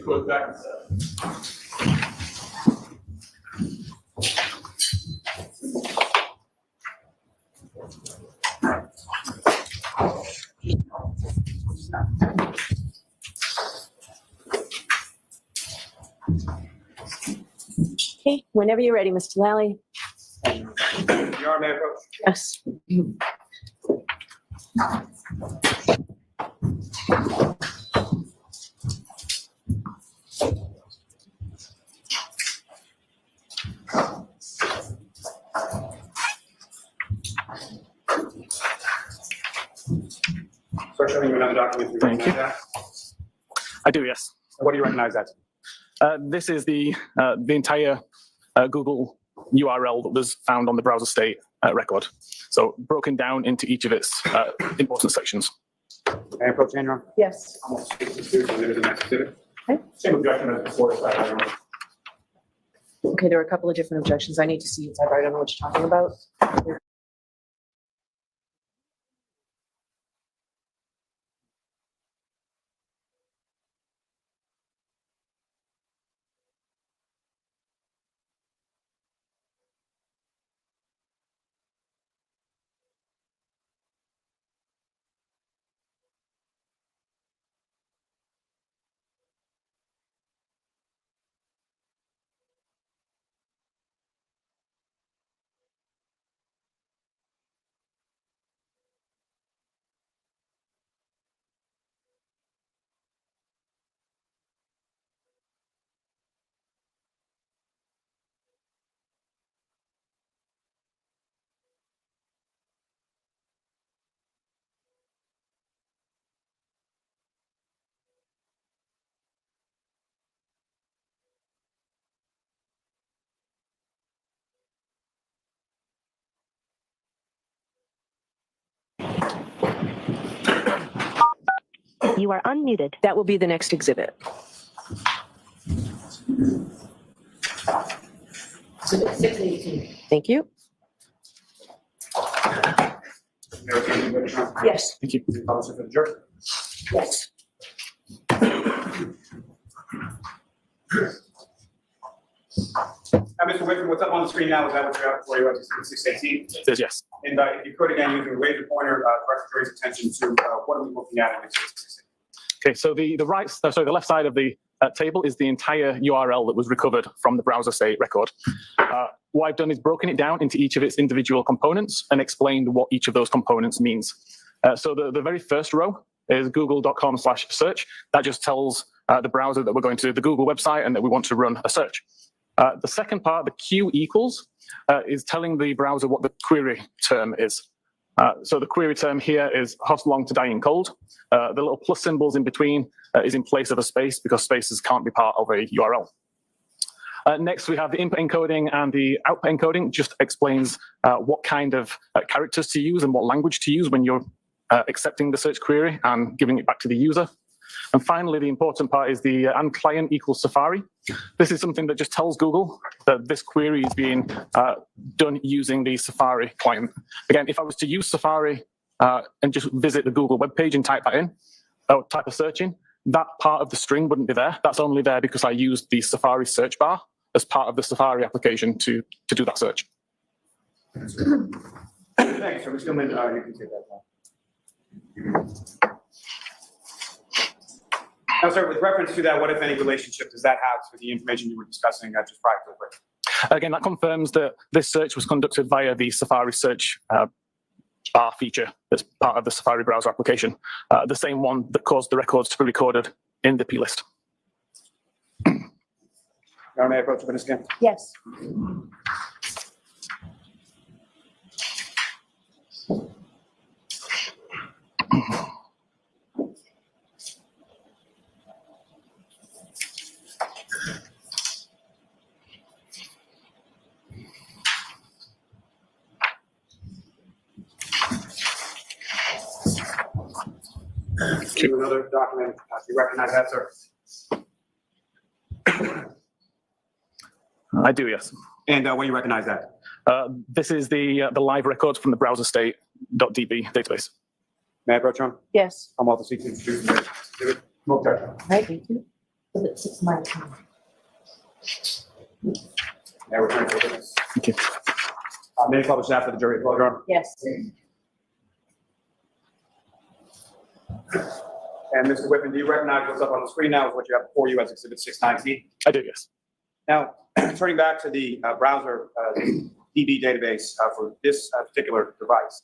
go back. Okay, whenever you're ready, Mr. Lally. Your Honor, may I approach? Yes. Start showing you another document. You Thank recognize you. that? I do, yes. What do you recognize that? This is the entire Google URL that was found on the browser state record. So broken down into each of its important sections. May I approach, Your Honor? Yes. Almost 62, so there is a next exhibit. Okay. Same objection as before. So I don't know. Okay, there are a couple of different objections. I need to see if I don't know what you're talking about. You are unmuted. That will be the next exhibit. Exhibit 618. Thank you. May I approach, Your Honor? Yes. Thank you. Policy for the jury. Yes. Now, Mr. Whitman, what's up on the screen now? Is that what you have for you? It's 618. It says yes. And if you could again, using the laser pointer, direct the jury's attention to what are we looking at in exhibit 618? Okay, so the left side of the table is the entire URL that was recovered from the browser state record. What I've done is broken it down into each of its individual components and explained what each of those components means. So the very first row is google.com/search. That just tells the browser that we're going to the Google website and that we want to run a search. The second part, the Q equals, is telling the browser what the query term is. So the query term here is hot, long to dying cold. The little plus symbols in between is in place of a space because spaces can't be part of a URL. Next, we have the input encoding and the output encoding. Just explains what kind of characters to use and what language to use when you're accepting the search query and giving it back to the user. And finally, the important part is the and client equals Safari. This is something that just tells Google that this query is being done using the Safari client. Again, if I was to use Safari and just visit the Google webpage and type that in, or type a search in, that part of the string wouldn't be there. That's only there because I used the Safari search bar as part of the Safari application to do that search. Thanks, sir. Mr. Gilman, you can take that now. Now, sir, with reference to that, what, if any, relationship does that have to the information you were discussing just prior to the break? Again, that confirms that this search was conducted via the Safari search bar feature that's part of the Safari browser application, the same one that caused the records to be recorded in the plist. Now, may I approach the witness again? Yes. Another document. You recognize that, sir? I do, yes. And what do you recognize that? This is the live records from the browser state.db database. May I approach, Your Honor? Yes. I'm all to seek to introduce. Move, Judge. All right, thank you. Exhibit 619. May I return to the witness? Thank you. May I publish after the jury closed, Your Honor? Yes. And Mr. Whitman, do you recognize what's up on the screen now is what you have before you as Exhibit 619? I do, yes. Now, turning back to the browser DB database for this particular device,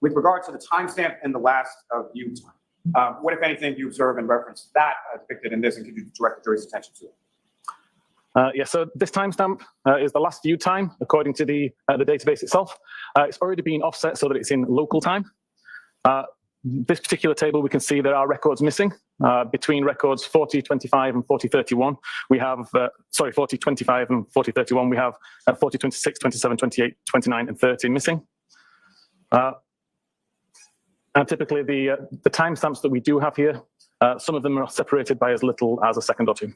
with regard to the timestamp and the last view time, what, if anything, do you observe in reference to that depicted in this, and could you direct the jury's attention to it? Yeah, so this timestamp is the last view time according to the database itself. It's already been offset so that it's in local time. This particular table, we can see there are records missing. Between records 4025 and 4031, we have, 4025 and 4031, we have 4026, 27, 28, 29, and 30 missing. And typically the timestamps that we do have here, some of them are separated by as little as a second or two.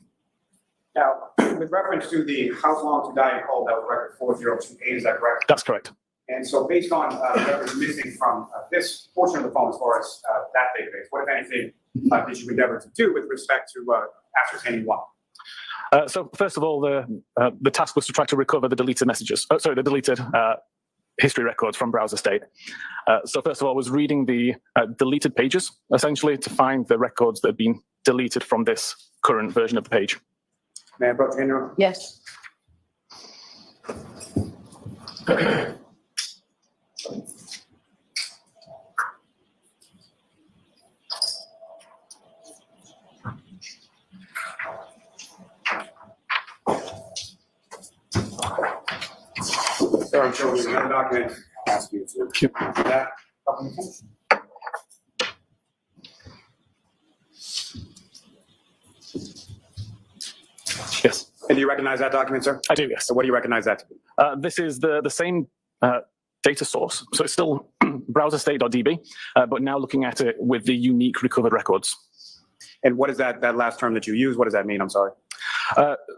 Now, with reference to the how long to die in cold, that was record 4028, is that correct? That's correct. And so based on records missing from this portion of the phone as far as that database, what, if anything, did you endeavor to do with respect to ascertaining what? So first of all, the task was to try to recover the deleted messages. The deleted history records from browser state. So first of all, I was reading the deleted pages, essentially, to find the records that have been deleted from this current version of the page. May I approach again, Your Honor? Yes. Sir, I'm showing you another document. I'll ask you to keep that document. Yes, And do you recognize that document, sir? I do, yes. So what do you recognize that to be? This is the same data source. So it's still browser state.db, but now looking at it with the unique recovered records. And what is that last term that you use? What does that mean? I'm sorry.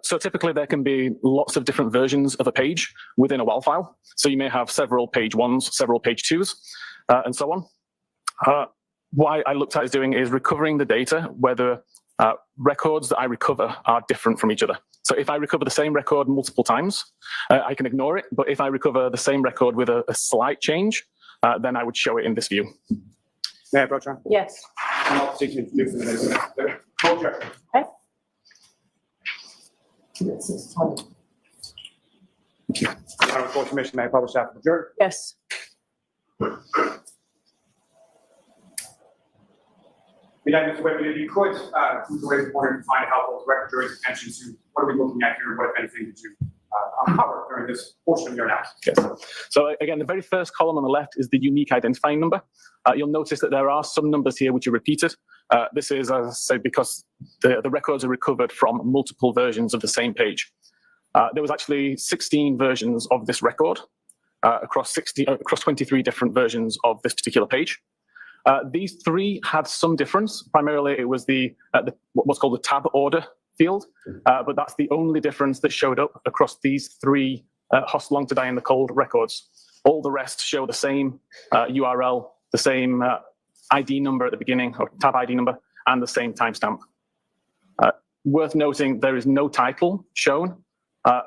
So typically there can be lots of different versions of a page within a WAL file. So you may have several page ones, several page twos, and so on. What I looked at is doing is recovering the data where the records that I recover are different from each other. So if I recover the same record multiple times, I can ignore it. But if I recover the same record with a slight change, then I would show it in this view. May I approach, Your Honor? Yes. And I'll seek to introduce the co-chair. Okay. Exhibit 620. Honorable Court Commission, may I publish after the jury? Yes. Mr. Whitman, if you could, please raise the point and find it helpful to direct the jury's attention to what are we looking at here, and what, if anything, did you uncover during this portion of your analysis? Yes. So again, the very first column on the left is the unique identifying number. You'll notice that there are some numbers here which are repeated. This is, as I say, because the records are recovered from multiple versions of the same page. There was actually 16 versions of this record across 23 different versions of this particular page. These three had some difference. Primarily, it was what's called the tab order field, but that's the only difference that showed up across these three host long to die in the cold records. All the rest show the same URL, the same ID number at the beginning, or tab ID number, and the same timestamp. Worth noting, there is no title shown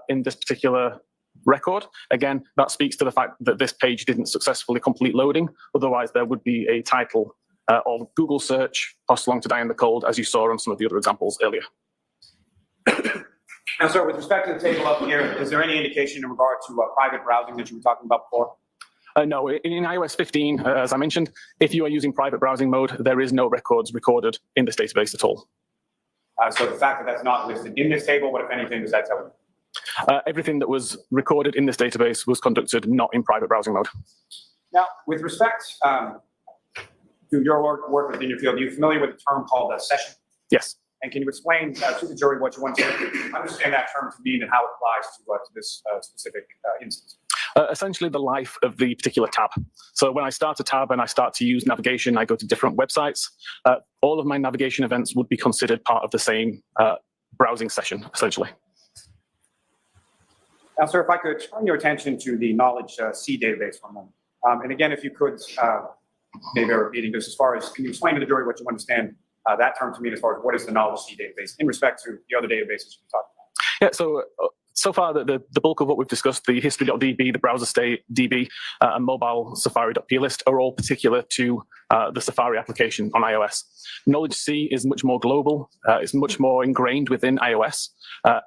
in this particular record. Again, that speaks to the fact that this page didn't successfully complete loading. Otherwise, there would be a title of Google search, host long to die in the cold, as you saw on some of the other examples earlier. Now, sir, with respect to the table up here, is there any indication in regard to private browsing that you were talking about before? No, in iOS 15, as I mentioned, if you are using private browsing mode, there is no records recorded in this database at all. So the fact that that's not listed in this table, what, if anything, does that tell you? Everything that was recorded in this database was conducted not in private browsing mode. Now, with respect to your work within your field, are you familiar with the term called a session? Yes. And can you explain to the jury what you want to understand that term to mean and how it applies to this specific instance? Essentially the life of the particular tab. So when I start a tab and I start to use navigation, I go to different websites, all of my navigation events would be considered part of the same browsing session, essentially. Now, sir, if I could turn your attention to the knowledge C database for a moment. And again, if you could, maybe I'm repeating this as far as, can you explain to the jury what you understand that term to mean as far as what is the knowledge C database in respect to the other databases we talked about. Yeah, so far, the bulk of what we've discussed, the history.db, the browser state DB, and mobile Safari.plist are all particular to the Safari application on iOS. Knowledge C is much more global. It's much more ingrained within iOS.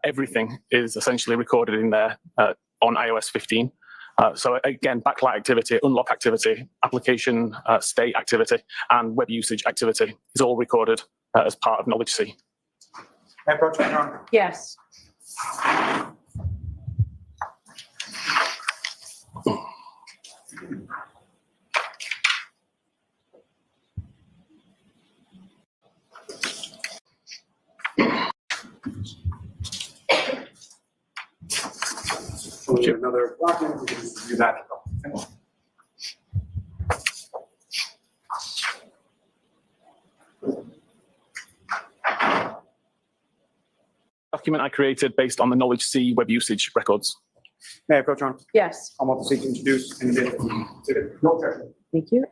Everything is essentially recorded in there on iOS 15. So again, backlight activity, unlock activity, application state activity, and web usage activity is all recorded as part of Knowledge C. May I approach you, Your Honor? Yes. Another document, we can just do that. Document I created based on the Knowledge C web usage records. May I approach, Your Honor? Yes. I'm also seeking to introduce and admit to the no objection. Thank you.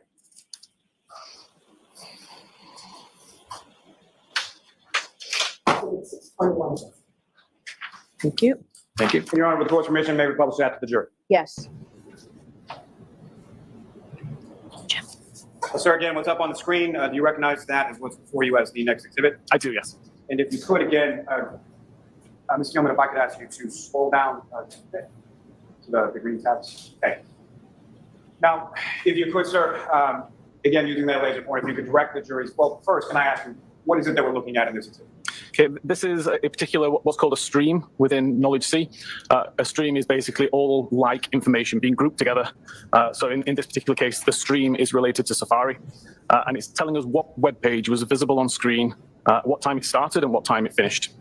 Thank you. Thank you. Your Honor, with the court's permission, may we publish that to the jury? Yes. Sir, again, what's up on the screen, do you recognize that as what's before you as the next exhibit? I do, yes. And if you could, again, Mr. Gilman, if I could ask you to scroll down to the green tabs. Okay. Now, if you could, sir, again, using that laser pointer, if you could direct the jury's, well, first, can I ask you, what is it that we're looking at in this exhibit? Okay, this is a particular what's called a stream within Knowledge C. A stream is basically all like information being grouped together. So in this particular case, the stream is related to Safari, and it's telling us what web page was visible on screen, what time it started and what time it finished.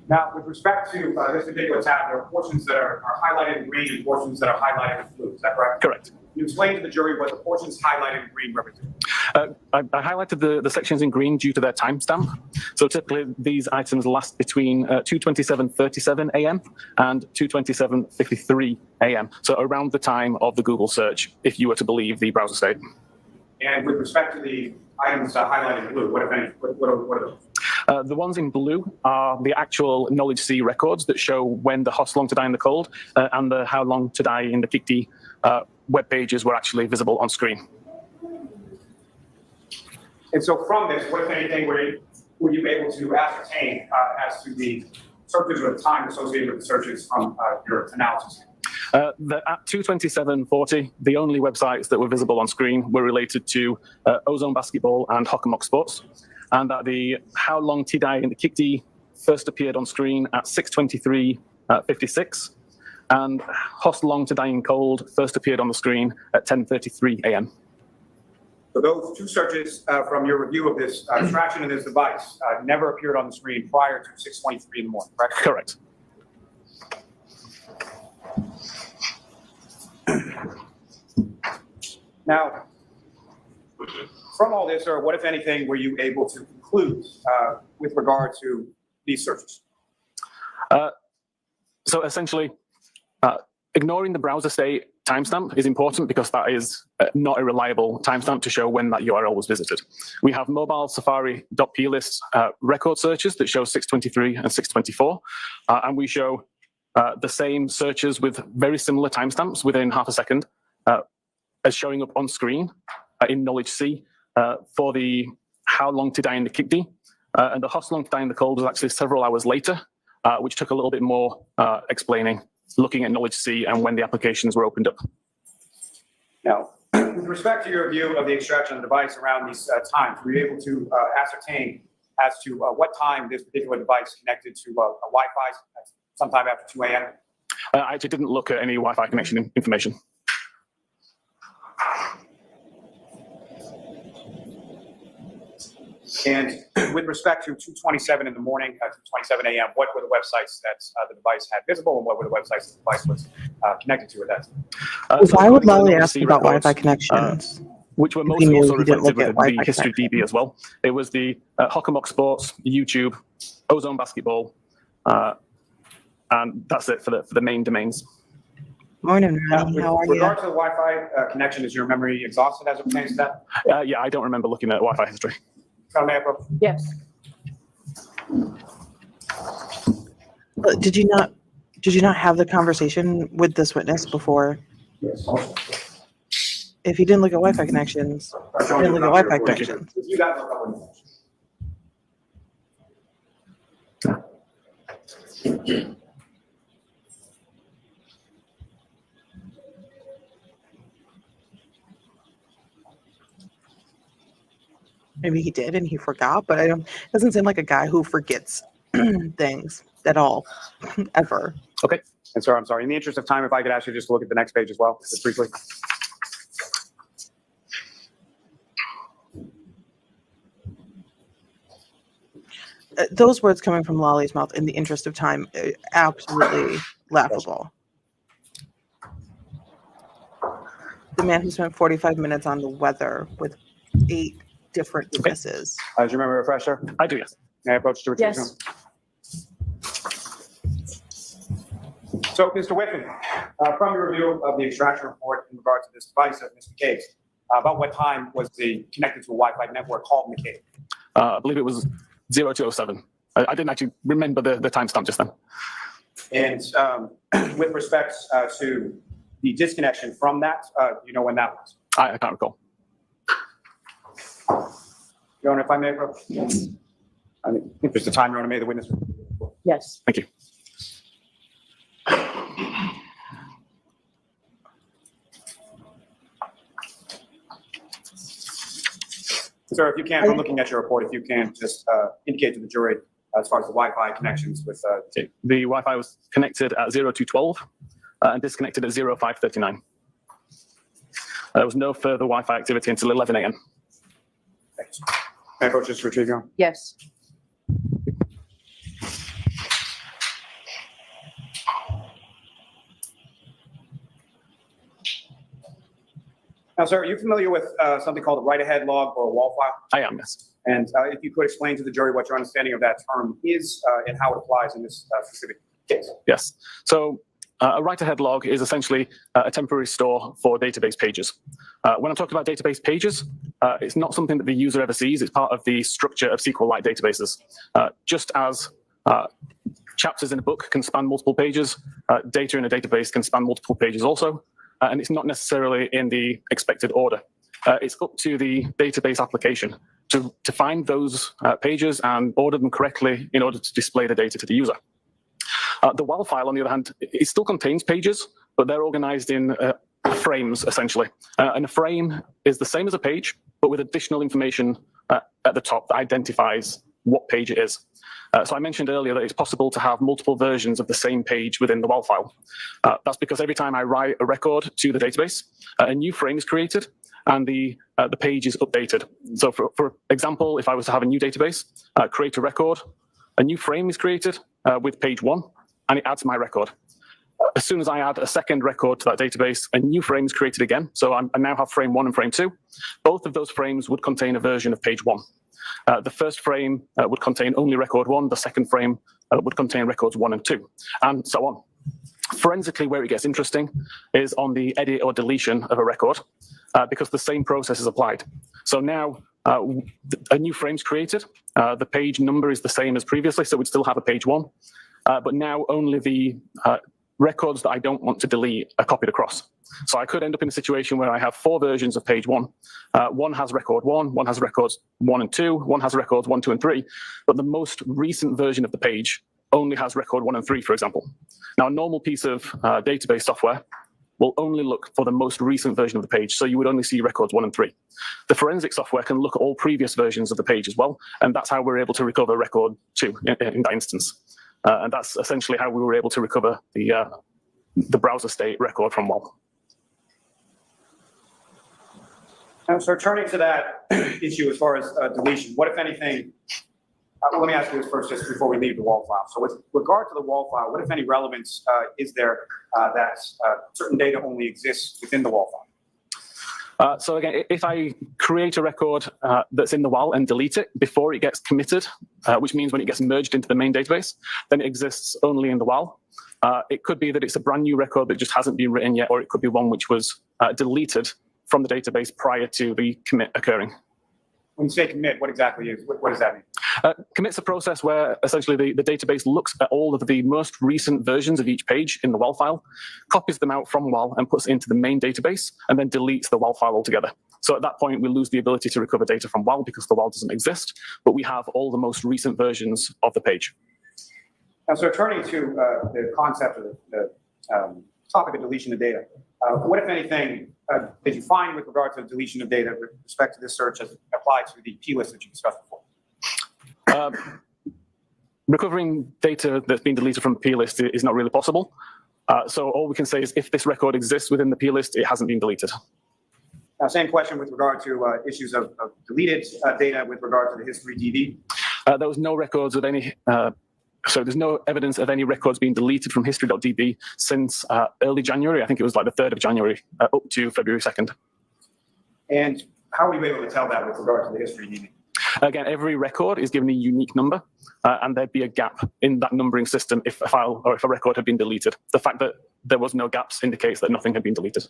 Now, with respect to this particular tab, there are portions that are highlighted in green and portions that are highlighted in blue. Is that correct? Correct. You explain to the jury what the portions highlighted in green represent. I highlighted the sections in green due to their timestamp. So typically these items last between 2:27:37 a.m. and 2:27:53 a.m. So around the time of the Google search, if you were to believe the browser state. And with respect to the items highlighted in blue, what if any? What are those? The ones in blue are the actual Knowledge C records that show when the How Long to Die in the Cold and the How Long to Die in the Kikdi web pages were actually visible on screen. And so from this, what if anything were you able to ascertain as to the searches or the time associated with the searches from your analysis? At 2:27:40, the only websites that were visible on screen were related to Ozone Basketball and Hockenmock Sports, and that the How Long to Die in the Kikdi first appeared on screen at 6:23:56, and How Long to Die in Cold first appeared on the screen at 10:33 a.m. So those two searches from your review of this extraction of this device never appeared on the screen prior to 6:23 in the morning, correct? Correct. Now, from all this, or what, if anything, were you able to conclude with regard to these searches? So essentially, ignoring the browser state timestamp is important because that is not a reliable timestamp to show when that URL was visited. We have mobile Safari.plist record searches that show 6:23 and 6:24, and we show the same searches with very similar timestamps within half a second as showing up on screen in Knowledge C for the How Long to Die in the Kikdi. And the How Long to Die in the Cold was actually several hours later, which took a little bit more explaining, looking at Knowledge C and when the applications were opened up. Now, with respect to your view of the extraction of the device around these times, were you able to ascertain as to what time this particular device connected to a Wi-Fi sometime after 2 a.m.? I actually didn't look at any Wi-Fi connection information. And with respect to 2:27 in the morning, 2:27 a.m., what were the websites that the device had visible, and what were the websites the device was connected to at that time? So I would Lolly ask about Wi-Fi connections. Which were If mostly we knew also we didn't reflected look at with the Wi-Fi history DB as well. It was the Hockenmock Sports, YouTube, Ozone Basketball, and that's it for the main domains. Morning, Now, Ronnie. with How are you? regard to the Wi-Fi connection, is your memory exhausted as it pertains to that? Yeah, I don't remember looking at Wi-Fi history. May I approach? Yes. Did you not have the conversation with this witness before? Yes. If you didn't look at Wi-Fi connections, you didn't look at Wi-Fi connections. You got no problem. Maybe he did and he forgot, but doesn't seem like a guy who forgets things at all, ever. Okay. And sir, I'm sorry. In the interest of time, if I could ask you just to look at the next page as well, just briefly. Those words coming from Lolly's mouth in the interest of time, absolutely laughable. The man who spent 45 minutes on the weather with 8 different witnesses. Do you remember a refresher? I do, yes. May I approach to retrieve Yes. So, Mr. Whitman, from your review of the extraction report in regard to this device of Mr. McCabe's, about what time was the connected to a Wi-Fi network called McCabe? I believe it was 0207. I didn't actually remember the timestamp just then. And with respect to the disconnection from that, you know when that was? I can't recall. Your Honor, if I may approach? Yes. I mean, if there's a time, Your Honor, may the witness. Yes. Thank you. Sir, if you can, from looking at your report, if you can just indicate to the jury as far as the Wi-Fi connections with. Okay. The Wi-Fi was connected at 0212 and disconnected at 0539. There was no further Wi-Fi activity until 11 a.m. Thanks. May I approach this to retrieve, Your Honor? Yes. Now, sir, are you familiar with something called a write-ahead log or a wall file? I am, yes. And if you could explain to the jury what your understanding of that term is and how it applies in this specific case. Yes. So a write-ahead log is essentially a temporary store for database pages. When I'm talking about database pages, it's not something that the user ever sees. It's part of the structure of SQLite databases. Just as chapters in a book can span multiple pages, data in a database can span multiple pages also. And it's not necessarily in the expected order. It's up to the database application to find those pages and order them correctly in order to display the data to the user. The WAL file, on the other hand, it still contains pages, but they're organized in frames, essentially. And a frame is the same as a page, but with additional information at the top that identifies what page it is. So I mentioned earlier that it's possible to have multiple versions of the same page within the WAL file. That's because every time I write a record to the database, a new frame is created and the page is updated. So for example, if I was to have a new database, create a record, a new frame is created with page 1, and it adds my record. As soon as I add a second record to that database, a new frame is created again. So I now have frame 1 and frame 2. Both of those frames would contain a version of page 1. The first frame would contain only record 1, the second frame would contain records 1 and 2, and so on. Forensically, where it gets interesting is on the edit or deletion of a record, because the same process is applied. So now a new frame is created, the page number is the same as previously, so we'd still have a page 1, but now only the records that I don't want to delete are copied across. So I could end up in a situation where I have 4 versions of page 1. One has record 1, one has records 1 and 2, one has records 1, 2, and 3, but the most recent version of the page only has record 1 and 3, for example. Now, a normal piece of database software will only look for the most recent version of the page, so you would only see records 1 and 3. The forensic software can look at all previous versions of the page as well, and that's how we're able to recover record 2 in that instance. And that's essentially how we were able to recover the browser state record from WAL. So turning to that issue as far as deletion, what, if anything, let me ask you this first just before we leave the WAL file. So with regard to the WAL file, what, if any, relevance is there that certain data only exists within the WAL file? So again, if I create a record that's in the WAL and delete it before it gets committed, which means when it gets merged into the main database, then it exists only in the WAL. It could be that it's a brand new record that just hasn't been written yet, or it could be one which was deleted from the database prior to the commit occurring. When you say commit, what exactly is, what does that mean? Commit's a process where essentially the database looks at all of the most recent versions of each page in the WAL file, copies them out from WAL and puts it into the main database, and then deletes the WAL file altogether. So at that point, we lose the ability to recover data from WAL because the WAL doesn't exist, but we have all the most recent versions of the page. Now, so turning to the concept of the topic of deletion of data, what, if anything, did you find with regard to deletion of data with respect to this search as applied to the P list that you discussed before? Recovering data that's been deleted from the P list is not really possible. So all we can say is if this record exists within the P list, it hasn't been deleted. Now, same question with regard to issues of deleted data with regard to the history DB. There was no records of any, so there's no evidence of any records being deleted from history.db since early January. I think it was like the 3rd of January up to February 2nd. And how were you able to tell that with regard to the history DB? Again, every record is given a unique number, and there'd be a gap in that numbering system if a file or if a record had been deleted. The fact that there was no gaps indicates that nothing had been deleted.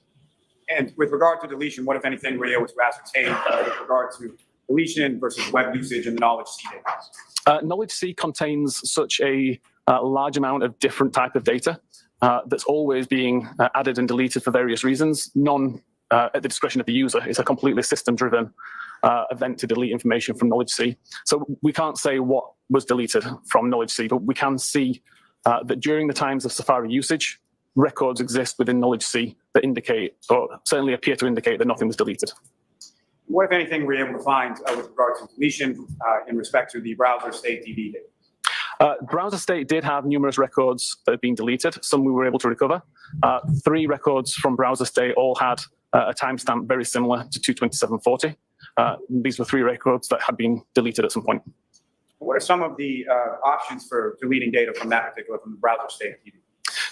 And with regard to deletion, what, if anything, were you able to ascertain with regard to deletion versus web usage in the Knowledge C database? Knowledge C contains such a large amount of different type of data that's always being added and deleted for various reasons, none at the discretion of the user. It's a completely system-driven event to delete information from Knowledge C. So we can't say what was deleted from Knowledge C, but we can see that during the times of Safari usage, records exist within Knowledge C that indicate, or certainly appear to indicate, that nothing was deleted. What, if anything, were you able to find with regard to deletion in respect to the browser state DB data? Browser state did have numerous records that had been deleted. Some we were able to recover. 3 records from browser state all had a timestamp very similar to 22740. These were 3 records that had been deleted at some point. What are some of the options for deleting data from that particular, from the browser state DB?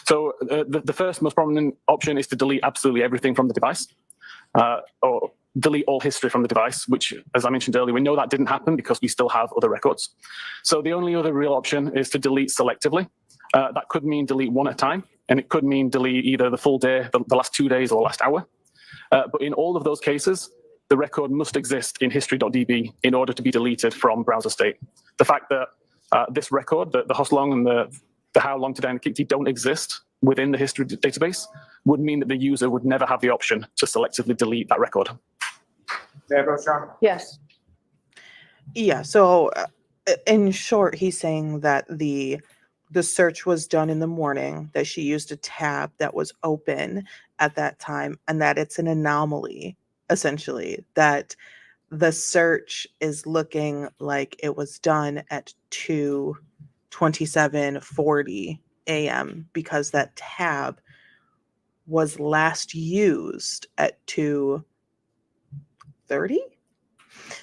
So the first most prominent option is to delete absolutely everything from the device, or delete all history from the device, which, as I mentioned earlier, we know that didn't happen because we still have other records. So the only other real option is to delete selectively. That could mean delete one at a time, and it could mean delete either the full day, the last 2 days, or the last hour. But in all of those cases, the record must exist in history.db in order to be deleted from browser state. The fact that this record, the host long and the how long to down key don't exist within the history database would mean that the user would never have the option to selectively delete that record. Yes. Yeah, so in short, he's saying that the search was done in the morning, that she used a tab that was open at that time, and that it's an anomaly, essentially, that the search is looking like it was done at 2:27:40 a.m. because that tab was last used at 2:30.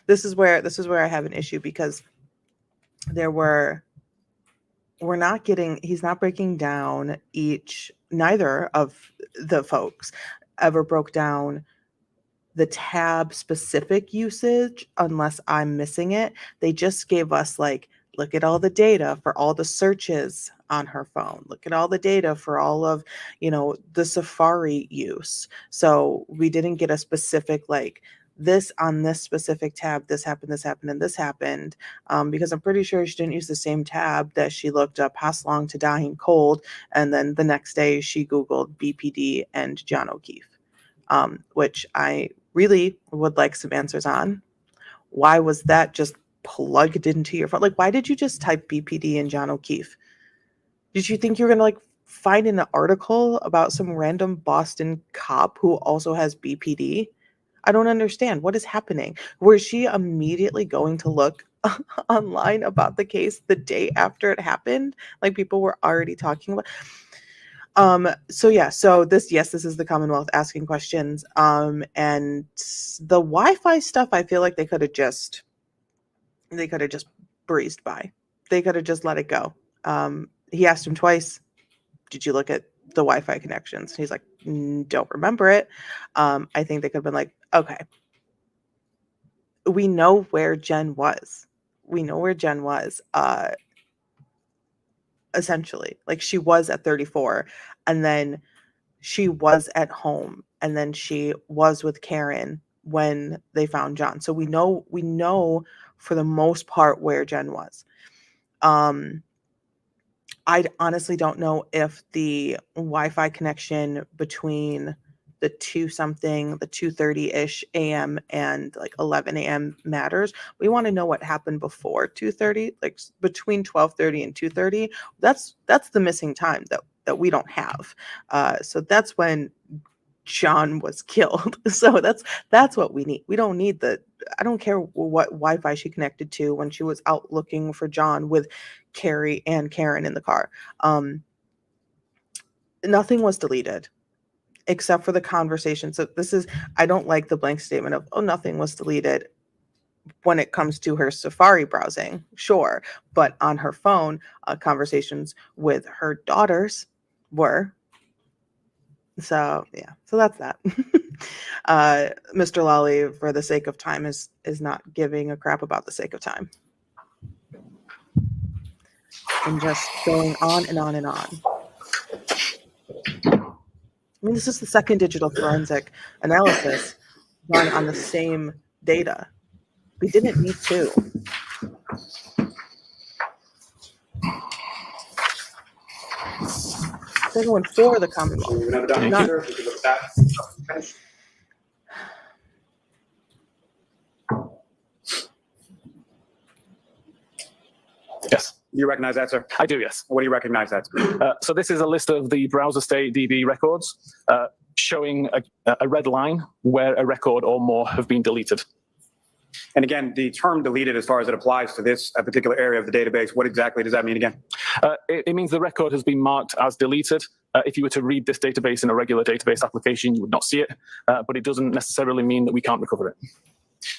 This is where I have an issue, because he's not breaking down neither of the folks ever broke down the tab specific usage unless I'm missing it. They just gave us like, look at all the data for all the searches on her phone. Look at all the data for all of, the Safari use. So we didn't get a specific, like, this on this specific tab, this happened, and this happened. Because I'm pretty sure she didn't use the same tab that she looked up Pass Long to Dying Cold. And then the next day she Googled BPD and John O'Keefe, which I really would like some answers on. Why was that just plugged into your phone? Like, why did you just type BPD and John O'Keefe? Did you think you were going to find an article about some random Boston cop who also has BPD? I don't understand. What is happening? Was she immediately going to look online about the case the day after it happened? Like, people were already talking about. So this is the Commonwealth asking questions. And the Wi-Fi stuff, I feel like they could have just breezed by. They could have just let it go. He asked him twice, did you look at the Wi-Fi connections? He's like, don't remember it. I think they could have been like, okay, we know where Jen was. Essentially, like, she was at 34, and then she was at home, and then she was with Karen when they found John. So we know for the most part where Jen was. I honestly don't know if the Wi-Fi connection between the 2:30-ish a.m. and like 11 a.m. matters. We want to know what happened before 2:30, like between 12:30 and 2:30. That's the missing time that we don't have. So that's when John was killed. So that's what we need. We don't need I don't care what Wi-Fi she connected to when she was out looking for John with Carrie and Karen in the car. Nothing was deleted except for the conversation. So I don't like the blank statement of, oh, nothing was deleted when it comes to her Safari browsing. Sure. But on her phone, conversations with her daughters were. So yeah, so that's that. Mr. Lawley, for the sake of time, is not giving a crap about the sake of time. And just going on and on and on. I mean, this is the second digital forensic analysis done on the same data. We didn't need to. It's everyone for the Commonwealth. We've never done Not- either. We can look at that. Yes, Do you recognize that, sir? I do, yes. What do you recognize that? So this is a list of the browser state DB records showing a red line where a record or more have been deleted. And again, the term deleted, as far as it applies to this particular area of the database, what exactly does that mean again? It means the record has been marked as deleted. If you were to read this database in a regular database application, you would not see it, but it doesn't necessarily mean that we can't recover it.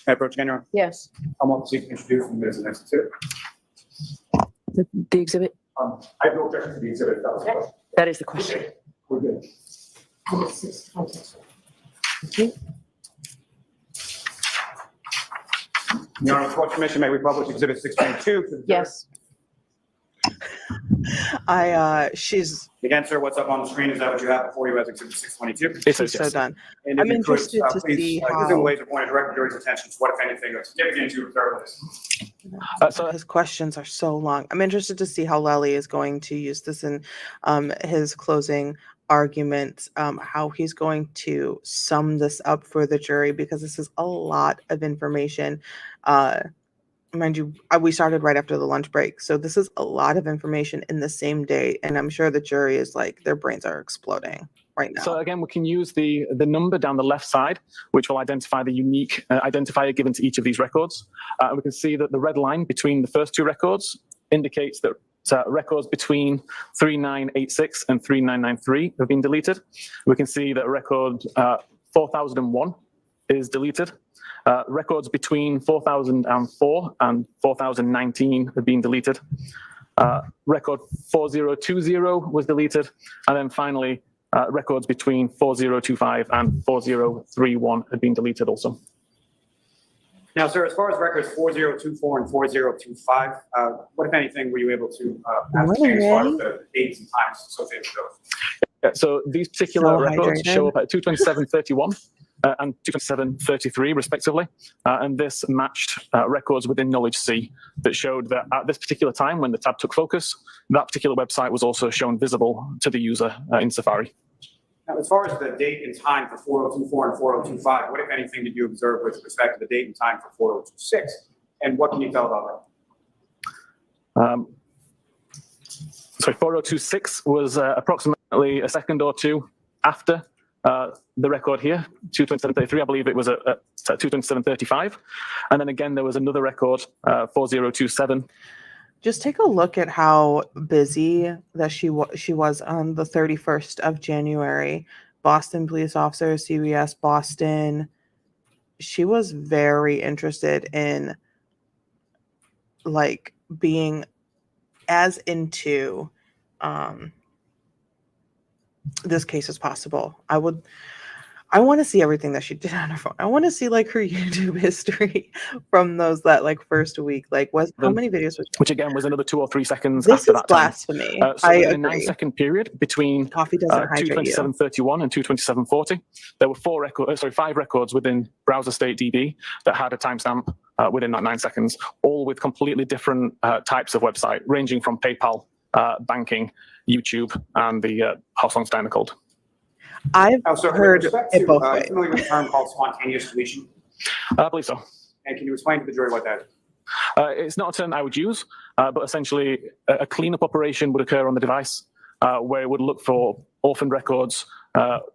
May I approach again, Your Honor? Yes. I want to seek to introduce the minutes of the next exhibit. The exhibit, I have no objection to the exhibit. That was the question. that is the question. We're good. Okay. Your Honor, with court permission, may we publish exhibit 622? Yes. She's Again, sir, what's up on the screen? Is that what you have before you as exhibit 622? It says so yes. done. And I'm if you could, interested to please, see using how- the laser pointer, direct the jury's attention to what, if anything, is significant to observe this. So His questions are so long. I'm interested to see how Lally is going to use this in his closing argument, how he's going to sum this up for the jury, because this is a lot of information. Mind you, we started right after the lunch break, so this is a lot of information in the same day, and I'm sure the jury is like, their brains are exploding right now. So again, we can use the number down the left side, which will identify the unique identifier given to each of these records. We can see that the red line between the first two records indicates that records between 3986 and 3993 have been deleted. We can see that record 4001 is deleted. Records between 4004 and 4019 have been deleted. Record 4020 was deleted. And then finally, records between 4025 and 4031 had been deleted also. Now, sir, as far as records 4024 and 4025, what, if anything, were you able to ascertain as far as the dates and times associated with those? Yeah, so these particular So records hydrated. show up at 227.31 and 227.33 respectively. And this matched records within Knowledge C that showed that at this particular time when the tab took focus, that particular website was also shown visible to the user in Safari. Now, as far as the date and time for 4024 and 4025, what, if anything, did you observe with respect to the date and time for 4026? And what can you tell about that? So 4026 was approximately a second or two after the record here, 227.33. I believe it was at 227.35. And then again, there was another record, 4027. Just take a look at how busy that she was on the 31st of January. Boston police officer, CBS Boston. She was very interested in like being as into this case as possible. I I want to see everything that she did on her phone. I want to see like her YouTube history from that like first week. Like, how many videos was Which again was another 2 or 3 seconds this? after Is that time. blasphemy. So I within a agree. 9-second period between Coffee doesn't hydrate you. 227.31 and 227.40, there were 5 records within Browser State DB that had a timestamp within that 9 seconds, all with completely different types of website, ranging from PayPal, banking, YouTube, and the House Steiner code. I've So with heard respect it to, both are you ways. familiar with the term called spontaneous deletion? I believe so. And can you explain to the jury what that is? It's not a term I would use, but essentially a cleanup operation would occur on the device where it would look for orphaned records,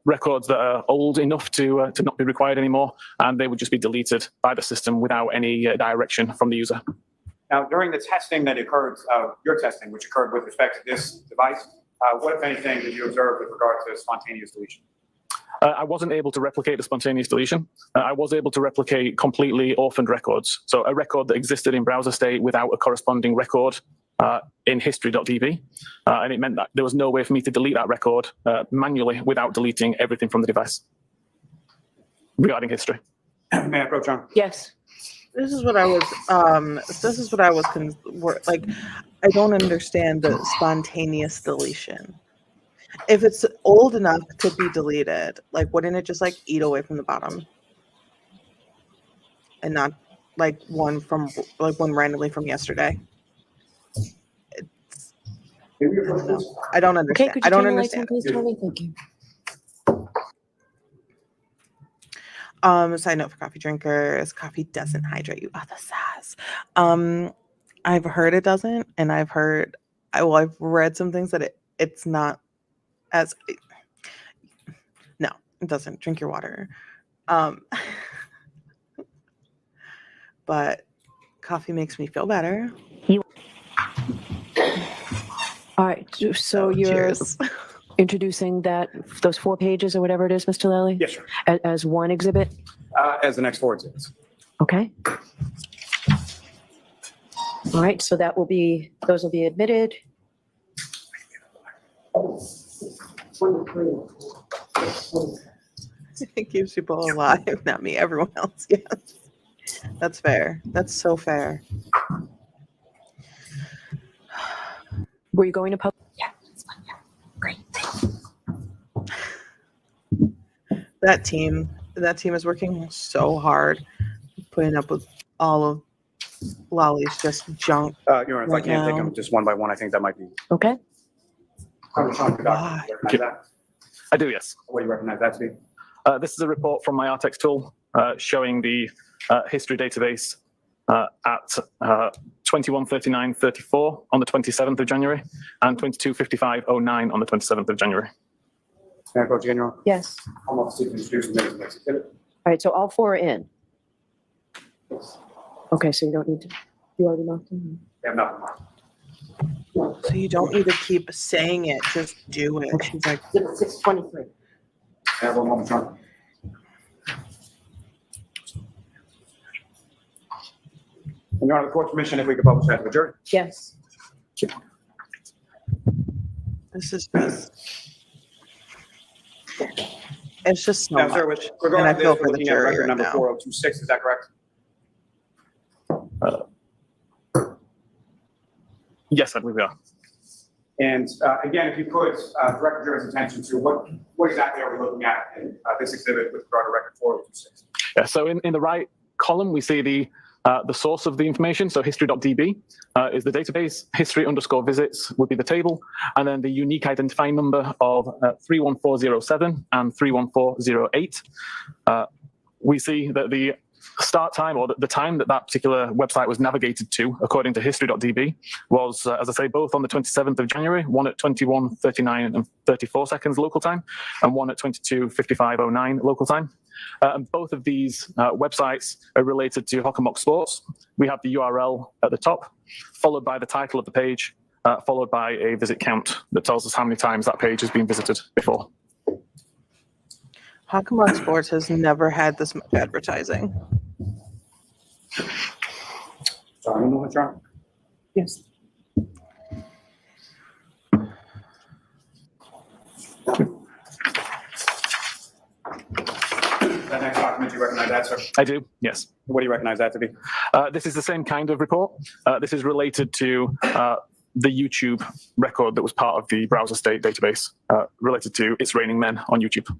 records that are old enough to not be required anymore, and they would just be deleted by the system without any direction from the user. Now, during the testing that occurred, your testing, which occurred with respect to this device, what, if anything, did you observe with regard to spontaneous deletion? I wasn't able to replicate the spontaneous deletion. I was able to replicate completely orphaned records. So a record that existed in browser state without a corresponding record in history.db. And it meant that there was no way for me to delete that record manually without deleting everything from the device regarding history. May I approach on? Yes. This is what I was. Like, I don't understand the spontaneous deletion. If it's old enough to be deleted, like, wouldn't it just like eat away from the bottom, and not like one randomly from yesterday? I don't understand. Okay, could you I don't turn the lights on, understand. please, Tony? Thank you. Side note for coffee drinkers: coffee doesn't hydrate you. Oh, the sass. I've heard it doesn't, and I've read some things that it's not as. No, it doesn't. Drink your water. But coffee makes me feel better. All right, so you're Cheers. introducing those 4 pages or whatever it is, Mr. Lally? Yes, sir. As one exhibit? As the next 4 exhibits. Okay. All right, so those will be admitted. It keeps people alive, not me. Everyone else, yes. That's fair. That's so fair. Were you going to public? Yeah, that's fine. Yeah, great. That team is working so hard, putting up with all of Lolly's just junk. Your Honor, if I Right can't take now. them just one by one, I think that might be. Okay. Why? Recognize that? I do, yes. What do you recognize that to be? This is a report from my Artex tool showing the history database at 21:39:34 on the 27th of January and 22:55:09 on the 27th of January. May I approach again, Your Honor? Yes. I'm off to introduce the next exhibit. All right, so all 4 are in. Okay, so you don't need to, you already marked them? They have nothing marked. So you don't need to keep saying it, just do it. She's like, 623. May I have one moment, Your Honor? And Your Honor, the court's permission if we could publish that to the jury. Yes. this is just, it's just so Now, sir, much. with And I regard to feel this, for we're the looking at jury record right number now. 4026, is that correct? Yes, I believe we are. And again, if you could direct the jury's attention to what exactly are we looking at in this exhibit with regard to record 4026? Yeah, so in the right column, we see the source of the information. So history.db is the database, history_visits would be the table, and then the unique identifying number of 31407 and 31408. We see that the start time, or the time that particular website was navigated to, according to history.db, was, as I say, both on the 27th of January, one at 21:39 and 34 seconds local time, and one at 22:55:09 local time. And both of these websites are related to Hockenmock Sports. We have the URL at the top, followed by the title of the page, followed by a visit count that tells us how many times that page has been visited before. Hockenmock Sports has never had this much advertising. Sorry, one moment, Your Honor. Yes. you recognize that, sir? I do, yes. What do you recognize that to be? This is the same kind of report. This is related to the YouTube record that was part of the browser state database, related to It's Raining Men on YouTube.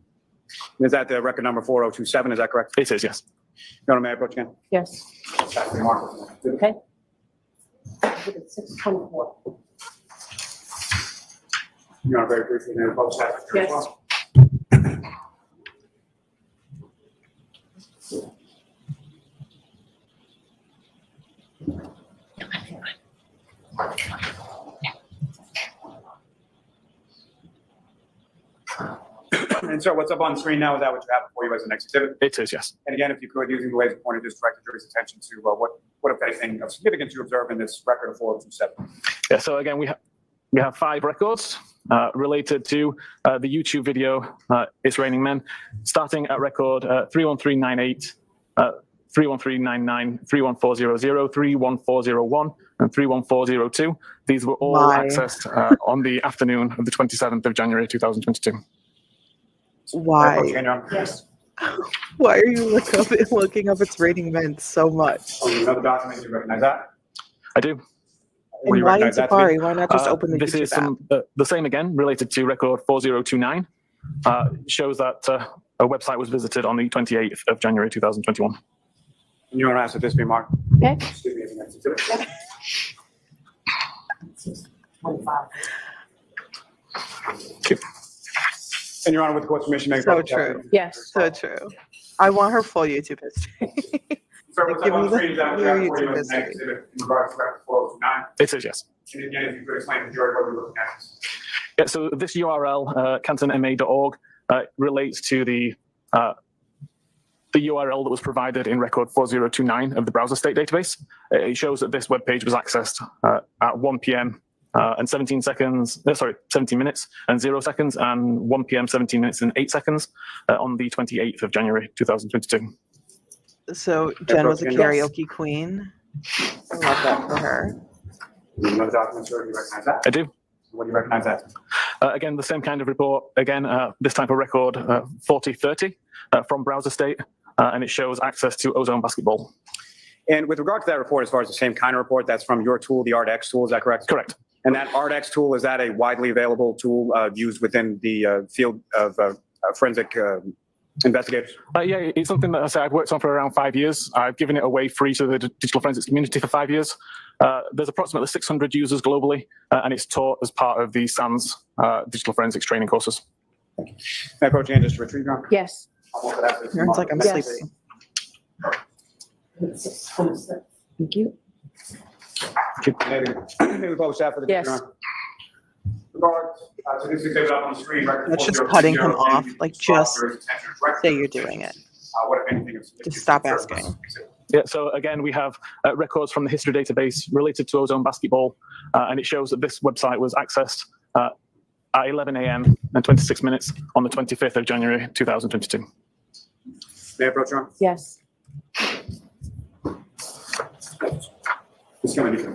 Is that the record number 4027, is that correct? It is, yes. Your Honor, may I approach again? Yes. That's the mark. Okay. 624. Your Honor, very briefly, may I approach that? as Yes. well? And sir, what's up on the screen now, is that what you have before you as the next exhibit? It is, yes. And again, if you could, using the laser pointer, just direct the jury's attention to what if anything of significance you observe in this record of 4027. Yeah, so again, we have 5 records related to the YouTube video, It's Raining Men, starting at record 31398, 31399, 31400, 31401, and 31402. These were all Why? accessed on the afternoon of the 27th of January 2022. Why? Yes. Why are you looking up It's Raining Men so much? Another document, you recognize that? I do. What do And you why in recognize that to be? Safari? Why not just open the This YouTube is app? the same again, related to record 4029. Shows that a website was visited on the 28th of January 2021. And you want to ask that this be marked? Okay. Excuse me, as the next exhibit. 625. And Your Honor, with the court's permission, may I So approach that? true. Yes. So true. I want her full YouTube history. Sir, what's up Give on me the screen is that what you your have before you YouTube as the next history. exhibit in regards to record 4029? It is, yes. And again, if you could explain to the jury what we're looking at. Yeah, so this URL, cantonma.org, relates to the URL that was provided in record 4029 of the browser state database. It shows that this web page was accessed at 1 p.m. And 17 minutes and 0 seconds, and 1 p.m. 17 minutes and 8 seconds on the 28th of January 2022. So Jen was a Yes. karaoke queen. I love that for her. Another document, sir, do you recognize that? I do. What do you recognize that? Again, the same kind of report. Again, this time for record 4030 from browser state, and it shows access to Ozone Basketball. And with regard to that report, as far as the same kind of report, that's from your tool, the ArtX tool, is that correct? Correct. And that ArtX tool, is that a widely available tool used within the field of forensic investigators? Yeah, it's something that I say I've worked on for around 5 years. I've given it away free to the digital forensics community for 5 years. There's approximately 600 users globally, and it's taught as part of the SANS digital forensics training courses. May I approach you just to retrieve your? Yes. Aaron's like, I'm Yes. sleeping. 626. Thank you. Maybe close that for the. Yes. Regards to this exhibit up on the screen. record That's just 4030, cutting him off. Like, just there is attention directed. Say you're doing it. What if anything is? Just stop asking. Yeah, so again, we have records from the history database related to Ozone Basketball, and it shows that this website was accessed at 11 a.m. and 26 minutes on the 25th of January 2022. May I approach you? Yes. It's going to be.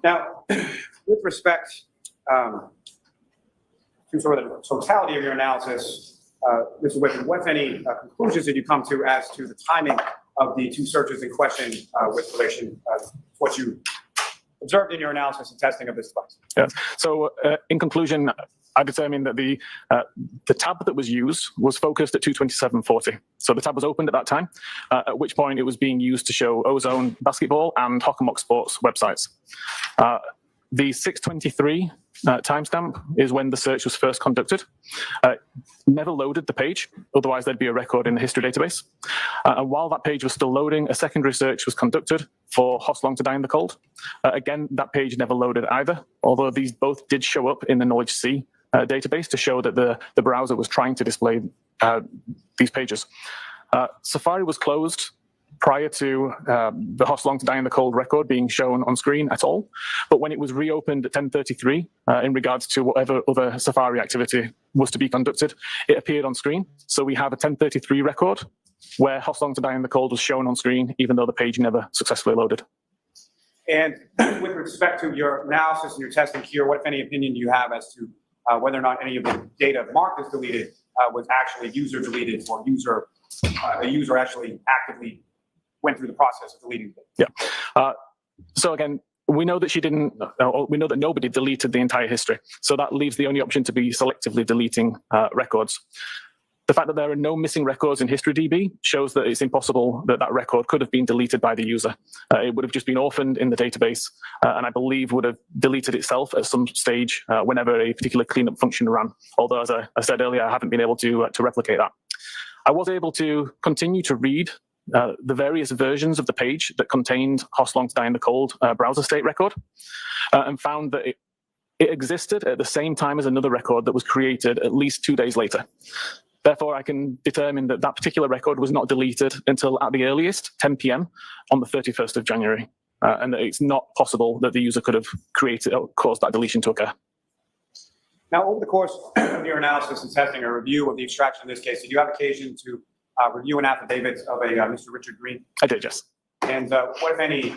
Now, with respect to sort of the totality of your analysis, Mr. Whitman, what, if any, conclusions did you come to as to the timing of the 2 searches in question with relation to what you observed in your analysis and testing of this device? Yeah. So in conclusion, I determined that the tab that was used was focused at 227.40. So the tab was opened at that time, at which point it was being used to show Ozone Basketball and Hockomock Sports websites. The 623 timestamp is when the search was first conducted. Never loaded the page, otherwise there'd be a record in the history database. And while that page was still loading, a secondary search was conducted for Hoslong to Die in the Cold. Again, that page never loaded either, although these both did show up in the Knowledge C database to show that the browser was trying to display these pages. Safari was closed prior to the Hoslong to Die in the Cold record being shown on screen at all. But when it was reopened at 10:33, in regards to whatever other Safari activity was to be conducted, it appeared on screen. So we have a 10:33 record where Hoslong to Die in the Cold was shown on screen, even though the page never successfully loaded. And with respect to your analysis and your testing here, what, if any, opinion do you have as to whether or not any of the data marked as deleted was actually user deleted, or a user actually actively went through the process of deleting it? Yeah. So again, we know that we know that nobody deleted the entire history. So that leaves the only option to be selectively deleting records. The fact that there are no missing records in HistoryDB shows that it's impossible that that record could have been deleted by the user. It would have just been orphaned in the database, and I believe would have deleted itself at some stage whenever a particular cleanup function ran. Although, as I said earlier, I haven't been able to replicate that. I was able to continue to read the various versions of the page that contained Hoss Long to Die in the Cold browser state record, and found that it existed at the same time as another record that was created at least 2 days later. Therefore, I can determine that that particular record was not deleted until at the earliest 10 p.m. on the 31st of January, and that it's not possible that the user could have created or caused that deletion to occur. Now, over the course of your analysis and testing or review of the extraction in this case, did you have occasion to review an affidavit of a Mr. Richard Green? I did, yes. And what, if any,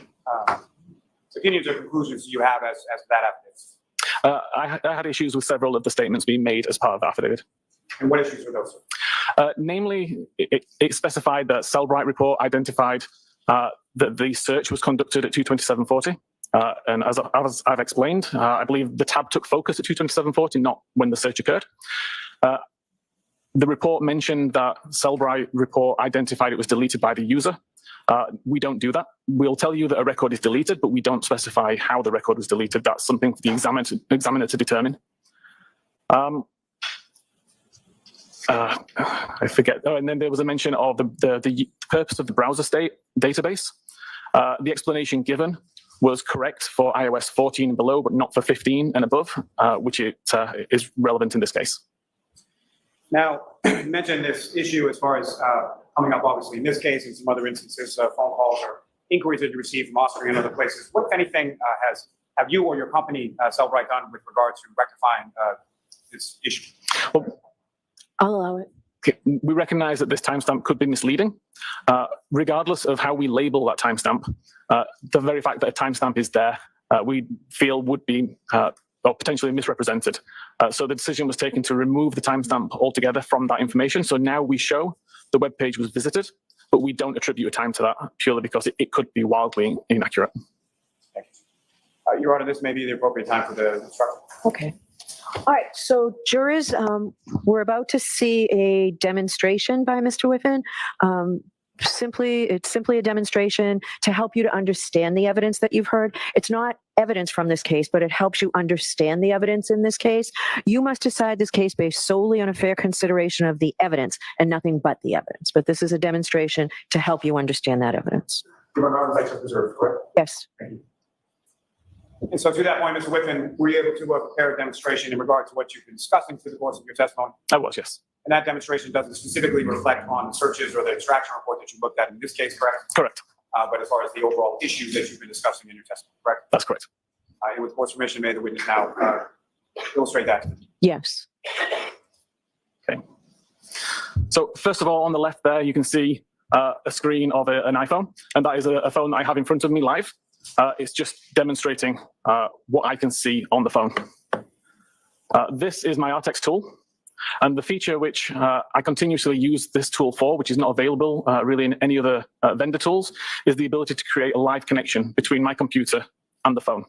opinions or conclusions do you have as to that affidavit? I had issues with several of the statements being made as part of the affidavit. And what issues were those? Namely, it specified that Cellbrite report identified that the search was conducted at 2:27:40. And as I've explained, I believe the tab took focus at 2:27:40, not when the search occurred. The report mentioned that Cellbrite report identified it was deleted by the user. We don't do that. We'll tell you that a record is deleted, but we don't specify how the record was deleted. That's something for the examiner to determine. I forget. Oh, and then there was a mention of the purpose of the browser state database. The explanation given was correct for iOS 14 and below, but not for 15 and above, which is relevant in this case. Now, you mentioned this issue as far as coming up, obviously, in this case and some other instances, phone calls or inquiries that you received from Austria and other places. What, if anything, have you or your company, Cellbrite, done with regard to rectifying this issue? Well, I'll allow it. okay, we recognize that this timestamp could be misleading. Regardless of how we label that timestamp, the very fact that a timestamp is there, we feel would be or potentially misrepresented. So the decision was taken to remove the timestamp altogether from that information. So now we show the web page was visited, but we don't attribute a time to that purely because it could be wildly inaccurate. Thank you. Your Honor, this may be the appropriate time for the instruction. Okay. All right, so jurors, we're about to see a demonstration by Mr. Whiffen. It's simply a demonstration to help you to understand the evidence that you've heard. It's not evidence from this case, but it helps you understand the evidence in this case. You must decide this case based solely on a fair consideration of the evidence and nothing but the evidence. But this is a demonstration to help you understand that evidence. Your Honor, I'd like to preserve, correct? Yes. Thank you. And so to that point, Mr. Whiffen, were you able to prepare a demonstration in regard to what you've been discussing through the course of your testimony? I was, yes. And that demonstration doesn't specifically reflect on the searches or the extraction report that you looked at in this case, correct? Correct. But as far as the overall issues that you've been discussing in your testimony, correct? That's correct. And with court's permission, may the witness now illustrate that. Yes. Okay. So first of all, on the left there, you can see a screen of an iPhone, and that is a phone that I have in front of me live. It's just demonstrating what I can see on the phone. This is my Artex tool, and the feature which I continuously use this tool for, which is not available really in any other vendor tools, is the ability to create a live connection between my computer and the phone.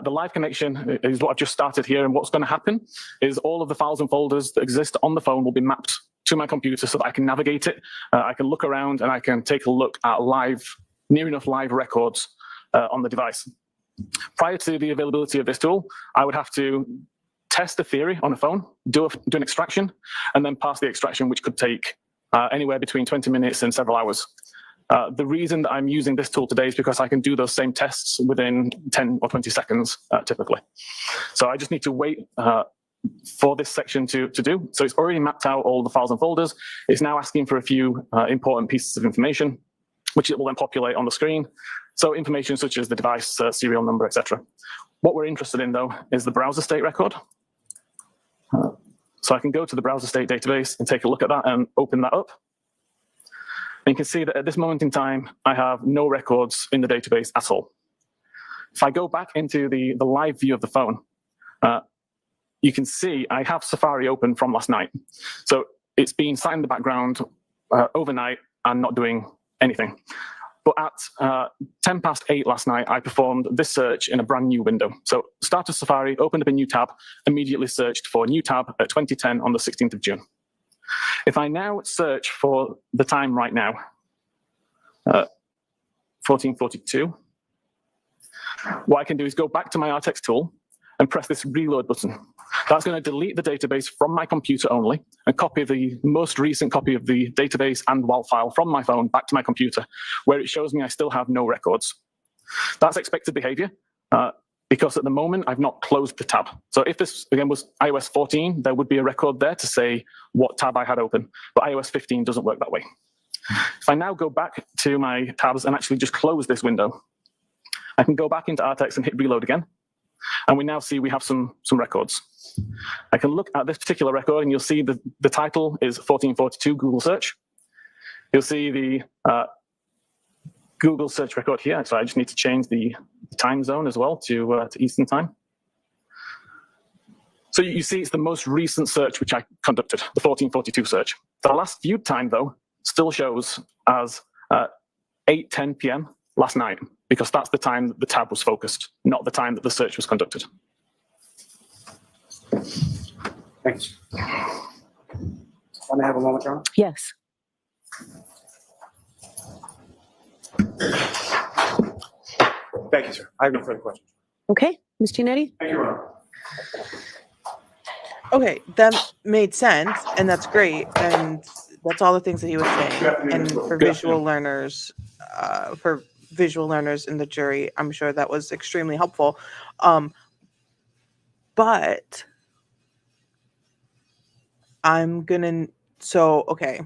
The live connection is what I've just started here, and what's going to happen is all of the files and folders that exist on the phone will be mapped to my computer so that I can navigate it, I can look around, and I can take a look at near enough live records on the device. Prior to the availability of this tool, I would have to test a theory on a phone, do an extraction, and then pass the extraction, which could take anywhere between 20 minutes and several hours. The reason that I'm using this tool today is because I can do those same tests within 10 or 20 seconds, typically. So I just need to wait for this section to do. So it's already mapped out all the files and folders. It's now asking for a few important pieces of information, which it will then populate on the screen. So information such as the device, serial number, etc. What we're interested in, though, is the browser state record. So I can go to the browser state database and take a look at that and open that up. And you can see that at this moment in time, I have no records in the database at all. if I go back into the live view of the phone, you can see I have Safari open from last night. So it's been sat in the background overnight and not doing anything. But at 10 past 8 last night, I performed this search in a brand new window. So started Safari, opened up a new tab, immediately searched for a new tab at 2010 on the 16th of June. If I now search for the time right now, 1442, what I can do is go back to my Artex tool and press this reload button. That's going to delete the database from my computer only and copy the most recent copy of the database and WAL file from my phone back to my computer, where it shows me I still have no records. That's expected behavior because at the moment I've not closed the tab. So if this again was iOS 14, there would be a record there to say what tab I had open, but iOS 15 doesn't work that way. If I now go back to my tabs and actually just close this window, I can go back into Artex and hit reload again. And we now see we have some records. I can look at this particular record and you'll see the title is 1442 Google search. You'll see the Google search record here. So I just need to change the time zone as well to Eastern time. So you see it's the most recent search which I conducted, the 1442 search. The last viewed time though still shows as 8:10 p.m. last night, because that's the time that the tab was focused, not the time that the search was conducted. Thanks. Want to have a moment, John? Yes. Thank you, sir. I have no further questions. Okay, Ms. Giannetti? Thank you, Ron. Okay, that made sense, and that's great, and that's all the things that he was saying. And for visual learners, in the jury, I'm sure that was extremely helpful. But I'm gonna, so, okay.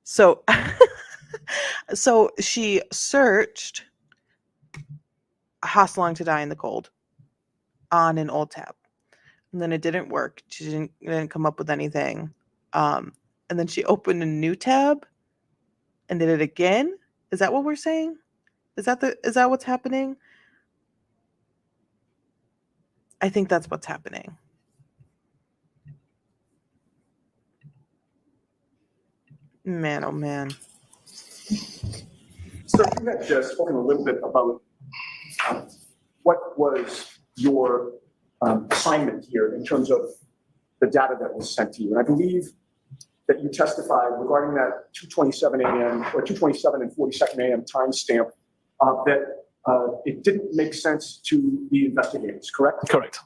So, so she searched How Long to Die in the Cold on an old tab. And then it didn't work. She didn't come up with anything. And then she opened a new tab and did it again. Is that what we're saying? Is that what's happening? I think that's what's happening. Man, oh man. So you had just spoken a little bit about what was your assignment here in terms of the data that was sent to you. And I believe that you testified regarding that 2:27 a.m. or 2:27 and 42nd a.m. timestamp that it didn't make sense to the investigators, correct? Correct.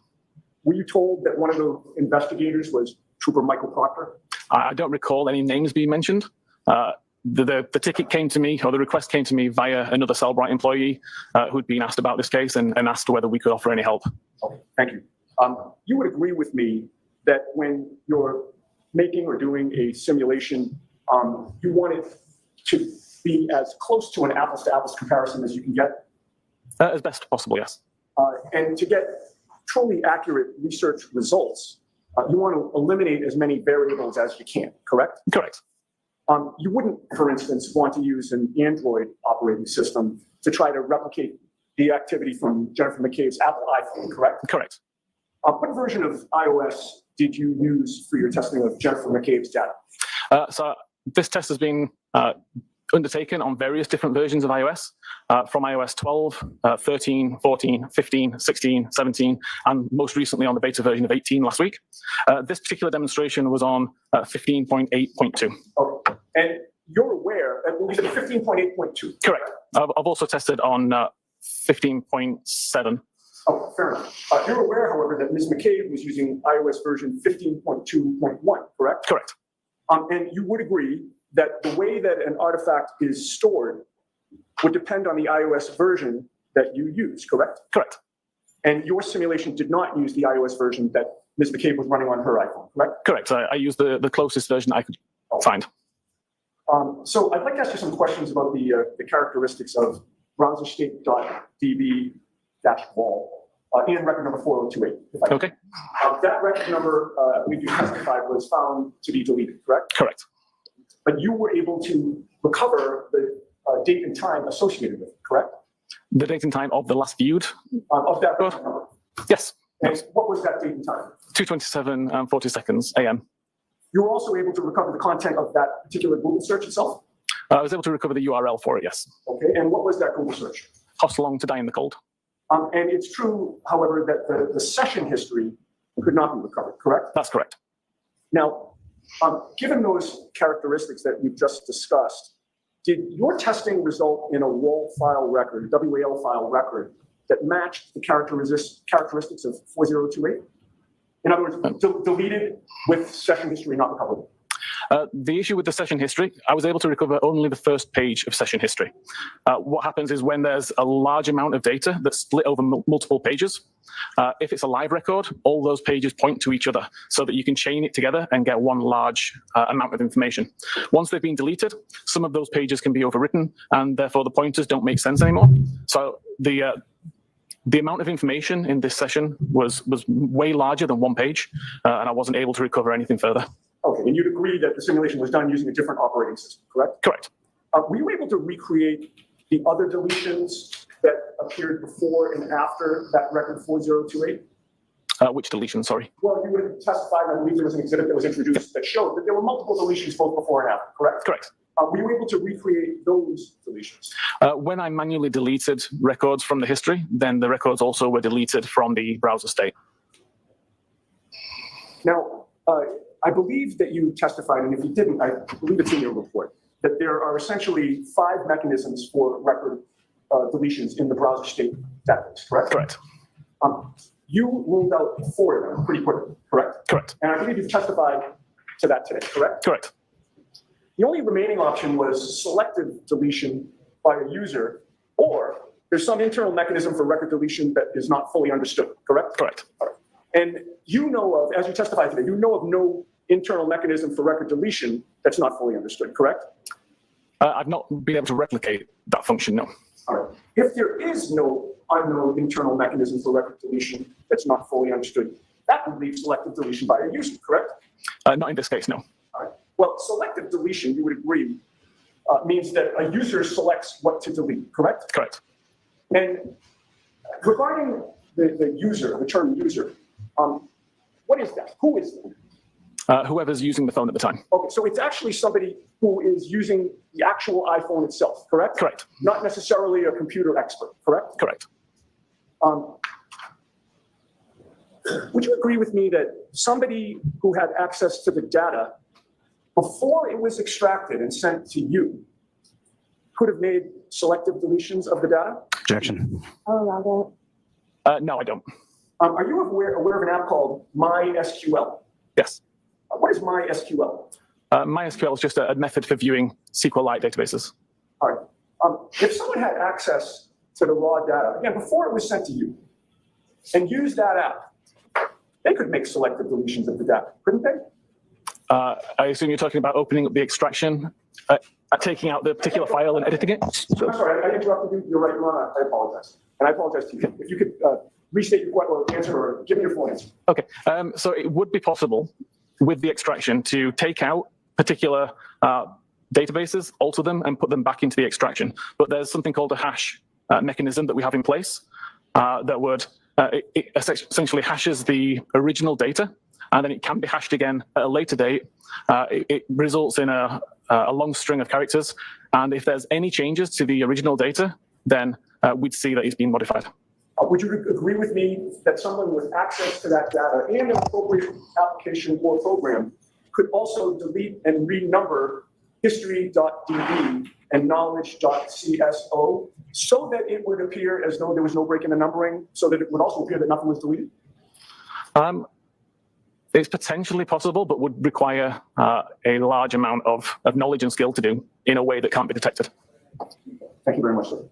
Were you told that one of the investigators was Trooper Michael Proctor? I don't recall any names being mentioned. The ticket came to me, or the request came to me via another Cellbrite employee who'd been asked about this case and asked whether we could offer any help. Okay, thank you. You would agree with me that when you're making or doing a simulation, you want it to be as close to an apples-to-apples comparison as you can get? As best possible, yes. And to get truly accurate research results, you want to eliminate as many variables as you can, correct? Correct. You wouldn't, for instance, want to use an Android operating system to try to replicate the activity from Jennifer McCabe's Apple iPhone, correct? Correct. What version of iOS did you use for your testing of Jennifer McCabe's data? So this test has been undertaken on various different versions of iOS, from iOS 12, 13, 14, 15, 16, 17, and most recently on the beta version of 18 last week. This particular demonstration was on 15.8.2. Okay. And you're aware that we said 15.8.2. Correct. I've also tested on 15.7. Oh, fair enough. You're aware, however, that Ms. McCabe was using iOS version 15.2.1, correct? Correct. And you would agree that the way that an artifact is stored would depend on the iOS version that you use, correct? Correct. And your simulation did not use the iOS version that Ms. McCabe was running on her iPhone, correct? Correct. I used the closest version I could find. So I'd like to ask you some questions about the characteristics of browserstate.db-wall in record number 4028. Okay. That record number, I believe you testified, was found to be deleted, correct? Correct. but you were able to recover the date and time associated with it, correct? The date and time of the last viewed? Of that Good. number. Yes. And what was that date and time? 2:27 and 40 seconds AM. You were also able to recover the content of that particular Google search itself? I was able to recover the URL for it, yes. Okay, and what was that Google search? Hostelong to die in the cold. And it's true, however, that the session history could not be recovered, correct? That's correct. Now, given those characteristics that we've just discussed, did your testing result in a WAL file record, WAL file record, that matched the characteristics of 4028? In other words, deleted with session history not recoverable. The issue with the session history, I was able to recover only the first page of session history. What happens is when there's a large amount of data that's split over multiple pages, if it's a live record, all those pages point to each other so that you can chain it together and get one large amount of information. Once they've been deleted, some of those pages can be overwritten and therefore the pointers don't make sense anymore. So the amount of information in this session was way larger than one page, and I wasn't able to recover anything further. Okay, and you'd agree that the simulation was done using a different operating system, correct? Correct. Were you able to recreate the other deletions that appeared before and after that record 4028? Which deletion, sorry? Well, you would have testified, I believe there was an exhibit that was introduced that showed that there were multiple deletions both before and after, correct? Correct. Were you able to recreate those deletions? When I manually deleted records from the history, then the records also were deleted from the browser state. Now, I believe that you testified, and if you didn't, I believe it's in your report, that there are essentially 5 mechanisms for record deletions in the browser state database, correct? Correct. You ruled out 4 of them pretty quickly, correct? Correct. And I believe you've testified to that today, correct? Correct. The only remaining option was selective deletion by a user, or there's some internal mechanism for record deletion that is not fully understood, correct? Correct. All right. And you know of, as you testified today, you know of no internal mechanism for record deletion that's not fully understood, correct? I've not been able to replicate that function, no. All right. If there is no unknown internal mechanism for record deletion that's not fully understood, that would leave selective deletion by a user, correct? Not in this case, no. All right. Well, selective deletion, you would agree, means that a user selects what to delete, correct? Correct. And regarding the user, the term user, what is that? Who is that? Whoever's using the phone at the time. Okay, so it's actually somebody who is using the actual iPhone itself, correct? Correct. Not necessarily a computer expert, correct? Correct. Would you agree with me that somebody who had access to the data before it was extracted and sent to you could have made selective deletions of the data? Objection. Oh, No, I don't. Are you aware of an app called MySQL? Yes. What is MySQL? MySQL is just a method for viewing SQLite databases. All right. If someone had access to the raw data, again, before it was sent to you, and used that app, they could make selective deletions of the data, couldn't they? I assume you're talking about opening up the extraction, taking out the particular file and editing it? I'm sorry, I interrupted you. You're right, Ron. I apologize. And I apologize to you. If you could restate your answer or give me your full answer. Okay, so it would be possible with the extraction to take out particular databases, alter them, and put them back into the extraction. But there's something called a hash mechanism that we have in place that would it essentially hashes the original data, and then it can be hashed again at a later date. It results in a long string of characters, and if there's any changes to the original data, then we'd see that it's been modified. Would you agree with me that someone with access to that data and an appropriate application or program could also delete and renumber history.db and knowledge.cso so that it would appear as though there was no break in the numbering, so that it would also appear that nothing was deleted? It's potentially possible, but would require a large amount of knowledge and skill to do in a way that can't be detected. Thank you very much, sir.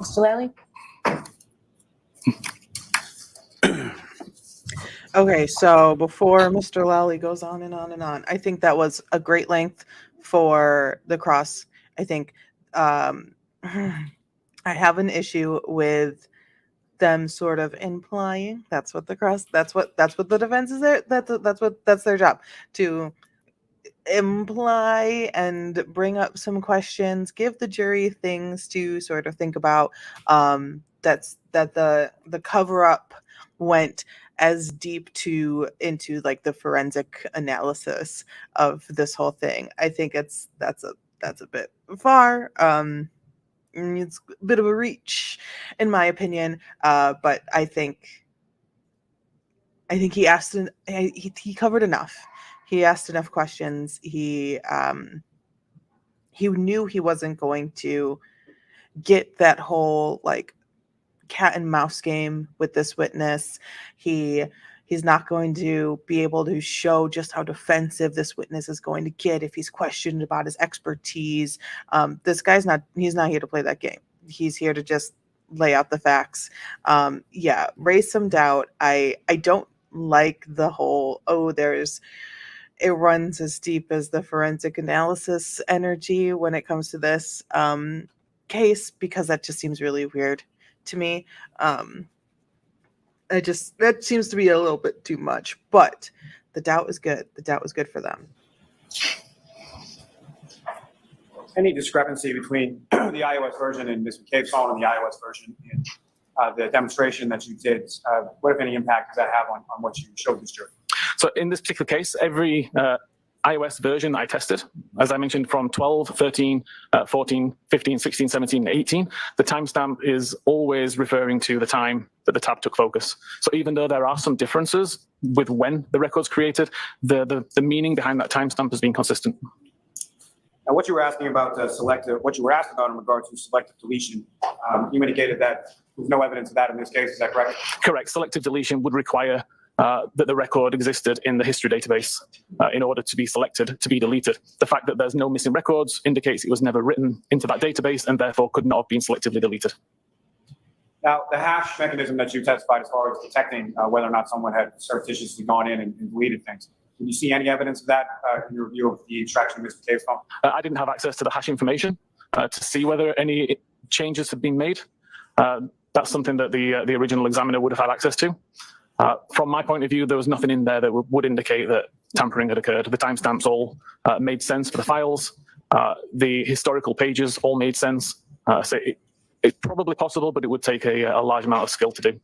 Mr. Lally? Okay, so before Mr. Lally goes on and on and on, I think that was a great length for the cross. I think I have an issue with them sort of implying that's what the defense is there. That's their job, to imply and bring up some questions, give the jury things to sort of think about. That the cover up went as deep into like the forensic analysis of this whole thing. I think that's a bit far. It's a bit of a reach, in my opinion. But I think he asked, he covered enough. He asked enough questions. He knew he wasn't going to get that whole like cat and mouse game with this witness. He's not going to be able to show just how defensive this witness is going to get if he's questioned about his expertise. This guy's he's not here to play that game. He's here to just lay out the facts. Yeah, raise some doubt. I don't like the whole, it runs as deep as the forensic analysis energy when it comes to this case, because that just seems really weird to me. That seems to be a little bit too much, but the doubt is good. The doubt was good for them. Any discrepancy between the iOS version and Ms. McCabe's phone and the iOS version in the demonstration that you did? What, if any, impact does that have on what you showed this jury? So in this particular case, every iOS version I tested, as I mentioned, from 12, 13, 14, 15, 16, 17, 18, the timestamp is always referring to the time that the tab took focus. So even though there are some differences with when the record's created, the meaning behind that timestamp has been consistent. Now, what you were asking about what you were asked about in regard to selective deletion, you indicated that there's no evidence of that in this case. Is that correct? Correct. Selective deletion would require that the record existed in the history database in order to be selected to be deleted. The fact that there's no missing records indicates it was never written into that database and therefore could not have been selectively deleted. Now, the hash mechanism that you testified as far as detecting whether or not someone had surreptitiously gone in and deleted things, did you see any evidence of that in your review of the extraction of Mr. Cave's phone? I didn't have access to the hash information to see whether any changes had been made. That's something that the original examiner would have had access to. From my point of view, there was nothing in there that would indicate that tampering had occurred. The timestamps all made sense for the files. The historical pages all made sense. So it's probably possible, but it would take a large amount of skill to do.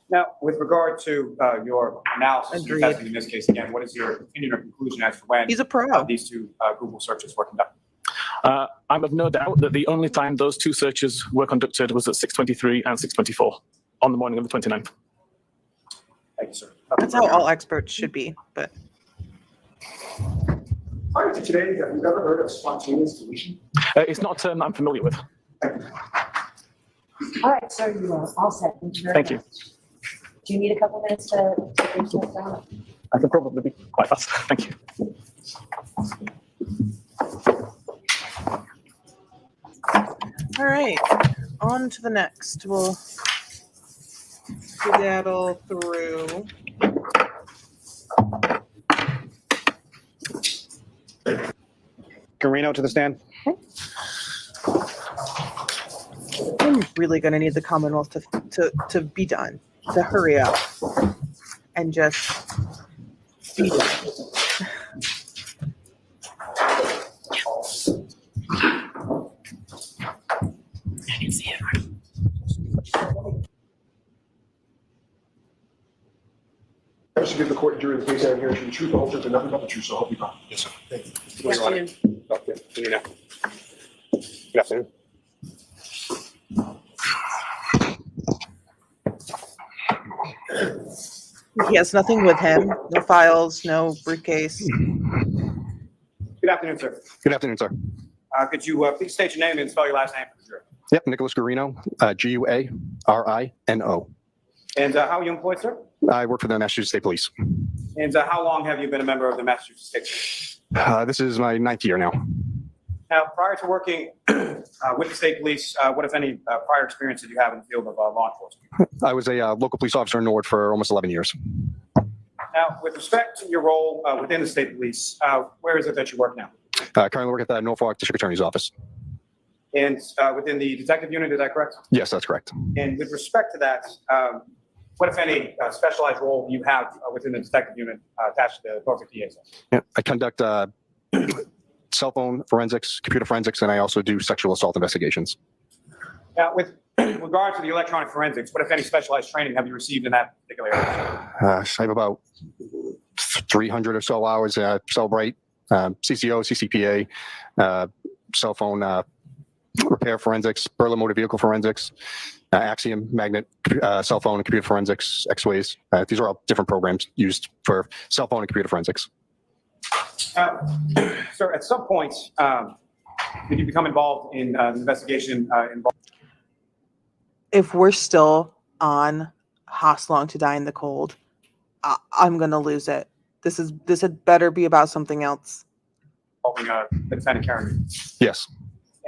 Now, with regard to your analysis and Agreed. testing in this case, again, what is your opinion or conclusion as to when He's a pro. these two Google searches were conducted? I'm of no doubt that the only time those two searches were conducted was at 6:23 and 6:24 on the morning of the 29th. Thank you, sir. That's how all experts should be. But Prior to today, have you ever heard of spontaneous deletion? It's not a term that I'm familiar with. All right, sir, you are all set. Thank you very Thank you. much. Do you need a couple minutes to take yourself down? I can probably be quite fast. Thank you. all right, on to the next. We'll skedaddle through. Carino to the stand. I'm really going to need the Commonwealth to be done, to hurry up and just be done. I can see it. I should give the court and jury the case out here, the truth, the whole truth, and nothing but the truth, so help you God. Yes, sir. Thank you. Good afternoon. Good afternoon. He has nothing with him. No files, no briefcase. Good afternoon, sir. Good afternoon, sir. Could you please state your name and spell your last name for the jury? Yep, Nicholas Guarino, Guarino. And how are you employed, sir? I work for the Massachusetts State Police. And how long have you been a member of the Massachusetts State Police? This is my 9th year now. Now, prior to working with the state police, what, if any, prior experience did you have in the field of law enforcement? I was a local police officer in Norwood for almost 11 years. Now, with respect to your role within the state police, where is it that you work now? Currently work at the Norfolk District Attorney's Office. And within the detective unit, is that correct? Yes, that's correct. And with respect to that, what, if any, specialized role you have within the detective unit attached to the Norfolk DA's office? Yeah, I conduct cell phone forensics, computer forensics, and I also do sexual assault investigations. Now, with regard to the electronic forensics, what, if any, specialized training have you received in that particular area? I have about 300 or so hours at Cellbrite, CCO, CCPA, cell phone repair forensics, Berlin motor vehicle forensics, Axiom magnet cell phone and computer forensics, X-Ways. These are all different programs used for cell phone and computer forensics. Sir, at some point, did you become involved in the investigation If we're still on Long to Die in the Cold, I'm gonna lose it. This had better be about something else. involving the defendant Karen? Yes.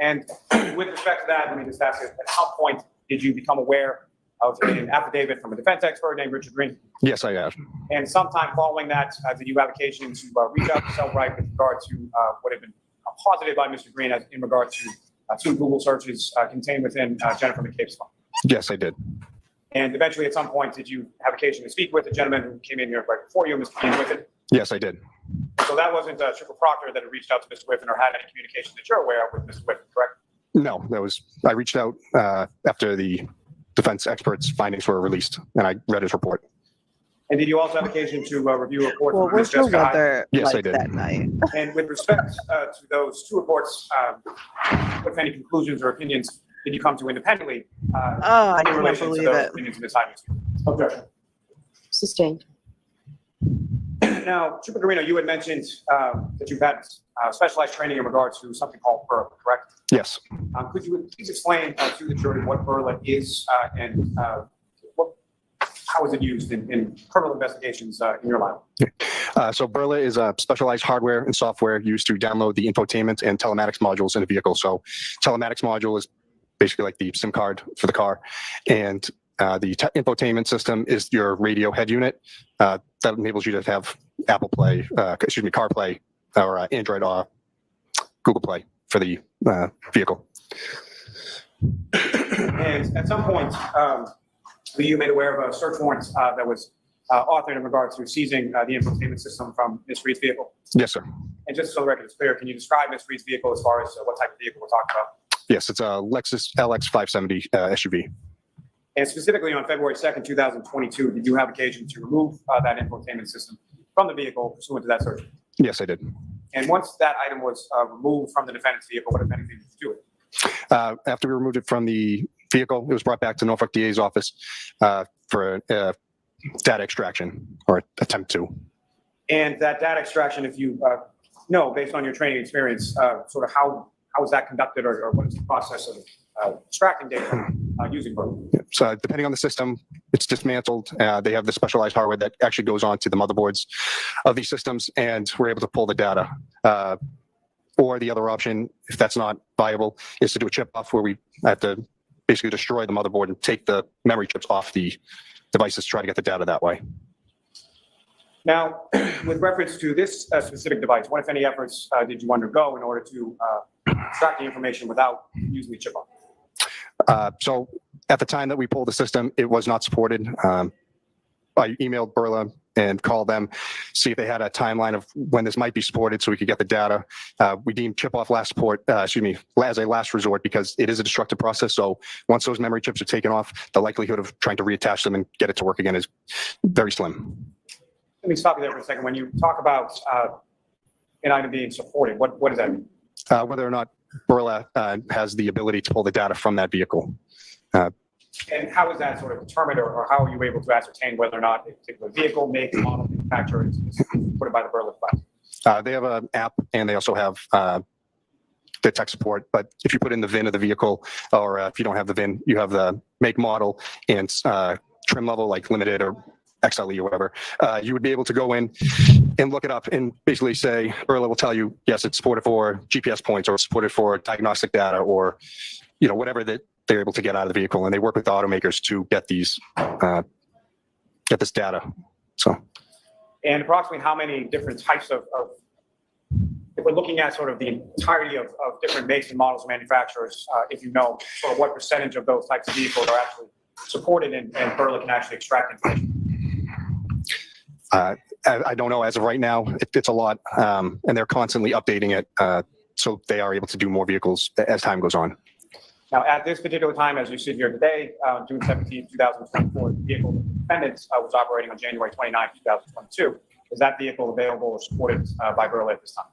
And with respect to that, let me just ask you, at what point did you become aware of an affidavit from a defense expert named Richard Green? Yes, I have. And sometime following that, did you have occasion to reach out to Cellbrite with regard to what had been posited by Mr. Green in regard to two Google searches contained within Jennifer McCabe's phone? Yes, I did. And eventually, at some point, did you have occasion to speak with the gentleman who came in here right before you, Mr. Green, with it? Yes, I did. So that wasn't Trooper Proctor that had reached out to Mr. Whiffen or had any communication that you're aware of with Mr. Whiffen, correct? No, I reached out after the defense experts' findings were released, and I read his report. And did you also have occasion to review a report Well, from Ms. what's the Jessica Hyde? weather Yes, I like did. that night? And with respect to those two reports, what, if any, conclusions or opinions did you come to independently I in can't relation to believe those it. opinions of Ms. Hyde? Objection. Sustained. Now, Trooper Garino, you had mentioned that you've had specialized training in regards to something called BURLA, correct? Yes. Could you please explain to the jury what BURLA is and how is it used in criminal investigations in your line? So Berla is a specialized hardware and software used to download the infotainment and telematics modules in a vehicle. So telematics module is basically like the SIM card for the car, and the infotainment system is your radio head unit that enables you to have Apple Play, CarPlay, or Android or Google Play for the vehicle. And at some point, were you made aware of a search warrant that was authored in regards to seizing the infotainment system from Ms. Reed's vehicle? Yes, sir. And just so the record is clear, can you describe Ms. Reed's vehicle as far as what type of vehicle we're talking about? Yes, it's a Lexus LX 570 SUV. And specifically on February 2nd, 2022, did you have occasion to remove that infotainment system from the vehicle pursuant to that search? Yes, I did. And once that item was removed from the defendant's vehicle, what, if anything, did you do with it? After we removed it from the vehicle, it was brought back to Norfolk DA's office for data extraction, or attempt to. And that data extraction, if you know, based on your training experience, sort of how is that conducted, or what is the process of extracting data using BURLA? So depending on the system, it's dismantled. They have the specialized hardware that actually goes on to the motherboards of these systems, and we're able to pull the data. Or the other option, if that's not viable, is to do a chip off, where we have to basically destroy the motherboard and take the memory chips off the devices to try to get the data that way. Now, with reference to this specific device, what, if any, efforts did you undergo in order to extract the information without using the chip off? So at the time that we pulled the system, it was not supported. I emailed Berla and called them, see if they had a timeline of when this might be supported so we could get the data. We deemed chip off last support, as a last resort, because it is a destructive process. So once those memory chips are taken off, the likelihood of trying to reattach them and get it to work again is very slim. Let me stop you there for a second. When you talk about an item being supported, what does that mean? Whether or not Berla has the ability to pull the data from that vehicle. And how is that sort of determined, or how are you able to ascertain whether or not a particular vehicle, make, model, manufacturer is supported by the BURLA device? They have an app, and they also have the tech support. But if you put in the VIN of the vehicle, or if you don't have the VIN, you have the make, model, and trim level, like limited or XLE or whatever, you would be able to go in and look it up and basically say, Berla will tell you, yes, it's supported for GPS points, or it's supported for diagnostic data, or whatever that they're able to get out of the vehicle. And they work with the automakers to get these get this data. So, And approximately how many different types of if we're looking at sort of the entirety of different makes and models of manufacturers, if you know, sort of what percentage of those types of vehicles are actually supported and Burla can actually extract information? I don't know. As of right now, it's a lot, and they're constantly updating it, so they are able to do more vehicles as time goes on. Now, at this particular time, as you sit here today, June 17, 2024, the vehicle the defendant was operating on January 29, 2022. Is that vehicle available or supported by Burla at this time?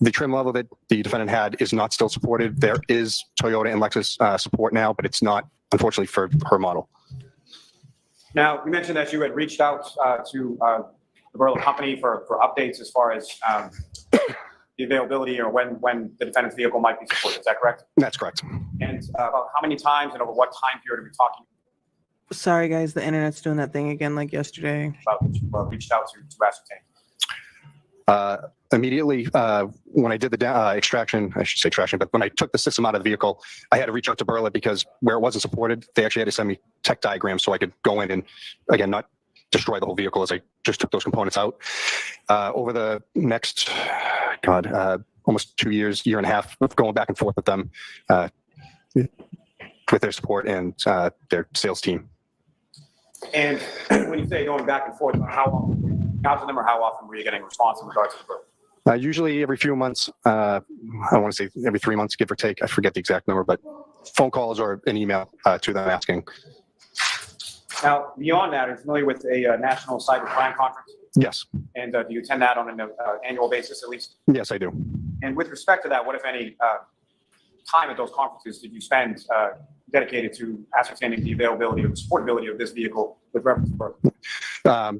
The trim level that the defendant had is not still supported. There is Toyota and Lexus support now, but it's not, unfortunately, for her model. Now, you mentioned that you had reached out to the Burla company for updates as far as the availability or when the defendant's vehicle might be supported. Is that correct? That's correct. And about how many times and over what time period are we talking Sorry, guys, the internet's doing that thing again like yesterday. about that you reached out to ascertain? Immediately, when I did the extraction, I should say traction, but when I took the system out of the vehicle, I had to reach out to Burla because where it wasn't supported, they actually had to send me tech diagrams so I could go in and, again, not destroy the whole vehicle as I just took those components out. Over the next, almost 2 years, year and a half, of going back and forth with them, with their support and their sales team. And when you say going back and forth, how often were you reaching out to them or how often were you getting a response in regards to the Burla? Usually every few months, I want to say every 3 months, give or take. I forget the exact number, but phone calls or an email to them asking. Now, beyond that, are you familiar with a National Cyber Crime Conference? Yes. And do you attend that on an annual basis at least? Yes, I do. And with respect to that, what, if any, time at those conferences did you spend dedicated to ascertaining the availability or the supportability of this vehicle with reference to Burla?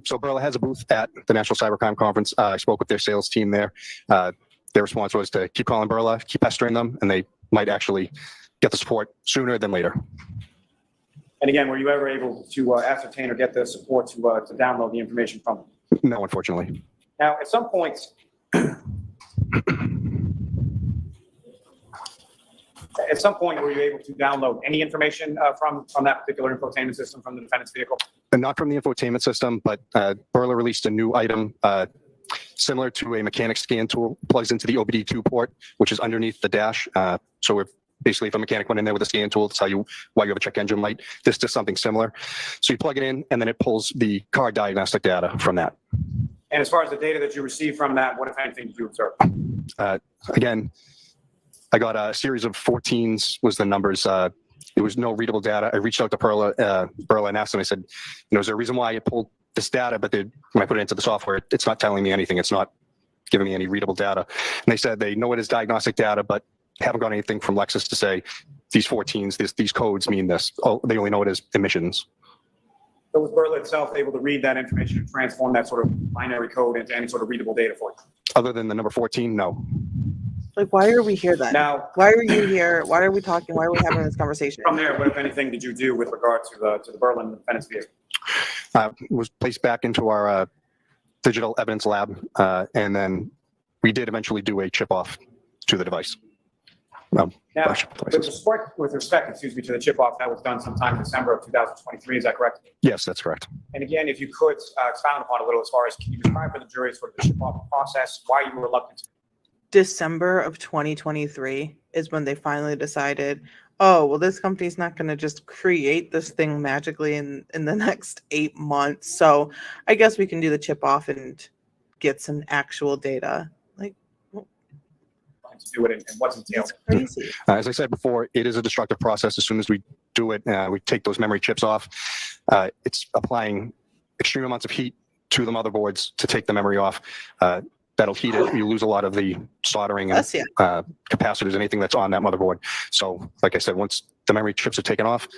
So Burla has a booth at the National Cybercrime Conference. I spoke with their sales team there. Their response was to keep calling Burla, keep pestering them, and they might actually get the support sooner than later. And again, were you ever able to ascertain or get the support to download the information from them? No, unfortunately. Now, at some point, were you able to download any information from that particular infotainment system from the defendant's vehicle? And not from the infotainment system, but Burla released a new item similar to a mechanic scan tool, plugs into the OBD2 port, which is underneath the dash. So we're basically, if a mechanic went in there with a scan tool to tell you why you have a check engine light, this does something similar. So you plug it in, and then it pulls the car diagnostic data from that. And as far as the data that you received from that, what, if anything, did you observe? Again, I got a series of 14s was the numbers. There was no readable data. I reached out to Burla and asked them, I said, is there a reason why it pulled this data, but when I put it into the software, it's not telling me anything. It's not giving me any readable data. And they said they know it is diagnostic data, but haven't got anything from Lexus to say these 14s, these codes mean this. Oh, they only know it as emissions. So was Burla itself able to read that information and transform that sort of binary code into any sort of readable data for you? Other than the number 14, no. Like, why are we here then? Now, Why are you here? Why are we talking? Why are we having this conversation? from there, what, if anything, did you do with regard to the Burla and the defendant's vehicle? It was placed back into our digital evidence lab, and then we did eventually do a chip off to the device. Now, with respect, to the chip off, that was done sometime in December of 2023, is that correct? Yes, that's correct. And again, if you could expound upon a little as far as, can you describe for the jury sort of the chip off process, why you were reluctant to? December of 2023 is when they finally decided, oh, well, this company's not going to just create this thing magically in the next 8 months. So I guess we can do the chip off and get some actual data. Like, To do it and what's entailed? it's crazy. As I said before, it is a destructive process. As soon as we do it, we take those memory chips off. It's applying extreme amounts of heat to the motherboards to take the memory off. That'll heat it. You lose a lot of the soldering and Yes, yeah. capacitors, anything that's on that motherboard. So, like I said, once the memory chips are taken off,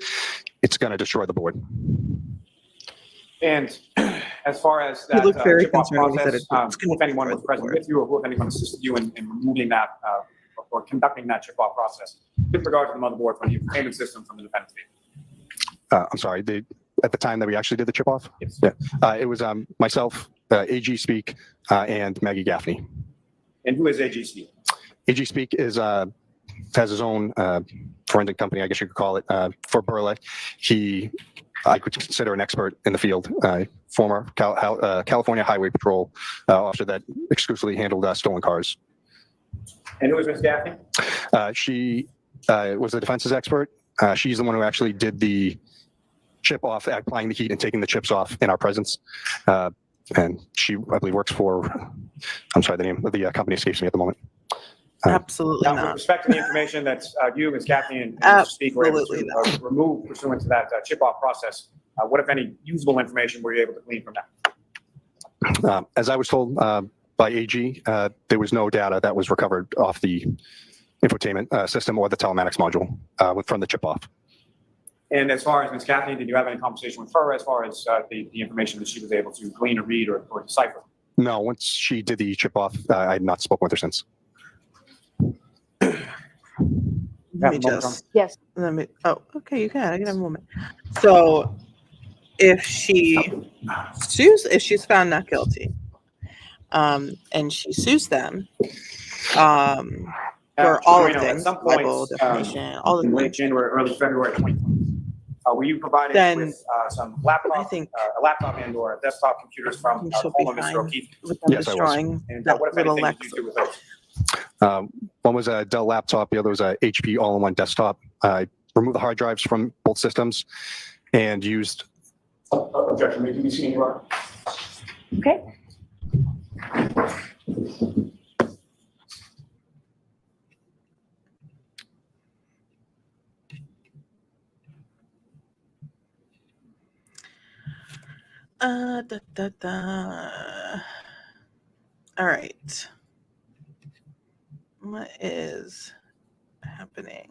it's going to destroy the board. And as far as You that look very chip off concerned when you said process, it's gonna if anyone was destroy the present board. with you or who, if anyone assisted you in removing that or conducting that chip off process with regard to the motherboard from the payment system from the defendant's vehicle? I'm sorry, at the time that we actually did the chip off? Yes. Yeah. It was myself, AG Speak, and Maggie Gaffney. And who is AGC? AG Speak has his own forensic company, I guess you could call it, for Burla. I could consider an expert in the field, former California Highway Patrol officer that exclusively handled stolen cars. And who is Ms. Gaffney? She was the defense's expert. She's the one who actually did the chip off, applying the heat and taking the chips off in our presence. And she, I believe, works for, I'm sorry, the name of the company escapes me at the moment. Absolutely Now, with not. respect to the information that you, Ms. Kathy, and Mr. Speak were able Absolutely to remove pursuant to that chip-off process, what, if any, usable information were you able to glean from that? As I was told by AG, there was no data that was recovered off the infotainment system or the telematics module from the chip off. And as far as Ms. Kathy, did you have any conversation with her as far as the information that she was able to glean or read or decipher? No, once she did the chip off, I had not spoken with her since. Let me just, Yes. oh, okay, you can have a moment. So if she's found not guilty, and she sues them, for all of At things, some point, libel, defamation, all the in late things, January, early February 2020, were you provided Then with some I laptop, think a laptop and or desktop computers from she'll be home of Mr. fine O'Keefe? with them Yes, I was. destroying And that what, if little anything, did you Lexus. do with those? One was a Dell laptop, the other was a HP all-in-one desktop. I removed the hard drives from both systems and used. Objection, may be seen, Your Honor. Okay. All right. What is happening?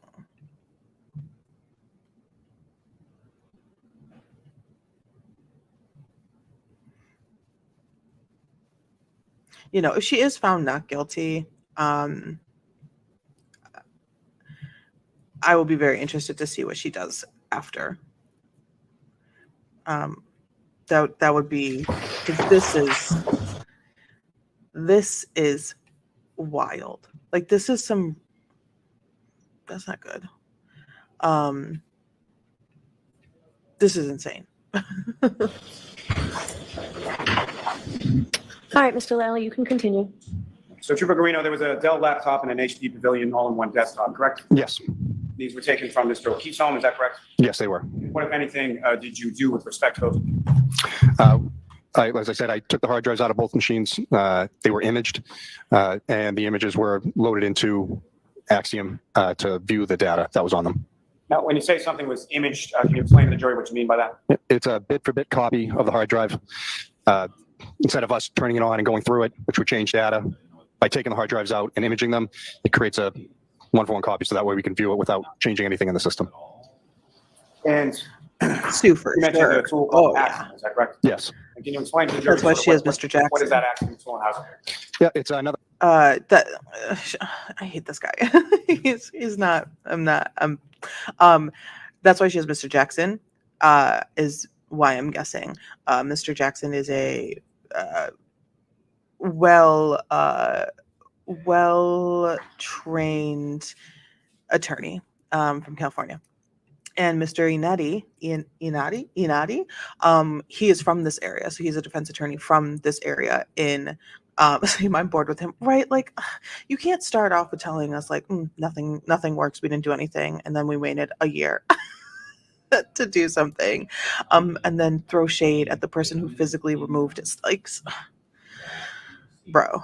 You know, if she is found not guilty, I will be very interested to see what she does after. That would be, because this is wild. Like, this is that's not good. This is insane. All right, Mr. Lally, you can continue. So Trooper Garino, there was a Dell laptop and an HP Pavilion all-in-one desktop, correct? Yes. These were taken from Mr. O'Keefe's home, is that correct? Yes, they were. What, if anything, did you do with respect to those? As I said, I took the hard drives out of both machines. They were imaged, and the images were loaded into Axiom to view the data that was on them. Now, when you say something was imaged, can you explain to the jury what you mean by that? It's a bit-for-bit copy of the hard drive. Instead of us turning it on and going through it, which would change data, by taking the hard drives out and imaging them, it creates a one-for-one copy, so that way we can view it without changing anything in the system. And Sue for you mentioned sure. the tool called Oh, Axiom, is that correct? Yes. And can you explain to the jury? That's why sort of she has what- Mr. Jackson. What is that Axiom tool and how? Yeah, it's another. That I hate this guy. he's not. I'm not. That's why she has Mr. Jackson. Is why I'm guessing. Mr. Jackson is a well trained attorney from California. And Mr. Inati, he is from this area. So he's a defense attorney from this area in, so I'm bored with him, right? Like, you can't start off with telling us like, nothing works. We didn't do anything. And then we waited a year to do something. And then throw shade at the person who physically removed his, like, bro.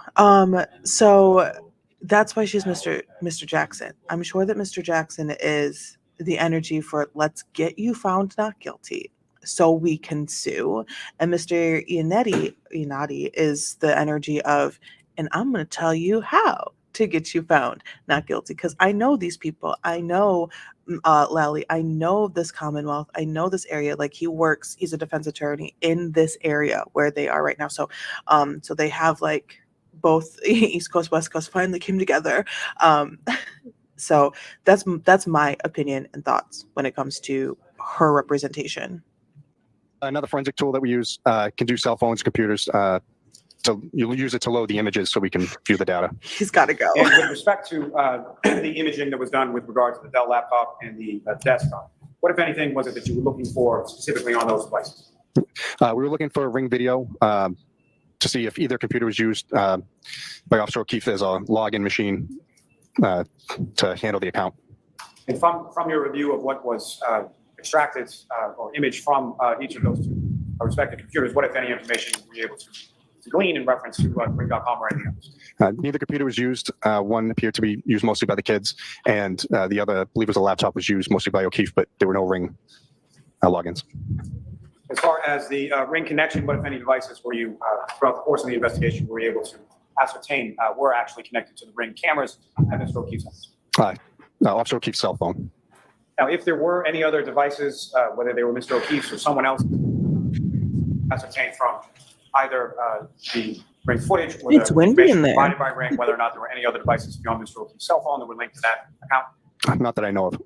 So that's why she's Mr. Jackson. I'm sure that Mr. Jackson is the energy for let's get you found not guilty so we can sue. And Mr. Inati is the energy of, and I'm going to tell you how to get you found not guilty. Because I know these people. I know Lally. I know this Commonwealth. I know this area. Like, he's a defense attorney in this area where they are right now. So so they have like both East Coast, West Coast finally came together. So that's my opinion and thoughts when it comes to her representation. Another forensic tool that we use can do cell phones, computers. So you'll use it to load the images so we can view the data. He's got to go. And with respect to the imaging that was done with regard to the Dell laptop and the desktop, what, if anything, was it that you were looking for specifically on those devices? We were looking for a Ring video to see if either computer was used by Officer O'Keefe as a login machine to handle the account. And from your review of what was extracted or image from each of those two respective computers, what, if any, information were you able to glean in reference to Ring.com or anything else? Neither computer was used. One appeared to be used mostly by the kids, and the other, I believe it was a laptop, was used mostly by O'Keefe, but there were no Ring logins. As far as the Ring connection, what, if any, devices were you, throughout the course of the investigation, were you able to ascertain were actually connected to the Ring cameras at Mr. O'Keefe's house? Officer O'Keefe's cell phone. Now, if there were any other devices, whether they were Mr. O'Keefe's or someone else, ascertained from either the Ring footage or It's the windy in information there. provided by Ring, whether or not there were any other devices beyond Mr. O'Keefe's cell phone that were linked to that account? Not that I know of.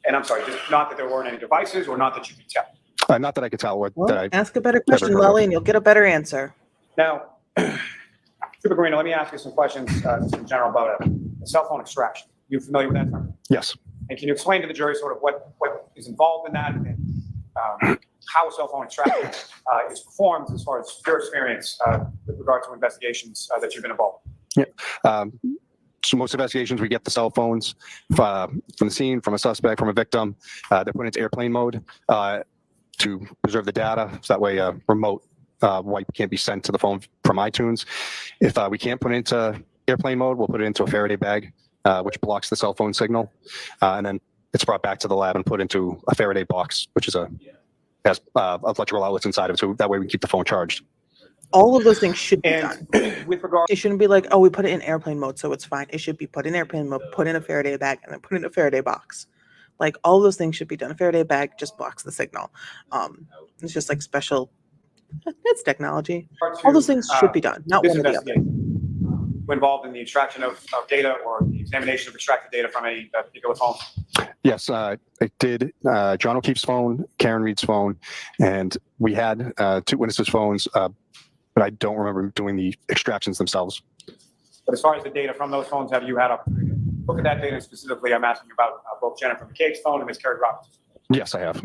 And I'm sorry, just not that there weren't any devices or not that you could tell? Not that I could tell. Or Well, that I, ask a better question, heard of. Lolly, and you'll get a better answer. Now, Trooper Garino, let me ask you some questions just in general about a cell phone extraction. You familiar with that term? yes. And can you explain to the jury sort of what is involved in that and how a cell phone extraction is performed as far as your experience with regard to investigations that you've been involved in? So most investigations, we get the cell phones from the scene, from a suspect, from a victim. They're put into airplane mode to preserve the data. So that way a remote wipe can't be sent to the phone from iTunes. If we can't put it into airplane mode, we'll put it into a Faraday bag, which blocks the cell phone signal. And then it's brought back to the lab and put into a Faraday box, which has electrical outlets inside of it. So that way we can keep the phone charged. All of those things should be done. And with regard, It shouldn't be like, oh, we put it in airplane mode, so it's fine. It should be put in airplane mode, put in a Faraday bag, and then put in a Faraday box. Like all those things should be done. A Faraday bag just blocks the signal. It's just like special. It's technology. All those things should be done, not this one or the other. investigation, involved in the extraction of data or the examination of extracted data from a particular phone? Yes, I did John O'Keefe's phone, Karen Reed's phone, and we had two witnesses' phones, but I don't remember doing the extractions themselves. But as far as the data from those phones, have you had a look at that data? Specifically, I'm asking about both Jennifer McCabe's phone and Ms. Carrie Roberts' phone. Yes, I have.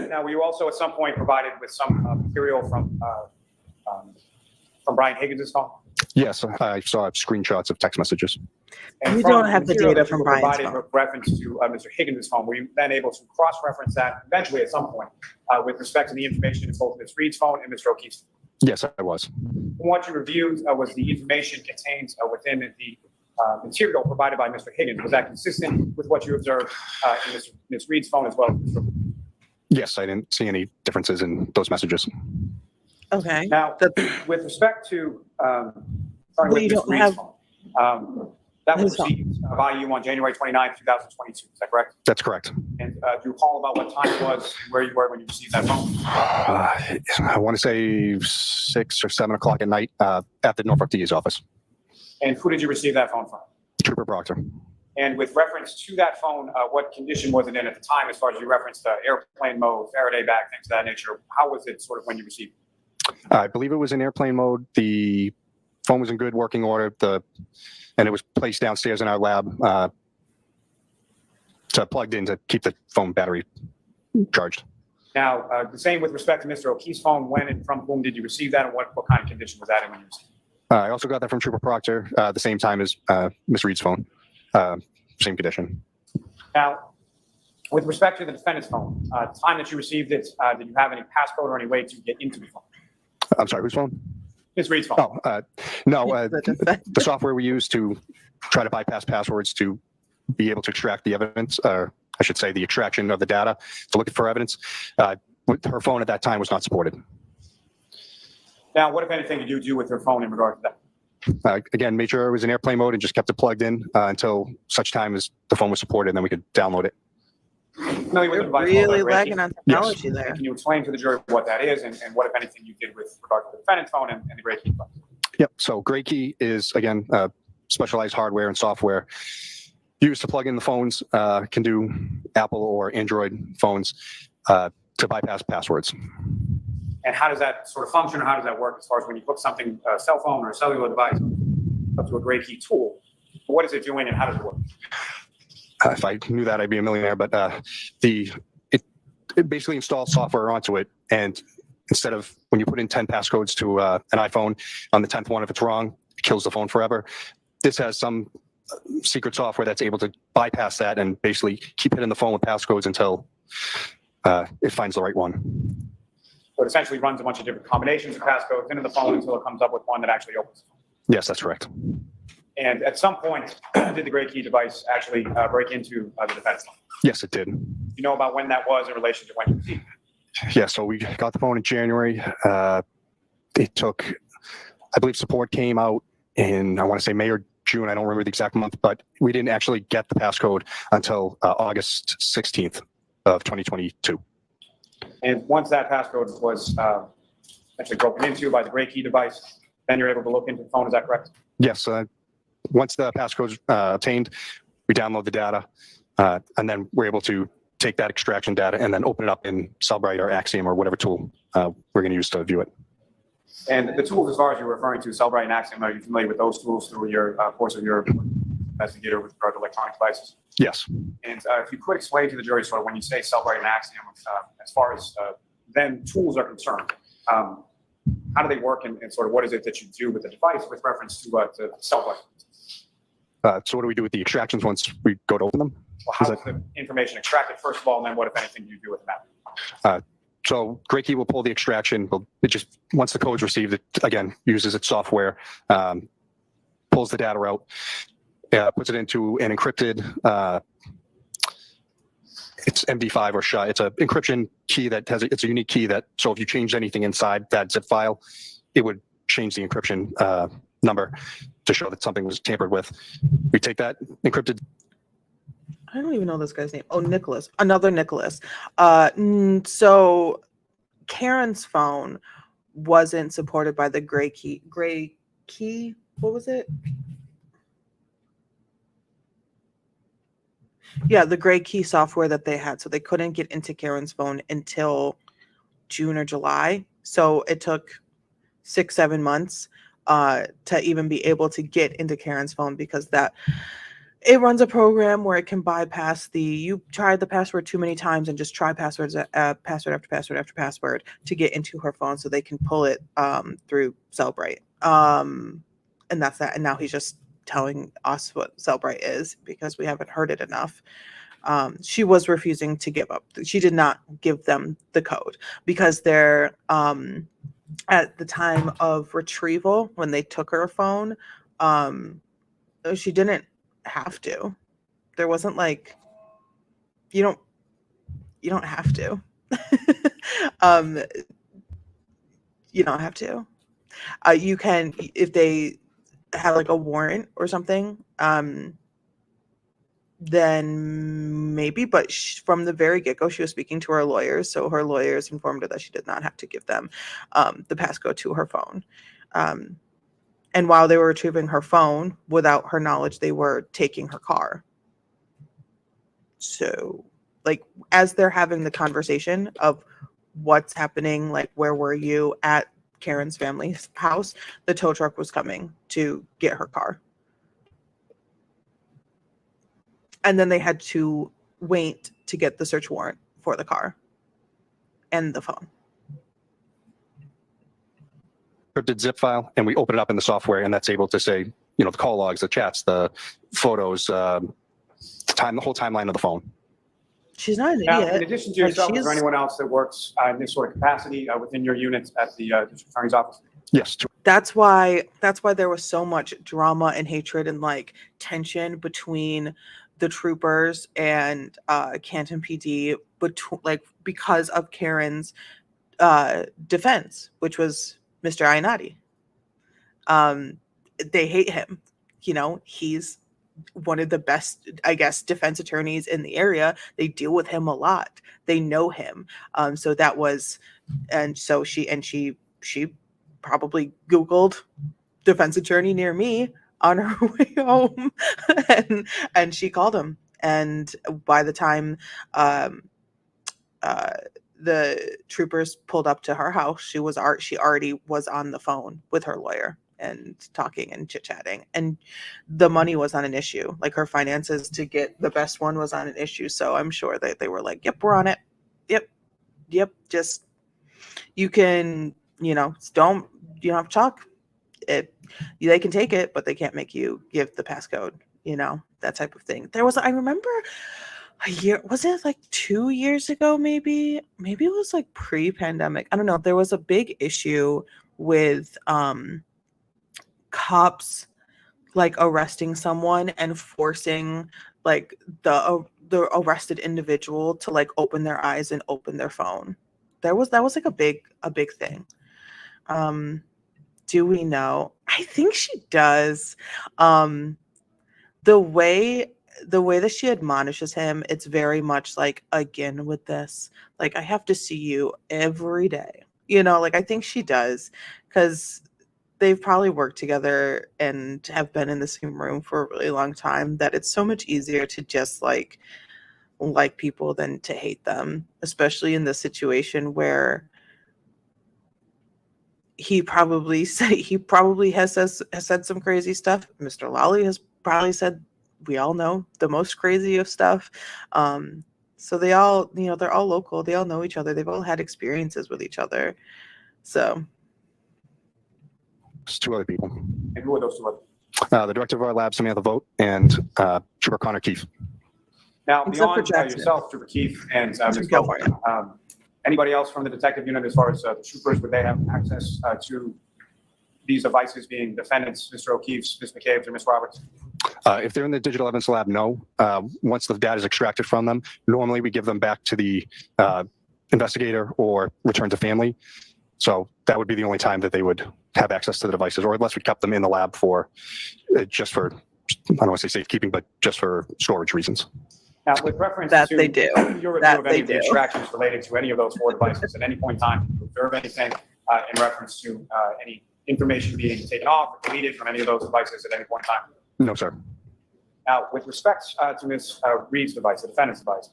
Now, were you also at some point provided with some material from Brian Higgins' phone? Yes, I saw screenshots of text messages. And We from don't have the material data that you from were Brian's provided phone. with reference to Mr. Higgins' phone, were you then able to cross-reference that eventually at some point with respect to the information in both Ms. Reed's phone and Mr. O'Keefe's phone? Yes, I was. From what you reviewed, was the information contained within the material provided by Mr. Higgins, was that consistent with what you observed in Ms. Reed's phone as well? Yes, I didn't see any differences in those messages. Okay. Now, with respect to, starting Well, with you Ms. don't Reed's have- phone, that was His phone. received by you on January 29th, 2022, is that correct? That's correct. And do you recall about what time it was and where you were when you received that phone? I want to say 6 or 7 o'clock at night at the Norfolk DA's office. And who did you receive that phone from? Trooper Proctor. And with reference to that phone, what condition was it in at the time, as far as you referenced airplane mode, Faraday bag, things of that nature? How was it sort of when you received it? I believe it was in airplane mode. The phone was in good working order. And it was placed downstairs in our lab plugged in to keep the phone battery charged. Now, the same with respect to Mr. O'Keefe's phone. When and from whom did you receive that, and what kind of condition was that in when you received it? I also got that from Trooper Proctor the same time as Miss Reed's phone. Same condition. Now, with respect to the defendant's phone, the time that you received it, did you have any passcode or any way to get into the phone? I'm sorry, whose phone? Ms. Reed's phone. Oh, no. The defense. The software we use to try to bypass passwords to be able to extract the evidence, or I should say the extraction of the data to look for evidence, with her phone at that time was not supported. Now, what, if anything, did you do with your phone in regard to that? Again, made sure it was in airplane mode and just kept it plugged in until such time as the phone was supported, and then we could download it. Familiar with the You're device really called Reiki? lagging on technology there. Can you explain to the jury what that is and what, if anything, you did with regard to the defendant's phone and the Reiki device? Yep. So Gray Key is, again, specialized hardware and software used to plug in the phones, can do Apple or Android phones to bypass passwords. And how does that sort of function, or how does that work as far as when you hook something, a cell phone or a cellular device, up to a Gray Key tool? What is it doing and how does it work? If I knew that, I'd be a millionaire. But it basically installs software onto it, and instead of when you put in 10 passcodes to an iPhone, on the 10th one, if it's wrong, it kills the phone forever. This has some secret software that's able to bypass that and basically keep hitting the phone with passcodes until it finds the right one. So it essentially runs a bunch of different combinations of passcodes into the phone until it comes up with one that actually opens. Yes, that's correct. And at some point, did the gray key device actually break into the defense line? Yes, it did. You know about when that was in relation to when you received it? Yeah, so we got the phone in January. It took, I believe support came out in, I want to say May or June. I don't remember the exact month, but we didn't actually get the passcode until August 16th of 2022. And once that passcode was actually broken into by the gray key device, then you're able to look into the phone. Is that correct? Yes, once the passcode's obtained, we download the data, and then we're able to take that extraction data and then open it up in Cellbrite or Axiom or whatever tool we're going to use to view it. And the tools, as far as you're referring to, Cellbrite and Axiom, are you familiar with those tools through your course of your investigator with regard to electronic devices? Yes. And if you could explain to the jury, sort of when you say Cellbrite and Axiom, as far as then tools are concerned, how do they work and sort of what is it that you do with the device with reference to Cellbrite? So what do we do with the extractions once we go to open them? Well, how is the information extracted, first of all, and then what, if anything, do you do with that? So Gray Key will pull the extraction. It just, once the code's received, it again uses its software, pulls the data out, puts it into an encrypted, it's MD5 or SHA. It's an encryption key that has, it's a unique key that, so if you changed anything inside that zip file, it would change the encryption number to show that something was tampered with. We take that encrypted. I don't even know this guy's name. Oh, Nicholas. Another Nicholas. So Karen's phone wasn't supported by the Gray Key. What was it? Yeah, the Gray Key software that they had. So they couldn't get into Karen's phone until June or July. So it took 6-7 months to even be able to get into Karen's phone, because that it runs a program where it can bypass you tried the password too many times and just try password after password after password to get into her phone, so they can pull it through Cellbrite. And that's that. And now he's just telling us what Cellbrite is because we haven't heard it enough. She was refusing to give up. She did not give them the code because they're at the time of retrieval, when they took her phone, she didn't have to. There wasn't like, you don't have to. You don't have to. You can, if they had like a warrant or something, then maybe, but from the very get-go, she was speaking to her lawyers, so her lawyers informed her that she did not have to give them the passcode to her phone. And while they were retrieving her phone, without her knowledge, they were taking her car. So, like, as they're having the conversation of what's happening, like, where were you at Karen's family's house, the tow truck was coming to get her car. And then they had to wait to get the search warrant for the car and the phone. Encrypted zip file, and we open it up in the software, and that's able to say, the call logs, the chats, the photos, the whole timeline of the phone. She's not an Now, idiot. in addition to yourself, is there anyone else that works in this sort of capacity within your unit at the district attorney's office? Yes. That's why there was so much drama and hatred and like tension between the troopers and Canton PD, because of Karen's defense, which was Mr. Iannotti. They hate him. He's one of the best, I guess, defense attorneys in the area. They deal with him a lot. They know him. So that was, and so she probably Googled defense attorney near me on her way home, and she called him. And by the time the troopers pulled up to her house, she already was on the phone with her lawyer and talking and chit-chatting, and the money was not an issue. Like, her finances to get the best one was not an issue. So I'm sure that they were like, yep, we're on it. Yep. Just, you can, you don't have to talk it. They can take it, but they can't make you give the passcode. that type of thing. I remember was it like 2 years ago, maybe it was like pre-pandemic. I don't know. There was a big issue with cops like arresting someone and forcing like the arrested individual to like open their eyes and open their phone. That was like a big thing. Do we know? I think she does. The way that she admonishes him, it's very much like, again with this, like, I have to see you every day. Like, I think she does, because they've probably worked together and have been in the same room for a really long time, that it's so much easier to just like people than to hate them, especially in this situation where he probably has said some crazy stuff. Mr. Lally has probably said, we all know, the most crazy of stuff. So they all, they're all local. They all know each other. They've all had experiences with each other. So It's two other people. And who are those two others? The director of our lab, Samantha Vogt, and Trooper Connor Keefe. Now, Except for beyond Jackson. yourself, Trooper Keefe, and Ms. Vogt, California. anybody else from the detective unit, as far as the troopers, would they have access to these devices, being defendants, Mr. O'Keefe's, Ms. McCabe's, or Ms. Roberts? If they're in the digital evidence lab, no. Once the data is extracted from them, normally we give them back to the investigator or return to family. So that would be the only time that they would have access to the devices, or unless we kept them in the lab for, just for, I don't want to say safekeeping, but just for storage reasons. Now, with reference That to they do. your review That of any they of the do. extractions related to any of those 4 devices, at any point in time, do you observe anything in reference to any information being taken off or deleted from any of those devices at any point in time? No, sir. Now, with respect to Ms. Reed's device, the defendant's device,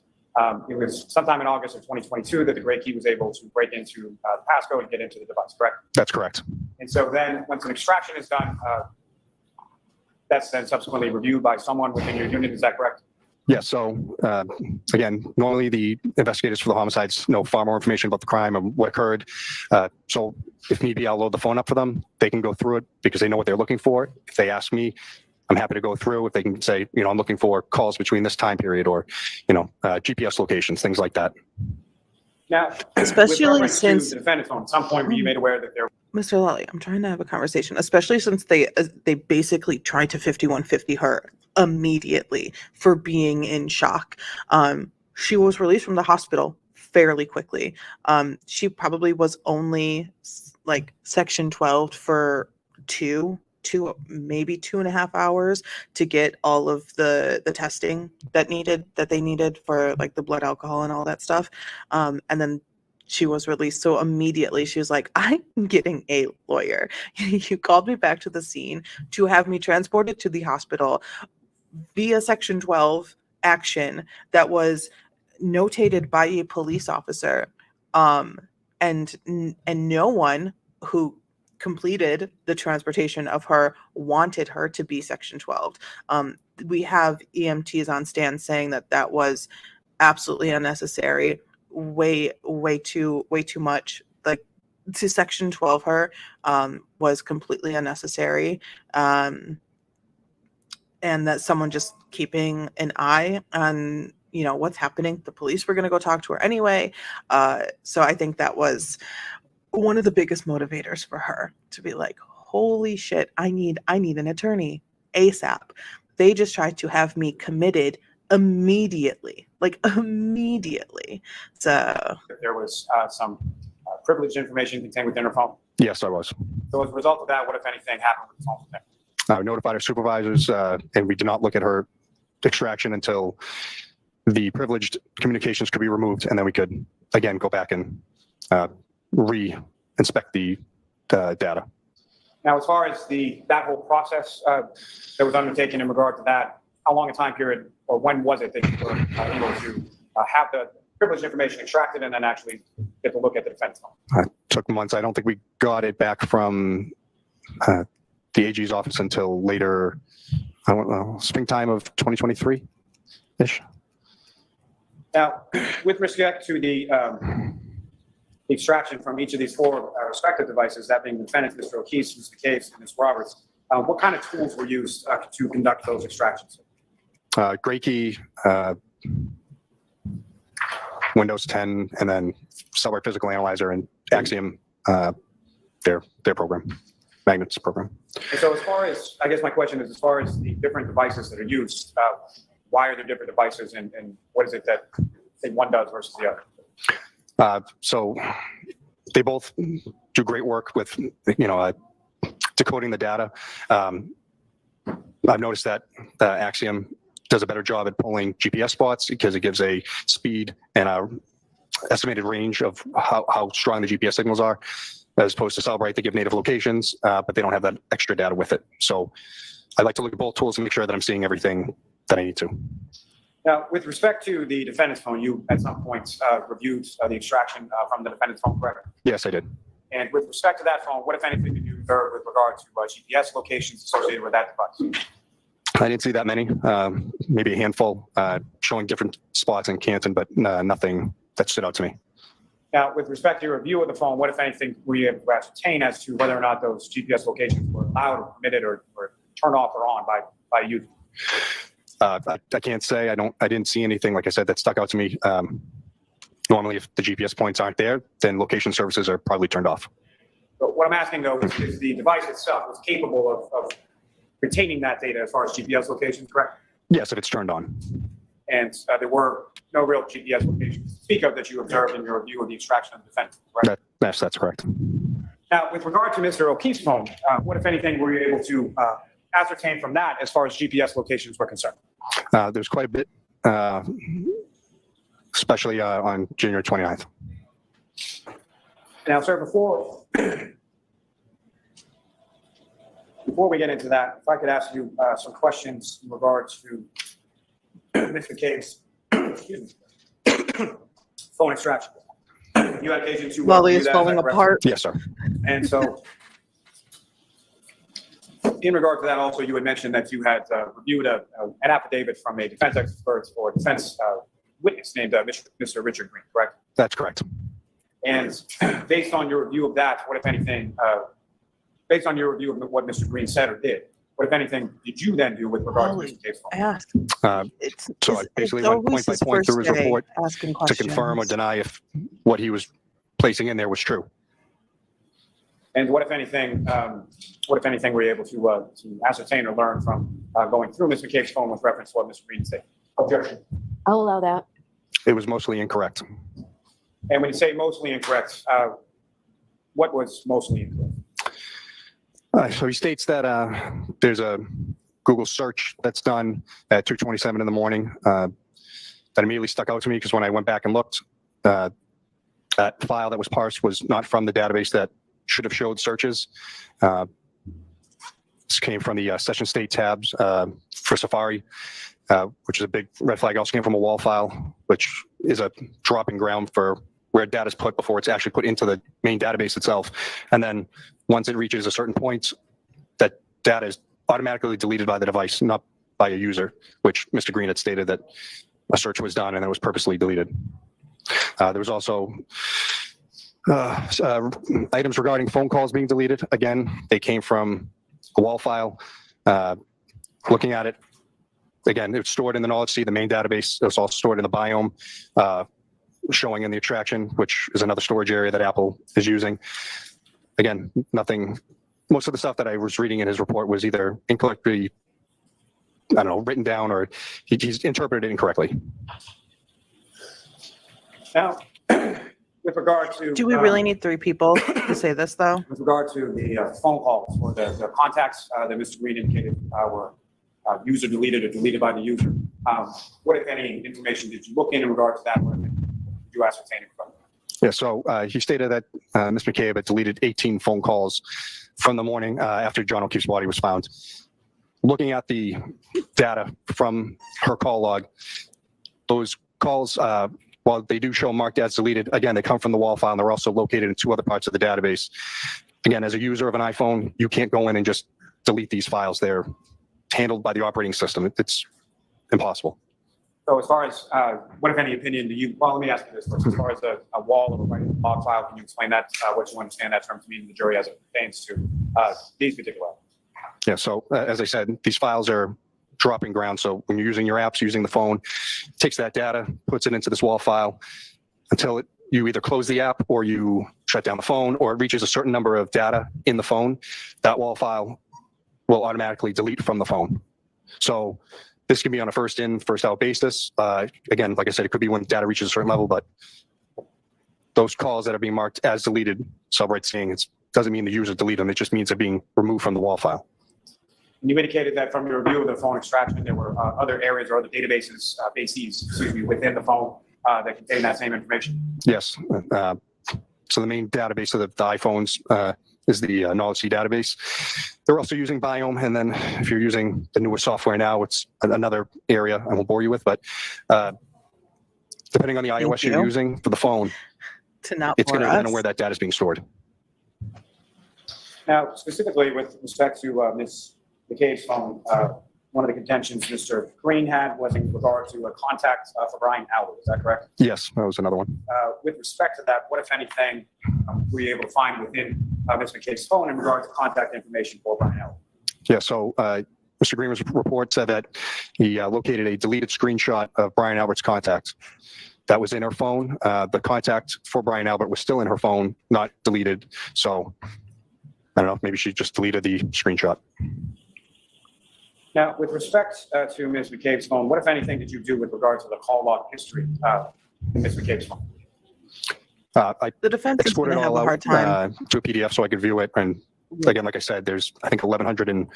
it was sometime in August of 2022 that the Great Key was able to break into the passcode and get into the device, correct? That's correct. And so then, once an extraction is done, that's then subsequently reviewed by someone within your unit, is that correct? Yeah, so again, normally the investigators for the homicides know far more information about the crime and what occurred. So if need be, I'll load the phone up for them. They can go through it because they know what they're looking for. If they ask me, I'm happy to go through. If they can say, I'm looking for calls between this time period, or, GPS locations, things like that. Now, Especially with reference since- to the defendant's phone, at some point were you made aware that there Mr. Lally, I'm trying to have a conversation, especially since they basically tried to 5150 her immediately for being in shock. She was released from the hospital fairly quickly. She probably was only like section 12 for maybe 2.5 hours to get all of the testing that they needed for like the blood alcohol and all that stuff. And then she was released. So immediately she was like, I'm getting a lawyer. You called me back to the scene to have me transported to the hospital via section 12 action that was notated by a police officer. And no one who completed the transportation of her wanted her to be section 12. We have EMTs on stand saying that was absolutely unnecessary. Way too much. Like, to section 12 her was completely unnecessary. And that someone just keeping an eye on what's happening. The police were going to go talk to her anyway. So I think that was one of the biggest motivators for her to be like, holy shit, I need an attorney ASAP. They just tried to have me committed immediately. So there was some privileged information contained within her phone. Yes, I was. So as a result of that, what, if anything, happened with the phone? I notified our supervisors, and we did not look at her extraction until the privileged communications could be removed, and then we could, again, go back and re-inspect the data. Now, as far as that whole process that was undertaken in regard to that, how long a time period, or when was it that you were able to have the privileged information extracted and then actually get to look at the defense phone? It took months. I don't think we got it back from the AG's office until later, I don't know, springtime of 2023-ish. Now, with respect to the extraction from each of these 4 respective devices, that being the defendants, Mr. O'Keefe, Mr. Case, and Ms. Roberts, What kind of tools were used to conduct those extractions? Gray key, Windows 10, and then Cellware Physical Analyzer and Axiom, their program, Magnets program. And so as far as, I guess my question is, as far as the different devices that are used, why are there different devices and what is it that say one does versus the other? So they both do great work with, decoding the data. I've noticed that Axiom does a better job at pulling GPS spots because it gives a speed and a estimated range of how strong the GPS signals are, as opposed to Cellbrite, they give native locations, but they don't have that extra data with it. So I like to look at both tools and make sure that I'm seeing everything that I need to. Now, with respect to the defendant's phone, you at some point reviewed the extraction from the defendant's phone, correct? Yes, I did. And with respect to that phone, what, if anything, did you observe with regard to GPS locations associated with that device? I didn't see that many, maybe a handful, showing different spots in Canton, but nothing that stood out to me. Now, with respect to your review of the phone, what, if anything, were you able to ascertain as to whether or not those GPS locations were allowed or permitted or turned off or on by you? I can't say. I didn't see anything, like I said, that stuck out to me. Normally, if the GPS points aren't there, then location services are probably turned off. But what I'm asking, though, is the device itself was capable of retaining that data as far as GPS locations, correct? Yes, if it's turned on. And there were no real GPS locations to speak of that you observed in your review of the extraction of the defendant, correct? That's correct. Now, with regard to Mr. O'Keefe's phone, what, if anything, were you able to ascertain from that as far as GPS locations were concerned? There's quite a bit, especially on January 29th. Now, sir, before we get into that, if I could ask you some questions in regards to Mr. Cave's phone extraction. You had occasion to Lolly review is that, falling correct? apart. Yes, sir. And so, in regard to that, also, you had mentioned that you had reviewed an affidavit from a defense expert or defense witness named Mr. Richard Green, correct? That's correct. And based on your review of that, what, if anything, based on your review of what Mr. Green said or did, what, if anything, did you then do with regard to Mr. Cave's phone? Ask. So I basically went point by point through his report asking to questions. confirm or deny if what he was placing in there was true. And what, if anything, were you able to ascertain or learn from going through Mr. Cave's phone with reference to what Mr. Green said? Objection. I'll allow that. It was mostly incorrect. And when you say mostly incorrect, what was mostly incorrect? So he states that there's a Google search that's done at 2:27 in the morning. That immediately stuck out to me because when I went back and looked, that file that was parsed was not from the database that should have showed searches. This came from the session state tabs for Safari, which is a big red flag. Also came from a wall file, which is a dropping ground for where data is put before it's actually put into the main database itself. And then once it reaches a certain point, that data is automatically deleted by the device, not by a user, which Mr. Green had stated that a search was done and it was purposely deleted. There was also items regarding phone calls being deleted. Again, they came from a wall file. Looking at it, again, it's stored in the knowledge seed, the main database. It was all stored in the biome, showing in the extraction, which is another storage area that Apple is using. Again, nothing, most of the stuff that I was reading in his report was either incorrectly, written down or he's interpreted it incorrectly. Now, with regard to... Do we really need 3 people to say this, though? With regard to the phone calls or the contacts that Mr. Green indicated were user deleted or deleted by the user, what, if any, information did you look in regard to that? What, if any, did you ascertain it from? Yeah, so he stated that Ms. McCabe had deleted 18 phone calls from the morning after John O'Keefe's body was found. Looking at the data from her call log, those calls, while they do show marked as deleted, again, they come from the wall file and they're also located in 2 other parts of the database. Again, as a user of an iPhone, you can't go in and just delete these files. They're handled by the operating system. It's impossible. So as far as, what, if any, opinion do you, well, let me ask you this first. As far as a wall or a writing log file, can you explain that, what you understand that term to mean to the jury as it pertains to these particular Yeah, so as I said, these files are dropping ground. So when you're using your apps, using the phone, it takes that data, puts it into this WAL file until you either close the app or you shut down the phone, or it reaches a certain number of data in the phone. That WAL file will automatically delete from the phone. So this can be on a first in, first out basis. Again, like I said, it could be when data reaches a certain level, but those calls that are being marked as deleted, Cellbright's saying it doesn't mean the user deleted them. It just means they're being removed from the WAL file. And you indicated that from your review of the phone extraction, there were other areas or other databases, within the phone that contain that same information. Yes. So the main database of the iPhones is the Knowledge C database. They're also using Biome, and then if you're using the newer software now, it's another area I won't bore you with, but depending on the iOS you're using for the phone, To not it's going to bore depend on us. where that data is being stored. Now, specifically with respect to Ms. McCabe's phone, one of the contentions Mr. Green had was in regard to a contact for Brian Albert. Is that correct? Yes, that was another one. With respect to that, what, if anything, were you able to find within Ms. McCabe's phone in regard to contact information for Brian Albert? Yeah, so Mr. Green's report said that he located a deleted screenshot of Brian Albert's contact. That was in her phone. The contact for Brian Albert was still in her phone, not deleted. So I don't know, maybe she just deleted the screenshot. Now, with respect to Ms. McCabe's phone, what, if anything, did you do with regard to the call log history in Ms. McCabe's phone? I The defense is going exported to it have all a hard time. out to a PDF so I could view it. And again, like I said, there's, I think, 1,104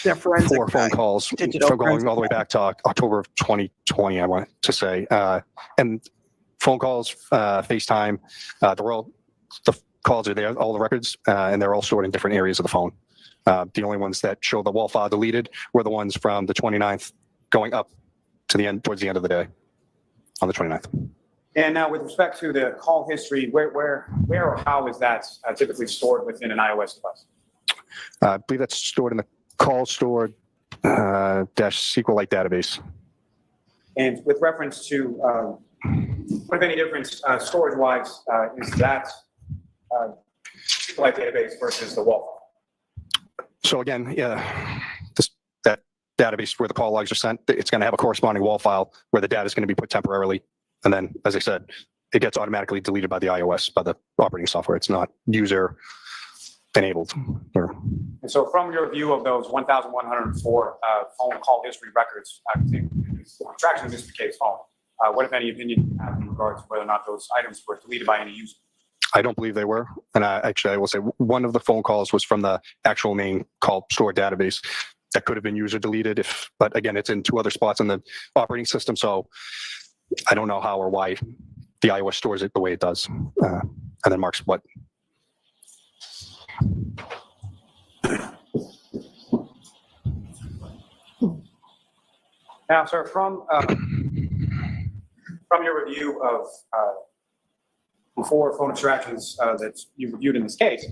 Their forensic phone guy. calls digital from going forensic all the way back to October of 2020, I want to say. And phone calls, FaceTime, the calls are there, all the records, and they're all stored in different areas of the phone. The only ones that show the WAL file deleted were the ones from the 29th going up to the end, towards the end of the day on the 29th. And now, with respect to the call history, where or how is that typically stored within an iOS device? I believe that's stored in the call stored -SQLite database. And with reference to, what, if any, difference storage-wise is that SQLite database versus the WAL file? So again, yeah, that database where the call logs are sent, it's going to have a corresponding WAL file where the data is going to be put temporarily. And then, as I said, it gets automatically deleted by the iOS, by the operating software. It's not user enabled. And so from your view of those 1,104 phone call history records, extraction of Mr. McCabe's phone, what, if any, opinion do you have in regards to whether or not those items were deleted by any user? I don't believe they were. And I will say one of the phone calls was from the actual main call store database. That could have been user deleted but again, it's in 2 other spots in the operating system. So I don't know how or why the iOS stores it the way it does. And then marks what. Now, sir, from your review of the 4 phone extractions that you reviewed in this case,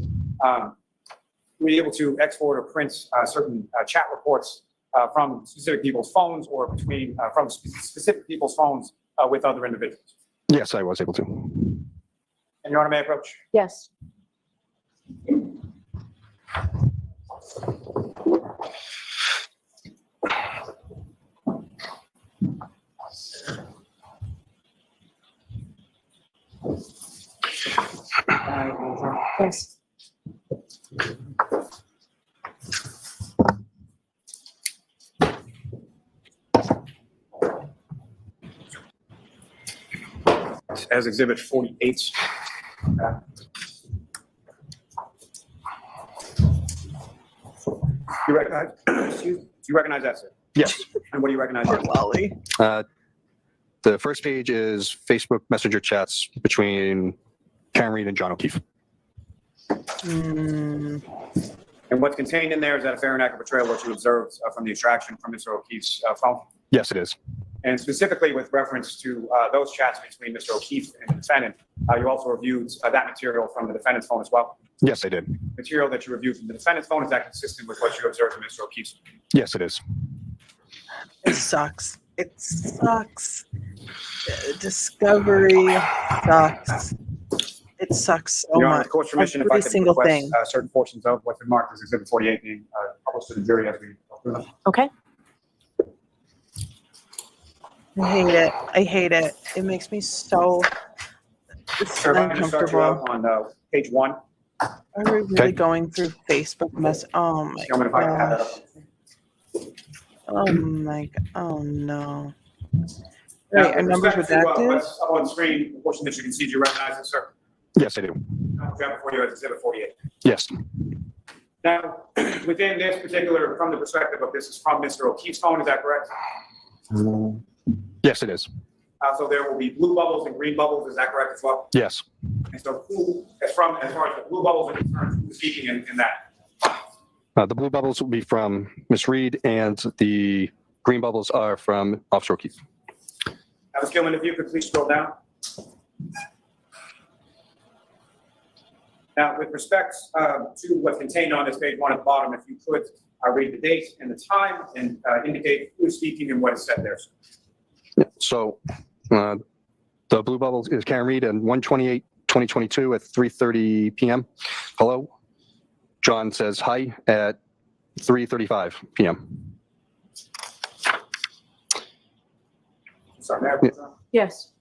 were you able to export or print certain chat reports from specific people's phones or from specific people's phones with other individuals? Yes, I was able to. And Your Honor, may I approach? Yes. Yes. As Exhibit 48. You recognize? Excuse me. Do you recognize that, sir? Yes. And what do you recognize? Poor There? Lolly. The first page is Facebook Messenger chats between Karen Reed and John O'Keefe. Mm, And what's contained in there, is that a fair and accurate portrayal of what you observed from the extraction from Mr. O'Keefe's phone? Yes, it is. And specifically with reference to those chats between Mr. O'Keefe and the defendant, you also reviewed that material from the defendant's phone as well? Yes, I did. Material that you reviewed from the defendant's phone, is that consistent with what you observed from Mr. O'Keefe's? Yes, it is. it sucks. It sucks. Discovery sucks. It sucks so Your Honor, much. with court's permission, if I Every could single request thing. certain portions of what's been marked as Exhibit 48 being published. those to the jury as we go through them. Okay. I hate it. I hate it. It makes me so Sir, if I can just start you uncomfortable. out on page 1. Are we really Okay. going through Facebook mess? Oh my Tell me if I can have that gosh. up. Oh my, oh no. Now, Right, our with numbers respect to redacted? what's up on the screen, the portion that you can see, do you recognize it, sir? Yes, I do. I'll grab it for you as Exhibit 48. Yes. Now, within this particular, from the perspective of this is from Mr. O'Keefe's phone, is that correct? Yes, it is. So there will be blue bubbles and green bubbles, is that correct as well? Yes. And so who, as far as the blue bubbles are concerned, who's speaking in that? The blue bubbles will be from Ms. Reed, and the green bubbles are from Officer O'Keefe. Ms. Gilman, if you could please scroll down. Now, with respect to what's contained on this page 1 at the bottom, if you could read the date and the time and indicate who is speaking and what is said there. So the blue bubble is Karen Reed and 1/28/2022 at 3:30 p.m. Hello. John says hi at 3:35 p.m. Sorry, Mayor. Yes.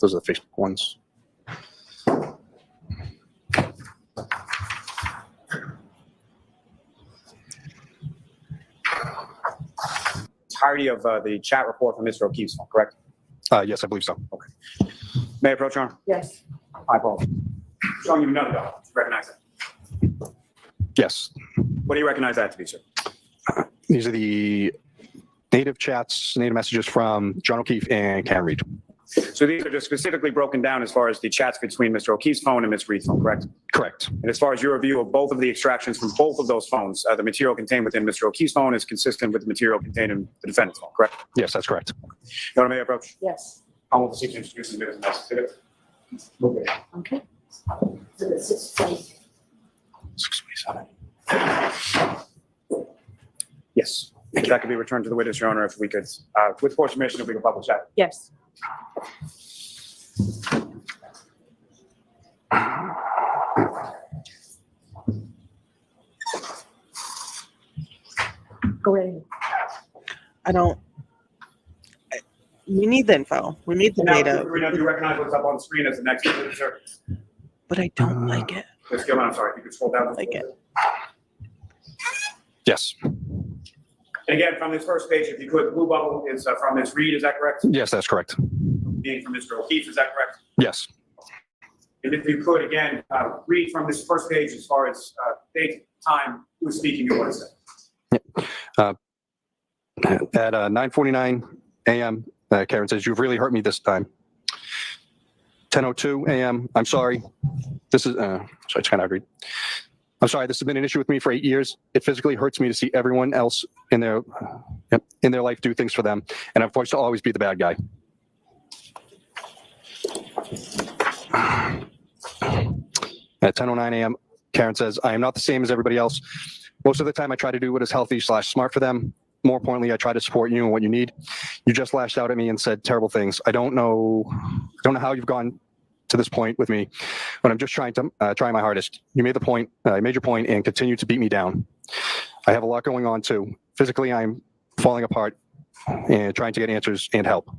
Those are the Facebook ones. Entirety of the chat report from Mr. O'Keefe's phone, correct? Yes, I believe so. May I approach, Your Honor? Yes. I apologize. Showing you another document. Recognize that. Yes. What do you recognize that to be, sir? These are the native chats, native messages from John O'Keefe and Karen Reed. So these are just specifically broken down as far as the chats between Mr. O'Keefe's phone and Ms. Reed's phone, correct? Correct. And as far as your review of both of the extractions from both of those phones, the material contained within Mr. O'Keefe's phone is consistent with the material contained in the defendant's phone, correct? Yes, that's correct. Your Honor, may I approach? Yes. I will seek to introduce the witness next exhibit. Okay. Exhibit 620. 627. Yes. If that could be returned to the witness, Your Honor, if we could, with court's permission, if we could publish that. Yes. Go ahead. I don't, we need the info. We need the Now, data, do you recognize what's up on the screen as the next exhibit, sir? but I don't like it. Ms. Gilman, I'm sorry, if you could scroll down. just a Like little it. bit. Yes. And again, from this first page, if you could, the blue bubble is from Ms. Reed, is that correct? Yes, that's correct. Being from Mr. O'Keefe, is that correct? Yes. And if you could, again, read from this first page as far as date, time, who is speaking and what is said. At 9:49 a.m., Karen says, "You've really hurt me this time." 10:02 a.m., "I'm sorry. This is, sorry, it's kind of agreed. I'm sorry, this has been an issue with me for 8 years. It physically hurts me to see everyone else in their life do things for them, and I'm forced to always be the bad guy." At 10:09 a.m., Karen says, "I am not the same as everybody else. Most of the time I try to do what is healthy/smart for them. More importantly, I try to support you and what you need. You just lashed out at me and said terrible things. I don't know how you've gone to this point with me, but I'm just trying my hardest. You made your point and continue to beat me down. I have a lot going on too. Physically, I'm falling apart and trying to get answers and help."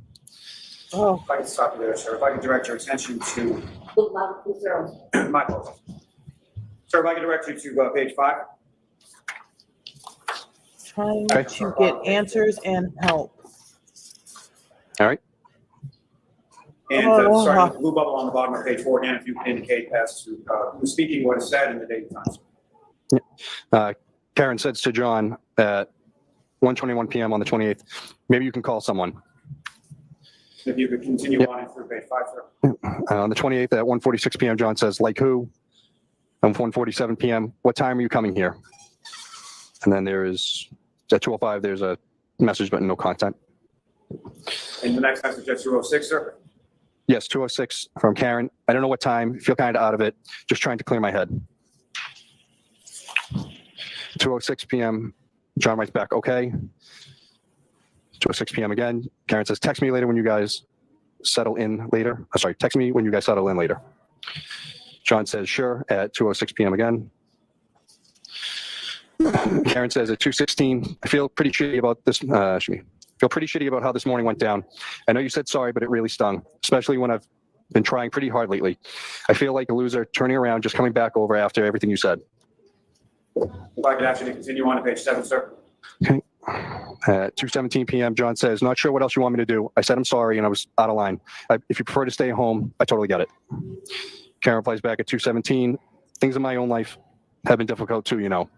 Oh, If I could stop you there, sir, if I could direct your attention to, Look loud, please, sir. my apologies. Sir, if I could direct you to page 5. trying Okay. to get answers and help. All right. And Oh. starting with the blue bubble on the bottom of page 4, again, if you can indicate as to who's speaking, what is said, and the date and time. Karen says to John at 1:21 p.m. on the 28th, "Maybe you can call someone." If you could continue Yep. on through page 5, sir. On the 28th at 1:46 p.m., John says, "Like who?" On 1:47 p.m., "What time are you coming here?" And then there is, at 2:05, there's a message, but no content. And the next message at 2:06, sir. Yes, 2:06 from Karen. "I don't know what time. Feel kind of out of it. Just trying to clear my head." 2:06 p.m., John writes back, "Okay." 2:06 p.m. again. Karen says, "Text me later when you guys settle in later? Sorry, text me when you guys settle in later. John says, sure, at 2:06 p.m. again. Karen says at 2:16, I feel pretty shitty about this. Feel pretty shitty about how this morning went down. I know you said sorry, but it really stung, especially when I've been trying pretty hard lately. I feel like a loser turning around, just coming back over after everything you said. If I could ask you to continue on to page 7, sir. Okay. At 2:17 p.m., John says, not sure what else you want me to do. I said I'm sorry and I was out of line. If you prefer to stay home, I totally get it. Karen replies back at 2:17, things in my own life have been difficult too, you know.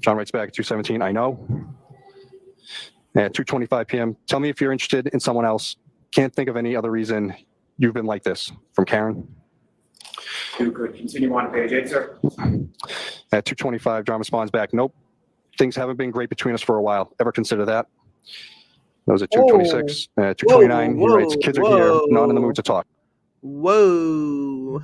John writes back at 2:17, I know. At 2:25 p.m., tell me if you're interested in someone else. Can't think of any other reason you've been like this. From Karen. You could continue on to page 8, sir. At 2:25, John responds back, nope. Things haven't been great between us for a while. Ever consider that? That was at 2:26. At 2:29, he writes, kids are here, not in the mood to talk. Whoa.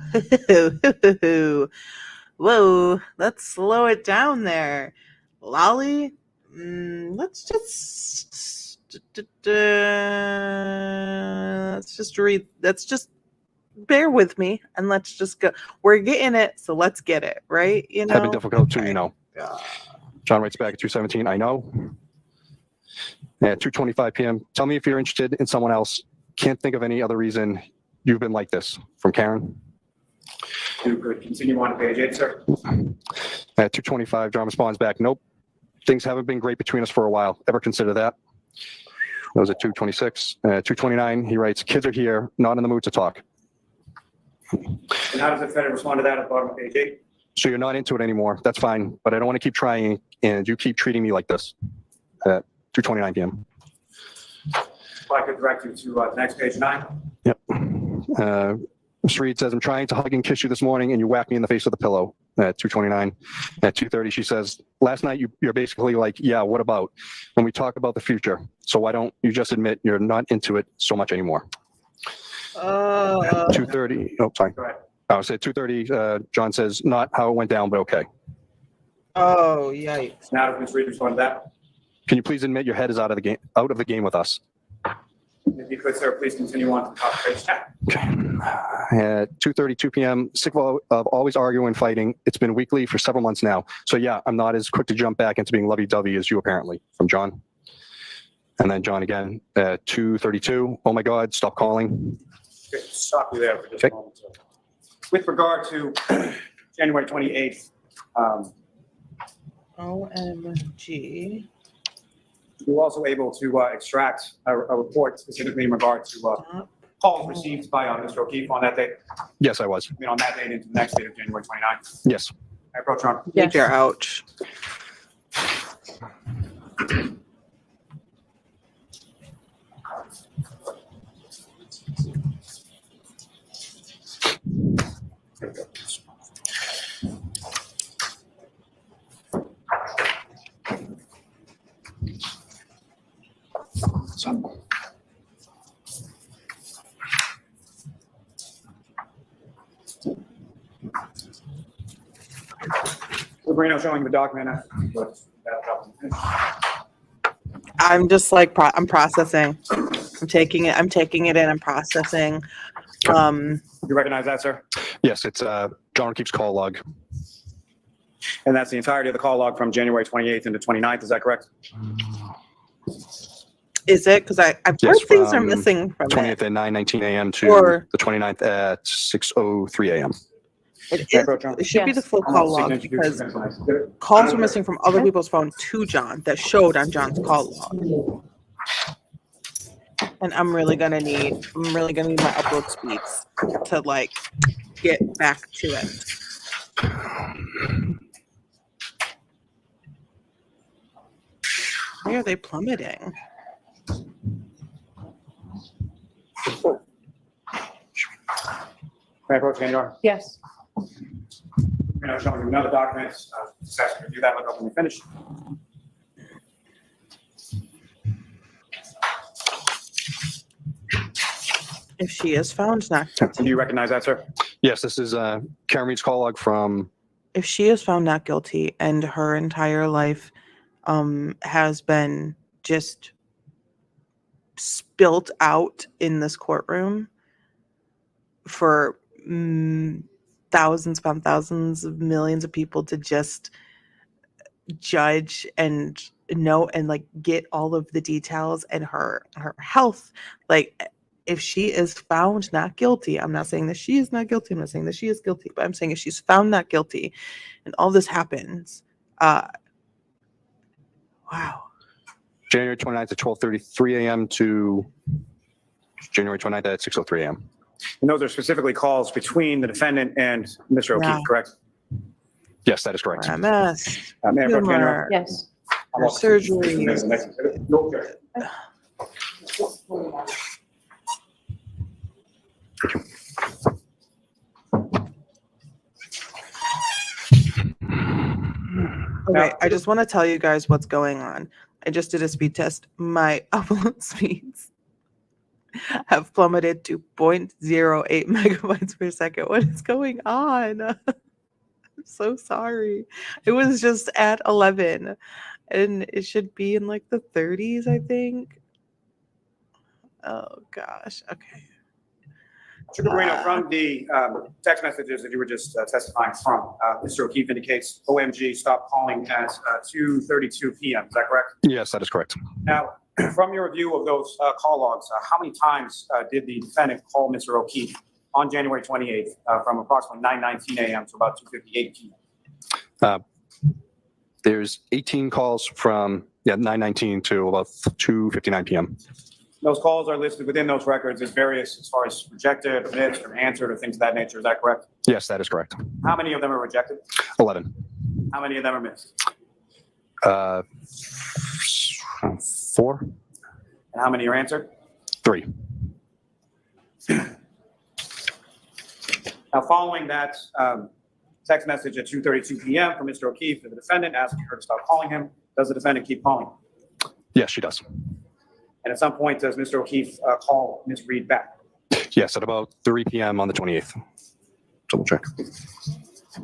Whoa. Let's slow it down there. Lolly, let's just bear with me and let's just go. We're getting it, so let's get it, right? You know? Have been difficult too, you know. God. John writes back at 2:17, I know. At 2:25 p.m., tell me if you're interested in someone else. Can't think of any other reason you've been like this. From Karen. You could continue on to page 8, sir. At 2:25, John responds back, nope. Things haven't been great between us for a while. Ever consider that? That was at 2:26. At 2:29, he writes, kids are here, not in the mood to talk. And how does the defendant respond to that at the bottom of page 8? So you're not into it anymore. That's fine, but I don't want to keep trying, and you keep treating me like this. At 2:29 p.m. If I could direct you to the next page 9. Yep. Mr. Reed says, I'm trying to hug and kiss you this morning, and you whack me in the face with a pillow. At 2:29. At 2:30, she says, last night you're basically like, yeah, what about? When we talk about the future. So why don't you just admit you're not into it so much anymore? 2:30. Oh, sorry. Go ahead. I was at 2:30. John says, not how it went down, but okay. Oh, yikes. Now, does Ms. Reed respond to that? Can you please admit your head is out of the game with us? If you could, sir, please continue on to the top of page 10. Okay. At 2:32 p.m., sick of always arguing and fighting. It's been weekly for several months now. So yeah, I'm not as quick to jump back into being lovey-dovey as you apparently. From John. And then John again at 2:32. Oh my God, stop calling. Okay, stop you there for just a moment, sir. With regard to January 28th, OMG. you were also able to extract a report specifically in regard to calls received by Mr. O'Keefe on that date. Yes, I was. I mean, on that date into the next date of January 29th. Yes. I approach Your Honor. Yes. Major ouch. Sabrina showing the document. I'm just like I'm processing. I'm taking it in. I'm processing. You recognize that, sir? Yes, it's John O'Keefe's call log. And that's the entirety of the call log from January 28th into 29th. Is that correct? Is it? Because I've heard Yes, things are from missing from 20th it. at 9:19 a.m. to Or- the 29th at 6:03 a.m. It Yeah, is. approach, Your Honor. It should be Yes. the full call log because calls were missing from other people's phones to John that showed on John's call log. And I'm really gonna need my upload speeds to like get back to it. Why are they plummeting? May I approach again, Your Honor? Yes. Showing you another document. Just ask you to do that. Look up when you finish. If she is found not Do you recognize that, sir? Yes, this is Karen Reed's call log from. if she is found not guilty and her entire life has been just spilt out in this courtroom for thousands upon thousands of millions of people to just judge and know and like get all of the details and her health. Like, if she is found not guilty, I'm not saying that she is not guilty, I'm not saying that she is guilty, but I'm saying if she's found not guilty and all this happens, wow. January 29th at 12:33 a.m. to January 29th at 6:03 a.m. And those are specifically calls between the defendant and Mr. O'Keefe, Yeah. correct? Yes, that is correct. MS, Mayor Pro Tem, humor, Yes. surgeries. No objection. Okay, I just want to tell you guys what's going on. I just did a speed test. My upload speeds have plummeted to 0.08 megabytes per second. What is going on? I'm so sorry. It was just at 11 and it should be in like the 30s, I think. Oh gosh. Okay. Trooper Guarino, from the text messages that you were just testifying from, Mr. O'Keefe indicates OMG stopped calling at 2:32 p.m. Is that correct? Yes, that is correct. Now, from your review of those call logs, how many times did the defendant call Mr. O'Keefe on January 28th from approximately 9:19 a.m. to about 2:58 p.m.? There's 18 calls from 9:19 to about 2:59 p.m. Those calls are listed within those records as various as far as rejected, or missed, or answered, or things of that nature. Is that correct? Yes, that is correct. How many of them are rejected? 11. How many of them are missed? 4. And how many are answered? 3. Now, following that text message at 2:32 p.m. from Mr. O'Keefe to the defendant asking her to stop calling him, does the defendant keep calling? Yes, she does. And at some point, does Mr. O'Keefe call Ms. Reed back? Yes, at about 3 p.m. on the 28th. Double check.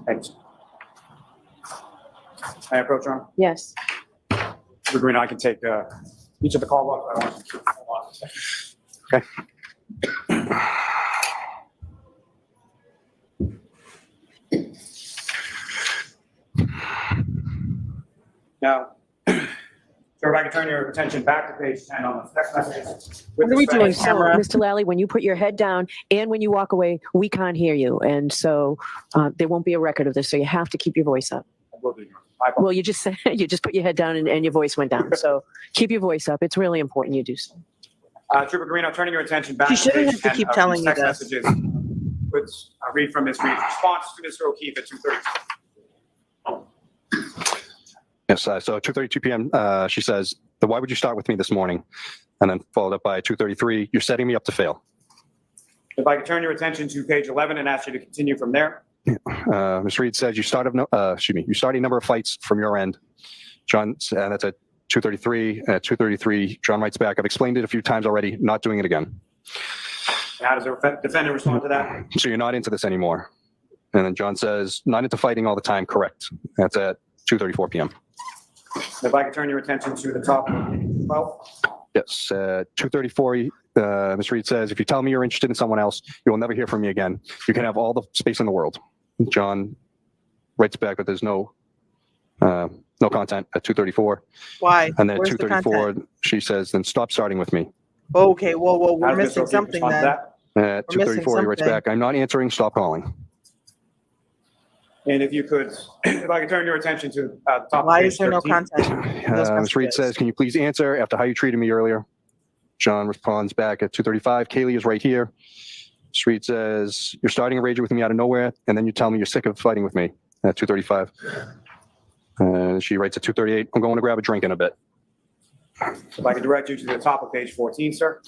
Thanks. May I approach, Your Honor? Yes. Trooper Guarino, I can take each of the call logs. I want you to hold on a second. Okay. Now, sir, if I can turn your attention back to page 10 on the text messages. What are we doing, So, camera? Mr. Lally, when you put your head down and when you walk away, we can't hear you. And so there won't be a record of this. So you have to keep your voice up. I will do, Your Honor. My apologies. Well, you just said, you just put your head down and your voice went down. So keep your voice up. It's really important you do so. Trooper Guarino, turning your attention back She to shouldn't page have to 10 keep of telling these you text this. messages. Let's read from Ms. Reed's response to Mr. O'Keefe at 2:32. Yes, so 2:32 p.m. She says, "Why would you start with me this morning?" And then followed up by 2:33, "You're setting me up to fail." If I could turn your attention to page 11 and ask you to continue from there. Ms. Reed says, "You started a number of fights from your end." John, and that's at 2:33. At 2:33, John writes back, "I've explained it a few times already, not doing it again." How does the defendant respond to that? "So you're not into this anymore." And then John says, "Not into fighting all the time, correct?" That's at 2:34 p.m. If I could turn your attention to the top of page 12. Yes, 2:34, Ms. Reed says, "If you tell me you're interested in someone else, you will never hear from me again. You can have all the space in the world." John writes back that there's no content at 2:34. Why? And then at Where's the 2:34, content? she says, "Then stop starting with me." Okay, whoa, How we're does Mr. missing O'Keefe something respond to then. that? At We're missing 2:34, he writes something. back, "I'm not answering, stop calling." And if you could, if I could turn your attention to the top of Why page is there no 13. content? in those Ms. Reed messages? says, "Can you please answer after how you treated me earlier?" John responds back at 2:35, "Kaylee is right here." Ms. Reed says, "You're starting a rage with me out of nowhere, and then you tell me you're sick of fighting with me." At 2:35. She writes at 2:38, "I'm going to grab a drink in a bit." If I could direct you to the top of page 14, sir.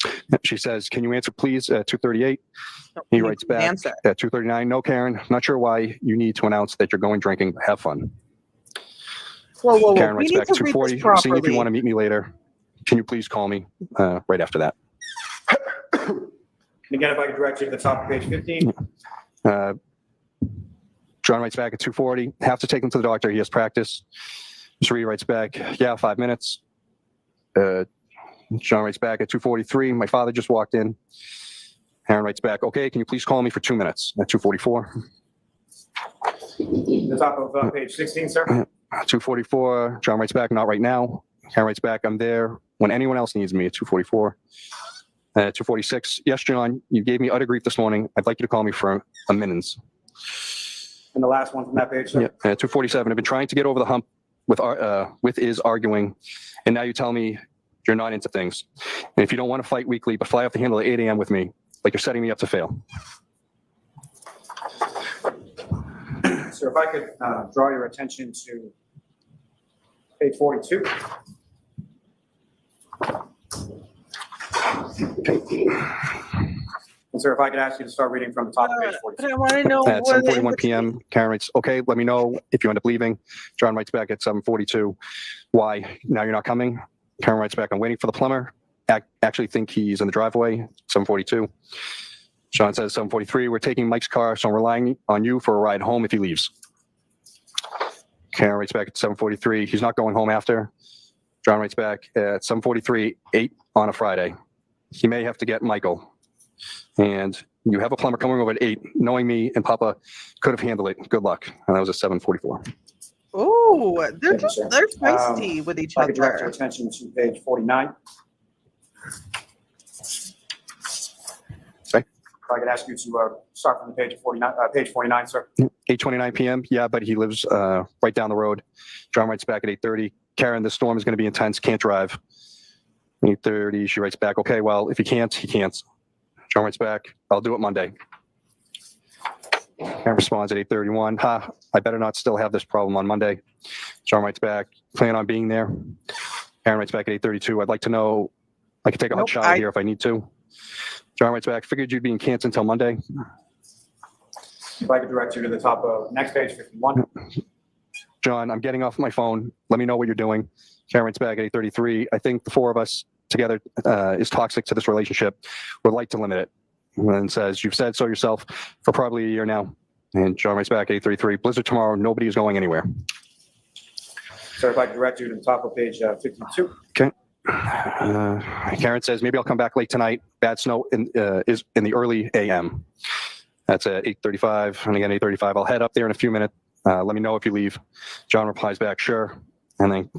She says, "Can you answer, please?" At 2:38. No, He you writes can back Answer. at 2:39, "No, Karen, not sure why you need to announce that you're going drinking. Have fun." Whoa. Karen We writes need back to at read 2:40, this "Seeing if you want to properly. meet me later. Can you please call me?" Right after that. And again, if I could direct you to the top of page 15. John writes back at 2:40, "Have to take him to the doctor. He has practice." Ms. Reed writes back, "Yeah, 5 minutes." John writes back at 2:43. My father just walked in. Karen writes back, okay, can you please call me for 2 minutes at 2:44? The top of page 16, sir. 2:44. John writes back, not right now. Karen writes back, I'm there when anyone else needs me at 2:44. At 2:46, yes, John, you gave me utter grief this morning. I'd like you to call me for a minutes. And the last one from that page, sir. Yeah, at 2:47, I've been trying to get over the hump with is arguing, and now you tell me you're not into things. And if you don't want to fight weekly, but fly off the handle at 8 a.m. with me, like you're setting me up to fail. Sir, if I could draw your attention to page 42. And sir, if I could ask you to start reading from the top of page 42. But I want to know At what 7:41 p.m., Karen writes, okay, let me know if you end up leaving. John writes back at 7:42, why? Now you're not coming? Karen writes back, I'm waiting for the plumber. Actually think he's in the driveway. 7:42. John says 7:43, we're taking Mike's car, so I'm relying on you for a ride home if he leaves. Karen writes back at 7:43, he's not going home after. John writes back at 7:43, 8 on a Friday. He may have to get Michael. And you have a plumber coming over at 8. Knowing me and Papa could have handled it. Good luck. And that was at 7:44. Oh, they're Thank you, just sir. they're feisty with each If I could direct your other. attention to page 49. Sorry? If I could ask you to start from the page 49, sir. 8:29 p.m. Yeah, but he lives right down the road. John writes back at 8:30. Karen, the storm is going to be intense. Can't drive. 8:30. She writes back, okay, well, if he can't, he can't. John writes back, I'll do it Monday. Karen responds at 8:31. Ha, I better not still have this problem on Monday. John writes back, plan on being there. Karen writes back at 8:32. I'd like to know, I could take a hot Nope, shower here if I need to. John writes back, figured you'd be in Kansas until Monday. If I could direct you to the top of next page 51. John, I'm getting off my phone. Let me know what you're doing. Karen writes back at 8:33. I think the four of us together is toxic to this relationship. Would like to limit it. And then says, you've said so yourself for probably a year now. And John writes back at 8:33. Blizzard tomorrow. Nobody is going anywhere. Sir, if I could direct you to the top of page 52. Karen says, maybe I'll come back late tonight. Bad snow is in the early AM. That's at 8:35. And again, 8:35. I'll head up there in a few minutes. Let me know if you leave. John replies back, sure. And then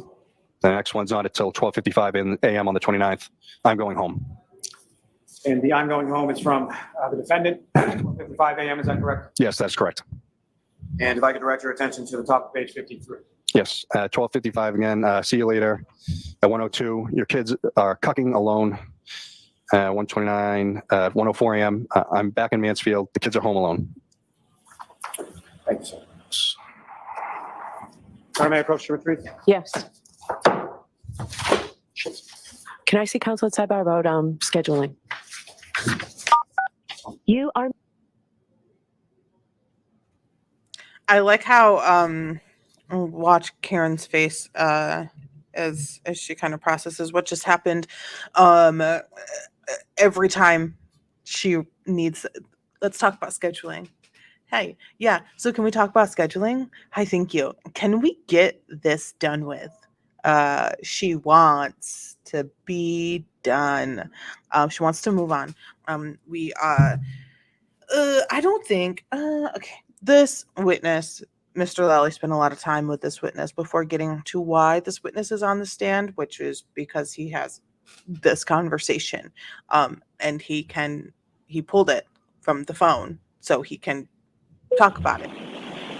the next one's not until 12:55 a.m. on the 29th. I'm going home. And the I'm going home is from the defendant, 12:55 a.m., is that correct? Yes, that's correct. And if I could direct your attention to the top of page 53. Yes, 12:55 again. See you later. At 1:02, your kids are cucking alone. 1:29, 1:04 a.m. I'm back in Mansfield. The kids are home alone. Thank you, sir. Sir, may I approach number 3? Yes. Can I see counsel at sidebar about scheduling? You are. I like how watch Karen's face as she kind of processes what just happened. Every time she needs, let's talk about scheduling. Hey, yeah. So can we talk about scheduling? Hi, thank you. Can we get this done with? She wants to be done. She wants to move on. I don't think, okay. This witness, Mr. Lally spent a lot of time with this witness before getting to why this witness is on the stand, which is because he has this conversation. And he pulled it from the phone so he can talk about it.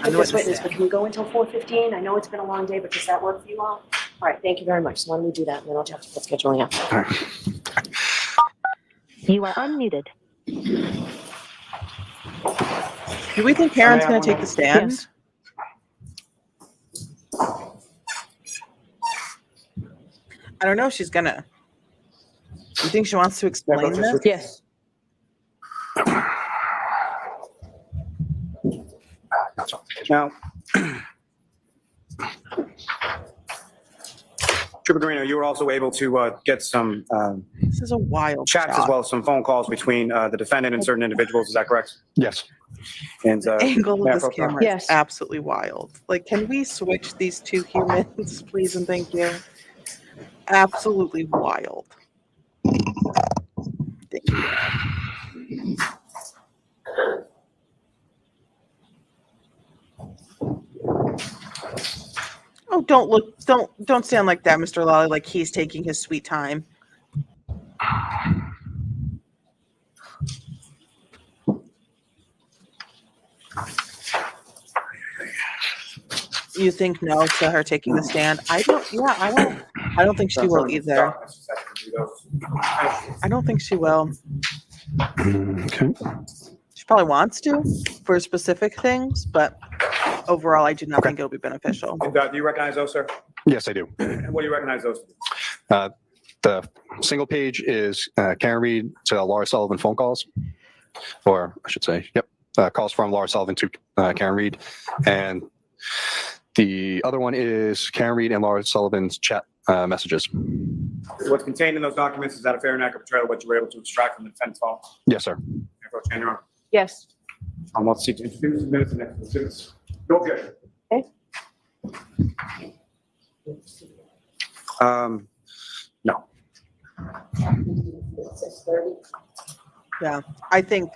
With this witness, but can we go until 4:15? I know it's been a long day, but does that work for you all? All right, thank you very much. So why don't we do that, and then I'll have to put scheduling up. You are unmuted. Do we think Karen's going to take the stand? Yes. I don't know if she's going to. You think she wants to explain this? Yes. Now, Trooper Garino, you were also able to get some This is a wild chats shot. as well as some phone calls between the defendant and certain individuals. Is that correct? Yes. And The angle Mayor of this Pro Tem. camera Yes. is absolutely wild. Like, can we switch these two humans, please and thank you? Absolutely wild. Oh, don't stand like that, Mr. Lally, like he's taking his sweet time. You think no to her taking the stand? I don't think she will either. I don't think she will. Okay. She probably wants to for specific things, but overall, I do not think it'll be beneficial. And, do you recognize those, sir? Yes, I do. And what do you recognize those? The single page is Karen Reed to Laura Sullivan phone calls, or I should say, calls from Laura Sullivan to Karen Reed. And the other one is Karen Reed and Laura Sullivan's chat messages. What's contained in those documents, is that a fair and accurate portrayal of what you were able to extract from the defendant's phone? Yes, sir. Approach again, Your Honor. Yes. I'm about to seek to introduce the minutes and exhibits. No objection. Okay. No. Yeah, I think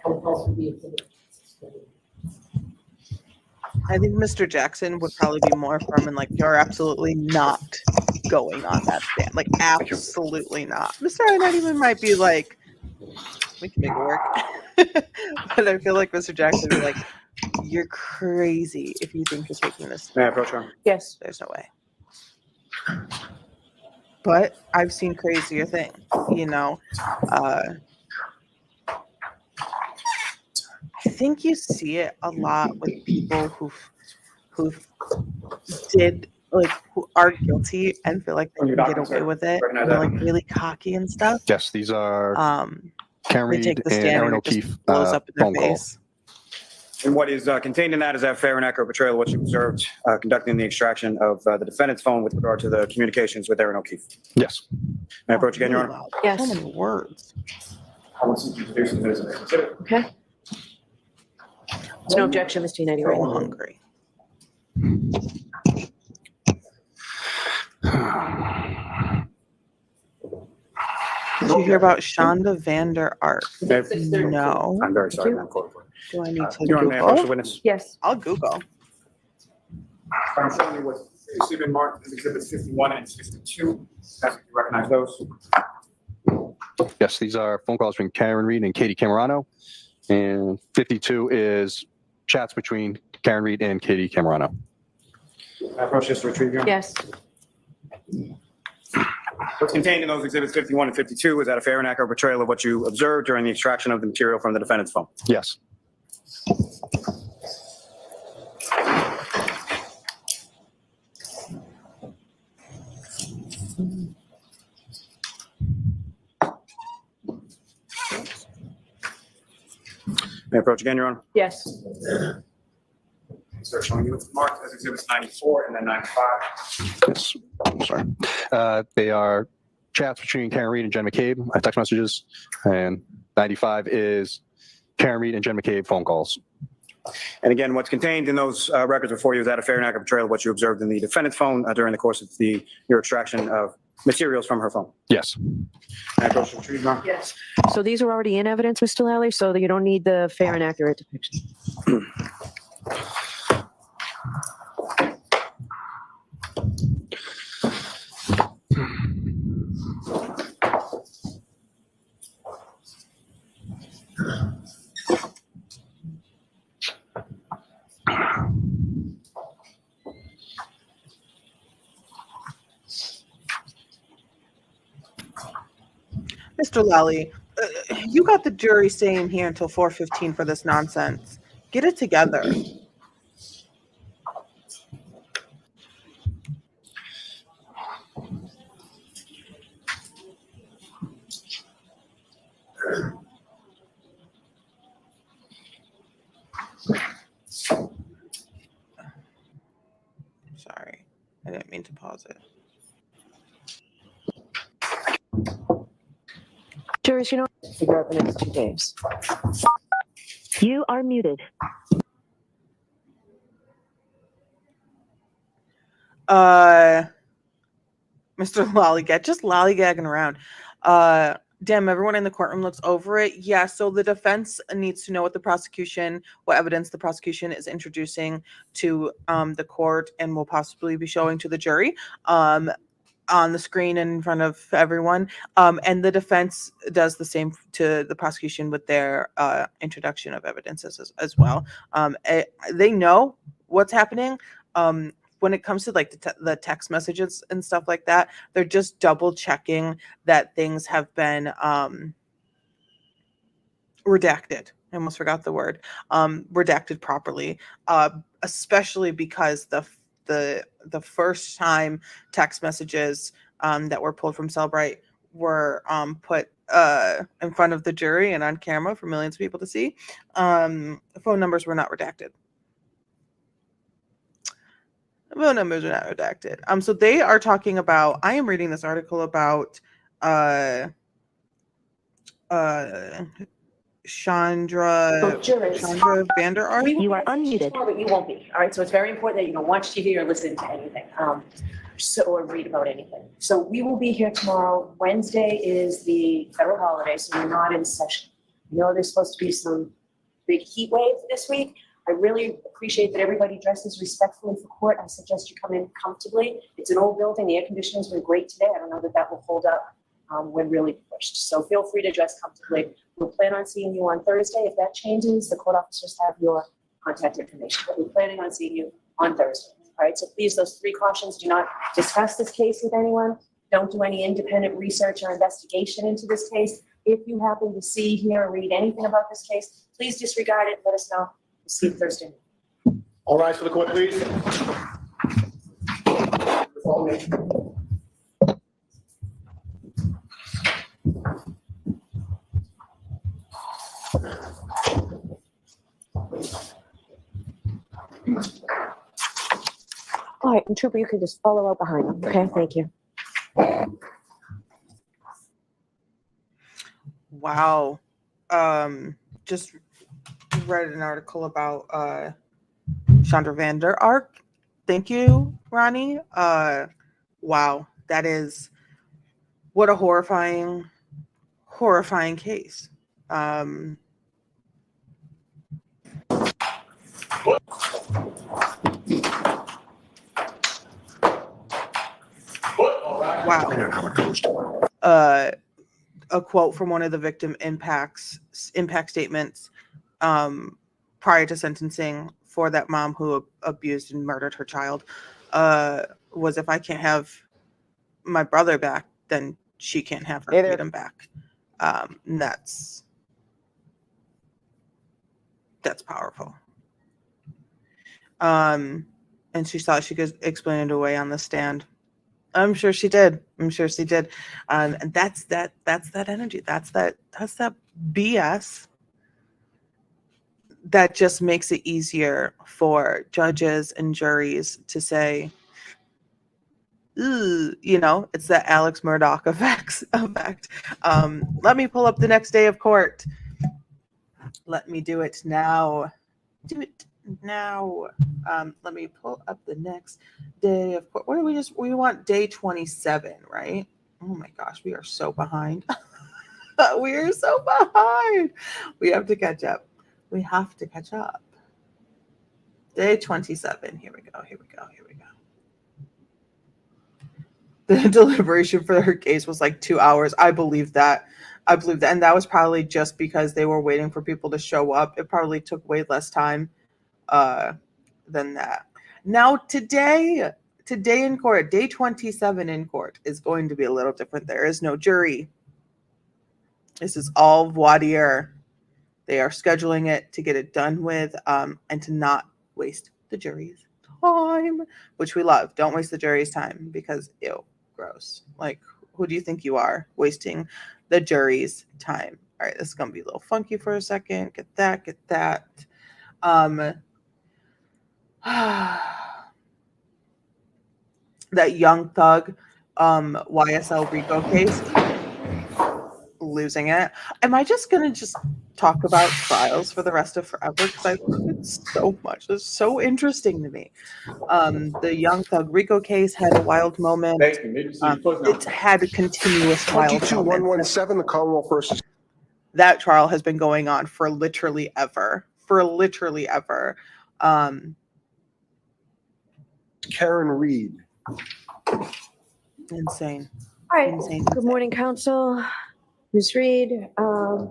Mr. Jackson would probably be more firm and like, you're absolutely not going on that stand. Like, absolutely not. Mr. I even might be like, we can make it work. But I feel like Mr. Jackson would be like, you're crazy if you think you're taking this. May I approach, Your Honor? Yes. There's no way. But I've seen crazier things, you know. I think you see it a lot with people who did like who are guilty and feel like they can get away with it. And they're like really cocky and stuff. Yes, these are Karen They Reed take the and stand Aaron and it just O'Keefe blows up in their phone calls. face. And what is contained in that is that fair and accurate portrayal of what you observed conducting the extraction of the defendant's phone with regard to the communications with Aaron O'Keefe. Yes. May I approach again, Your Honor? Wow, Yes. So many words. I want to seek to introduce the minutes and exhibits. Okay. There's no objection, Mr. United. So hungry. Did you hear about Shonda Vander Ark? No. I'm very sorry, Madam Clerk. Do I need to Your Honor, may I approach the Google? witness? Yes. I'll Google. I'm showing you what's previously been marked as exhibits 51 and 62. That's if you recognize those. Yes, these are phone calls between Karen Reed and Katie Camerano. And 52 is chats between Karen Reed and Katie Camerano. May I approach this to retrieve, Your Honor? Yes. What's contained in those exhibits 51 and 52 is that a fair and accurate portrayal of what you observed during the extraction of the material from the defendant's phone. Yes. May I approach again, Your Honor? Yes. Sir, showing you what's marked as exhibits 94 and then 95. Yes. I'm sorry. They are chats between Karen Reed and Jen McCabe, text messages. And 95 is Karen Reed and Jen McCabe phone calls. And again, what's contained in those records before you is that a fair and accurate portrayal of what you observed in the defendant's phone during the course of your extraction of materials from her phone. Yes. May I approach the retrieve, Your Honor? Yes. So these are already in evidence, Mr. Lally, so that you don't need the fair and accurate depiction. Mr. Lally, you got the jury staying here until 4:15 for this nonsense. Get it together. Sorry, I didn't mean to pause it. Jurors, you know, figure out the next 2 days. You are muted. Mr. Lollygag, just lollygagging around. Damn, everyone in the courtroom looks over it. Yeah, so the defense needs to know what evidence the prosecution is introducing to the court and will possibly be showing to the jury on the screen in front of everyone. And the defense does the same to the prosecution with their introduction of evidences as well. They know what's happening. When it comes to like the text messages and stuff like that, they're just double checking that things have been redacted. I almost forgot the word. Redacted properly, especially because the first time text messages that were pulled from Cellbrite were put in front of the jury and on camera for millions of people to see. Phone numbers were not redacted. Phone numbers are not redacted. So they are talking about. I am reading this article about Chandra Jurors. Vander Ark. We will You be are on TV unmuted. tomorrow, but you won't be. All right. So it's very important that you don't watch TV or listen to anything, or read about anything. So we will be here tomorrow. Wednesday is the federal holiday, so we're not in session. You know, there's supposed to be some big heat wave this week. I really appreciate that everybody dresses respectfully for court. I suggest you come in comfortably. It's an old building. The air conditioning's been great today. I don't know that will hold up when really pushed. So feel free to dress comfortably. We'll plan on seeing you on Thursday. If that changes, the court officers have your contact information. But we're planning on seeing you on Thursday. All right. So please, those 3 cautions: do not discuss this case with anyone. Don't do any independent research or investigation into this case. If you happen to see, hear, or read anything about this case, please disregard it. Let us know. We'll see you Thursday. All rise for the court, please. All right, and Trooper, you can just follow up behind them. Okay, thank you. Wow. Just read an article about Chandra Vander Ark. Thank you, Ronnie. Wow, that is what a horrifying case. Wow. I don't know how it goes. A quote from one of the victim impact statements prior to sentencing for that mom who abused and murdered her child was, "If I can't have my brother back, then she can't have her freedom back." And that's powerful. And she thought she could explain it away on the stand. I'm sure she did. And that's that energy. That's that BS that just makes it easier for judges and juries to say, "Ooh," it's that Alex Murdoch effect. Let me pull up the next day of court. Let me do it now. Let me pull up the next day of court. What do we want day 27, right? Oh my gosh, we are so behind. We are so behind. We have to catch up. Day 27. Here we go. The deliberation for her case was like 2 hours. I believe that. And that was probably just because they were waiting for people to show up. It probably took way less time than that. Now today in court, day 27 in court is going to be a little different. There is no jury. This is all voir dire. They are scheduling it to get it done with and to not waste the jury's time, which we love. Don't waste the jury's time because ew, gross. Like, who do you think you are wasting the jury's time? All right, this is going to be a little funky for a second. Get that. That Young Thug YSL RICO case. losing it. Am I just gonna just talk about trials for the rest of forever? Because I love it so much. It's so interesting to me. The Young Thug Rico case had a wild moment. Thank you. Maybe so you close now. It's had continuous wild moments. 22117, the Commonwealth versus That trial has been going on for literally ever. Karen Reed. Insane. All right. Insane. Good morning, council. Ms. Reed, are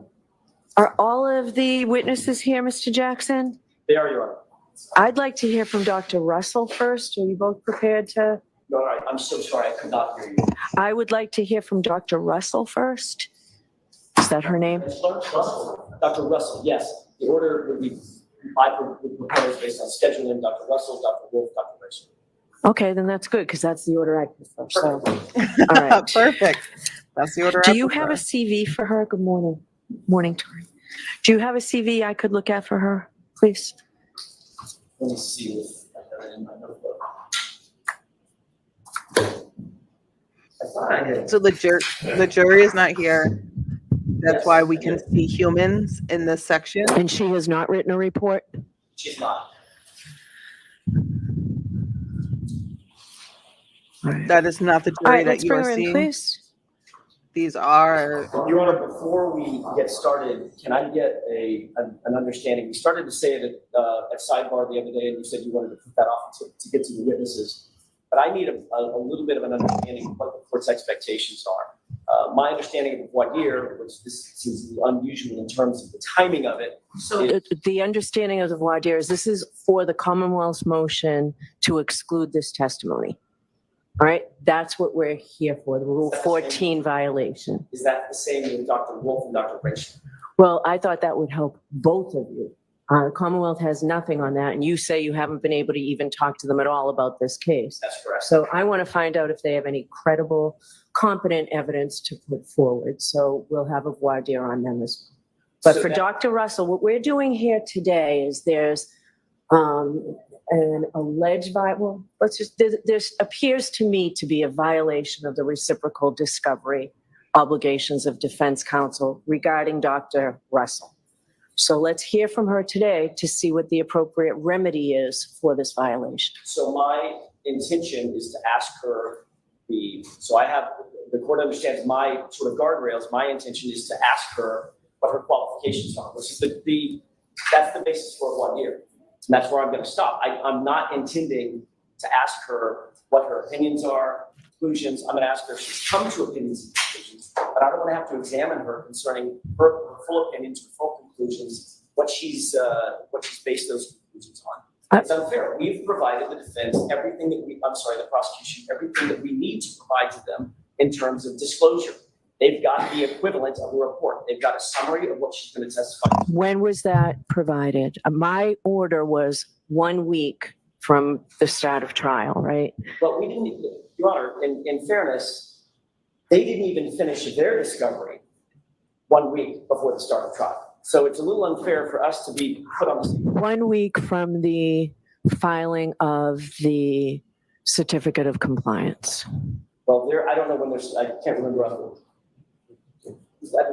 all of the witnesses here, Mr. Jackson? They are, Your Honor. I'd like to hear from Dr. Russell first. Are you both prepared to? No, I'm so sorry, I could not hear you. I would like to hear from Dr. Russell first. Is that her name? Dr. Russell, yes. The order would be, I would propose based on scheduling Dr. Russell, Dr. Wolf, Dr. Rachel. Okay, then that's good because that's the order I prefer. So, all right. Perfect. That's the order. Do I you prefer. have a CV for her? Good morning. Morning, Tori. Do you have a CV I could look at for her, please? Let me see if I have it in my notebook. I thought I had. So the jury is not here. That's why we can see humans in this section. And she has not written a report? She's not. All right. That is not the All jury right, that let's you bring are her in, seeing. please. These are, Your Honor, before we get started, can I get an understanding? You started to say that at sidebar the other day, and you said you wanted to put that off to get to the witnesses. But I need a little bit of an understanding of what the court's expectations are. My understanding of voir dire, which this seems to be unusual in terms of the timing of it. So the understanding of the voir dire is this is for the Commonwealth's motion to exclude this testimony. All right, that's what we're here for, the Rule 14 violation. Is that the same with Dr. Wolf and Dr. Rachel? Well, I thought that would help both of you. The Commonwealth has nothing on that, and you say you haven't been able to even talk to them at all about this case. That's correct. So I want to find out if they have any credible, competent evidence to put forward. So we'll have a voir dire on them as well. But So for that- Dr. Russell, what we're doing here today is there's an alleged well, there's appears to me to be a violation of the reciprocal discovery obligations of defense counsel regarding Dr. Russell. So let's hear from her today to see what the appropriate remedy is for this violation. So my intention is to ask her so I have, the court understands my sort of guardrails. My intention is to ask her what her qualifications are. This is that's the basis for voir dire. And that's where I'm going to stop. I'm not intending to ask her what her opinions are, conclusions. I'm going to ask her if she's come to opinions and conclusions, but I don't want to have to examine her concerning her full opinions, her full conclusions, what she's based those conclusions on. It's unfair. We've provided the defense everything that the prosecution, everything that we need to provide to them in terms of disclosure. They've got the equivalent of a report. They've got a summary of what she's going to testify to. When was that provided? My order was 1 week from the start of trial, right? But we didn't, Your Honor, in fairness, they didn't even finish their discovery 1 week before the start of trial. So it's a little unfair for us to be put on the stand. 1 week from the filing of the certificate of compliance. Well, I don't know when I can't remember.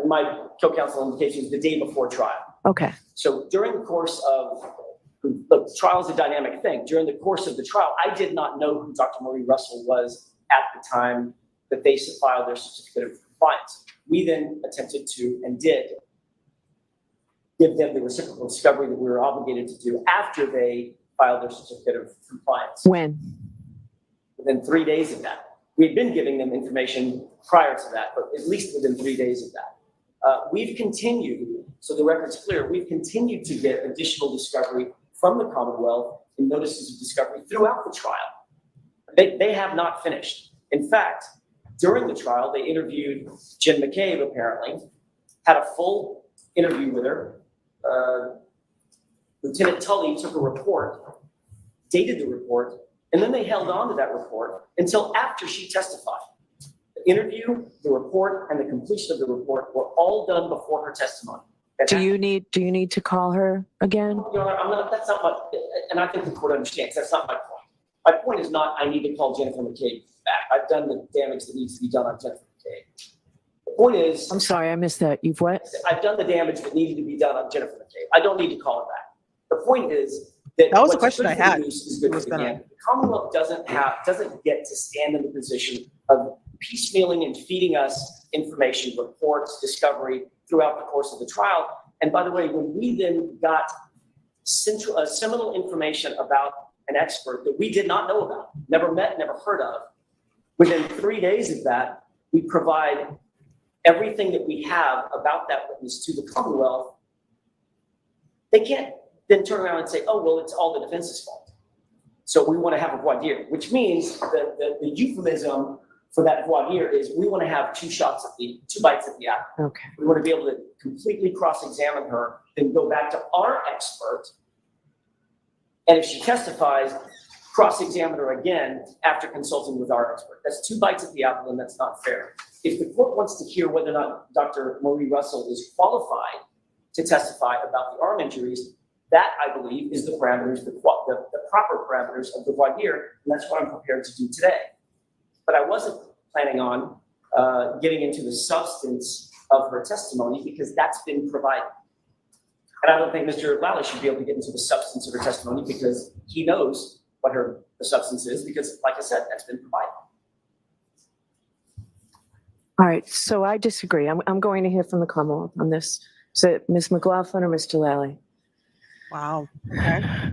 My co-counsel indications the day before trial. Okay. So during the course of, look, trial is a dynamic thing. During the course of the trial, I did not know who Dr. Marie Russell was at the time that they filed their certificate of compliance. We then attempted to and did give them the reciprocal discovery that we were obligated to do after they filed their certificate of compliance. When? Within 3 days of that. We had been giving them information prior to that, but at least within 3 days of that. We've continued, so the record's clear, we've continued to get additional discovery from the Commonwealth in notices of discovery throughout the trial. They have not finished. In fact, during the trial, they interviewed Jen McCabe, apparently, had a full interview with her. Lieutenant Tully took a report, dated the report, and then they held on to that report until after she testified. The interview, the report, and the completion of the report were all done before her testimony. Do you need to call her again? Your Honor, that's not my, and I think the court understands, that's not my point. My point is not, I need to call Jennifer McCabe back. I've done the damage that needs to be done on Jennifer McCabe. The point is, I'm sorry, I missed that. You've what? I've done the damage that needed to be done on Jennifer McCabe. I don't need to call it back. The point is that That was a what's question good I for the had. goose is good What's for the going on? gander. The Commonwealth doesn't get to stand in the position of piecemealing and feeding us information, reports, discovery throughout the course of the trial. And by the way, when we then got seminal information about an expert that we did not know about, never met, never heard of, within 3 days of that, we provide everything that we have about that witness to the Commonwealth. They can't then turn around and say, oh, well, it's all the defense's fault. So we want to have a voir dire, which means that the euphemism for that voir dire is we want to have two bites at the apple. Okay. We want to be able to completely cross-examine her, then go back to our expert. And if she testifies, cross-examine her again after consulting with our expert. That's 2 bites at the apple, and that's not fair. If the court wants to hear whether or not Dr. Marie Russell is qualified to testify about the arm injuries, that, I believe, is the parameters, the proper parameters of the voir dire, and that's what I'm prepared to do today. But I wasn't planning on getting into the substance of her testimony because that's been provided. And I don't think Mr. Lally should be able to get into the substance of her testimony because he knows what the substance is because, like I said, that's been provided. All right, so I disagree. I'm going to hear from the Commonwealth on this. Is it Ms. McLaughlin or Mr. Lally? Wow. Okay.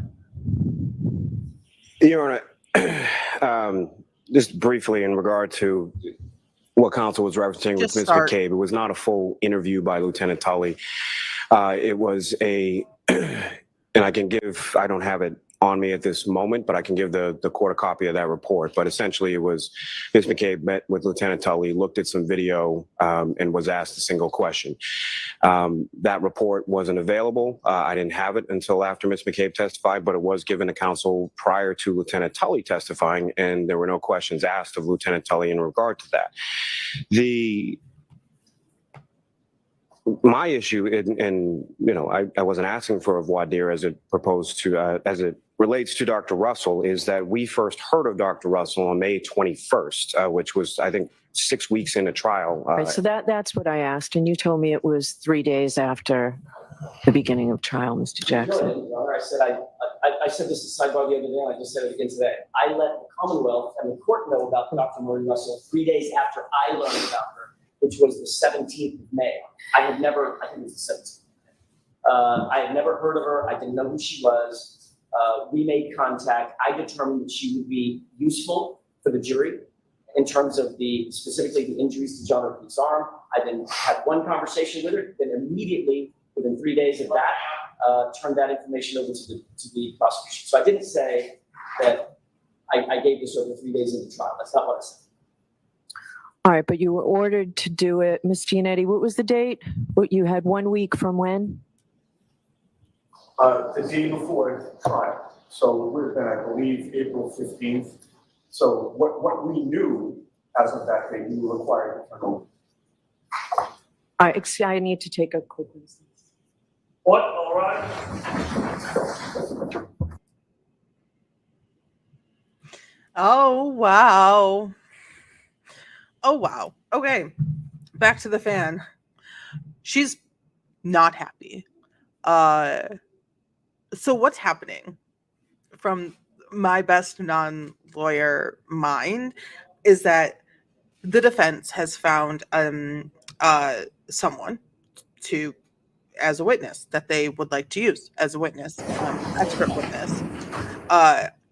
Your Honor, just briefly in regard to what counsel was referencing with Just Ms. start. McCabe, it was not a full interview by Lieutenant Tully. It was and I don't have it on me at this moment, but I can give the court a copy of that report. But essentially it was Ms. McCabe met with Lieutenant Tully, looked at some video, and was asked a single question. That report wasn't available. I didn't have it until after Ms. McCabe testified, but it was given to counsel prior to Lieutenant Tully testifying, and there were no questions asked of Lieutenant Tully in regard to that. My issue, and I wasn't asking for a voir dire as it relates to Dr. Russell, is that we first heard of Dr. Russell on May 21st, which was, I think, 6 weeks into trial. Right, so that's what I asked, and you told me it was 3 days after the beginning of trial, Mr. No, Jackson. Your Honor, I said this at sidebar the other day, and I just said it again today. I let the Commonwealth and the court know about Dr. Marie Russell 3 days after I learned about her, which was the 17th of May. I think it was the 17th. I had never heard of her. I didn't know who she was. We made contact. I determined that she would be useful for the jury in terms of specifically the injuries to John O'Keefe's arm. I then had one conversation with her, then immediately, within 3 days of that, turned that information over to the prosecution. So I didn't say that I gave this over 3 days into trial. That's not what I said. All right, but you were ordered to do it. Ms. Giannetti, what was the date? You had 1 week from when? The day before trial. So it would have been, I believe, April 15th. So what we knew as of that day, we were required to turn over. All right, I need to take a quick recess. What? All right. Oh, wow. Oh, wow. Okay. Back to the fan. She's not happy. So what's happening from my best non-lawyer mind is that the defense has found someone as a witness that they would like to use as a witness, expert witness.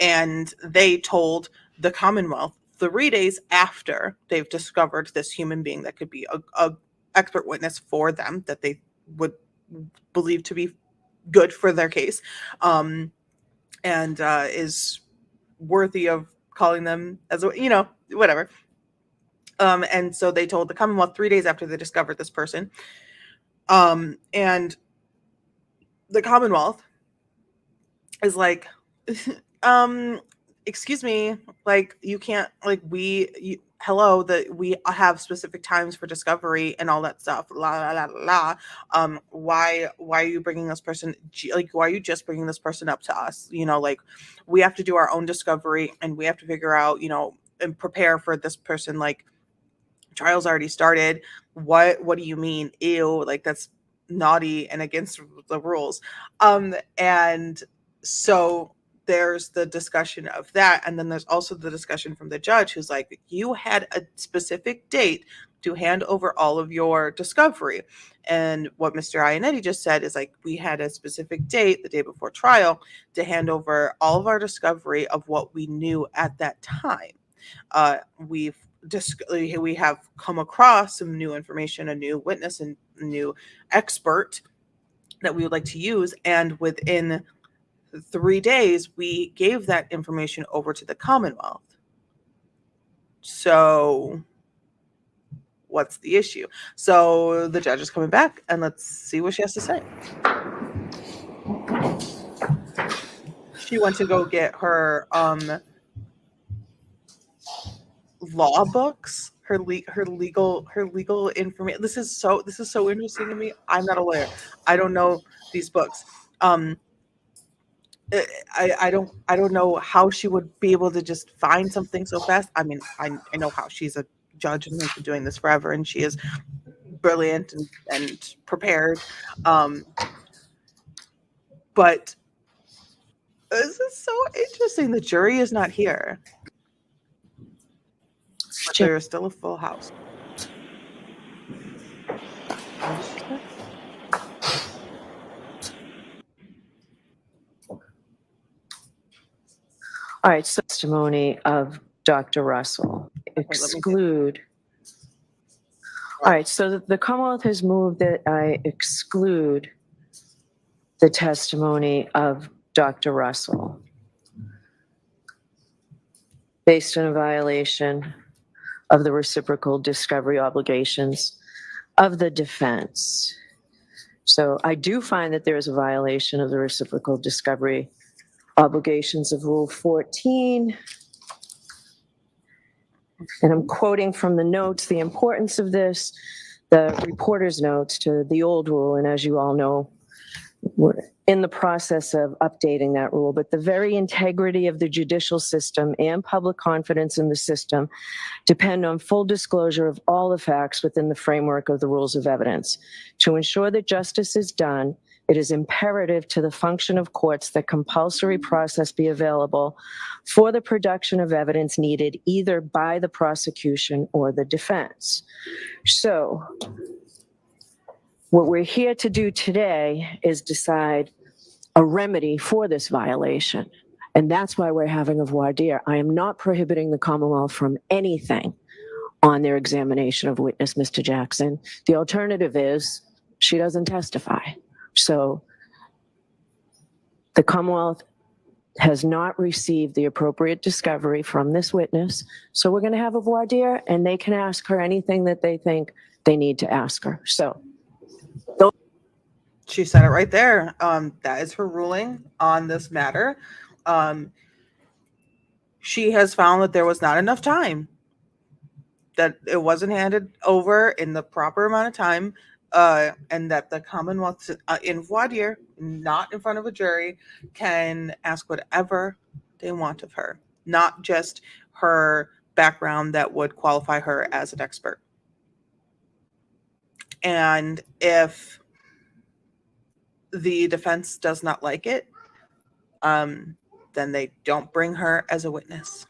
And they told the Commonwealth 3 days after they've discovered this human being that could be a expert witness for them, that they would believe to be good for their case, and is worthy of calling them as whatever. And so they told the Commonwealth 3 days after they discovered this person. And the Commonwealth is like, excuse me, like, you can't, like, hello, that we have specific times for discovery and all that stuff. La la la la. Why are you bringing this person? Like, why are you just bringing this person up to us? Like, we have to do our own discovery and we have to figure out, and prepare for this person, like, trial's already started. What do you mean? Ew, like that's naughty and against the rules. And so there's the discussion of that. And then there's also the discussion from the judge who's like, you had a specific date to hand over all of your discovery. And what Mr. Iannetti just said is like, we had a specific date the day before trial to hand over all of our discovery of what we knew at that time. We have come across some new information, a new witness and a new expert that we would like to use. And within 3 days, we gave that information over to the Commonwealth. So what's the issue? So the judge is coming back, and let's see what she has to say. She went to go get her law books, her legal information. This is so interesting to me. I'm not a lawyer. I don't know these books. I don't know how she would be able to just find something so fast. I mean, I know how. She's a judge and has been doing this forever, and she is brilliant and prepared. But this is so interesting. The jury is not here. But there is still a full house. All right, so testimony of Dr. Russell. Exclude. All right, so the Commonwealth has moved that I exclude the testimony of Dr. Russell based on a violation of the reciprocal discovery obligations of the defense. So I do find that there is a violation of the reciprocal discovery obligations of Rule 14. And I'm quoting from the notes, the importance of this, the reporter's notes to the old rule. And as you all know, we're in the process of updating that rule, but the very integrity of the judicial system and public confidence in the system depend on full disclosure of all the facts within the framework of the rules of evidence. To ensure that justice is done, it is imperative to the function of courts that compulsory process be available for the production of evidence needed either by the prosecution or the defense. So what we're here to do today is decide a remedy for this violation. And that's why we're having a voir dire. I am not prohibiting the Commonwealth from anything on their examination of witness Mr. Jackson. The alternative is she doesn't testify. So the Commonwealth has not received the appropriate discovery from this witness. So we're going to have a voir dire, and they can ask her anything that they think they need to ask her. So she said it right there. That is her ruling on this matter. She has found that there was not enough time, that it wasn't handed over in the proper amount of time, and that the Commonwealth in voir dire, not in front of a jury, can ask whatever they want of her, not just her background that would qualify her as an expert. And if the defense does not like it, then they don't bring her as a witness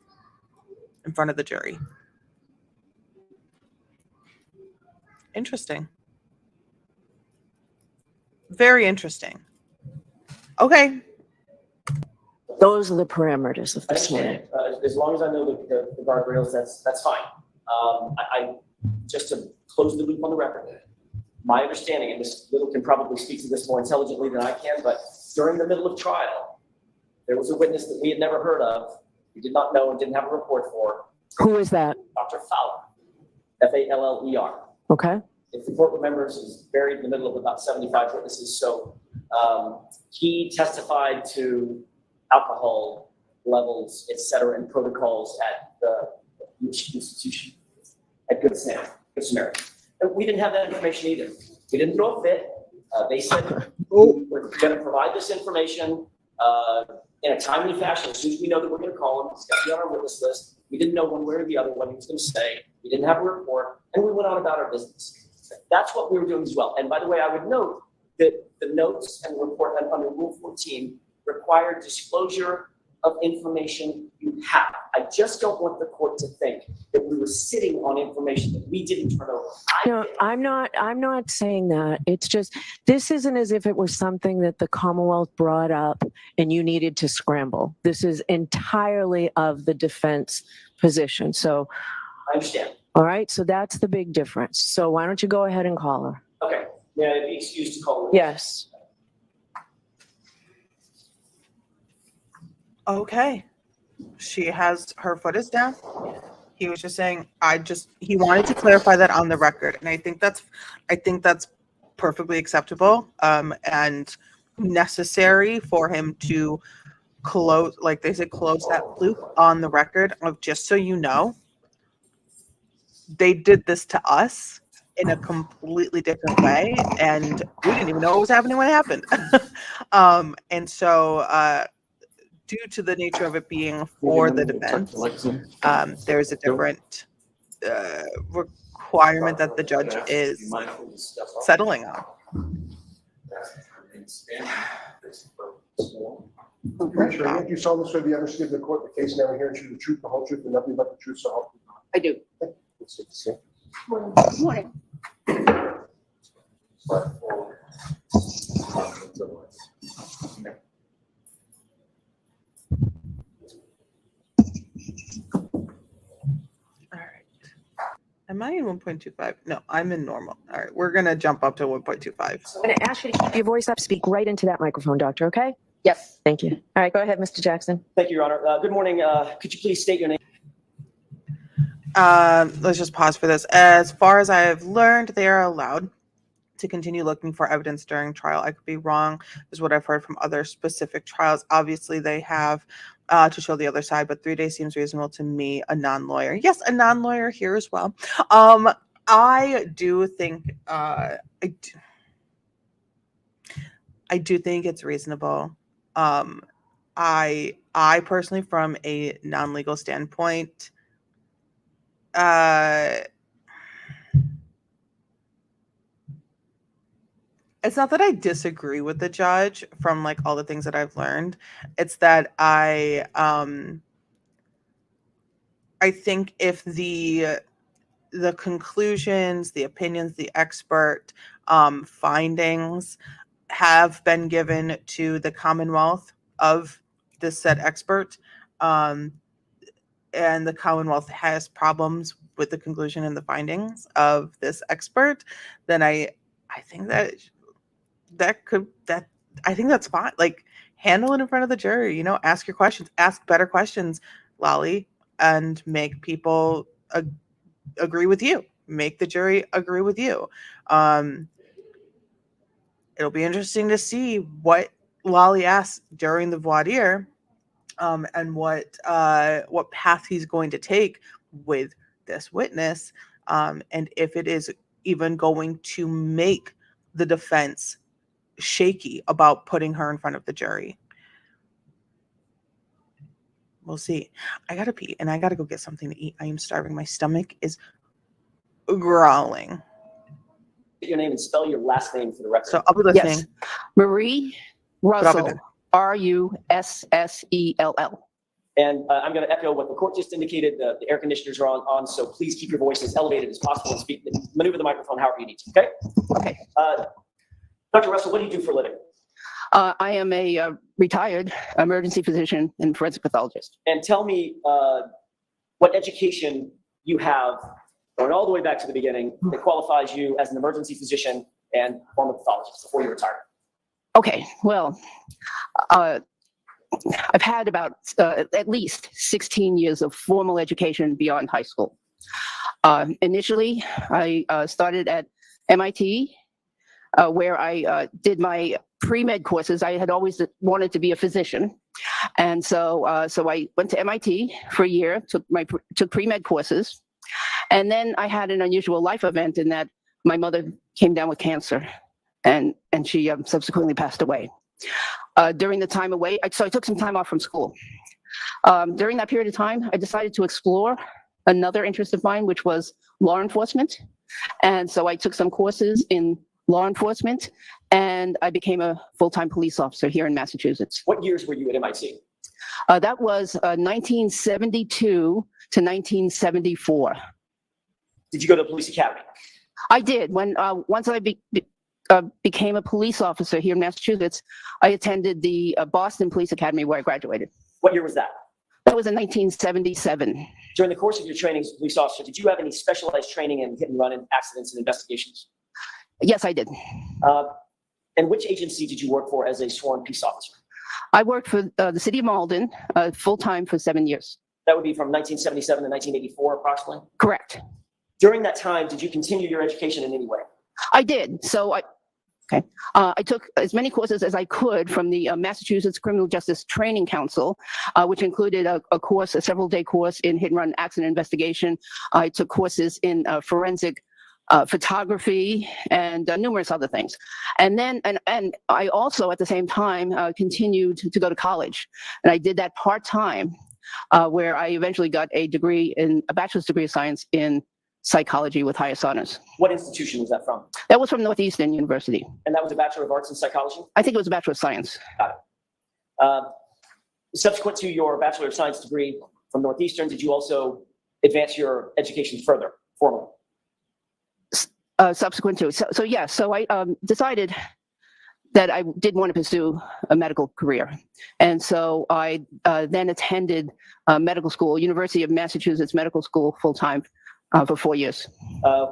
in front of the jury. Interesting. Very interesting. Okay. those are the parameters of this meeting. As long as I know the guardrails, that's fine. I just to close the loop on the record, my understanding, and Ms. Little can probably speak to this more intelligently than I can, but during the middle of trial, there was a witness that we had never heard of, we did not know and didn't have a report for. Who is that? Dr. Fowler, F-A-L-L-E-R. Okay. If the court remembers, is buried in the middle of about 75 witnesses. So he testified to alcohol levels, et cetera, and protocols at the institution at Good Samaritan. And we didn't have that information either. We didn't know a fit. They said, we're going to provide this information in a timely fashion. As soon as we know that we're going to call him, it's got to be on our witness list. We didn't know one way or the other what he was going to say. we didn't have a report, and we went on about our business. That's what we were doing as well. And by the way, I would note that the notes and report under Rule 14 require disclosure of information you have. I just don't want the court to think that we were sitting on information that we didn't turn over. No, I'm not saying that. It's just, this isn't as if it was something that the Commonwealth brought up and you needed to scramble. This is entirely of the defense position. So, I understand. all right, so that's the big difference. So why don't you go ahead and call her? Okay, may I be excused to call her? Yes. Okay. She has, her foot is down. He was just saying, he wanted to clarify that on the record. And I think that's perfectly acceptable, and necessary for him to close, like they said, close that loop on the record of, just so you know, they did this to us in a completely different way. And we didn't even know what was happening when it happened. And so, due to the nature of it being for the defense, there's a different requirement that the judge is settling on. Commissioner, thank you so much for the understood the court, the case now here, and the truth, the whole truth, and nothing but the truth, so help you God. I do. It's good to see. Morning. All right. Am I in 1.25? No, I'm in normal. All right, we're gonna jump up to 1.25. I'm going to ask you to keep your voice up, speak right into that microphone, doctor, okay? Yes. Thank you. All right, go ahead, Mr. Jackson. Thank you, Your Honor. Good morning. Could you please state your name? Let's just pause for this. As far as I have learned, they are allowed to continue looking for evidence during trial. I could be wrong, is what I've heard from other specific trials. Obviously, they have to show the other side, but 3 days seems reasonable to me, a non-lawyer. Yes, a non-lawyer here as well. I do think I do think it's reasonable. I personally, from a non-legal standpoint, it's not that I disagree with the judge from like all the things that I've learned. It's that I think if the conclusions, the opinions, the expert findings have been given to the Commonwealth of this said expert, and the Commonwealth has problems with the conclusion and the findings of this expert, then I think that I think that's fine. Like, handle it in front of the jury, ask your questions, ask better questions, Lolly, and make people agree with you. Make the jury agree with you. It'll be interesting to see what Lolly asks during the voir dire, and what path he's going to take with this witness, and if it is even going to make the defense shaky about putting her in front of the jury. We'll see. I gotta pee and I gotta go get something to eat. I am starving. My stomach is growling. State your name and spell your last name for the record. So I'll be listening. Yes. Marie Russell, Russell. And I'm going to echo what the court just indicated. The air conditioners are on, so please keep your voice as elevated as possible and speak. Maneuver the microphone however you need to. Okay. Okay. Dr. Russell, what do you do for a living? I am a retired emergency physician and forensic pathologist. And tell me what education you have, going all the way back to the beginning, that qualifies you as an emergency physician and former pathologist before you retired. Okay. Well, I've had about at least 16 years of formal education beyond high school. Initially, I started at MIT, where I did my pre-med courses. I had always wanted to be a physician. And so I went to MIT for a year, took pre-med courses. And then I had an unusual life event in that my mother came down with cancer, and she subsequently passed away. During the time away, so I took some time off from school. During that period of time, I decided to explore another interest of mine, which was law enforcement. And so I took some courses in law enforcement, and I became a full-time police officer here in Massachusetts. What years were you at MIT? That was 1972 to 1974. Did you go to the police academy? I did. Once I became a police officer here in Massachusetts, I attended the Boston Police Academy where I graduated. What year was that? That was in 1977. During the course of your training as a police officer, did you have any specialized training in hit and run accidents and investigations? Yes, I did. And which agency did you work for as a sworn peace officer? I worked for the city of Malden full-time for 7 years. That would be from 1977 to 1984, approximately. Correct. During that time, did you continue your education in any way? I did. I took as many courses as I could from the Massachusetts Criminal Justice Training Council, which included a several-day course in hit-and-run accident investigation. I took courses in forensic photography and numerous other things. And I also at the same time continued to go to college, and I did that part-time, where I eventually got a bachelor's degree of science in psychology with highest honors. What institution was that from? That was from Northeastern University. And that was a Bachelor of Arts in Psychology? I think it was a Bachelor of Science. Got it. Subsequent to your Bachelor of Science degree from Northeastern, did you also advance your education further, formally? Subsequent to, so I decided that I did want to pursue a medical career. And so I then attended medical school, University of Massachusetts Medical School full-time for 4 years.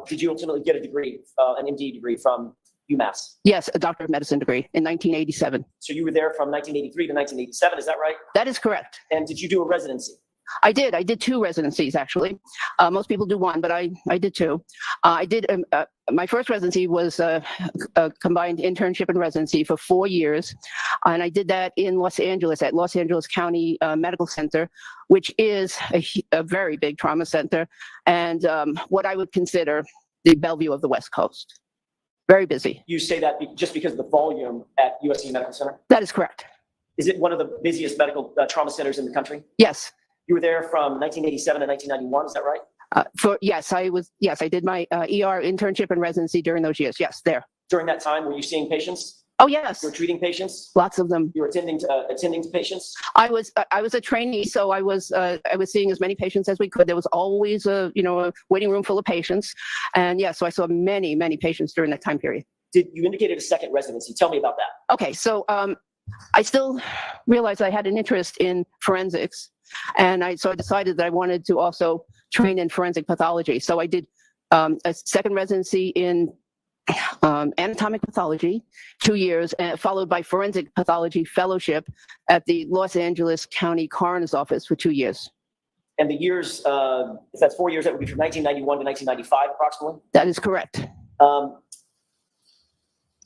Did you ultimately get a degree, an MD degree from UMass? Yes, a Doctor of Medicine degree in 1987. So you were there from 1983 to 1987, is that right? That is correct. And did you do a residency? I did. I did 2 residencies, actually. Most people do 1, but I did 2. I did my first residency was a combined internship and residency for 4 years, and I did that in Los Angeles at Los Angeles County Medical Center, which is a very big trauma center, and what I would consider the Bellevue of the West Coast. Very busy. You say that just because of the volume at USC Medical Center? That is correct. Is it one of the busiest medical trauma centers in the country? Yes. You were there from 1987 to 1991, is that right? I did my ER internship and residency during those years. Yes, there. During that time, were you seeing patients? Oh, yes. You were treating patients? Lots of them. You were attending to patients? I was a trainee, so I was seeing as many patients as we could. There was always a waiting room full of patients, and so I saw many patients during that time period. Did you indicated a second residency? Tell me about that. Okay, so I still realized I had an interest in forensics, and so I decided that I wanted to also train in forensic pathology. So I did a second residency in anatomic pathology, 2 years, followed by forensic pathology fellowship at the Los Angeles County Coroner's Office for 2 years. And the years, if that's 4 years, that would be from 1991 to 1995 approximately? That is correct.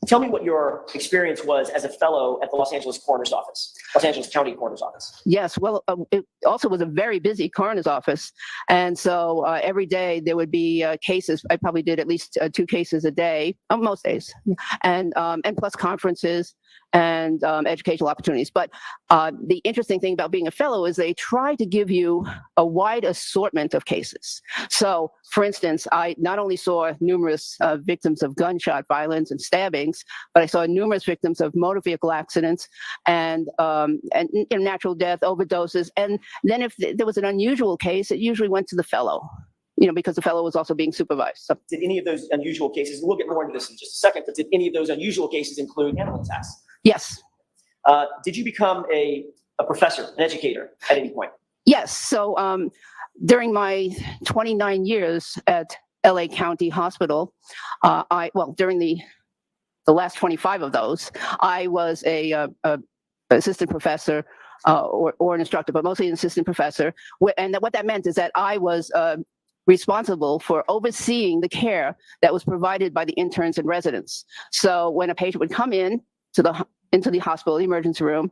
Tell me what your experience was as a fellow at the Los Angeles Coroner's Office, Los Angeles County Coroner's Office. Yes, well, it also was a very busy coroner's office. And so every day there would be cases. I probably did at least 2 cases a day, most days, and plus conferences and educational opportunities. But the interesting thing about being a fellow is they try to give you a wide assortment of cases. So, for instance, I not only saw numerous victims of gunshot violence and stabbings, but I saw numerous victims of motor vehicle accidents and natural death, overdoses. And then if there was an unusual case, it usually went to the fellow, because the fellow was also being supervised. So, did any of those unusual cases, and we'll get more into this in just a second, but did any of those unusual cases include animal attacks? Yes. Did you become a professor, an educator at any point? Yes. So during my 29 years at LA County Hospital, during the last 25 of those, I was a assistant professor or an instructor, but mostly an assistant professor. And what that meant is that I was responsible for overseeing the care that was provided by the interns and residents. So when a patient would come into the hospital, the emergency room,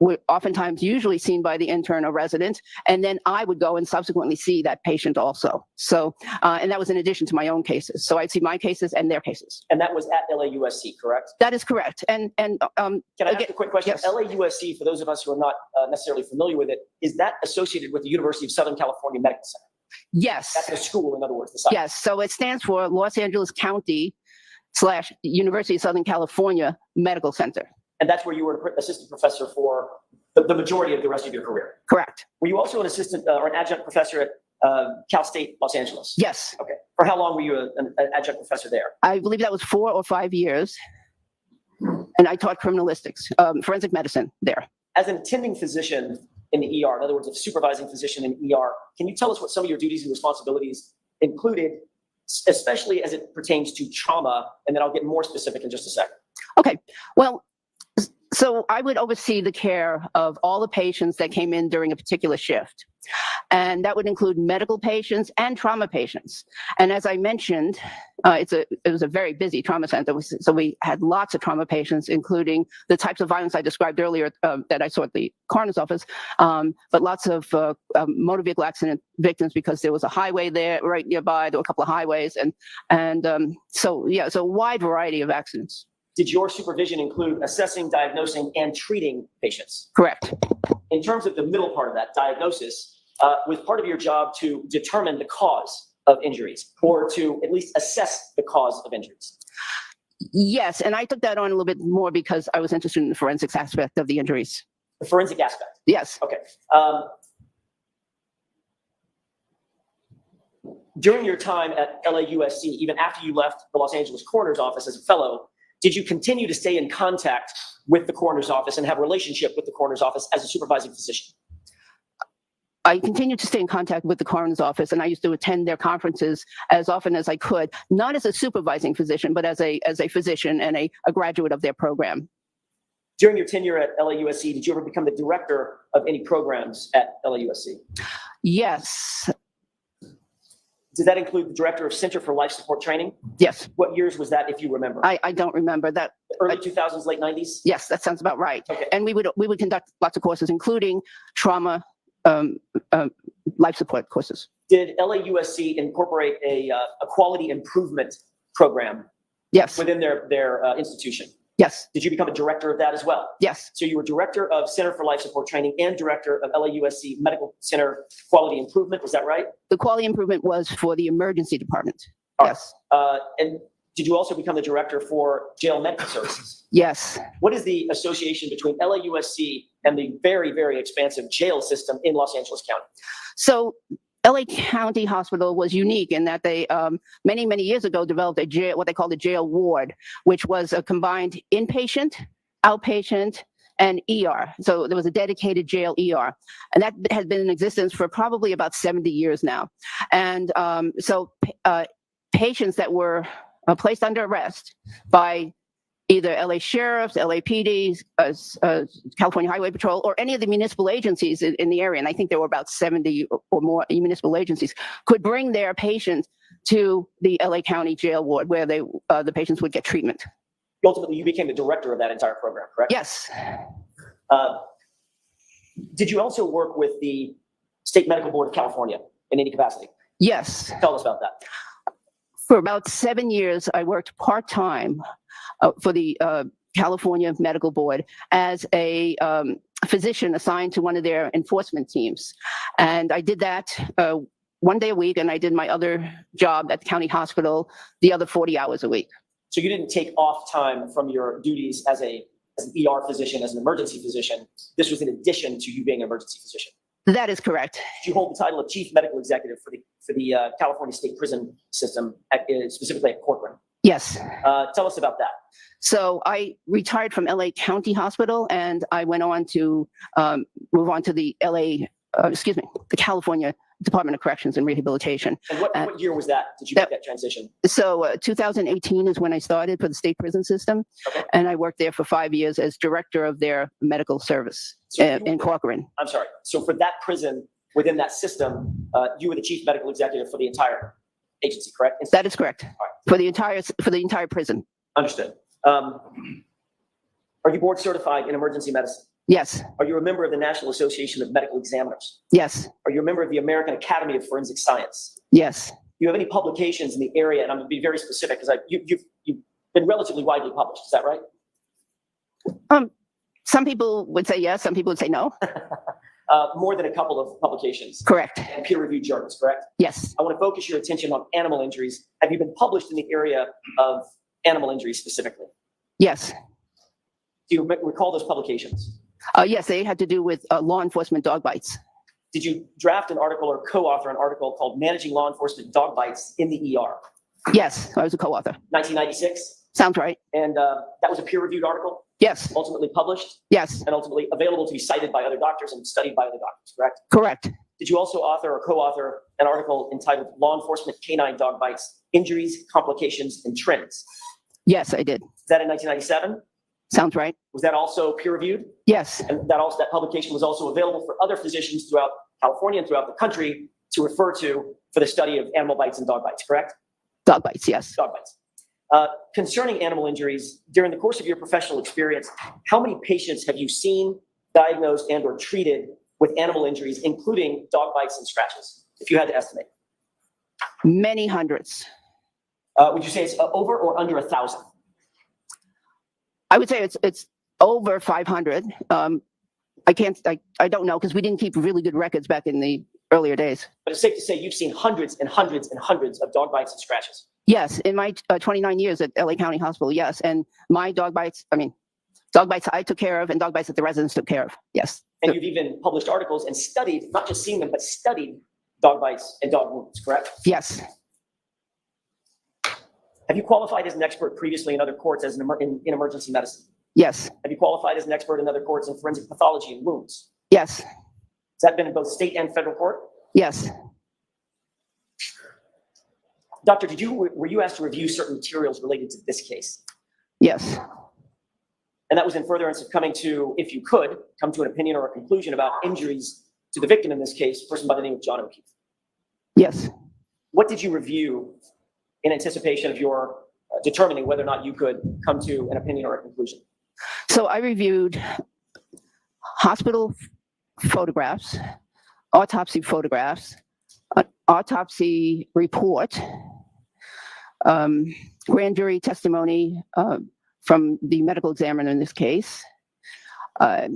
were oftentimes usually seen by the intern or resident, and then I would go and subsequently see that patient also. So, and that was in addition to my own cases. So I'd see my cases and their cases. And that was at LAUSC, correct? That is correct. And Can I ask a quick question? yes. LAUSC, for those of us who are not necessarily familiar with it, is that associated with the University of Southern California Medical Center? Yes. That's the school, in other words, the site. Yes. So it stands for Los Angeles County / University of Southern California Medical Center. And that's where you were an assistant professor for the majority of the rest of your career. Correct. Were you also an assistant or an adjunct professor at Cal State Los Angeles? Yes. Okay. For how long were you an adjunct professor there? I believe that was 4 or 5 years. And I taught criminalistics, forensic medicine there. As an attending physician in the ER, in other words, a supervising physician in ER, can you tell us what some of your duties and responsibilities included, especially as it pertains to trauma? And then I'll get more specific in just a second. Okay. Well, so I would oversee the care of all the patients that came in during a particular shift. And that would include medical patients and trauma patients. And as I mentioned, it was a very busy trauma center. So we had lots of trauma patients, including the types of violence I described earlier that I saw at the coroner's office, but lots of motor vehicle accident victims, because there was a highway there right nearby. There were a couple of highways. So a wide variety of accidents. Did your supervision include assessing, diagnosing, and treating patients? Correct. In terms of the middle part of that, diagnosis, was part of your job to determine the cause of injuries, or to at least assess the cause of injuries? Yes, and I took that on a little bit more because I was interested in the forensics aspect of the injuries. The forensic aspect? Yes. Okay. During your time at LAUSC, even after you left the Los Angeles coroner's office as a fellow, did you continue to stay in contact with the coroner's office and have a relationship with the coroner's office as a supervising physician? I continued to stay in contact with the coroner's office, and I used to attend their conferences as often as I could, not as a supervising physician, but as a physician and a graduate of their program. During your tenure at LAUSC, did you ever become the director of any programs at LAUSC? Yes. Did that include the director of Center for Life Support Training? Yes. What years was that, if you remember? I don't remember that. Early 2000s, late 90s? Yes, that sounds about right. Okay. And we would conduct lots of courses, including trauma, life support courses. Did LAUSC incorporate a quality improvement program Yes. within their institution? Yes. Did you become a director of that as well? Yes. So you were director of Center for Life Support Training and director of LAUSC Medical Center Quality Improvement. Was that right? The quality improvement was for the emergency department. All Yes. And did you also become the director for jail medical services? Yes. What is the association between LAUSC and the very, very expansive jail system in Los Angeles County? So LA County Hospital was unique in that they many, many years ago developed a jail, what they called a jail ward, which was a combined inpatient, outpatient, and ER. So there was a dedicated jail ER. And that has been in existence for probably about 70 years now. And patients that were placed under arrest by either LA sheriffs, LAPD, California Highway Patrol, or any of the municipal agencies in the area, and I think there were about 70 or more municipal agencies, could bring their patients to the LA County jail ward where the patients would get treatment. Ultimately, you became the director of that entire program, correct? Yes. Did you also work with the State Medical Board of California in any capacity? Yes. Tell us about that. For about 7 years, I worked part-time for the California Medical Board as a physician assigned to one of their enforcement teams. And I did that 1 day a week, and I did my other job at the county hospital the other 40 hours a week. So you didn't take off time from your duties as an ER physician, as an emergency physician. This was in addition to you being an emergency physician. That is correct. Did you hold the title of Chief Medical Executive for the California State Prison System, specifically at Corcoran? Yes. Tell us about that. So I retired from LA County Hospital, and I went on to move on to the the California Department of Corrections and Rehabilitation. And what year was that? Did you make that transition? So 2018 is when I started for the state prison system. Okay. And I worked there for 5 years as director of their medical service So in Corcoran. I'm sorry. So for that prison, within that system, you were the chief medical executive for the entire agency, correct? That is correct. All right. For the entire prison. Understood. Are you board certified in emergency medicine? Yes. Are you a member of the National Association of Medical Examiners? Yes. Are you a member of the American Academy of Forensic Science? Yes. Do you have any publications in the area? And I'm going to be very specific because you've been relatively widely published. Is that right? Some people would say yes. Some people would say no. More than a couple of publications Correct. and peer-reviewed journals, correct? Yes. I want to focus your attention on animal injuries. Have you been published in the area of animal injuries specifically? Yes. Do you recall those publications? Yes, they had to do with law enforcement dog bites. Did you draft an article or co-author an article called Managing Law Enforcement Dog Bites in the ER? Yes, I was a co-author. 1996? Sounds right. And that was a peer-reviewed article, Yes. ultimately published Yes. and ultimately available to be cited by other doctors and studied by other doctors, correct? Correct. Did you also author or co-author an article entitled Law Enforcement Canine Dog Bites, Injuries, Complications, and Trends? Yes, I did. Is that in 1997? Sounds right. Was that also peer-reviewed? Yes. And that publication was also available for other physicians throughout California and throughout the country to refer to for the study of animal bites and dog bites, correct? Dog bites. Yes. Dog bites. Concerning animal injuries, during the course of your professional experience, how many patients have you seen, diagnosed, and or treated with animal injuries, including dog bites and scratches, if you had to estimate? Many hundreds. Would you say it's over or under 1,000? I would say it's over 500. I don't know because we didn't keep really good records back in the earlier days. But it's safe to say you've seen hundreds and hundreds and hundreds of dog bites and scratches. Yes, in my 29 years at LA County Hospital, yes. And my dog bites I took care of and dog bites that the residents took care of. Yes. And you've even published articles and studied, not just seen them, but studied dog bites and dog wounds, correct? Yes. Have you qualified as an expert previously in other courts as in emergency medicine? Yes. Have you qualified as an expert in other courts in forensic pathology and wounds? Yes. Has that been in both state and federal court? Yes. Doctor, were you asked to review certain materials related to this case? Yes. And that was in furtherance of coming to, if you could, come to an opinion or a conclusion about injuries to the victim in this case, a person by the name of John O'Keefe. Yes. What did you review in anticipation of your determining whether or not you could come to an opinion or a conclusion? So I reviewed hospital photographs, autopsy photographs, an autopsy report, grand jury testimony from the medical examiner in this case. There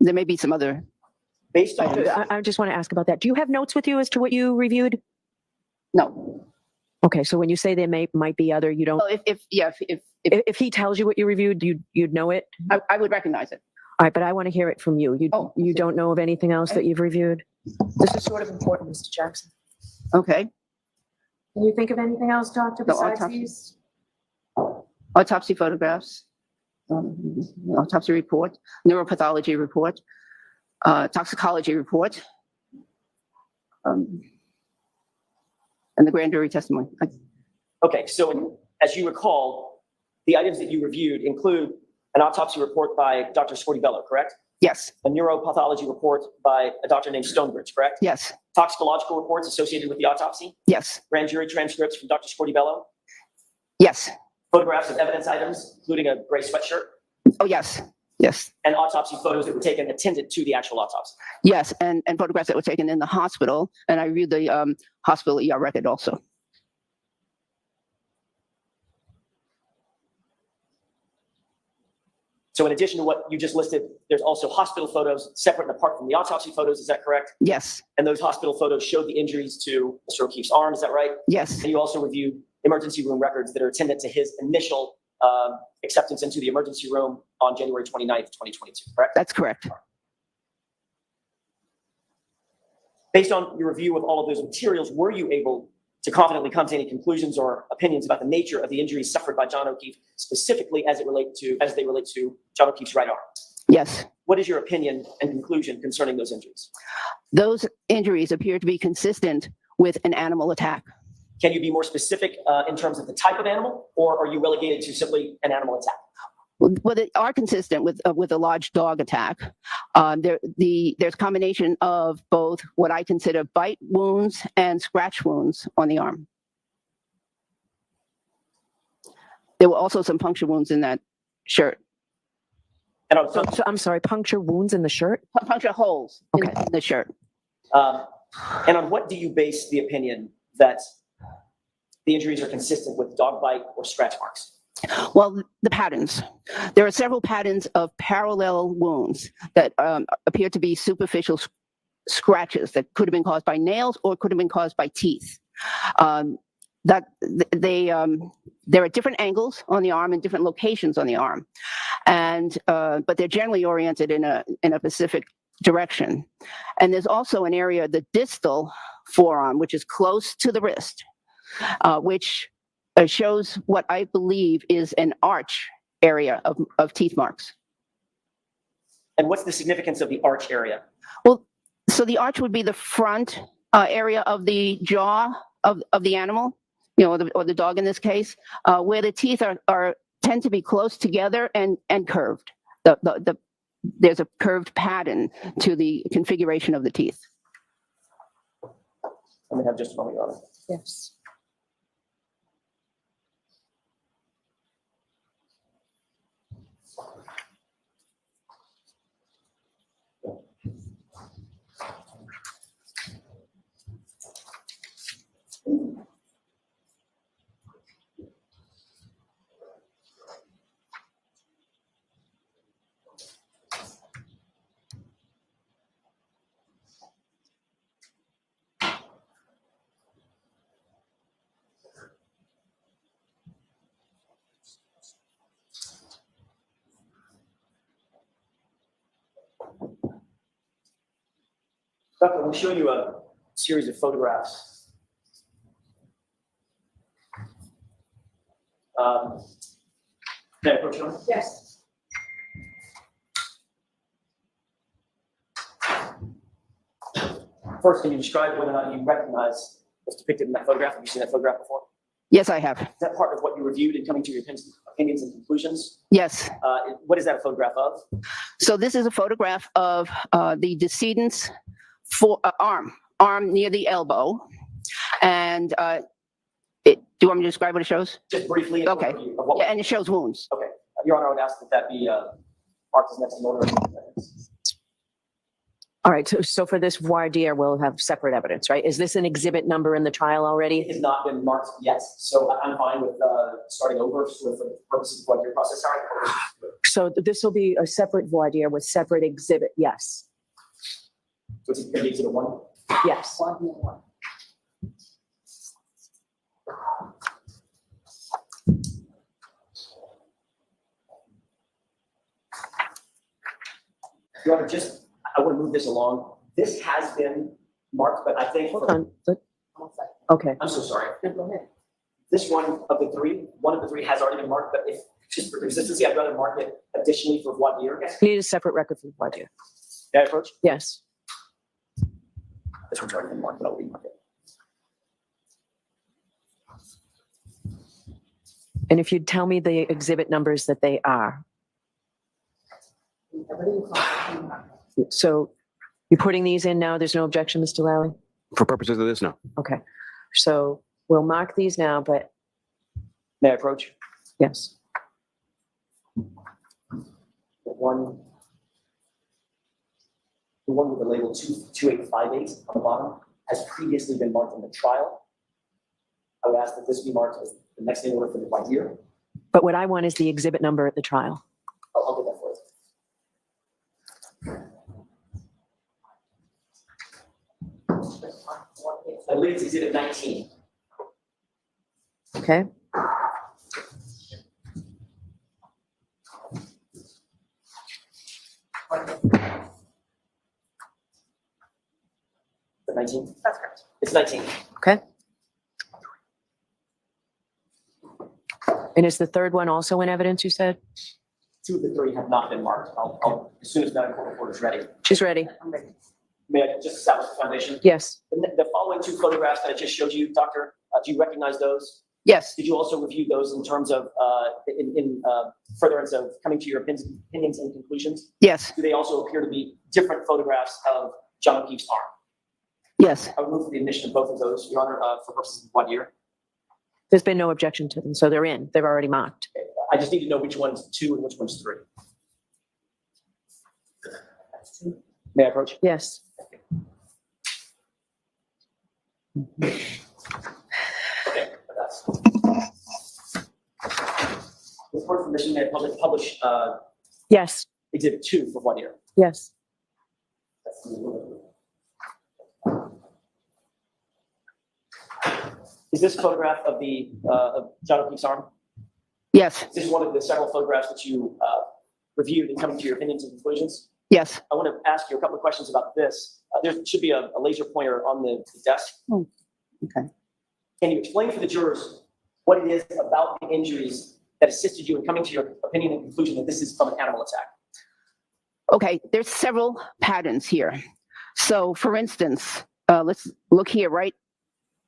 may be some other. Based on I just want to ask about that. Do you have notes with you as to what you reviewed? No. Okay, so when you say there might be other, you don't. Well, If he tells you what you reviewed, you'd know it. I would recognize it. All right, but I want to hear it from you. You don't know of anything else that you've reviewed? This is sort of important, Mr. Jackson. Okay. Can you think of anything else, Doctor, The besides autopsy. these? Autopsy photographs, autopsy report, neuropathology report, toxicology report, and the grand jury testimony. Okay, so as you recall, the items that you reviewed include an autopsy report by Dr. Scortibello, correct? Yes. A neuropathology report by a doctor named Stonebridge, correct? Yes. Toxicological reports associated with the autopsy, Yes. grand jury transcripts from Dr. Scortibello, Yes. photographs of evidence items, including a gray sweatshirt, Oh, yes. Yes. and autopsy photos that were taken attendant to the actual autopsy. Yes. And photographs that were taken in the hospital. And I reviewed the hospital ER record also. So in addition to what you just listed, there's also hospital photos separate and apart from the autopsy photos, is that correct? Yes. And those hospital photos showed the injuries to Mr. O'Keefe's arm, is that right? Yes. And you also reviewed emergency room records that are attendant to his initial acceptance into the emergency room on January 29th, 2022, correct? That's correct. Based on your review of all of those materials, were you able to confidently come to any conclusions or opinions about the nature of the injuries suffered by John O'Keefe, specifically as they relate to John O'Keefe's right arm? Yes. What is your opinion and conclusion concerning those injuries? Those injuries appear to be consistent with an animal attack. Can you be more specific in terms of the type of animal, or are you relegated to simply an animal attack? Well, they are consistent with a large dog attack. There's a combination of both what I consider bite wounds and scratch wounds on the arm. There were also some puncture wounds in that shirt. And on, So I'm sorry, puncture wounds in the shirt? Puncture holes in Okay. the shirt. and on what do you base the opinion that the injuries are consistent with dog bite or scratch marks? Well, the patterns. There are several patterns of parallel wounds that appear to be superficial scratches that could have been caused by nails or could have been caused by teeth. That they they're at different angles on the arm and different locations on the arm, and but they're generally oriented in a specific direction. And there's also an area, the distal forearm, which is close to the wrist, which shows what I believe is an arch area of teeth marks. And what's the significance of the arch area? Well, so the arch would be the front area of the jaw of the animal, you know, or the dog in this case, where the teeth are tend to be close together and curved. There's a curved pattern to the configuration of the teeth. Let me have just a moment, Your Honor. Yes. Doctor, I'm showing you a series of photographs. Can I approach you? Yes. First, can you describe whether or not you recognize what's depicted in that photograph? Have you seen that photograph before? Yes, I have. Is that part of what you reviewed in coming to your opinions and conclusions? Yes. What is that a photograph of? So this is a photograph of the decedent's arm near the elbow. And do you want me to describe what it shows? Just briefly. an Okay. overview of what- Yeah, and it shows wounds. Okay. Your Honor, I would ask that that be marked as next in order. All right, so for this voir dire, we'll have separate evidence, right? Is this an exhibit number in the trial It already? has not been marked yet, so I'm fine with starting over for the purposes of what your process are. So this will be a separate voir dire with separate exhibit, yes, So it's going to be exhibit one. yes. Your Honor, I want to move this along. This has been marked, but I think. Hold on, okay, I'm so sorry. Go ahead. This one of the three has already been marked, but if, just for consistency, I'd rather mark it additionally for voir dire. you need a separate record for voir dire, May I approach? yes. This one's already been marked, but I'll remark it. And if you'd tell me the exhibit numbers that they are. So you're putting these in now, there's no objection, Mr. Lally? For purposes of this, no. Okay, so we'll mark these now, but May I approach? yes. The one with the label 2858 on the bottom has previously been marked in the trial. I would ask that this be marked as the next name order for the voir dire. But what I want is the exhibit number at the trial. I'll get that for you. I believe it's exhibit 19. Okay, The 19? That's correct. It's 19. okay. And is the third one also in evidence, you said? Two of the three have not been marked. I'll as soon as that court report is ready. She's ready, I'm ready. May I just establish the foundation? yes. The following two photographs that I just showed you, Doctor, do you recognize those? Yes. Did you also review those in terms of, in furtherance of coming to your opinions and conclusions? Yes. Do they also appear to be different photographs of John O'Keefe's arm? Yes. I would move for the admission of both of those, Your Honor, for purposes of voir dire. There's been no objection to them, so they're in, they're already marked. I just need to know which one's two and which one's three. May I approach? Yes. Okay, that's. With board permission, may I publish Yes. exhibit 2 for 1 year? Yes. Is this photograph of the of John O'Keefe's arm? Yes, Is this one of the several photographs that you reviewed and coming to your opinions and conclusions? yes. I want to ask you a couple of questions about this. There should be a laser pointer on the desk. Okay. Can you explain for the jurors what it is about the injuries that assisted you in coming to your opinion and conclusion that this is from an animal attack? Okay, there's several patterns here. So for instance, let's look here right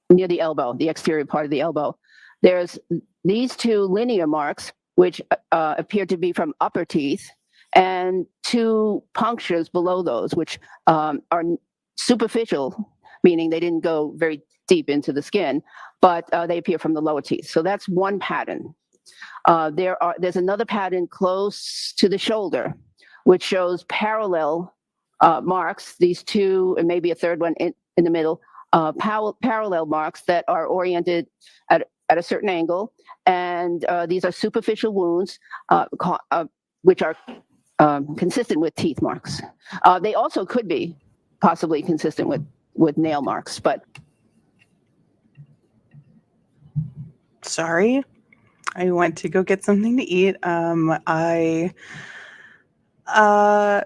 near the elbow, the exterior part of the elbow. There's these 2 linear marks, which appear to be from upper teeth, and 2 punctures below those, which are superficial, meaning they didn't go very deep into the skin, but they appear from the lower teeth. So that's one pattern. There's another pattern close to the shoulder, which shows parallel marks, these 2, and maybe a third one in the middle, parallel marks that are oriented at a certain angle. And these are superficial wounds, which are consistent with teeth marks. They also could be possibly consistent with nail marks, but. Sorry, I went to go get something to eat.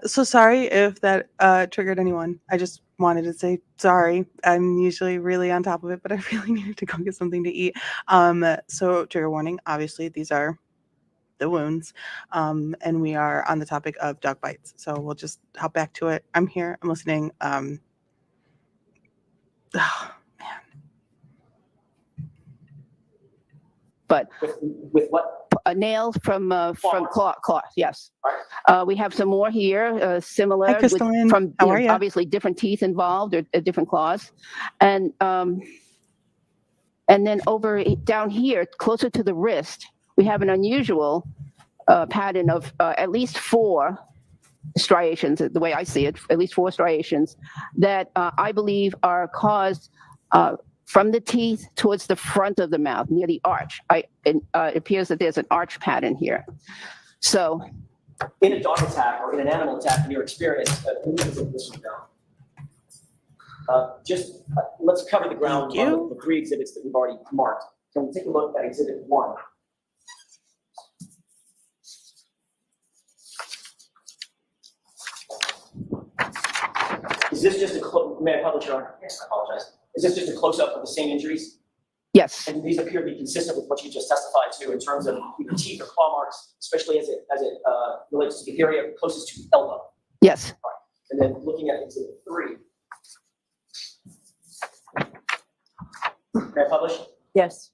So sorry if that triggered anyone. I just wanted to say sorry. I'm usually really on top of it, but I really needed to go get something to eat. So trigger warning, obviously these are the wounds, and we are on the topic of dog bites. So we'll just hop back to it. I'm here, I'm listening. But With what? nails from Claws. claw, yes. We have some more here, similar, Hi, Crystalline. from How are ya? obviously different teeth involved or different claws, and then down here, closer to the wrist, we have an unusual pattern of at least 4 striations. The way I see it, at least 4 striations that I believe are caused from the teeth towards the front of the mouth, near the arch. It appears that there's an arch pattern here. So, In a dog attack or in an animal attack, in your experience, this one down. Let's cover the ground Thank you. on the 3 exhibits that we've already marked. Can we take a look at exhibit 1? Is this just may I publish, Your Honor? Yes, I apologize. Is this just a close-up of the same injuries? yes, And these appear to be consistent with what you just testified to in terms of either teeth or claw marks, especially as it relates to the area closest to the elbow. yes, And then looking at exhibit 3. May I publish? Yes.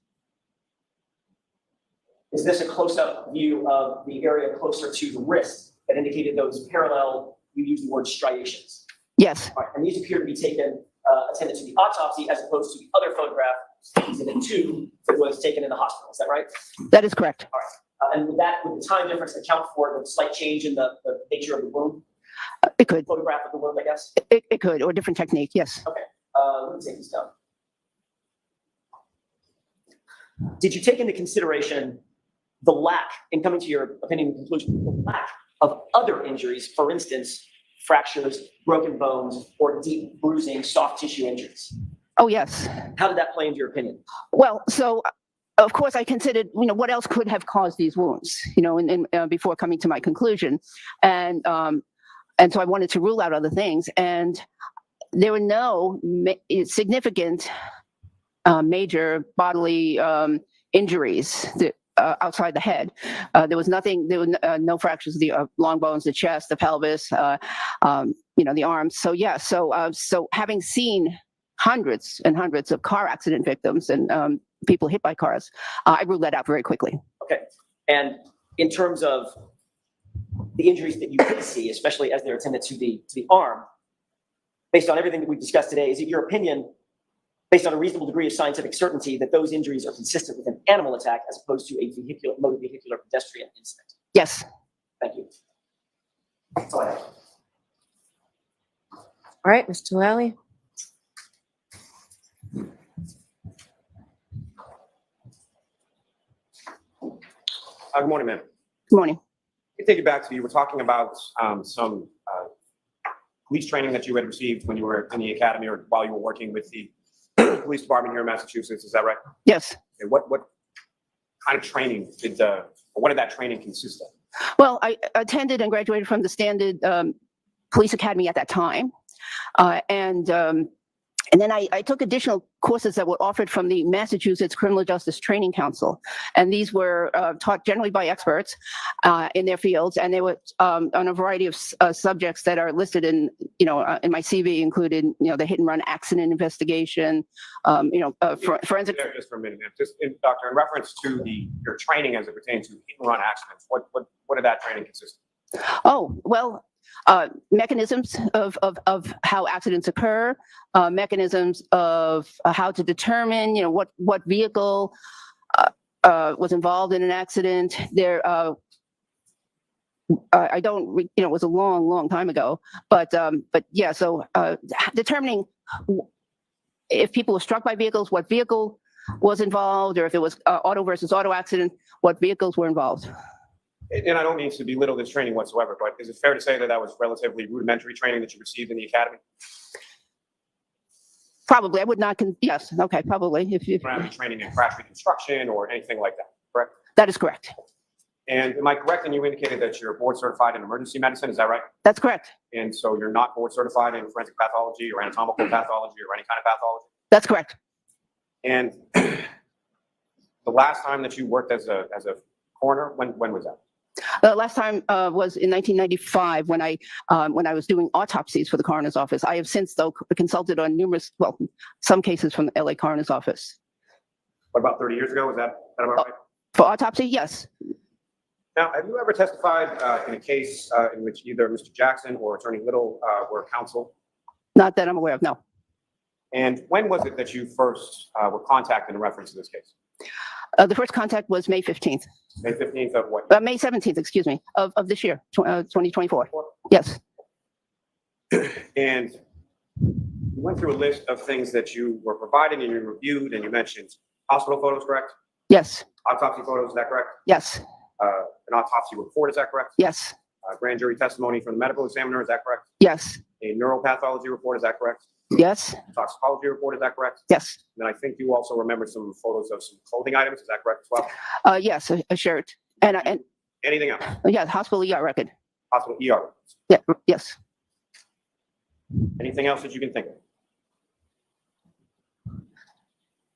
Is this a close-up view of the area closer to the wrist that indicated those parallel, you used the word striations? yes, All right, and these appear to be taken, attended to the autopsy as opposed to the other photograph, exhibit 2, that was taken in the hospital. Is that right? that is correct. And would the time difference account for the slight change in the nature of the wound? It could, Photograph of the wound, I guess? it could, or different technique, yes. Let me take this down. Did you take into consideration the lack, in coming to your opinion and conclusion, the lack of other injuries, for instance, fractures, broken bones, or deep bruising, soft tissue injuries? Oh, yes. How did that play into your opinion? Well, so of course I considered, what else could have caused these wounds, before coming to my conclusion. And so I wanted to rule out other things. And there were no significant major bodily injuries that, outside the head. There was nothing, there were no fractures of the long bones, the chest, the pelvis, the arms. So yeah, so having seen hundreds and hundreds of car accident victims and people hit by cars, I ruled that out very quickly. Okay. And in terms of the injuries that you did see, especially as they're attended to the arm, based on everything that we've discussed today, is it your opinion, based on a reasonable degree of scientific certainty, that those injuries are consistent with an animal attack as opposed to a motor vehicular pedestrian incident? Yes. Thank you. That's all I have. All right, Mr. Lally. Good morning, ma'am. Good morning. Let me take you back to, you were talking about some police training that you had received when you were in the academy or while you were working with the police department here in Massachusetts. Is that right? Yes. And what kind of training or what did that training consist of? Well, I attended and graduated from the Standard Police Academy at that time. And then I took additional courses that were offered from the Massachusetts Criminal Justice Training Council. And these were taught generally by experts in their fields. And they were on a variety of subjects that are listed in my CV, included, the hit and run accident investigation, forensic. Just for a minute, ma'am. Doctor, in reference to your training as it pertains to hit and run accidents, what did that training consist of? Oh, well, mechanisms of how accidents occur, mechanisms of how to determine, what vehicle was involved in an accident. I don't, it was a long time ago, but yeah. So determining if people were struck by vehicles, what vehicle was involved, or if it was auto versus auto accident, what vehicles were involved. And I don't mean to belittle this training whatsoever, but is it fair to say that that was relatively rudimentary training that you received in the academy? Probably, I would not. Yes, okay, probably. If You don't have any training in crash reconstruction or anything like that, correct? that is correct. And am I correct? And you indicated that you're board certified in emergency medicine, is that right? That's correct. And so you're not board certified in forensic pathology or anatomical pathology or any kind of pathology? That's correct. And the last time that you worked as a coroner, when was that? The last time was in 1995 when I was doing autopsies for the coroner's office. I have since, though, consulted on some cases from the LA coroner's office. What, about 30 years ago? Is that about right? For autopsy, yes. Now, have you ever testified in a case in which either Mr. Jackson or Attorney Little were counsel? Not that I'm aware of, no. And when was it that you first were contacted in reference to this case? The first contact was May 15th. May 15th of what? May 17th, excuse me, of this year, 2024. Yes. And you went through a list of things that you were provided and you reviewed, and you mentioned hospital photos, correct? Yes. Autopsy photos, is that correct? Yes. An autopsy report, is that correct? Yes. Grand jury testimony from the medical examiner, is that correct? Yes. A neuropathology report, is that correct? Yes. Toxicology report, is that correct? Yes. And I think you also remember some photos of some clothing items, is that correct as well? Yes, a shirt. And Anything else? yeah, hospital ER record. Hospital ER. Yeah, yes. Anything else that you can think of?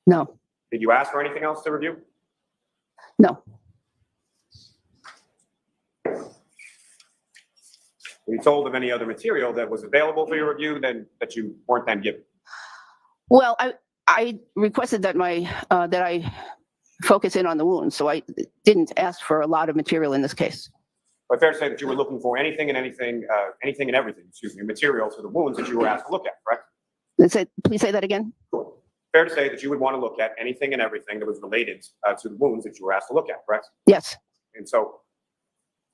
No. Did you ask for anything else to review? No. Were you told of any other material that was available for your review that you weren't then given? Well, I requested that that I focus in on the wounds, so I didn't ask for a lot of material in this case. But fair to say that you were looking for anything and everything, material to the wounds that you were asked to look at, correct? Please say that again. Sure. Fair to say that you would want to look at anything and everything that was related to the wounds that you were asked to look at, correct? Yes. And so,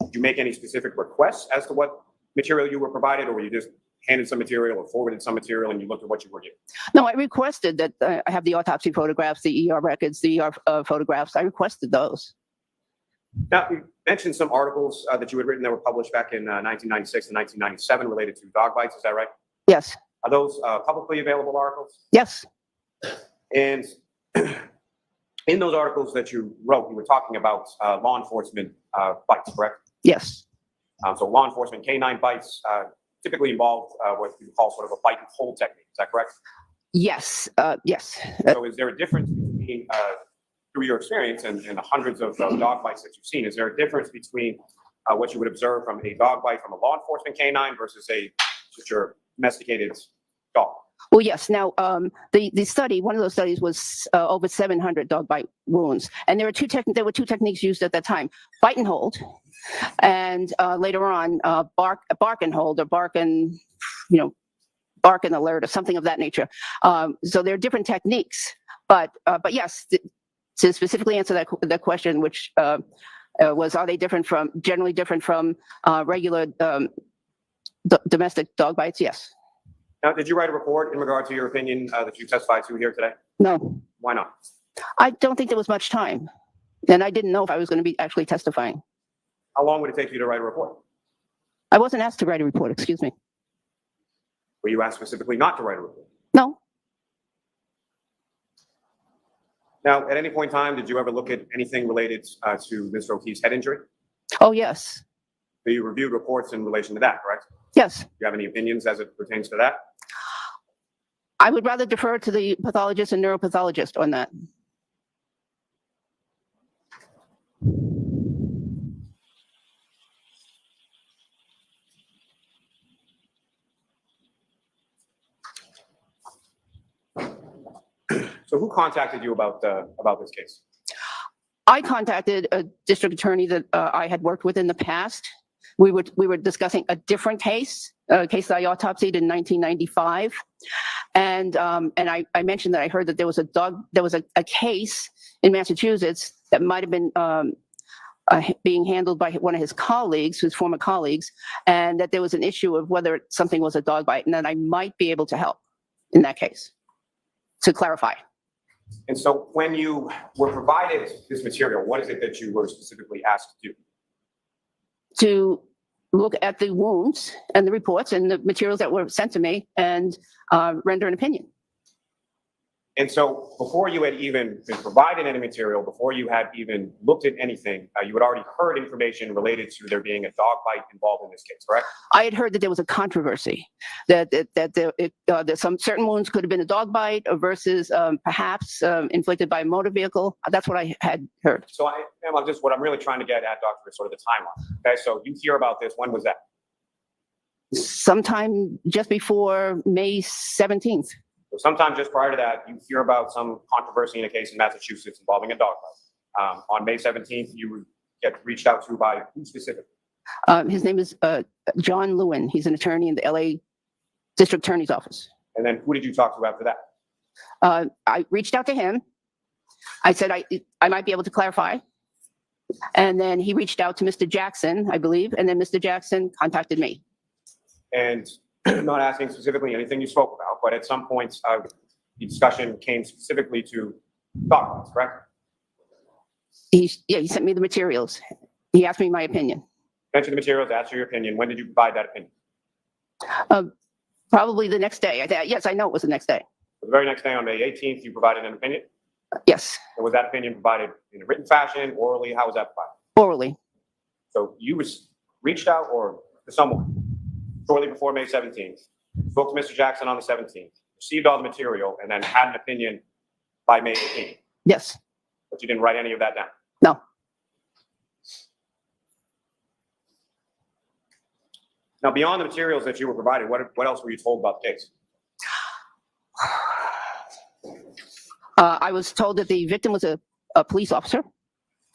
did you make any specific requests as to what material you were provided, or were you just handed some material or forwarded some material and you looked at what you were given? No, I requested that I have the autopsy photographs, the ER records, the ER photographs. I requested those. Now, you mentioned some articles that you had written that were published back in 1996 and 1997 related to dog bites, is that right? Yes. Are those publicly available articles? Yes. And in those articles that you wrote, you were talking about law enforcement bites, correct? Yes. So law enforcement canine bites typically involve what you call sort of a bite and hold technique, is that correct? Yes. Yes. So is there a difference between, through your experience and the hundreds of dog bites that you've seen, is there a difference between what you would observe from a dog bite from a law enforcement canine versus just your domesticated dog? Well, yes. Now, the study, one of those studies was over 700 dog bite wounds, and there were two techniques used at that time: bite and hold, and later on, bark and hold, or bark and alert, or something of that nature. So there are different techniques, but yes, to specifically answer that question, which was, are they generally different from regular domestic dog bites? Yes. Now, did you write a report in regard to your opinion that you testified to here today? No, Why not? I don't think there was much time. And I didn't know if I was going to be actually testifying. How long would it take you to write a report? I wasn't asked to write a report, excuse me. Were you asked specifically not to write a report? No, Now, at any point in time, did you ever look at anything related to Mr. O'Keefe's head injury? oh, yes, So you reviewed reports in relation to that, correct? yes. Do you have any opinions as it pertains to that? I would rather defer to the pathologist and neuropathologist on that. So who contacted you about this case? I contacted a district attorney that I had worked with in the past. We were discussing a different case, a case that I autopsied in 1995. And I mentioned that I heard that there was a case in Massachusetts that might have been being handled by one of his colleagues, his former colleagues, and that there was an issue of whether something was a dog bite, and that I might be able to help in that case, to clarify. And so when you were provided this material, what is it that you were specifically asked to do? To look at the wounds and the reports and the materials that were sent to me and render an opinion. And so before you had even been provided any material, before you had even looked at anything, you had already heard information related to there being a dog bite involved in this case, correct? I had heard that there was a controversy, that some certain wounds could have been a dog bite versus perhaps inflicted by a motor vehicle. That's what I had heard. So what I'm really trying to get at, Doctor, is sort of the timeline. Okay, so you hear about this, when was that? Sometime just before May 17th. So sometime just prior to that, you hear about some controversy in a case in Massachusetts involving a dog bite. On May 17th, you get reached out to by who specifically? His name is John Lewin. He's an attorney in the LA District Attorney's Office. And then who did you talk to after that? I reached out to him. I said I might be able to clarify. And then he reached out to Mr. Jackson, I believe, and then Mr. Jackson contacted me. And I'm not asking specifically anything you spoke about, but at some points, the discussion came specifically to dog bites, correct? He sent me the materials. He asked me my opinion. Mention the materials, ask your opinion. When did you provide that opinion? Probably the next day. Yes, I know it was the next day. The very next day on May 18th, you provided an opinion? Yes, And was that opinion provided in a written fashion, orally? How was that provided? orally. So you was reached out or to someone shortly before May 17th, spoke to Mr. Jackson on the 17th, received all the material, and then had an opinion by May 18th. Yes. But you didn't write any of that down. No. Now, beyond the materials that you were provided, what else were you told about the case? I was told that the victim was a police officer.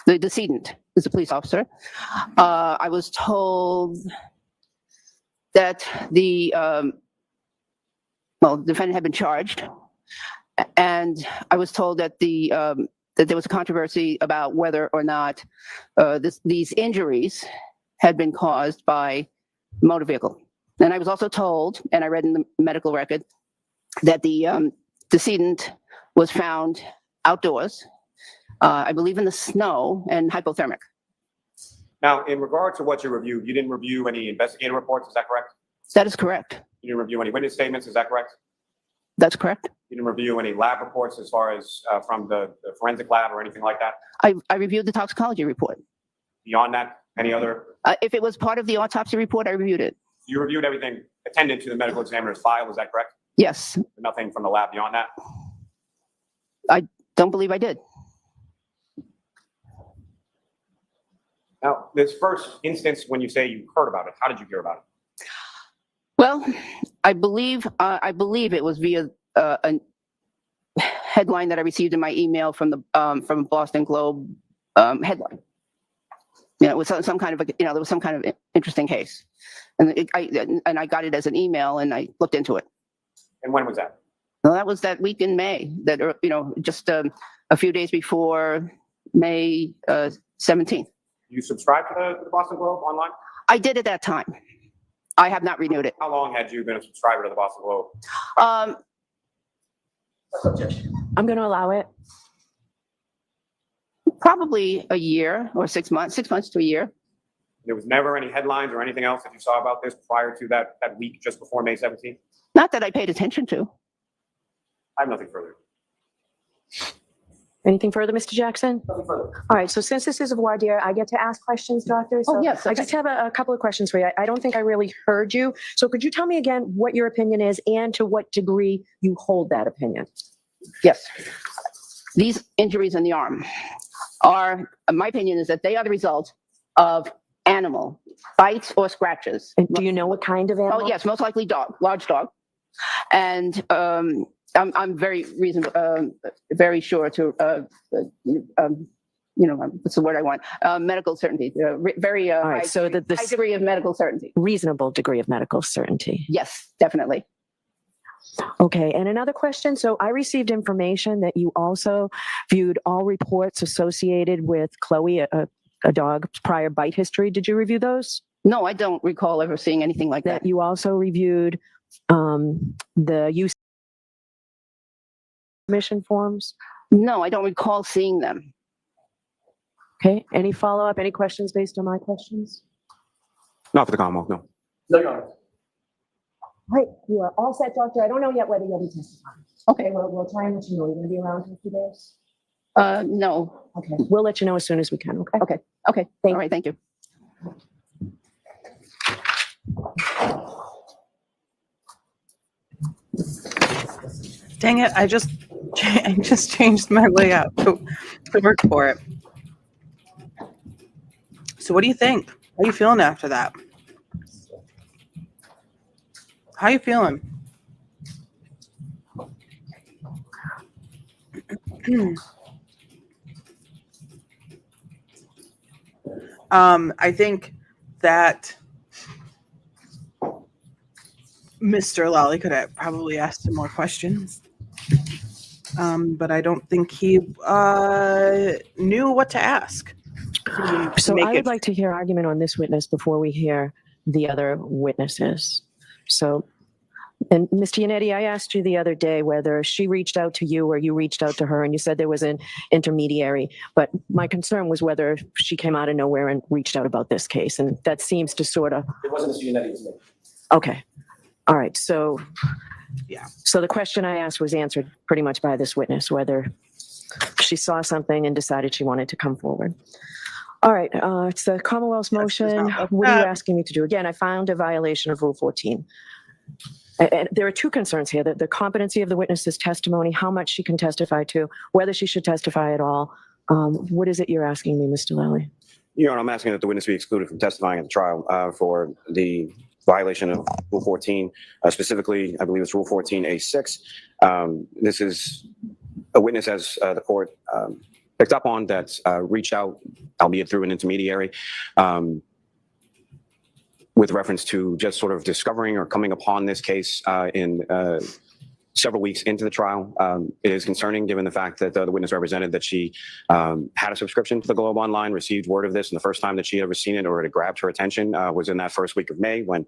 The decedent is a police officer. I was told that the defendant had been charged, and I was told that that there was a controversy about whether or not these injuries had been caused by motor vehicle. And I was also told, and I read in the medical record, that the decedent was found outdoors, I believe in the snow and hypothermic. Now, in regard to what you reviewed, you didn't review any investigative reports, is that correct? That is correct. You didn't review any witness statements, is that correct? That's correct. You didn't review any lab reports as far as from the forensic lab or anything like that? I reviewed the toxicology report. Beyond that, any other? If it was part of the autopsy report, I reviewed it. You reviewed everything attendant to the medical examiner's file, is that correct? Yes. Nothing from the lab beyond that? Don't believe I did. Now, this first instance, when you say you heard about it, how did you hear about it? Well, I believe it was via a headline that I received in my email from the Boston Globe headline. It was some kind of there was some kind of interesting case, and I got it as an email, and I looked into it. And when was that? Well, that was that week in May. That just a few days before May 17th. You subscribed to the Boston Globe online? I did at that time. I have not renewed it. How long had you been a subscriber to the Boston Globe? Um, I'm going to allow it. Probably a year or 6 months, 6 months to a year. There was never any headlines or anything else that you saw about this prior to that week just before May 17th? Not that I paid attention to. I have nothing further. Anything further, Mr. Jackson? Nothing further. All right, so since this is a voir dire, I get to ask questions, doctor? Oh, So yes, I okay. just have a couple of questions for you. I don't think I really heard you. So could you tell me again what your opinion is and to what degree you hold that opinion? Yes. These injuries in the arm are, my opinion is that they are the result of animal bites or scratches. And do you know what kind of animal? Oh, yes, most likely dog, large dog. And I'm very very sure to, what's the word I want? Medical certainty, very All right, high, so that high this degree of medical certainty. reasonable degree of medical certainty. Yes, definitely. Okay, and another question. So I received information that you also viewed all reports associated with Chloe, a dog's prior bite history. Did you review those? No, I don't recall ever seeing anything like that. That you also reviewed the use submission forms? No, I don't recall seeing them. Okay, any follow-up, any questions based on my questions? Not for the Commonwealth, no. No, Your Honor. Right, you are all set, doctor. I don't know yet whether you'll be testifying. Okay, we'll try and let you know. You're going to be around in a few days? No. Okay, we'll let you know as soon as we can, okay? Okay. Okay. Thank All right. Thank you. Dang it, I just changed my layout to work for it. So what do you think? How are you feeling after that? How are you feeling? I think that Mr. Lally could have probably asked some more questions. But I don't think he knew what to ask. So I would like to hear argument on this witness before we hear the other witnesses. So, and Mr. Yannetti, I asked you the other day whether she reached out to you or you reached out to her, and you said there was an intermediary. But my concern was whether she came out of nowhere and reached out about this case, and that seems to sort of. It wasn't Mr. Yannetti, it was me. Okay, all right. So, Yeah. So the question I asked was answered pretty much by this witness, whether she saw something and decided she wanted to come forward. All right, it's the Commonwealth's motion. What are you asking me to do? Again, I found a violation of Rule 14. And there are two concerns here: the competency of the witness's testimony, how much she can testify to, whether she should testify at all. What is it you're asking me, Mr. Lally? Your Honor, I'm asking that the witness be excluded from testifying at the trial for the violation of Rule 14, specifically, I believe it's Rule 14A6. This is a witness, as the court picked up on, that reached out, albeit through an intermediary, with reference to just sort of discovering or coming upon this case in several weeks into the trial. It is concerning given the fact that the witness represented that she had a subscription to the Globe Online, received word of this, and the first time that she had ever seen it or it had grabbed her attention was in that first week of May when,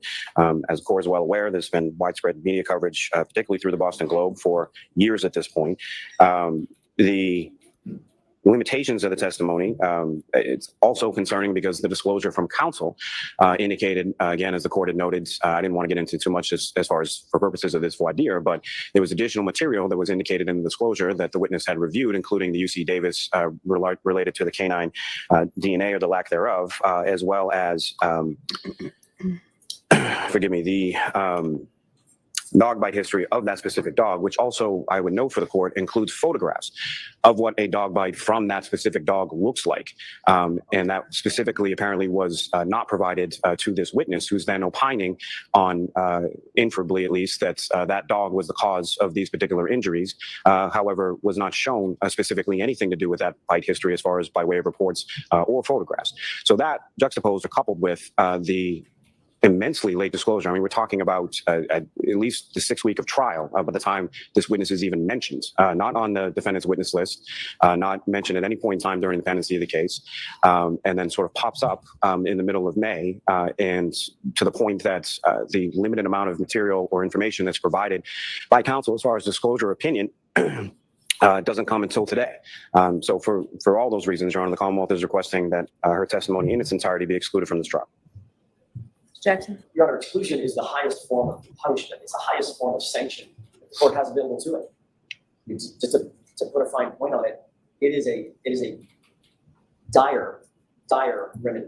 as the court is well aware, there's been widespread media coverage, particularly through the Boston Globe for years at this point. The limitations of the testimony, it's also concerning because the disclosure from counsel indicated, again, as the court had noted, I didn't want to get into too much as far as for purposes of this voir dire, but there was additional material that was indicated in the disclosure that the witness had reviewed, including the UC Davis related to the canine DNA or the lack thereof, as well as, forgive me, the dog bite history of that specific dog, which also I would note for the court includes photographs of what a dog bite from that specific dog looks like. And that specifically apparently was not provided to this witness, who's then opining on, inferably at least, that that dog was the cause of these particular injuries. However, was not shown specifically anything to do with that bite history as far as by way of reports or photographs. So that juxtaposed or coupled with the immensely late disclosure. I mean, we're talking about at least the 6 week of trial by the time this witness is even mentioned, not on the defendant's witness list, not mentioned at any point in time during the pendency of the case, and then sort of pops up in the middle of May, and to the point that the limited amount of material or information that's provided by counsel as far as disclosure opinion doesn't come until today. So for all those reasons, Your Honor, the Commonwealth is requesting that her testimony in its entirety be excluded from this trial. Jackson? Your Honor, exclusion is the highest form of punishment. It's the highest form of sanction the court has available to it. It's just to put a fine point on it, it is a dire remedy.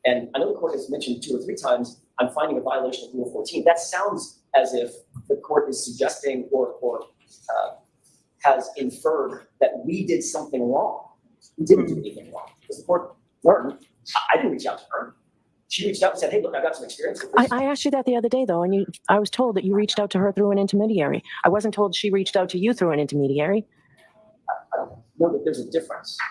And I know the court has mentioned 2 or 3 times, I'm finding a violation of Rule 14. That sounds as if the court is suggesting or has inferred that we did something wrong. We didn't do anything wrong. Because the court learned, I didn't reach out to her. She reached out and said, hey, look, I've got some experience with this. I asked you that the other day, though, and I was told that you reached out to her through an intermediary. I wasn't told she reached out to you through an intermediary. I don't know that there's a difference. I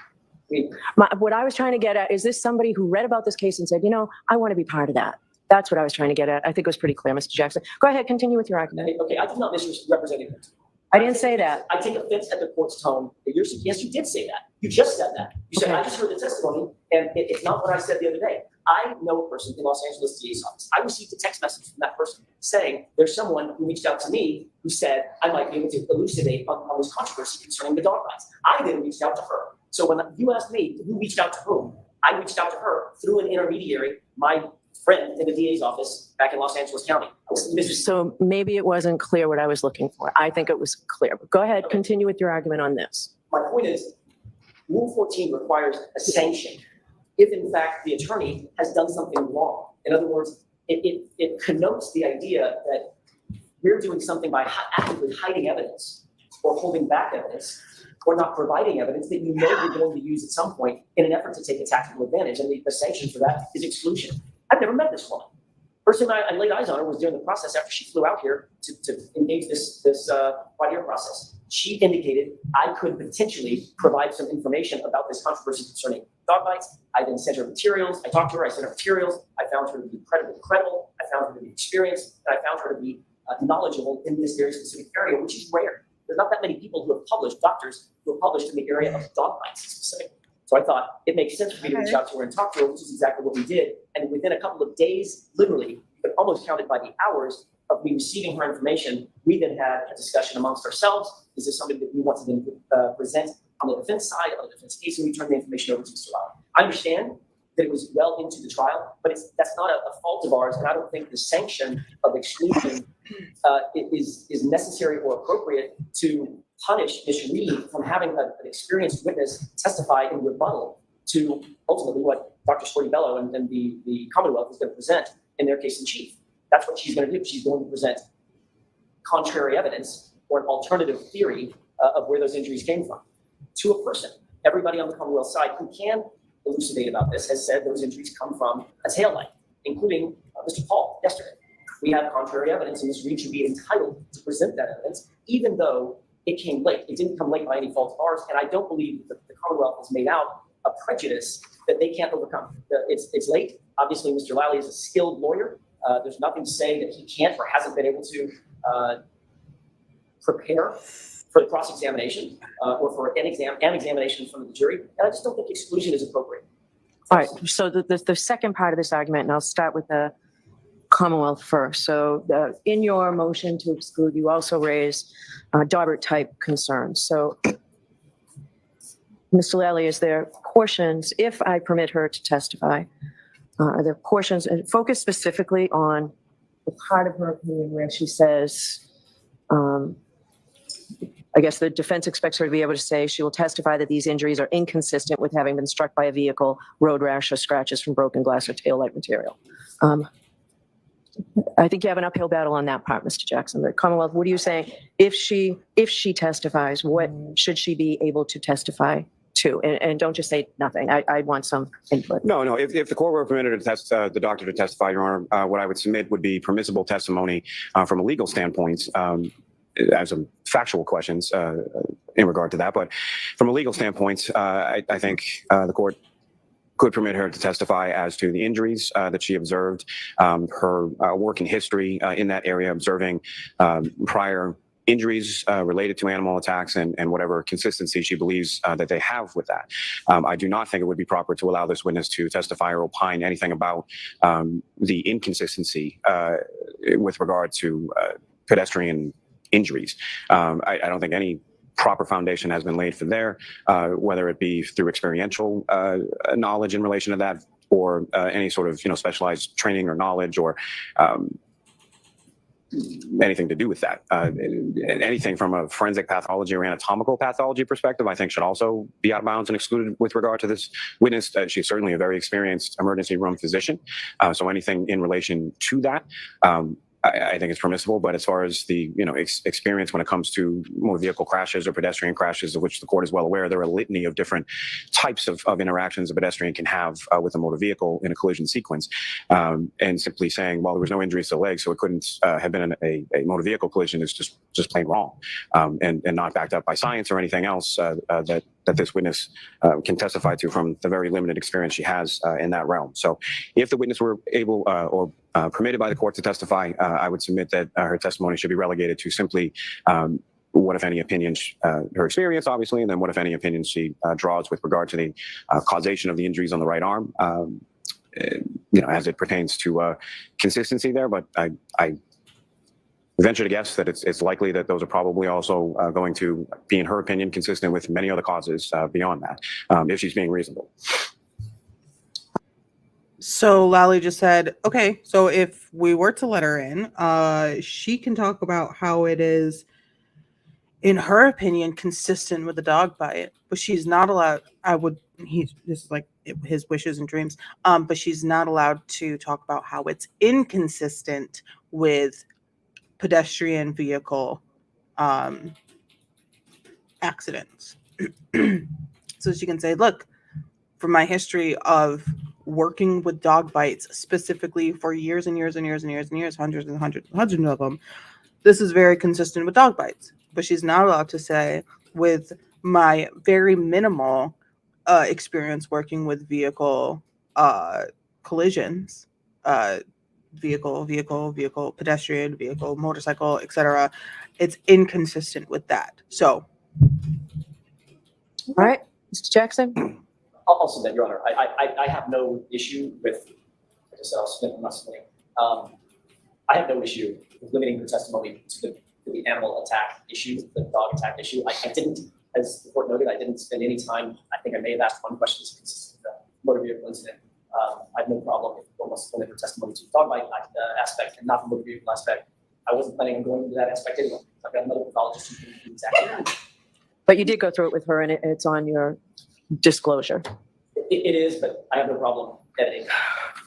mean, What I was trying to get at, is this somebody who read about this case and said, I want to be part of that? That's what I was trying to get at. I think it was pretty clear, Mr. Jackson. Go ahead, continue with your argument. okay, I did not misrepresent it. I didn't say that. I take offense at the court's tone. Yes, you did say that. You just said that. You said, Okay. I just heard the testimony, and it's not what I said the other day. I know a person in Los Angeles DA's office. I received a text message from that person saying there's someone who reached out to me who said I might be able to elucidate on this controversy concerning the dog bites. I then reached out to her. So when you asked me who reached out to whom, I reached out to her through an intermediary, my friend in the DA's office back in Los Angeles County. So maybe it wasn't clear what I was looking for. I think it was clear. But go ahead, continue with your argument on this. My point is, Rule 14 requires a sanction if, in fact, the attorney has done something wrong. In other words, it connotes the idea that we're doing something by actively hiding evidence or holding back evidence or not providing evidence that you know you're going to use at some point in an effort to take a tactical advantage. And the sanction for that is exclusion. I've never met this woman. First time I laid eyes on her was during the process after she flew out here to engage this voir dire process. She indicated I could potentially provide some information about this controversy concerning dog bites. I then sent her materials. I talked to her. I sent her materials. I found her to be incredibly credible. I found her to be experienced. And I found her to be knowledgeable in this very specific area, which is rare. There's not that many people who have published, doctors who have published in the area of dog bites specifically. So I thought it makes sense for me to reach out to her and talk to her, which is exactly what we did. And within a couple of days, literally, you could almost count it by the hours of me receiving her information, we then had a discussion amongst ourselves. Is this something that we want to then present on the defense side of the defense case? And we turned the information over to Mr. Lally. I understand that it was well into the trial, but that's not a fault of ours. And I don't think the sanction of exclusion is necessary or appropriate to punish Ms. Reed from having an experienced witness testify in rebuttal to ultimately what Dr. Sporty-Bello and the Commonwealth is going to present in their case in chief. That's what she's going to do. She's going to present contrary evidence or an alternative theory of where those injuries came from to a person. Everybody on the Commonwealth side who can elucidate about this has said those injuries come from a taillight, including Mr. Paul yesterday. We have contrary evidence, and Ms. Reed should be entitled to present that evidence, even though it came late. It didn't come late by any fault of ours, and I don't believe that the Commonwealth has made out a prejudice that they can't overcome. It's late. Obviously, Mr. Lally is a skilled lawyer. There's nothing to say that he can't or hasn't been able to prepare for the cross-examination or for an examination from the jury, and I just don't think exclusion is appropriate. All right. So the second part of this argument, and I'll start with the Commonwealth first. So in your motion to exclude, you also raised Daubert-type concerns. So, Mr. Lally, is there portions, if I permit her to testify, are there portions, and focus specifically on the part of her opinion where she says, I guess the defense expects her to be able to say she will testify that these injuries are inconsistent with having been struck by a vehicle, road rash, or scratches from broken glass or taillight material. I think you have an uphill battle on that part, Mr. Jackson. The Commonwealth, what are you saying? If she testifies, what should she be able to testify to? And don't just say nothing. I want some input. No. If the court were permitted to test the doctor to testify, Your Honor, what I would submit would be permissible testimony from a legal standpoint. I have some factual questions in regard to that, but from a legal standpoint, I think the court could permit her to testify as to the injuries that she observed, her working history in that area, observing prior injuries related to animal attacks and whatever consistency she believes that they have with that. I do not think it would be proper to allow this witness to testify or opine anything about the inconsistency with regard to pedestrian injuries. I don't think any proper foundation has been laid for there, whether it be through experiential knowledge in relation to that or any sort of specialized training or knowledge or anything to do with that. Anything from a forensic pathology or anatomical pathology perspective, I think should also be out of bounds and excluded with regard to this witness. She's certainly a very experienced emergency room physician. So anything in relation to that, I think it's permissible, but as far as the experience when it comes to motor vehicle crashes or pedestrian crashes, of which the court is well aware, there are a litany of different types of interactions a pedestrian can have with a motor vehicle in a collision sequence. And simply saying, well, there was no injuries to the leg, so it couldn't have been a motor vehicle collision is just plain wrong, and not backed up by science or anything else that this witness can testify to from the very limited experience she has in that realm. So if the witness were able or permitted by the court to testify, I would submit that her testimony should be relegated to simply what, if any, opinions, her experience, obviously, and then what, if any, opinions she draws with regard to the causation of the injuries on the right arm, as it pertains to consistency there. But I venture to guess that it's likely that those are probably also going to be, in her opinion, consistent with many other causes beyond that, if she's being reasonable. So Lally just said, okay, so if we were to let her in, she can talk about how it is, in her opinion, consistent with the dog bite, but she's not allowed. This is like his wishes and dreams. But she's not allowed to talk about how it's inconsistent with pedestrian vehicle accidents. So she can say, look, from my history of working with dog bites specifically for years and years and years and years and years, hundreds and hundreds and hundreds of them, this is very consistent with dog bites. But she's not allowed to say, with my very minimal experience working with vehicle collisions, vehicle, pedestrian, vehicle, motorcycle, etc., it's inconsistent with that. So, All right, Mr. Jackson. I'll submit, Your Honor. I have no issue with, like I said, I'll submit, I'm not submitting. I have no issue with limiting her testimony to the animal attack issue, the dog attack issue. I didn't, as the court noted, I didn't spend any time. I think I may have asked one question that's consistent with the motor vehicle incident. I have no problem if almost limit her testimony to the dog bite aspect and not the motor vehicle aspect. I wasn't planning on going into that aspect anyway. I've got another pathologist who can do exactly that. But you did go through it with her, and it's on your disclosure. It is, but I have no problem editing.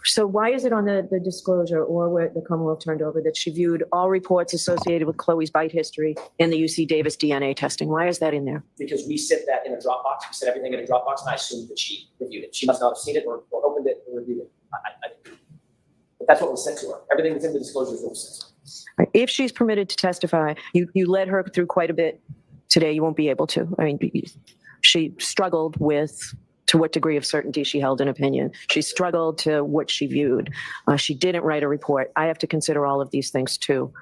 So why is it on the disclosure, or where the Commonwealth turned over, that she viewed all reports associated with Chloe's bite history and the UC Davis DNA testing? Why is that in there? Because we set that in a Dropbox. We set everything in a Dropbox, and I assumed that she reviewed it. She must not have seen it or opened it or reviewed it. But that's what was sent to her. Everything that's in the disclosure is what was sent to her. Right. If she's permitted to testify, you led her through quite a bit today. You won't be able to. I mean, she struggled with to what degree of certainty she held an opinion. She struggled to what she viewed. She didn't write a report. I have to consider all of these things too,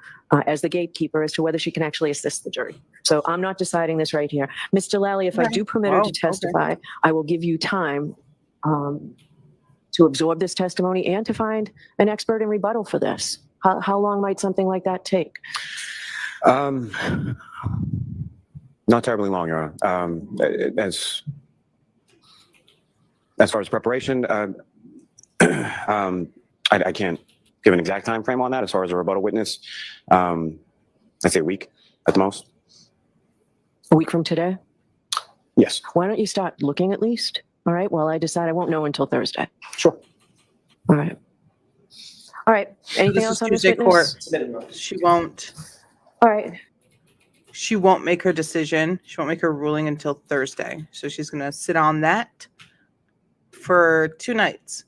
as the gatekeeper, as to whether she can actually assist the jury. So I'm not deciding this right here. Mr. Lally, if I do permit her to testify, I will give you time to absorb this testimony and to find an expert in rebuttal for this. How long might something like that take? Not terribly long, Your Honor. As far as preparation, I can't give an exact time frame on that. As far as a rebuttal witness, I'd say a week at the most. A week from today? Yes. Why don't you start looking at least? All right. Well, I decide I won't know until Thursday. Sure. All right. All right. Anything else on this witness? She won't. All right. She won't make her decision. She won't make her ruling until Thursday. So she's going to sit on that for 2 nights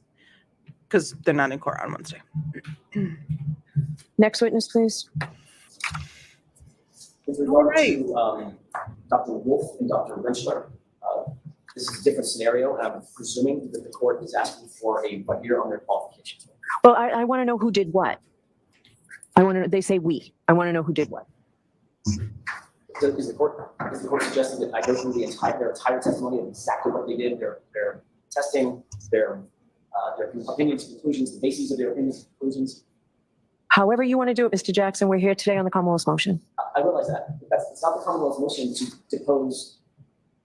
because they're not in court on Wednesday. Next witness, please. With regard to Dr. Wolf and Dr. Rentschler, This is a different scenario, and I'm presuming that the court is asking for a one-year on their qualifications. Well, I want to know who did what. I want to, they say we. I want to know who did what. So is the court suggesting that I go through their entire testimony of exactly what they did, their testing, their opinions, conclusions, the basis of their opinions, conclusions? However you want to do it, Mr. Jackson, we're here today on the Commonwealth's motion. I realize that. It's not the Commonwealth's motion to depose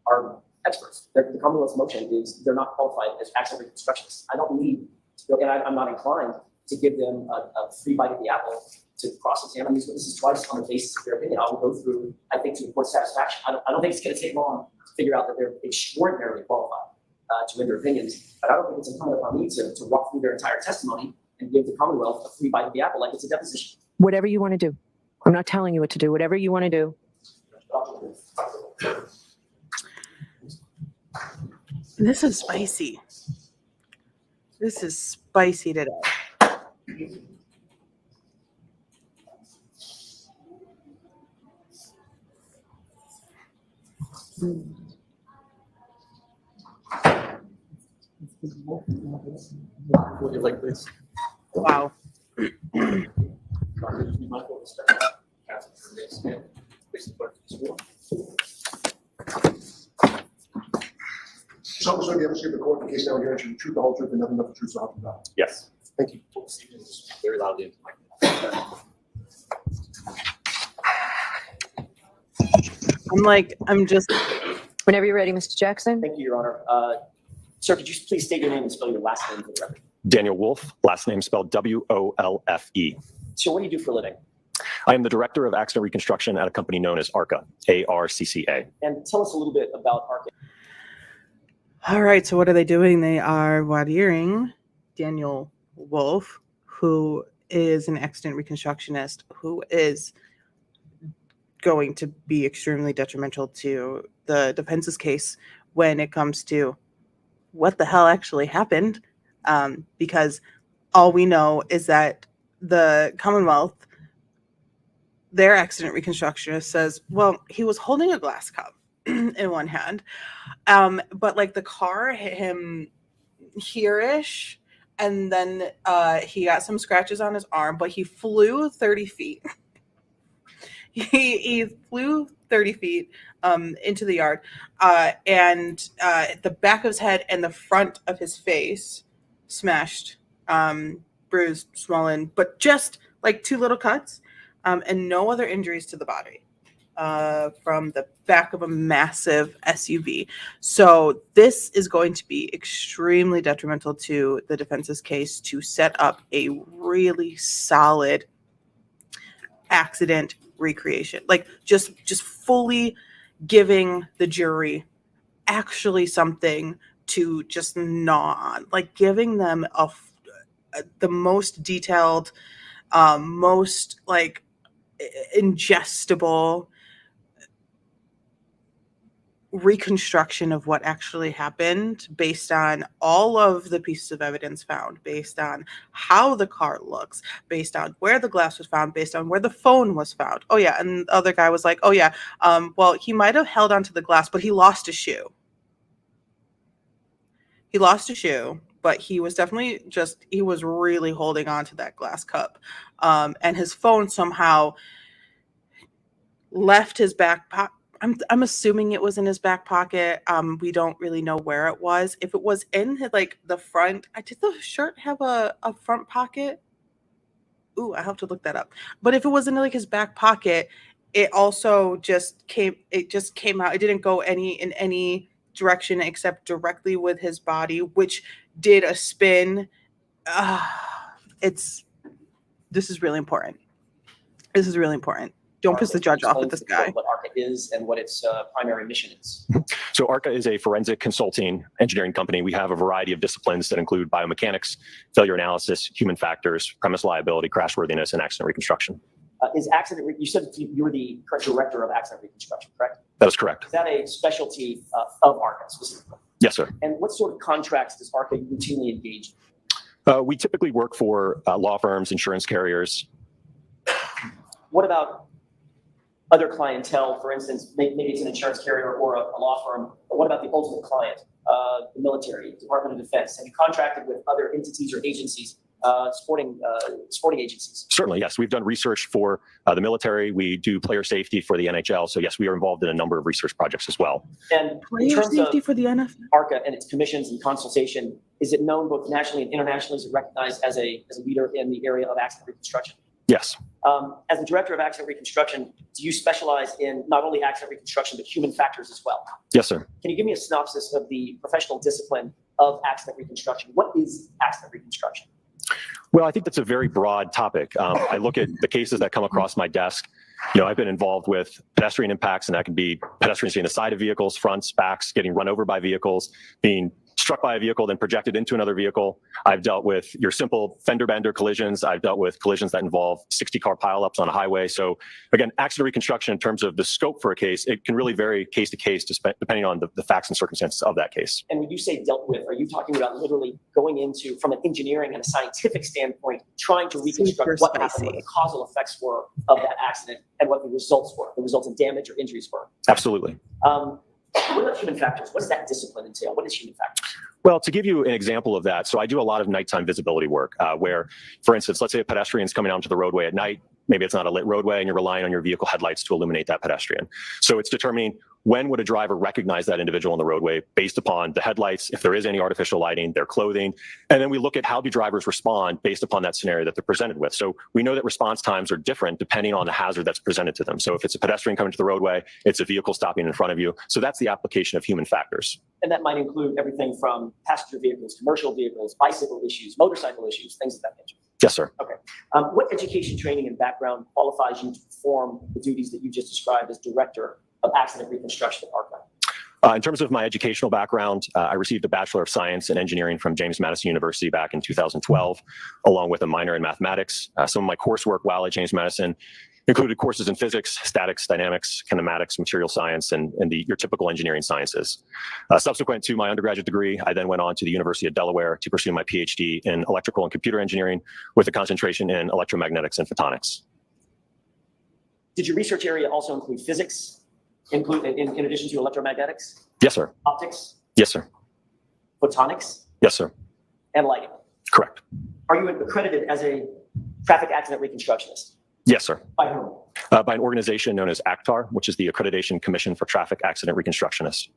our experts. The Commonwealth's motion is they're not qualified as accident reconstructionists. I don't need to go, and I'm not inclined to give them a free bite of the apple to cross-examine these witnesses twice on the basis of their opinion. I will go through, I think, to the court's satisfaction. I don't think it's going to take long to figure out that they're extraordinarily qualified to render opinions, but I don't think it's incumbent upon me to walk through their entire testimony and give the Commonwealth a free bite of the apple like it's a deposition. Whatever you want to do. I'm not telling you what to do. Whatever you want to do. This is spicy. This is spicy today. Wow. So be able to see the court in case now here, the truth, the whole truth, and nothing but the truth, so help you God. Yes. Thank you. Very loudly. I'm just, Whenever you're ready, Mr. Jackson. Thank you, Your Honor. Sir, could you please state your name and spell your last name for the record? Daniel Wolfe, last name spelled W-O-L-F-E. So what do you do for a living? I am the director of accident reconstruction at a company known as ARCA, A-R-C-C-A. And tell us a little bit about ARCA. all right, so what are they doing? They are voir direing Daniel Wolfe, who is an accident reconstructionist, who is going to be extremely detrimental to the defense's case when it comes to what the hell actually happened. Because all we know is that the Commonwealth, their accident reconstructionist says, well, he was holding a glass cup in one hand, but like the car hit him here-ish, and then he got some scratches on his arm, but he flew 30 feet. He flew 30 feet into the yard, and the back of his head and the front of his face smashed, bruised, swollen, but just like two little cuts, and no other injuries to the body from the back of a massive SUV. So this is going to be extremely detrimental to the defense's case to set up a really solid accident recreation, like just fully giving the jury actually something to just gnaw on, like giving them the most detailed, most like ingestible reconstruction of what actually happened based on all of the pieces of evidence found, based on how the car looks, based on where the glass was found, based on where the phone was found. Oh yeah, and the other guy was like, oh yeah, well, he might have held onto the glass, but he lost a shoe. He lost a shoe, but he was definitely he was really holding on to that glass cup. And his phone somehow left his back pocket. I'm assuming it was in his back pocket. We don't really know where it was. If it was in like the front, did the shirt have a front pocket? Ooh, I have to look that up. But if it was in like his back pocket, it also just came out. It didn't go in any direction except directly with his body, which did a spin. This is really important. This is really important. Don't piss the judge off with this guy. What ARCA is and what its primary mission is. So ARCA is a forensic consulting engineering company. We have a variety of disciplines that include biomechanics, failure analysis, human factors, premise liability, crashworthiness, and accident reconstruction. You said you were the director of accident reconstruction, correct? That is correct. Is that a specialty of ARCA specifically? Yes, sir. And what sort of contracts does ARCA routinely engage in? We typically work for law firms, insurance carriers. What about other clientele, for instance, maybe it's an insurance carrier or a law firm, but what about the ultimate client, the military, Department of Defense? Have you contracted with other entities or agencies, sporting agencies? Certainly, yes. We've done research for the military. We do player safety for the NHL. So yes, we are involved in a number of research projects as well. And in Player terms safety of for the NFL. ARCA and its commissions and consultation, is it known both nationally and internationally? Is it recognized as a leader in the area of accident reconstruction? Yes. As the director of accident reconstruction, do you specialize in not only accident reconstruction, but human factors as well? Yes, sir. Can you give me a synopsis of the professional discipline of accident reconstruction? What is accident reconstruction? Well, I think that's a very broad topic. I look at the cases that come across my desk. I've been involved with pedestrian impacts, and that can be pedestrians being the side of vehicles, fronts, backs, getting run over by vehicles, being struck by a vehicle, then projected into another vehicle. I've dealt with your simple fender bender collisions. I've dealt with collisions that involve 60-car pileups on a highway. So again, accident reconstruction in terms of the scope for a case, it can really vary case to case depending on the facts and circumstances of that case. And when you say dealt with, are you talking about literally going into, from an engineering and a scientific standpoint, trying to reconstruct what happened, what the causal effects were of that accident, and what the results were, the results of damage or injuries were? Absolutely. What about human factors? What does that discipline entail? What is human factors? Well, to give you an example of that, so I do a lot of nighttime visibility work where, for instance, let's say a pedestrian is coming out to the roadway at night. Maybe it's not a lit roadway and you're relying on your vehicle headlights to illuminate that pedestrian. So it's determining when would a driver recognize that individual on the roadway based upon the headlights, if there is any artificial lighting, their clothing. And then we look at how do drivers respond based upon that scenario that they're presented with. So we know that response times are different depending on the hazard that's presented to them. So if it's a pedestrian coming to the roadway, it's a vehicle stopping in front of you. So that's the application of human factors. And that might include everything from passenger vehicles, commercial vehicles, bicycle issues, motorcycle issues, things of that nature. Yes, sir. Okay. What education, training, and background qualifies you to perform the duties that you just described as director of accident reconstruction at ARCA? In terms of my educational background, I received a Bachelor of Science in Engineering from James Madison University back in 2012, along with a minor in mathematics. Some of my coursework while at James Madison included courses in physics, statics, dynamics, kinematics, material science, and your typical engineering sciences. Subsequent to my undergraduate degree, I then went on to the University of Delaware to pursue my PhD in electrical and computer engineering with a concentration in electromagnetics and photonics. Did your research area also include physics, in addition to electromagnetics? Yes, sir. Optics? Yes, sir. Photonics? Yes, sir. And lighting? Correct. Are you accredited as a traffic accident reconstructionist? Yes, sir. By whom? By an organization known as ACTAR, which is the Accreditation Commission for Traffic Accident Reconstructionists.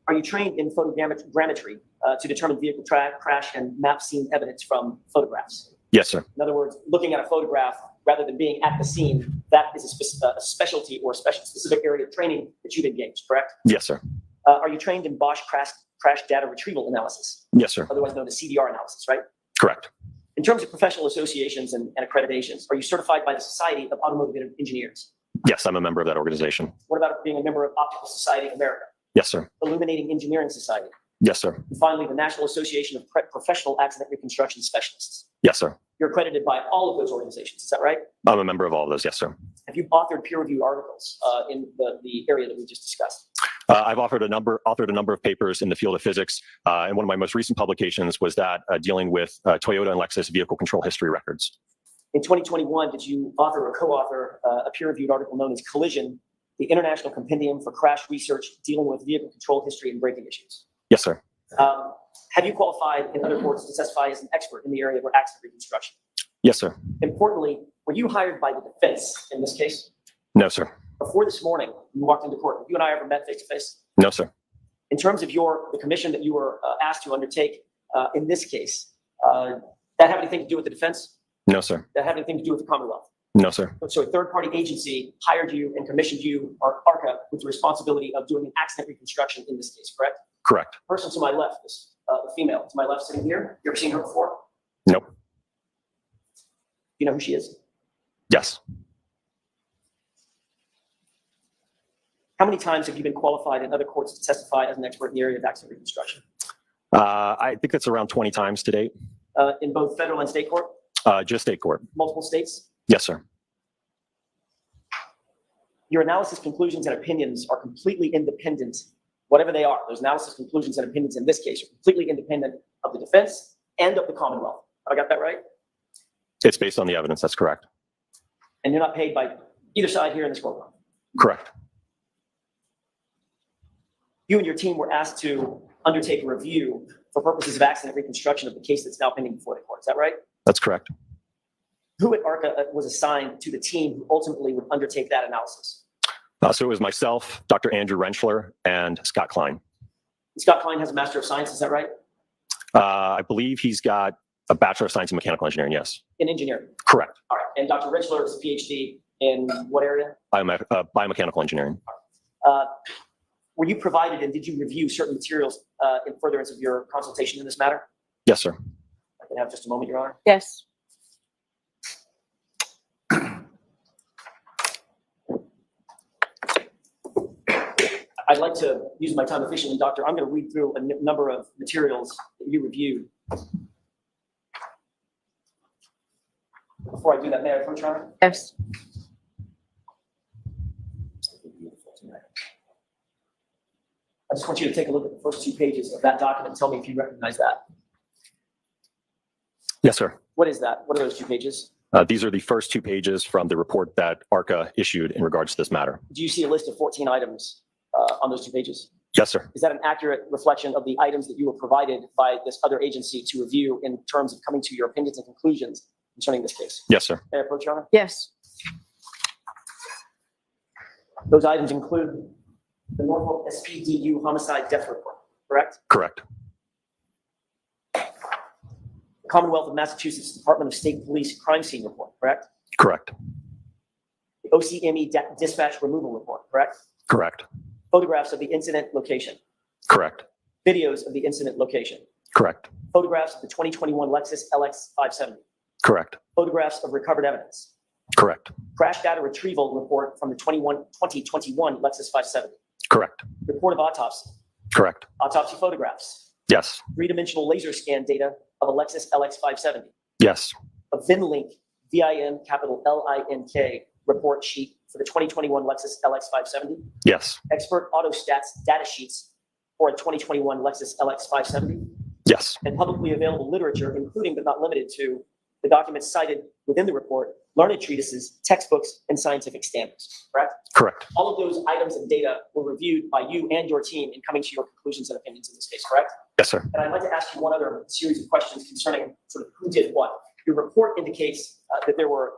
Are you trained in photogrammetry to determine vehicle crash and map scene evidence from photographs? Yes, sir. In other words, looking at a photograph rather than being at the scene, that is a specialty or a specific area of training that you've engaged, correct? Yes, sir. Are you trained in Bosch crash data retrieval analysis? Yes, sir. Otherwise known as CDR analysis, right? Correct. In terms of professional associations and accreditations, are you certified by the Society of Automotive Engineers? Yes, I'm a member of that organization. What about being a member of Optical Society of America? Yes, sir. Illuminating Engineering Society? Yes, sir. And finally, the National Association of Professional Accident Reconstruction Specialists. Yes, sir. You're accredited by all of those organizations, is that right? I'm a member of all of those. Yes, sir. Have you authored peer-reviewed articles in the area that we just discussed? I've authored a number of papers in the field of physics, and one of my most recent publications was that dealing with Toyota and Lexus vehicle control history records. In 2021, did you author or co-author a peer-reviewed article known as Collision, the International Compendium for Crash Research Dealing with Vehicle Control History and Braking Issues? Yes, sir. Have you qualified in other courts to testify as an expert in the area of accident reconstruction? Yes, sir. Importantly, were you hired by the defense in this case? No, sir. Before this morning, you walked into court. You and I ever met face to face? No, sir. In terms of the commission that you were asked to undertake in this case, that have anything to do with the defense? No, sir. That have anything to do with the Commonwealth? No, sir. So a third-party agency hired you and commissioned you, or ARCA, with the responsibility of doing an accident reconstruction in this case, correct? Correct. Person to my left, the female to my left sitting here. You ever seen her before? Nope. You know who she is? Yes. How many times have you been qualified in other courts to testify as an expert in the area of accident reconstruction? I think that's around 20 times to date. In both federal and state court? Just state court. Multiple states? Yes, sir. Your analysis, conclusions, and opinions are completely independent, whatever they are. Those analysis, conclusions, and opinions in this case are completely independent of the defense and of the Commonwealth. Have I got that right? It's based on the evidence. That's correct. And you're not paid by either side here in this courtroom? Correct. You and your team were asked to undertake a review for purposes of accident reconstruction of the case that's now pending before the court. Is that right? That's correct. Who at ARCA was assigned to the team who ultimately would undertake that analysis? So it was myself, Dr. Andrew Rentschler, and Scott Klein. Scott Klein has a Master of Science, is that right? I believe he's got a Bachelor of Science in Mechanical Engineering, yes. In engineering? Correct. All right. And Dr. Rentschler is a PhD in what area? Biomechanical Engineering. Were you provided and did you review certain materials in furtherance of your consultation in this matter? Yes, sir. I can have just a moment, Your Honor. Yes. I'd like to use my time efficiently, Doctor. I'm going to read through a number of materials that you reviewed. Before I do that, may I approach, Your Honor? Yes. I just want you to take a look at the first 2 pages of that document and tell me if you recognize that. Yes, sir. What is that? What are those 2 pages? These are the first 2 pages from the report that ARCA issued in regards to this matter. Do you see a list of 14 items on those 2 pages? Yes, sir. Is that an accurate reflection of the items that you were provided by this other agency to review in terms of coming to your opinions and conclusions concerning this case? Yes, sir. May I approach, Your Honor? Yes. Those items include the Norfolk SPDU homicide death report, correct? Correct. The Commonwealth of Massachusetts Department of State Police crime scene report, correct? Correct. The OCME dispatch removal report, correct? Correct. Photographs of the incident location, Correct. videos of the incident location, Correct. photographs of the 2021 Lexus LX 570, Correct. photographs of recovered evidence, Correct. crash data retrieval report from the 2021 Lexus 570, Correct. report of autopsy, Correct. autopsy photographs, Yes. 3-dimensional laser scan data of a Lexus LX 570, Yes. a VINLink, VIN capital LINK report sheet for the 2021 Lexus LX 570, Yes. expert autostats data sheets for a 2021 Lexus LX 570, Yes. and publicly available literature, including but not limited to the documents cited within the report, learned treatises, textbooks, and scientific standards, correct? Correct. All of those items and data were reviewed by you and your team in coming to your conclusions and opinions in this case, correct? Yes, sir. And I'd like to ask you one other series of questions concerning sort of who did what. Your report indicates that there were,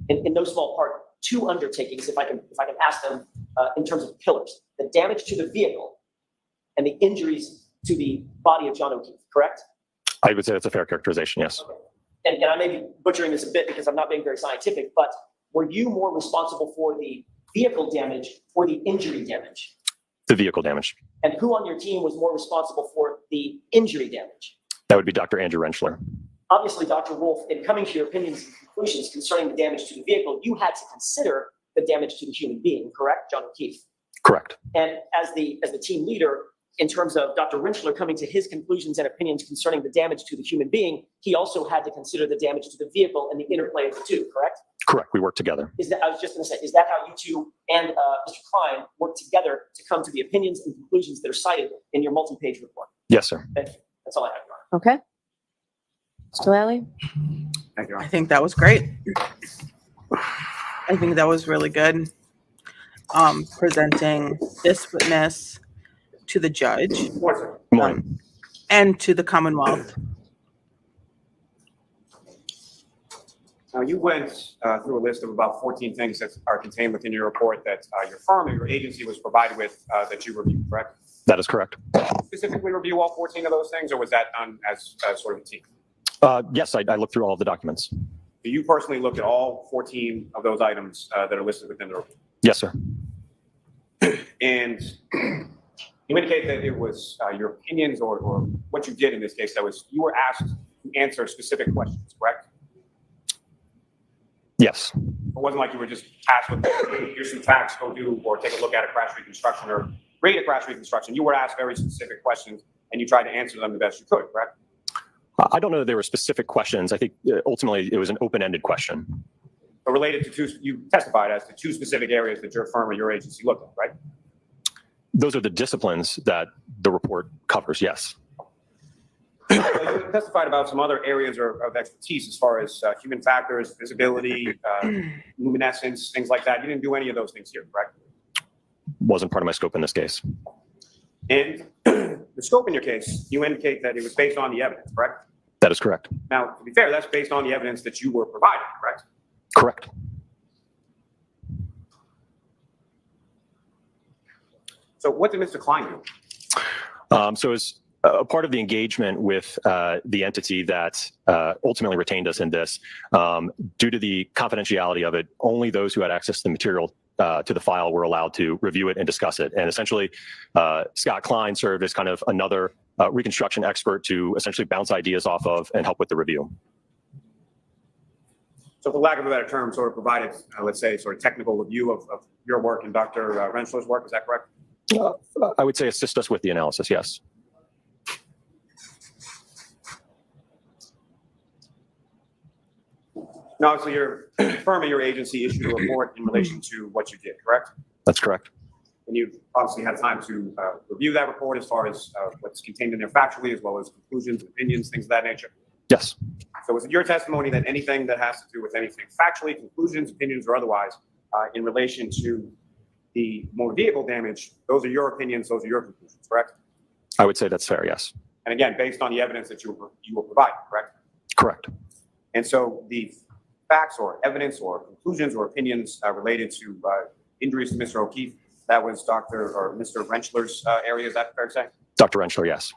in no small part, 2 undertakings, if I can ask them in terms of pillars: the damage to the vehicle and the injuries to the body of John O'Keefe, correct? I would say that's a fair characterization, yes. Okay. And I may be butchering this a bit because I'm not being very scientific, but were you more responsible for the vehicle damage or the injury damage? The vehicle damage. And who on your team was more responsible for the injury damage? That would be Dr. Andrew Rentschler. Obviously, Dr. Wolf, in coming to your opinions and conclusions concerning the damage to the vehicle, you had to consider the damage to the human being, correct, John O'Keefe? Correct. And as the team leader, in terms of Dr. Rentschler coming to his conclusions and opinions concerning the damage to the human being, he also had to consider the damage to the vehicle and the interplay of the 2, correct? Correct. We work together. I was just going to say, is that how you two and Mr. Klein worked together to come to the opinions and conclusions that are cited in your multi-page report? Yes, sir. Thank you. That's all I have, Your Honor. Okay. Mr. Lally? Thank you, Your I Honor. think that was great. I think that was really good. Presenting this witness to the judge Good morning. and to the Commonwealth. Now, you went through a list of about 14 things that are contained within your report that your firm or your agency was provided with that you reviewed, correct? That is correct. Specifically review all 14 of those things, or was that done as sort of a team? Yes, I looked through all of the documents. Do you personally look at all 14 of those items that are listed within the report? Yes, sir. And you indicate that it was your opinions or what you did in this case, that was you were asked to answer specific questions, correct? Yes. It wasn't like you were just asked, here's some facts, go do, or take a look at a crash reconstruction or read a crash reconstruction. You were asked very specific questions and you tried to answer them the best you could, correct? I don't know that there were specific questions. I think ultimately it was an open-ended question. But related to you testified as to 2 specific areas that your firm or your agency looked at, right? Those are the disciplines that the report covers, yes. You testified about some other areas of expertise as far as human factors, visibility, luminescence, things like that. You didn't do any of those things here, correct? Wasn't part of my scope in this case. And the scope in your case, you indicate that it was based on the evidence, correct? That is correct. Now, to be fair, that's based on the evidence that you were provided, correct? Correct. So what did Mr. Klein do? So as a part of the engagement with the entity that ultimately retained us in this, due to the confidentiality of it, only those who had access to the material to the file were allowed to review it and discuss it. And essentially, Scott Klein served as kind of another reconstruction expert to essentially bounce ideas off of and help with the review. So for lack of a better term, sort of provided, let's say, sort of technical review of your work and Dr. Rentschler's work, is that correct? I would say assist us with the analysis, yes. Now, obviously, your firm and your agency issued a report in relation to what you did, correct? That's correct. And you've obviously had time to review that report as far as what's contained in there factually, as well as conclusions, opinions, things of that nature. Yes. So is it your testimony that anything that has to do with anything factually, conclusions, opinions, or otherwise, in relation to the motor vehicle damage, those are your opinions, those are your conclusions, correct? I would say that's fair, yes. And again, based on the evidence that you were provided, correct? Correct. And so the facts or evidence or conclusions or opinions related to injuries to Mr. O'Keefe, that was Dr. or Mr. Rentschler's area, is that fair to say? Dr. Rentschler, yes.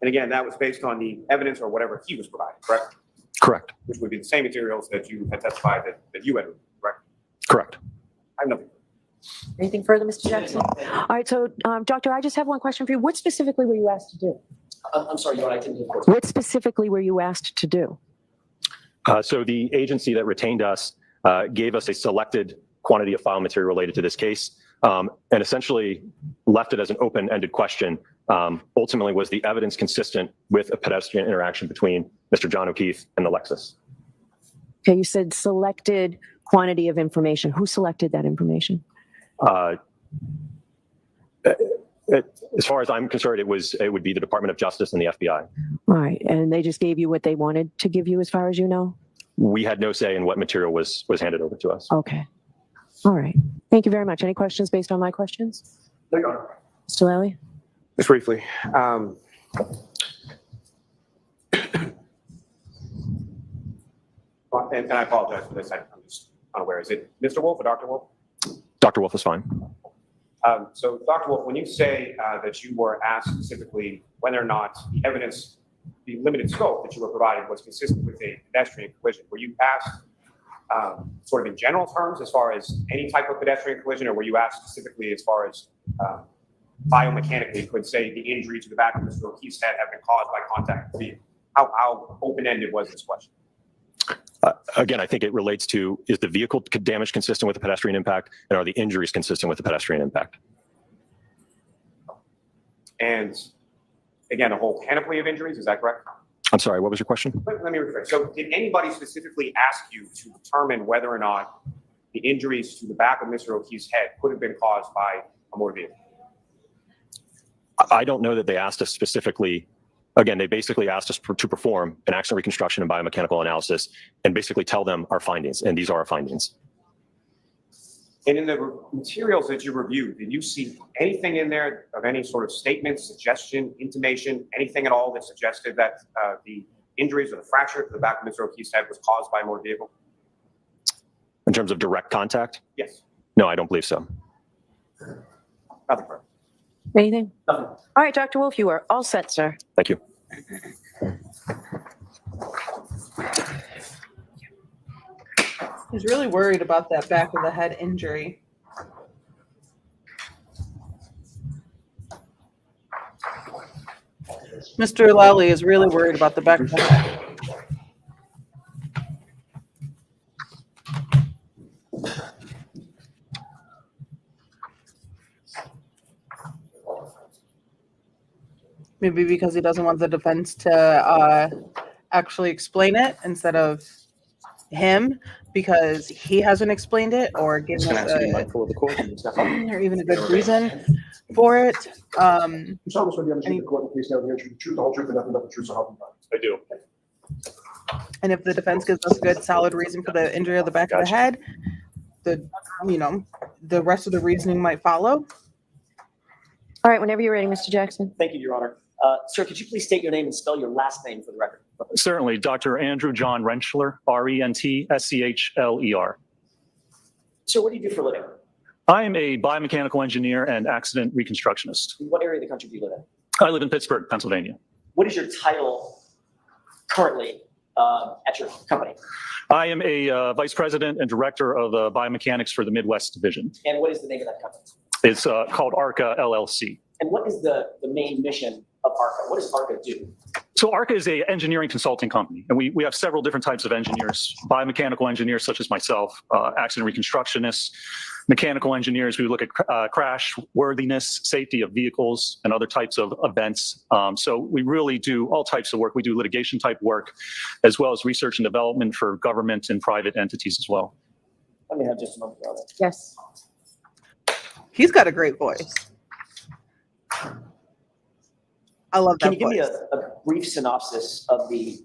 And again, that was based on the evidence or whatever he was providing, correct? Correct. Which would be the same materials that you had testified that you had reviewed, correct? Correct. I have nothing. Anything further, Mr. Jackson? All right, so, Doctor, I just have one question for you. What specifically were you asked to do? I'm sorry, I couldn't hear the question. What specifically were you asked to do? So the agency that retained us gave us a selected quantity of file material related to this case, and essentially left it as an open-ended question. Ultimately, was the evidence consistent with a pedestrian interaction between Mr. John O'Keefe and the Lexus? Okay, you said selected quantity of information. Who selected that information? As far as I'm concerned, it would be the Department of Justice and the FBI. All right, and they just gave you what they wanted to give you, as far as you know? We had no say in what material was handed over to us. Okay. All right. Thank you very much. Any questions based on my questions? No, Your Honor. Mr. Lally? Just briefly, And I apologize for this. I'm just unaware. Is it Mr. Wolf or Dr. Wolf? Dr. Wolf is fine. So, Dr. Wolf, when you say that you were asked specifically whether or not the evidence, the limited scope that you were provided was consistent with a pedestrian collision, were you asked sort of in general terms as far as any type of pedestrian collision, or were you asked specifically as far as biomechanically could say the injury to the back of Mr. O'Keefe's head have been caused by contact with the vehicle? How open-ended was this question? Again, I think it relates to, is the vehicle damage consistent with the pedestrian impact, and are the injuries consistent with the pedestrian impact? And again, a whole panoply of injuries, is that correct? I'm sorry, what was your question? Let me rephrase. So did anybody specifically ask you to determine whether or not the injuries to the back of Mr. O'Keefe's head could have been caused by a motor vehicle? I don't know that they asked us specifically. Again, they basically asked us to perform an accident reconstruction and biomechanical analysis and basically tell them our findings, and these are our findings. And in the materials that you reviewed, did you see anything in there of any sort of statement, suggestion, intimation, anything at all that suggested that the injuries or the fracture to the back of Mr. O'Keefe's head was caused by a motor vehicle? In terms of direct contact? Yes. No, I don't believe so. Nothing further. Anything? Nothing. All right, Dr. Wolf, you are all set, sir. Thank you. He's really worried about that back of the head injury. Mr. Lally is really worried about the back of the head. Maybe because he doesn't want the defense to actually explain it instead of him because he hasn't explained it or given us mindful of the court and stuff. or even a good reason for it. You solemnly swear to understand the court in case now the answer, the truth, the whole truth, and nothing but the truth, so help you God. I do. And if the defense gives us a good solid reason for the injury of the back of the head, the rest of the reasoning might follow. All right, whenever you're ready, Mr. Jackson. Thank you, Your Honor. Sir, could you please state your name and spell your last name for the record? Certainly, Dr. Andrew John Rentschler, Rentschler. Sir, what do you do for a living? I am a biomechanical engineer and accident reconstructionist. In what area of the country do you live in? I live in Pittsburgh, Pennsylvania. What is your title currently at your company? I am a vice president and director of biomechanics for the Midwest Division. And what is the name of that company? It's called ARCA LLC. And what is the main mission of ARCA? What does ARCA do? So ARCA is a engineering consulting company, and we have several different types of engineers, biomechanical engineers such as myself, accident reconstructionists, mechanical engineers. We look at crash worthiness, safety of vehicles, and other types of events. So we really do all types of work. We do litigation type work, as well as research and development for government and private entities as well. Let me have just a moment, Your Honor. Yes. He's got a great voice. I love that Can you give voice. me a brief synopsis of the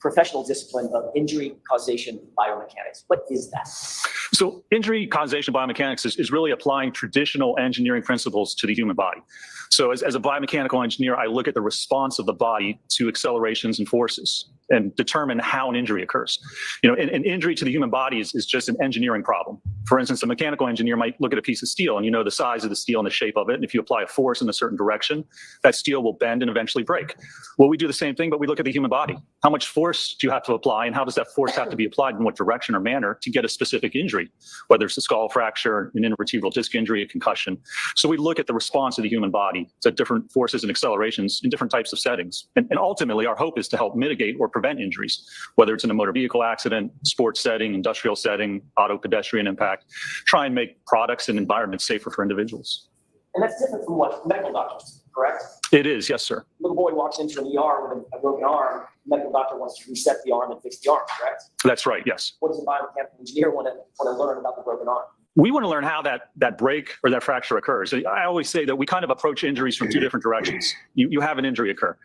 professional discipline of injury causation biomechanics? What is that? So injury causation biomechanics is really applying traditional engineering principles to the human body. So as a biomechanical engineer, I look at the response of the body to accelerations and forces and determine how an injury occurs. An injury to the human body is just an engineering problem. For instance, a mechanical engineer might look at a piece of steel and you know the size of the steel and the shape of it. And if you apply a force in a certain direction, that steel will bend and eventually break. Well, we do the same thing, but we look at the human body. How much force do you have to apply, and how does that force have to be applied in what direction or manner to get a specific injury, whether it's a skull fracture, an intervertebral disc injury, a concussion. So we look at the response of the human body to different forces and accelerations in different types of settings. And ultimately, our hope is to help mitigate or prevent injuries, whether it's in a motor vehicle accident, sports setting, industrial setting, auto pedestrian impact, try and make products and environments safer for individuals. And that's different from what medical doctors do, correct? It is, yes, sir. Little boy walks into an ER with a broken arm, the medical doctor wants to reset the arm and fix the arm, correct? That's right, yes. What does a biomechanical engineer want to learn about the broken arm? We want to learn how that break or that fracture occurs. I always say that we kind of approach injuries from two different directions. You have an injury occur.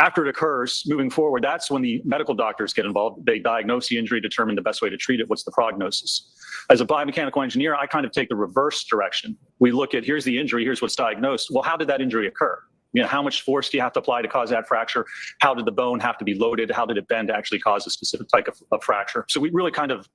After it occurs, moving forward, that's when the medical doctors get involved. They diagnose the injury, determine the best way to treat it, what's the prognosis. As a biomechanical engineer, I kind of take the reverse direction. We look at, here's the injury, here's what's diagnosed. Well, how did that injury occur? How much force do you have to apply to cause that fracture? How did the bone have to be loaded? How did it bend to actually cause a specific type of fracture? So we really kind of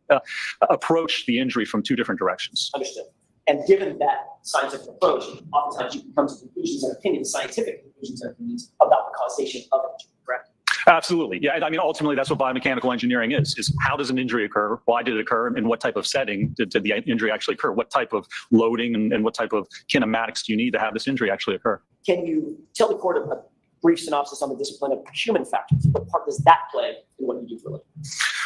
approach the injury from two different directions. Understood. And given that scientific approach, oftentimes you can come to conclusions and opinions, scientific conclusions and opinions about the causation of an injury, correct? Absolutely. Yeah. I mean, ultimately, that's what biomechanical engineering is how does an injury occur? Why did it occur? And what type of setting did the injury actually occur? What type of loading and what type of kinematics do you need to have this injury actually occur? Can you tell the court a brief synopsis on the discipline of human factors? What part does that play in what you do for a living?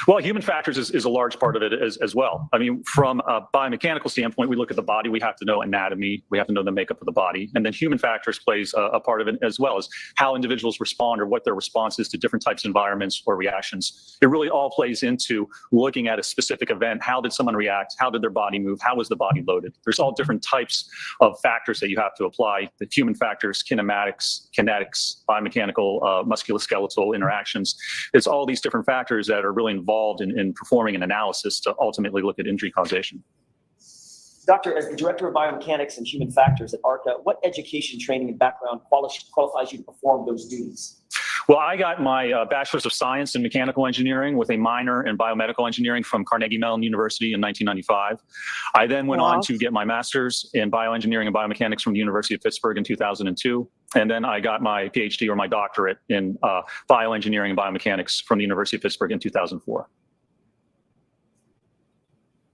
Well, human factors is a large part of it as well. I mean, from a biomechanical standpoint, we look at the body, we have to know anatomy, we have to know the makeup of the body. And then human factors plays a part of it as well as how individuals respond or what their response is to different types of environments or reactions. It really all plays into looking at a specific event. How did someone react? How did their body move? How was the body loaded? There's all different types of factors that you have to apply. The human factors, kinematics, kinetics, biomechanical, musculoskeletal interactions. It's all these different factors that are really involved in performing an analysis to ultimately look at injury causation. Doctor, as the director of biomechanics and human factors at ARCA, what education, training, and background qualifies you to perform those duties? Well, I got my Bachelor's of Science in Mechanical Engineering with a minor in Biomedical Engineering from Carnegie Mellon University in 1995. I then went on to get my Master's in Bioengineering and Biomechanics from the University of Pittsburgh in 2002. And then I got my PhD or my doctorate in Bioengineering and Biomechanics from the University of Pittsburgh in 2004.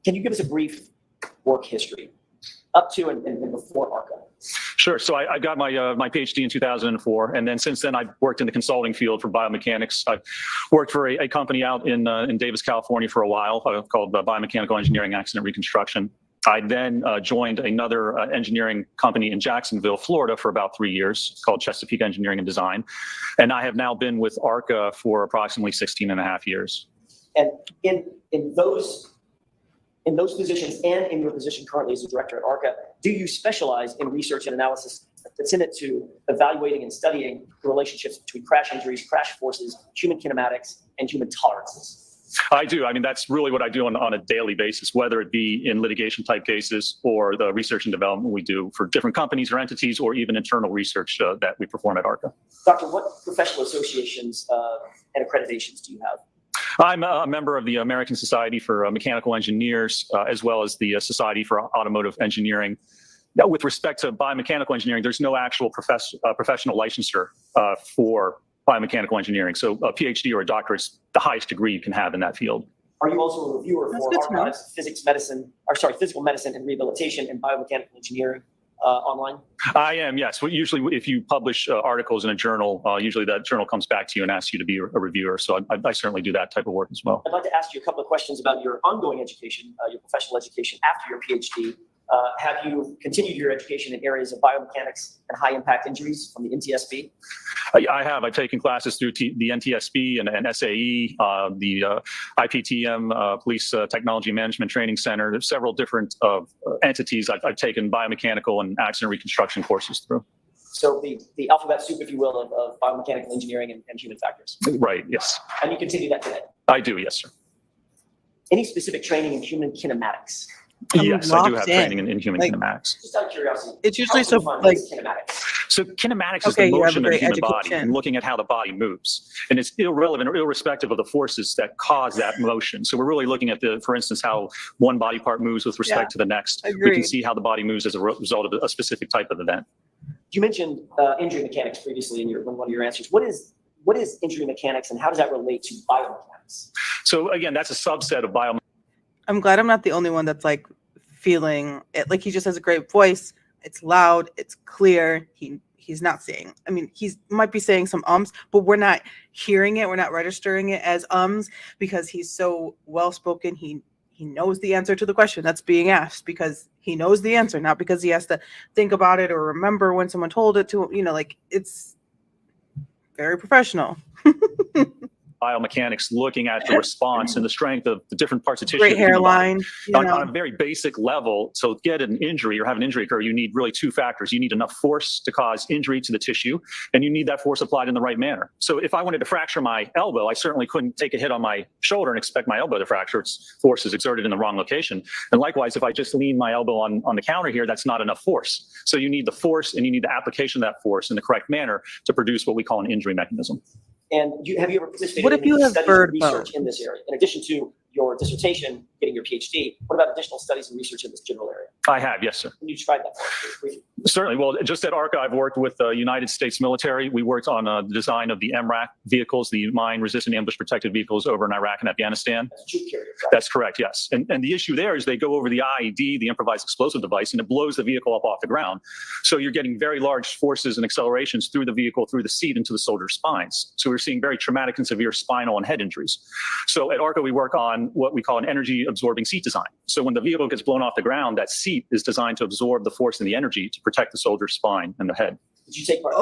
Can you give us a brief work history up to and before ARCA? Sure. So I got my PhD in 2004, and then since then I've worked in the consulting field for biomechanics. I've worked for a company out in Davis, California for a while called Biomechanical Engineering Accident Reconstruction. I then joined another engineering company in Jacksonville, Florida for about 3 years called Chesapeake Engineering and Design. And I have now been with ARCA for approximately 16 and a half years. And in those positions and in your position currently as a director at ARCA, do you specialize in research and analysis that's in it to evaluating and studying the relationships between crash injuries, crash forces, human kinematics, and human tolerances? I do. I mean, that's really what I do on a daily basis, whether it be in litigation type cases or the research and development we do for different companies or entities, or even internal research that we perform at ARCA. Doctor, what professional associations and accreditations do you have? I'm a member of the American Society for Mechanical Engineers, as well as the Society for Automotive Engineering. Now, with respect to biomechanical engineering, there's no actual professional licensure for biomechanical engineering. So a PhD or a doctorate is the highest degree you can have in that field. Are you also a reviewer That's for good to know. archives, physical medicine and rehabilitation and biomechanical engineering online? I am, yes. Well, usually if you publish articles in a journal, usually that journal comes back to you and asks you to be a reviewer. So I certainly do that type of work as well. I'd like to ask you a couple of questions about your ongoing education, your professional education after your PhD. Have you continued your education in areas of biomechanics and high impact injuries from the NTSB? I have. I've taken classes through the NTSB and SAE, the IPTM, Police Technology Management Training Center. There's several different entities I've taken biomechanical and accident reconstruction courses through. So the alphabet soup, if you will, of biomechanical engineering and human factors. Right, yes. And you continue that today? I do, yes, sir. Any specific training in human kinematics? I'm Yes, I do have locked in. training in human Like- kinematics. Just out of curiosity. It's usually how do you so, define like- kinematics? So kinematics is Okay, the you have a motion of the great human body education. and looking at how the body moves. And it's irrelevant or irrespective of the forces that cause that motion. So we're really looking at for instance, how one body part moves with respect to the next. We Agreed. can see how the body moves as a result of a specific type of event. You mentioned injury mechanics previously in one of your answers. What is injury mechanics and how does that relate to biomechanics? So again, that's a subset of biomechanics. I'm glad I'm not the only one that's like feeling it. Like he just has a great voice. It's loud. It's clear. He's not saying. I mean, he's might be saying some ums, but we're not hearing it. We're not registering it as ums because he's so well spoken. He knows the answer to the question that's being asked because he knows the answer, not because he has to think about it or remember when someone told it to him. You know, like it's very professional. Biomechanics, looking at the response and the strength of the different parts of tissue. Great of the human body. hairline. You On know. a very basic level, to get an injury or have an injury occur, you need really two factors. You need enough force to cause injury to the tissue, and you need that force applied in the right manner. So if I wanted to fracture my elbow, I certainly couldn't take a hit on my shoulder and expect my elbow to fracture. Its force is exerted in the wrong location. And likewise, if I just lean my elbow on the counter here, that's not enough force. So you need the force and you need the application of that force in the correct manner to produce what we call an injury mechanism. And have you ever participated What if in you any have studies bird and research bones? in this area? In addition to your dissertation, getting your PhD, what about additional studies and research in this general area? I have, yes, sir. Can you describe that for us briefly? Certainly. Well, just at ARCA, I've worked with the United States military. We worked on the design of the MRAC vehicles, the mine-resistant ambush-protected vehicles over in Iraq and Afghanistan. That's a troop carrier, right? That's correct, yes. And the issue there is they go over the IED, the improvised explosive device, and it blows the vehicle up off the ground. So you're getting very large forces and accelerations through the vehicle, through the seat, into the soldier's spines. So we're seeing very traumatic and severe spinal and head injuries. So at ARCA, we work on what we call an energy-absorbing seat design. So when the vehicle gets blown off the ground, that seat is designed to absorb the force and the energy to protect the soldier's spine and the head. Did you take part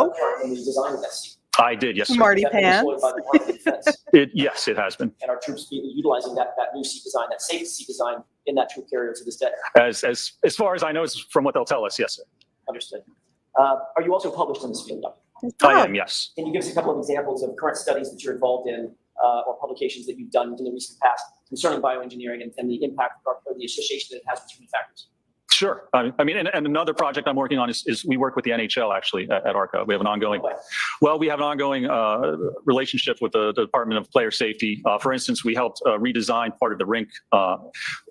in the design of that seat? I did, yes, sir. Marty Has that been pants. deployed by the Department of Defense? Yes, it has been. And our troops utilizing that new seat design, that safe seat design in that troop carrier to this day? As far as I know, it's from what they'll tell us, yes, sir. Understood. Are you also published in this field, Doctor? I am, yes. Can you give us a couple of examples of current studies that you're involved in or publications that you've done in the recent past concerning bioengineering and the impact or the association that it has with human factors? Sure. I mean, and another project I'm working on is we work with the NHL actually at ARCA. We have an ongoing, relationship with the Department of Player Safety. For instance, we helped redesign part of the rink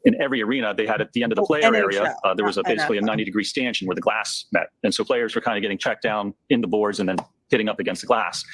in every arena. They had at the end of the player area, there was basically a 90-degree stanchion where the glass met. And so players were kind of getting checked down in the boards and then hitting up against the glass.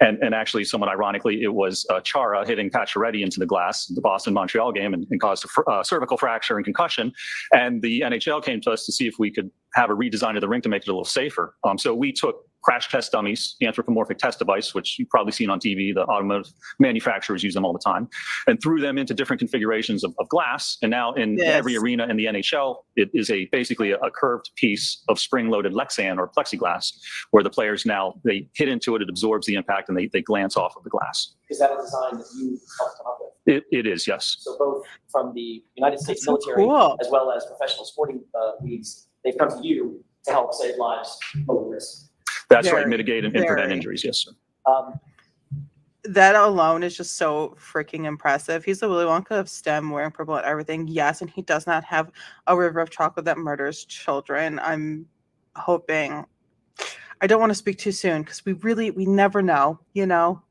And actually, somewhat ironically, it was Chara hitting Pacioretty into the glass, the Boston-Montreal game, and caused a cervical fracture and concussion. And the NHL came to us to see if we could have a redesign of the rink to make it a little safer. So we took crash test dummies, the anthropomorphic test device, which you've probably seen on TV, the automotive manufacturers use them all the time, and threw them into different configurations of glass. And now in every arena in the NHL, it is basically a curved piece of spring-loaded Lexan or plexiglass, where the players now, they hit into it, it absorbs the impact, and they glance off of the glass. Is that a design that you helped come up with? It is, yes. So both from the United States That's so military cool. as well as professional sporting leagues, they've come to you to help save lives over risk. That's right, Very, mitigate and prevent very. injuries, yes, sir. That alone is just so freaking impressive. He's the Willy Wonka of STEM, wearing purple and everything. Yes, and he does not have a river of chocolate that murders children. I'm hoping. I don't want to speak too soon because we never know, you know?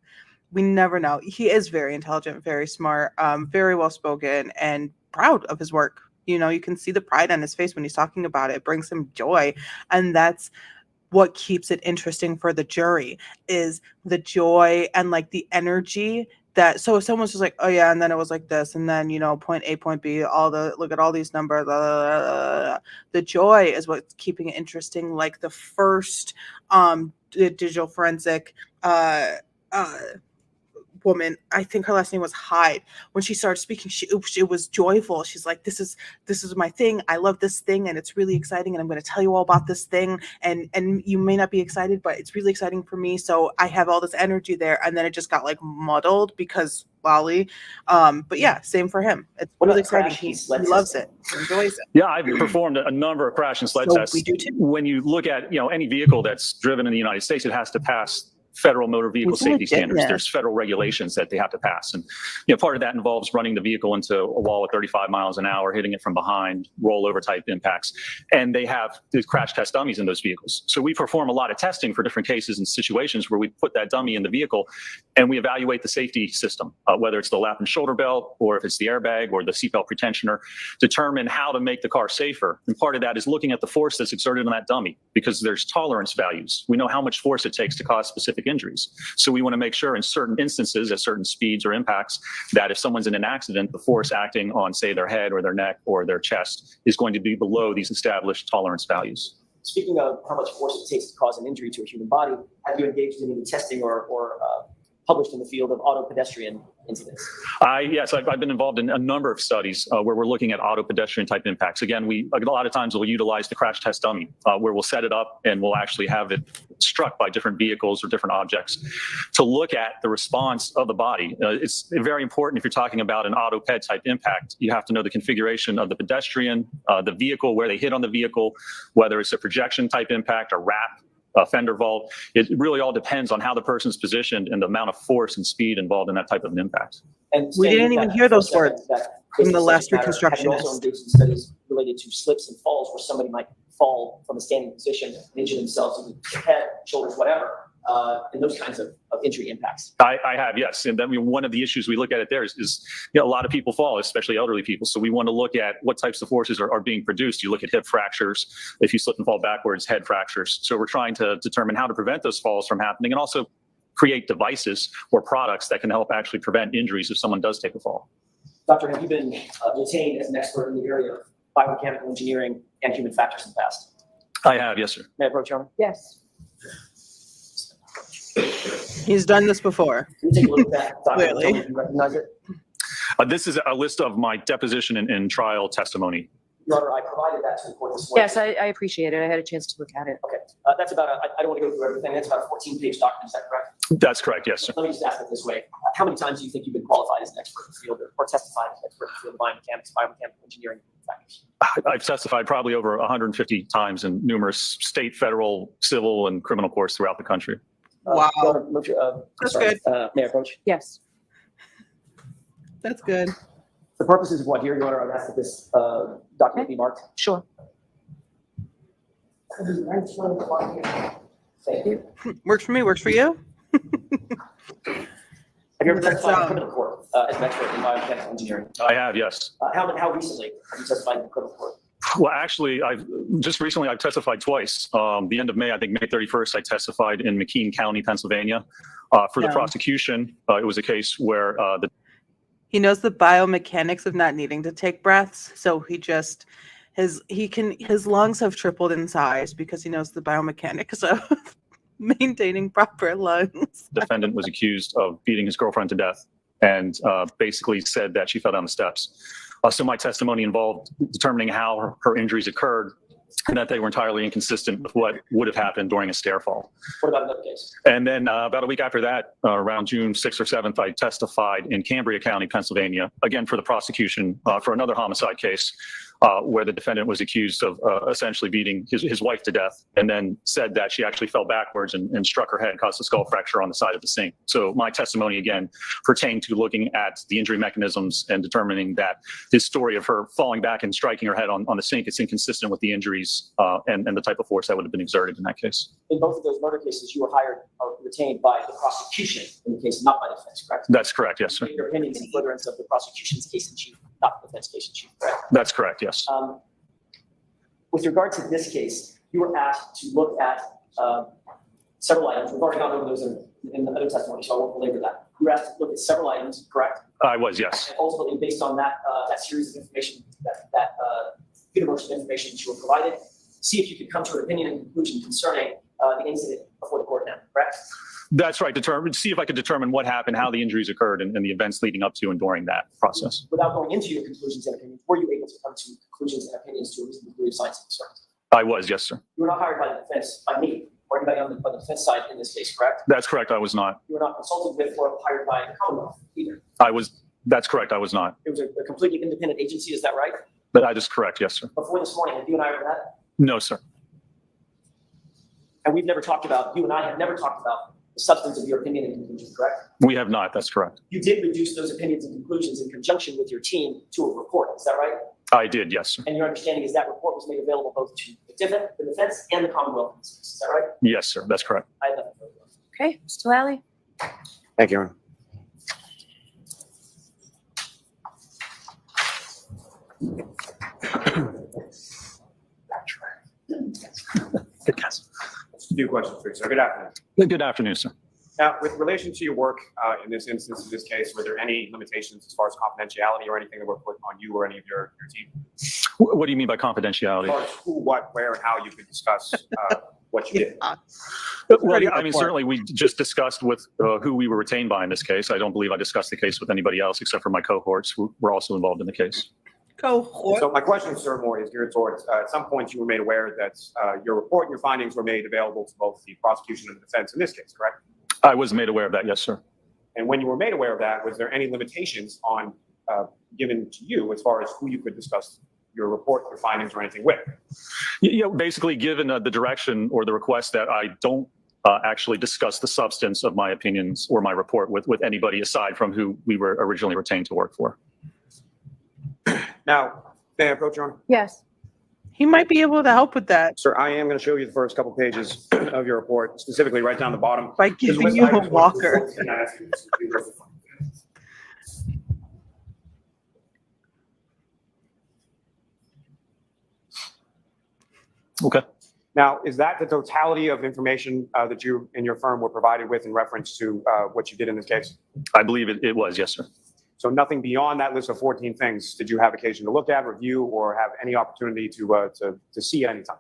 We never know. He is very intelligent, very smart, very well spoken, and proud of his work. You know, you can see the pride on his face when he's talking about it. It brings him joy. And that's what keeps it interesting for the jury, is the joy and like the energy that, so if someone's just like, oh yeah, and then it was like this, and then, you know, point A, point B, look at all these numbers, blah, blah, blah, blah, blah. The joy is what's keeping it interesting. Like the first digital forensic woman, I think her last name was Hyde. When she started speaking, it was joyful. She's like, this is my thing. I love this thing, and it's really exciting, and I'm going to tell you all about this thing. And you may not be excited, but it's really exciting for me. So I have all this energy there, and then it just got like muddled because Lolly. But yeah, same for him. It's What about really exciting. crash and He sled loves testing? it. He enjoys it. Yeah, I've performed a number of crash and sled So tests. we do too. When you look at, any vehicle that's driven in the United States, it has to pass federal motor vehicle It's safety standards. legit, yeah. There's federal regulations that they have to pass. And, part of that involves running the vehicle into a wall at 35 miles an hour, hitting it from behind, rollover type impacts. And they have these crash test dummies in those vehicles. So we perform a lot of testing for different cases and situations where we put that dummy in the vehicle and we evaluate the safety system, whether it's the lap and shoulder belt or if it's the airbag or the seatbelt pretensioner, determine how to make the car safer. And part of that is looking at the force that's exerted on that dummy, because there's tolerance values. We know how much force it takes to cause specific injuries. So we want to make sure in certain instances, at certain speeds or impacts, that if someone's in an accident, the force acting on, say, their head or their neck or their chest is going to be below these established tolerance values. Speaking of how much force it takes to cause an injury to a human body, have you engaged in any testing or published in the field of auto pedestrian incidents? Yes, I've been involved in a number of studies where we're looking at auto pedestrian type impacts. Again, a lot of times we'll utilize the crash test dummy where we'll set it up and we'll actually have it struck by different vehicles or different objects to look at the response of the body. It's very important if you're talking about an auto ped type impact. You have to know the configuration of the pedestrian, the vehicle, where they hit on the vehicle, whether it's a projection type impact, a wrap, a fender vault. It really all depends on how the person's positioned and the amount of force and speed involved in that type of an impact. And We staying didn't with even that hear for a those second, words that from the business last subject matter, have you also reconstructionist. engaged in studies related to slips and falls where somebody might fall from a standing position and injure themselves in the head, shoulders, whatever, and those kinds of injury impacts? I have, yes. And then one of the issues we look at it there is a lot of people fall, especially elderly people. So we want to look at what types of forces are being produced. You look at hip fractures. If you slip and fall backwards, head fractures. So we're trying to determine how to prevent those falls from happening and also create devices or products that can help actually prevent injuries if someone does take a fall. Doctor, have you been retained as an expert in the area of biomechanical engineering and human factors in the past? I have, yes, sir. May I approach, Your Honor? Yes. He's done this before. Can you take a look at that document? Clearly. Tell me if you recognize it? This is a list of my deposition and trial testimony. Your Honor, I provided that to the court this morning. Yes, I appreciate it. I had a chance to look at it. Okay, that's about, I don't want to go through everything. That's about a 14-page document. Is that correct? That's correct, yes, sir. Let me just ask it this way. How many times do you think you've been qualified as an expert in the field or testified as an expert in the field of biomechanics, biomechanical engineering factors? I've testified probably over 150 times in numerous state, federal, civil, and criminal courts throughout the country. Wow. Your Honor, move to, That's sorry, good. May I approach? Yes. That's good. For purposes of what here, Your Honor, I've asked that this document be marked. Sure. Thank you. Works for me, works for you. Have you ever That's, testified in criminal court as an expert in biomechanical engineering? I have, yes. How recently have you testified in criminal court? Well, actually, I've testified twice. The end of May, I think May 31st, I testified in McKean County, Pennsylvania. For the Yeah. prosecution, it was a case where He knows the biomechanics of not needing to take breaths, so his lungs have tripled in size because he knows the biomechanics of maintaining proper lungs. defendant was accused of beating his girlfriend to death and basically said that she fell down the steps. So my testimony involved determining how her injuries occurred and that they were entirely inconsistent with what would have happened during a stair fall. What about another case? And then about a week after that, around June 6th or 7th, I testified in Cambria County, Pennsylvania, again for the prosecution for another homicide case where the defendant was accused of essentially beating his wife to death, and then said that she actually fell backwards and struck her head, caused a skull fracture on the side of the sink. So my testimony, again, pertained to looking at the injury mechanisms and determining that his story of her falling back and striking her head on the sink is inconsistent with the injuries and the type of force that would have been exerted in that case. In both of those murder cases, you were hired or retained by the prosecution in the case, not by the defense, correct? That's correct, yes, sir. Your opinions in furtherance of the prosecution's case in chief, not the defense case in chief, correct? That's correct, yes. With regard to this case, you were asked to look at several items. We've already gone over those in the other testimony, so I won't belabor that. You were asked to look at several items, correct? I was, yes. And ultimately, based on that series of information, that universe of information that you were provided, see if you could come to an opinion and conclusion concerning the incident before the court now, correct? That's right. See if I could determine what happened, how the injuries occurred, and the events leading up to and during that process. Without going into your conclusions and opinions, were you able to come to conclusions and opinions to a reasonable degree of science and concerns? I was, yes, sir. You were not hired by the defense, by me, or anybody on the defense side in this case, correct? That's correct. I was not. You were not consulted with or hired by the Commonwealth either. That's correct. I was not. It was a completely independent agency, is that right? That is correct. Yes, sir. Before this morning, have you and I ever met? No, sir. And we've never talked about, you and I have never talked about the substance of your opinion and conclusion, correct? We have not. That's correct. You did reduce those opinions and conclusions in conjunction with your team to a report, is that right? I did. Yes, sir. And your understanding is that report was made available both to the defense and the Commonwealth, is that right? Yes, sir. That's correct. I have nothing further. Okay, Mr. Lally? Thank you, Your Honor. Good guess. Just a few questions for you, sir. Good afternoon. Good afternoon, sir. Now, with relation to your work in this instance, in this case, were there any limitations as far as confidentiality or anything that were put on you or any of your team? What do you mean by As confidentiality? far as who, what, where, and how you could discuss what you did? Well, yeah, I mean, certainly we just discussed with who we were retained by in this case. I don't believe I discussed the case with anybody else except for my cohorts who were also involved in the case. So my question, sir, more is geared towards, at some point you were made aware that your report and your findings were made available to both the prosecution and the defense in this case, correct? I was made aware of that. Yes, sir. And when you were made aware of that, was there any limitations on given to you as far as who you could discuss your report, your findings, or anything with? You know, basically given the direction or the request that I don't actually discuss the substance of my opinions or my report with anybody aside from who we were originally retained to work for. Now, may I approach, Your Honor? Yes. He might be able to help with that Sir, I am going to show you the first couple pages of your report, specifically right down the bottom. by giving you a walker. Okay. Now, is that the totality of information that you and your firm were provided with in reference to what you did in this case? I believe it was. Yes, sir. So nothing beyond that list of 14 things did you have occasion to look at, review, or have any opportunity to see at any time?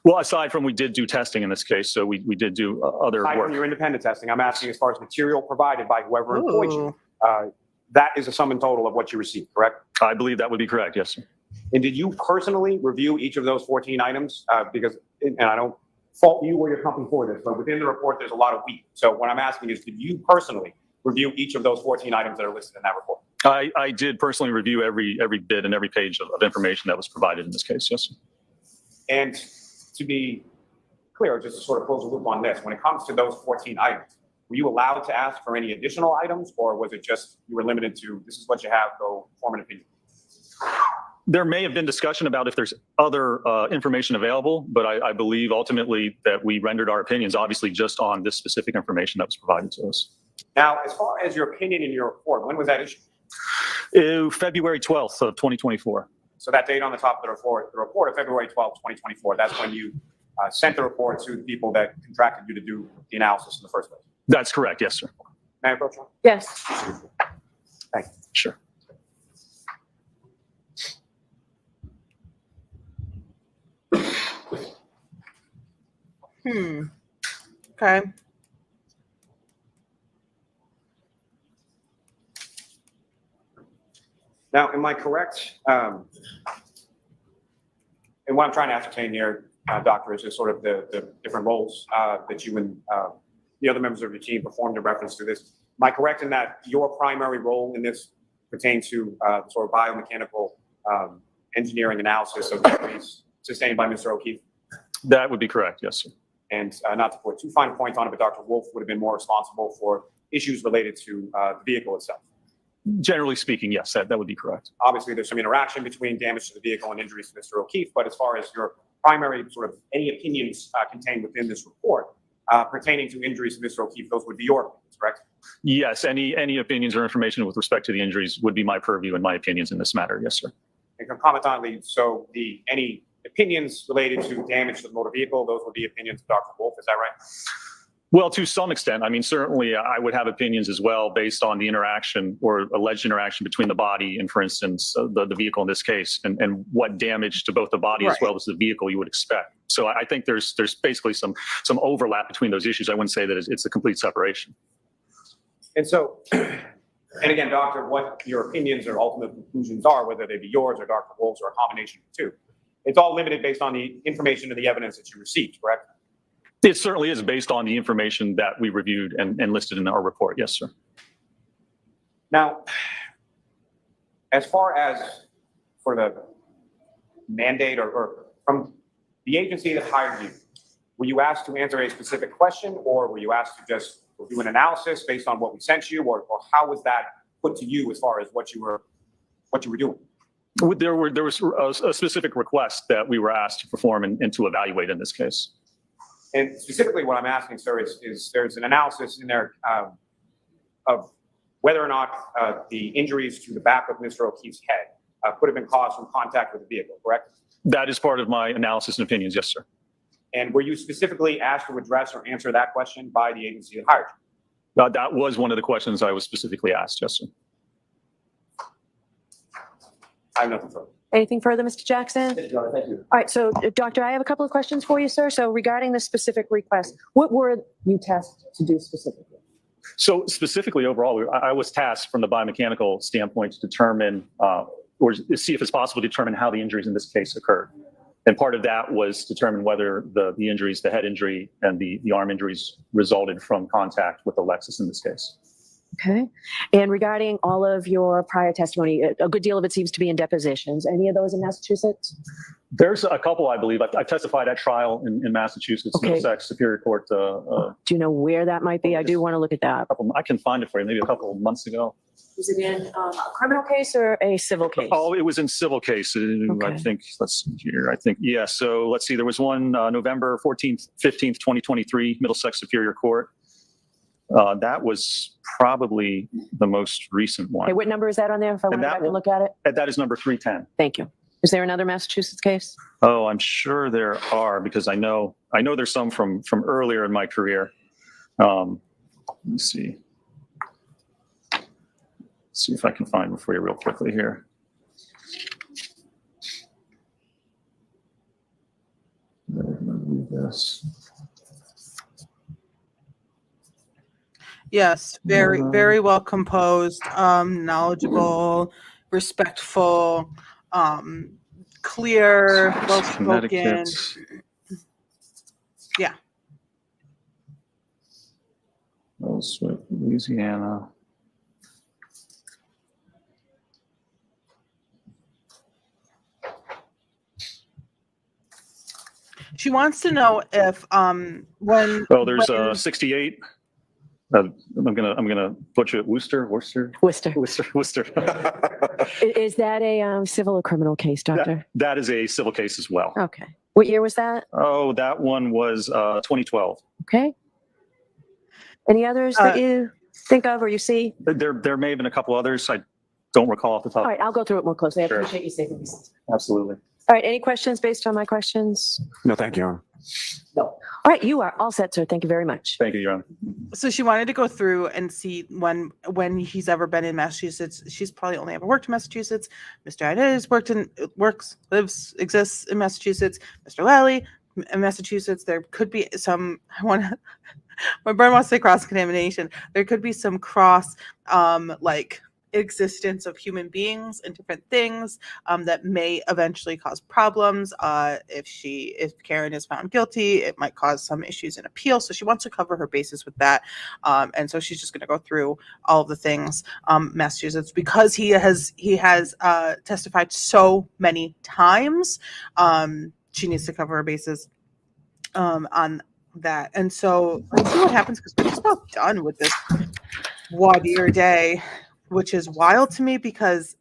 Well, aside from we did do testing in this case, so we did do other Aside work. from your independent testing, I'm asking as far as material provided by whoever employed you. Ooh. That is a sum and total of what you received, correct? I believe that would be correct. Yes, sir. And did you personally review each of those 14 items? Because, and I don't fault you or your company for this, but within the report, there's a lot of wheat. So what I'm asking is, did you personally review each of those 14 items that are listed in that report? I did personally review every bit and every page of information that was provided in this case. Yes, sir. And to be clear, just to sort of close the loop on this, when it comes to those 14 items, were you allowed to ask for any additional items, or was it just you were limited to this is what you have, go form an opinion? There may have been discussion about if there's other information available, but I believe ultimately that we rendered our opinions obviously just on this specific information that was provided to us. Now, as far as your opinion in your report, when was that issued? February 12th of 2024. So that date on the top of the report of February 12th, 2024, that's when you sent the report to the people that contracted you to do the analysis in the first place. That's correct. Yes, sir. May I approach you? Yes. Thank you. Sure. Okay. Now, am I correct? And what I'm trying to ascertain here, Doctor, is just sort of the different roles that you and the other members of your team performed in reference to this. Am I correct in that your primary role in this pertains to sort of biomechanical engineering analysis of injuries sustained by Mr. O'Keefe? That would be correct, yes, sir. And not to put too fine a point on it, but Dr. Wolf would have been more responsible for issues related to the vehicle itself. Generally speaking, yes, that would be correct. Obviously, there's some interaction between damage to the vehicle and injuries to Mr. O'Keefe, but as far as your primary sort of any opinions contained within this report pertaining to injuries to Mr. O'Keefe, those would be your opinions, correct? Yes, any opinions or information with respect to the injuries would be my purview and my opinions in this matter, yes, sir. And concomitantly, so any opinions related to damage to the motor vehicle, those would be opinions of Dr. Wolf, is that right? Well, to some extent, I mean, certainly I would have opinions as well based on the interaction or alleged interaction between the body and, for instance, the vehicle in this case, and what damage to both the body as well as the vehicle you would expect. So I think there's basically some overlap between those issues. I wouldn't say that it's a complete separation. And so, and again, Doctor, what your opinions or ultimate conclusions are, whether they be yours or Dr. Wolf's or a combination of the two, it's all limited based on the information and the evidence that you received, correct? It certainly is based on the information that we reviewed and listed in our report. Yes, sir. Now, as far as for the mandate or from the agency that hired you, were you asked to answer a specific question, or were you asked to just do an analysis based on what we sent you, or how was that put to you as far as what you were doing? There was a specific request that we were asked to perform and to evaluate in this case. And specifically what I'm asking, sir, is there's an analysis in there of whether or not the injuries to the back of Mr. O'Keefe's head could have been caused from contact with the vehicle, correct? That is part of my analysis and opinions, yes, sir. And were you specifically asked to address or answer that question by the agency that hired you? That was one of the questions I was specifically asked, yes, sir. I have nothing further. Anything further, Mr. Jackson? Thank you. All right, so Doctor, I have a couple of questions for you, sir. So regarding the specific request, what were you tasked to do specifically? So specifically overall, I was tasked from the biomechanical standpoint to determine or see if it's possible to determine how the injuries in this case occurred. And part of that was determine whether the injuries, the head injury and the arm injuries resulted from contact with the Lexus in this case. Okay. And regarding all of your prior testimony, a good deal of it seems to be in depositions. Any of those in Massachusetts? There's a couple, I believe. I testified at trial in Massachusetts, Okay. Middlesex Superior Court. Do you know where that might be? I do want to look at that. I can find it for you, maybe a couple of months ago. Was it in, A criminal case or a civil case? Oh, it was in civil case. I Okay. think, let's see here. Yeah. So let's see. There was one November 14th, 15th, 2023, Middlesex Superior Court. That was probably the most recent one. Hey, what number is that on there if I went back and look at it? That is number 310. Thank you. Is there another Massachusetts case? Oh, I'm sure there are because I know there's some from earlier in my career. Let me see. See if I can find one for you real quickly here. Yes, very well composed, knowledgeable, respectful, clear, well spoken. Connecticut. Yeah. Louisiana. She wants to know if when Oh, there's when- 68. I'm gonna butcher it. Worcester. Worcester. Is that a civil or criminal case, Doctor? That is a civil case as well. Okay. What year was that? Oh, that one was 2012. Okay. Any others that you think of or you see? There may have been a couple others. I don't recall off the top. All right, I'll go through it more closely. I Sure. appreciate you saving me some time. Absolutely. All right, any questions based on my questions? No, thank you, Your Honor. No. All right, you are all set, sir. Thank you very much. Thank you, Your Honor. So she wanted to go through and see when he's ever been in Massachusetts. She's probably only ever worked in Massachusetts. Mr. Ida exists in Massachusetts. Mr. Lally in Massachusetts. There could be some. My brain wants to say cross contamination. There could be some cross like existence of human beings and different things that may eventually cause problems. If Karen is found guilty, it might cause some issues in appeal. So she wants to cover her bases with that. And so she's just going to go through all of the things. Massachusetts, because he has testified so many times, she needs to cover her bases on that. And so let's see what happens, because we're just about done with this voir dire day, which is wild to me because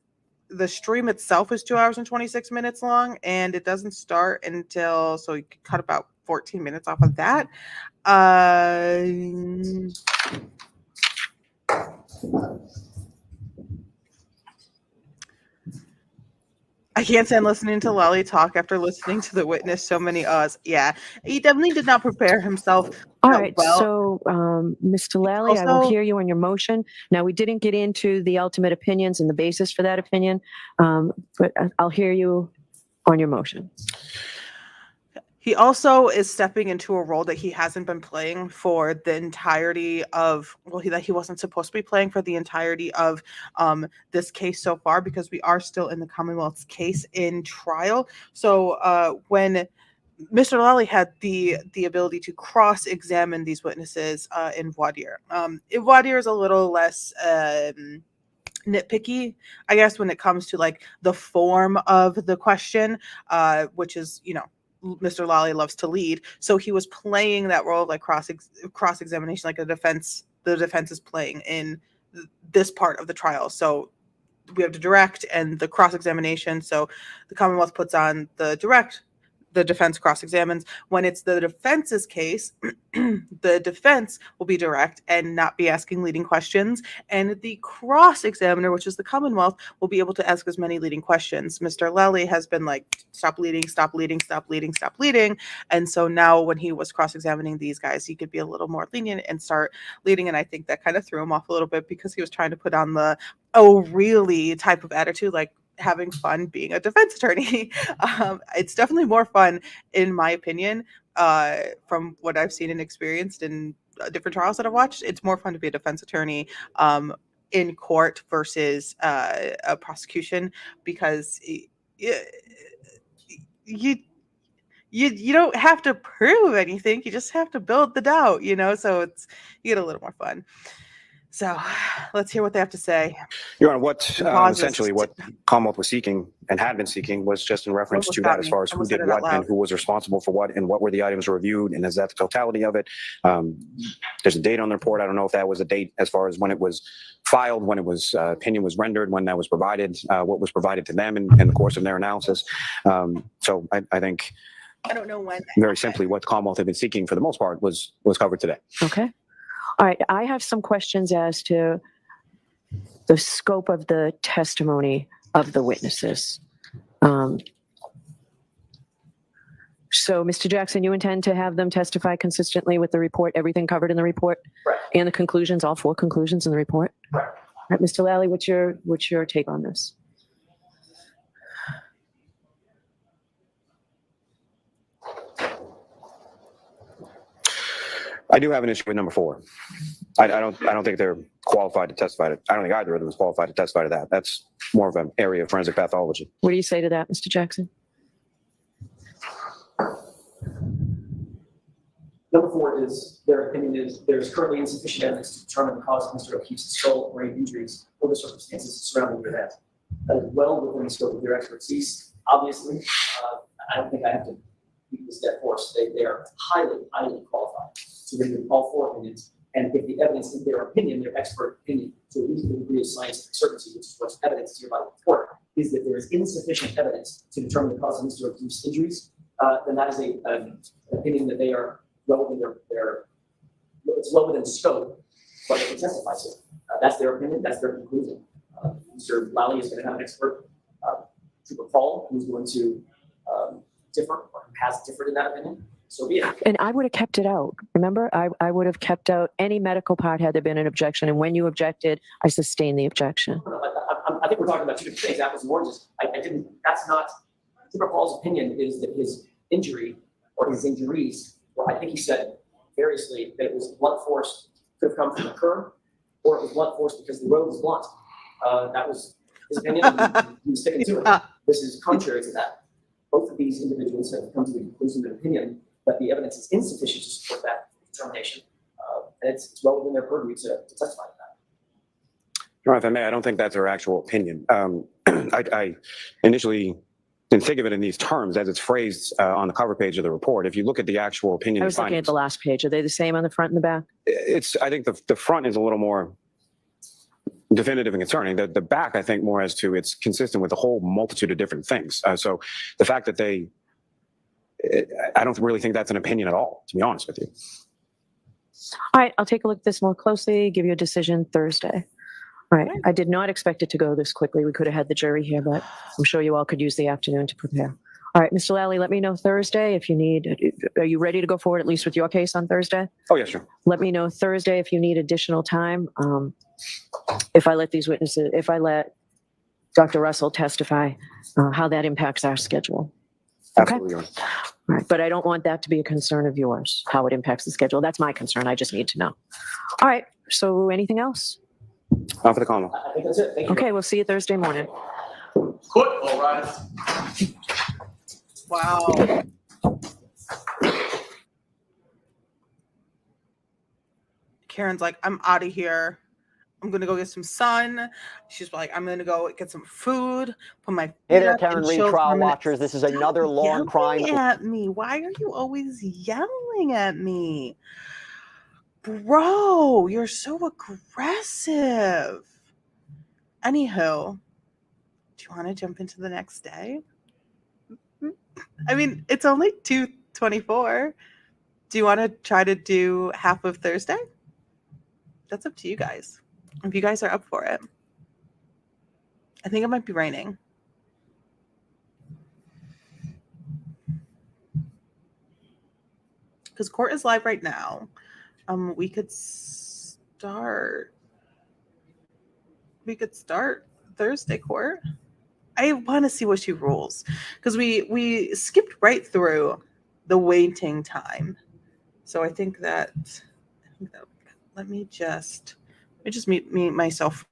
the stream itself is 2 hours and 26 minutes long, and it doesn't start until, so you could cut about 14 minutes off of that. I can't stand listening to Lolly talk after listening to the witness so many Yeah, he definitely did not prepare himself. All right, well. so Mr. Lally, I will Also- hear you on your motion. Now, we didn't get into the ultimate opinions and the basis for that opinion, but I'll hear you on your motion. He also is stepping into a role that he hasn't been playing for the entirety of, that he wasn't supposed to be playing for the entirety of this case so far, because we are still in the Commonwealth's case in trial. So when Mr. Lally had the ability to cross-examine these witnesses in voir dire. Voir dire is a little less nitpicky, I guess, when it comes to like the form of the question, which is, Mr. Lally loves to lead. So he was playing that role of like cross-examination, like the defense is playing in this part of the trial. So we have the direct and the cross-examination. So the Commonwealth puts on the direct, the defense cross-examines. When it's the defense's case, the defense will be direct and not be asking leading questions. And the cross-examiner, which is the Commonwealth, will be able to ask as many leading questions. Mr. Lally has been like, stop leading, stop leading, stop leading, stop leading. And so now when he was cross-examining these guys, he could be a little more lenient and start leading. And I think that kind of threw him off a little bit, because he was trying to put on the, oh, really type of attitude, like having fun being a defense attorney. It's definitely more fun, in my opinion, from what I've seen and experienced in different trials that I've watched. It's more fun to be a defense attorney in court versus a prosecution, because you don't have to prove anything. You just have to build the doubt, so you get a little more fun. So let's hear what they have to say. Your Honor, essentially what Commonwealth was seeking and had been seeking was just in reference to that, as far as who did what and who was responsible for what and what were the items reviewed, and is that the totality of it? There's a date on the report. I don't know if that was a date as far as when it was filed, when it was opinion was rendered, when that was provided, what was provided to them in the course of their analysis. So I think, I don't know when. Very simply, what Commonwealth had been seeking for the most part was covered today. Okay. All right. I have some questions as to the scope of the testimony of the witnesses. So, Mr. Jackson, you intend to have them testify consistently with the report, everything covered in the report? Right. And the conclusions, all 4 conclusions in the report? Right. All right, Mr. Lally, what's your take on this? I do have an issue with number 4. I don't think they're qualified to testify to. I don't think either of them is qualified to testify to that. That's more of an area of forensic pathology. What do you say to that, Mr. Jackson? Number 4 is, their opinion is, there's currently insufficient evidence to determine the cause of Mr. O'Keefe's skull or brain injuries or the circumstances surrounding the event. That is well within the scope of their expertise. Obviously, I don't think I have to beat this dead horse. They are highly, highly qualified to review all 4 opinions. And if the evidence, in their opinion, their expert opinion, to a reasonable degree of scientific certainty, which is what's evidenced here by the report, is that there is insufficient evidence to determine the cause of Mr. O'Keefe's injuries, then that is an opinion that they are well within it's well within scope, but they can testify to. That's their opinion, that's their conclusion. Mr. Lally is going to have an expert, Trooper Paul, who's going to differ, or has differed in that opinion. So be it. And I would have kept it out. Remember, I would have kept out any medical part had there been an objection. And when you objected, I sustained the objection. I think we're talking about 2 different things, apples and oranges. That's not, Trooper Paul's opinion is that his injury or his injuries, well, I think he said variously that it was blunt force, could have come from the curb, or it was blunt force because the road was blunt. That was his opinion, and he was sticking to it. This is contrary to that. Both of these individuals have come to the conclusion and opinion that the evidence is insufficient to support that determination. And it's well within their purview to testify to that. Your Honor, if I may, I don't think that's her actual opinion. I initially didn't think of it in these terms as it's phrased on the cover page of the report. If you look at the actual opinion, I was looking at the last page. Are they the same on the front and the back? I think the front is a little more definitive and concerning. The back, I think, more as to it's consistent with a whole multitude of different things. So the fact that I don't really think that's an opinion at all, to be honest with you. All right, I'll take a look at this more closely, give you a decision Thursday. All right, I did not expect it to go this quickly. We could have had the jury here, but I'm sure you all could use the afternoon to prepare. All right, Mr. Lally, let me know Thursday if you need, are you ready to go forward at least with your case on Thursday? Oh, yeah, sure. Let me know Thursday if you need additional time. If I let these witnesses, if I let Dr. Russell testify, how that impacts our schedule. Okay. Absolutely. Your Honor. All right, but I don't want that to be a concern of yours, how it impacts the schedule. That's my concern. I just need to know. All right, so anything else? Not for the comment. I think that's it. Thank you. Okay, we'll see you Thursday morning. All right. Wow. Karen's like, I'm out of here. I'm gonna go get some sun. She's like, I'm gonna go get some food. Put my Hey feet there, up Karen and Reed chill for a trial minute. watchers. This is another Stop long yelling crime. at me. Why are you always yelling at me, bro? You're so aggressive. Anywho, do you want to jump into the next day? I mean, it's only 2:24. Do you want to try to do half of Thursday? That's up to you guys. If you guys are up for it. I think it might be raining. Because court is live right now. We could start Thursday court. I want to see what she rules because we skipped right through the waiting time. So I think that let me just meet myself.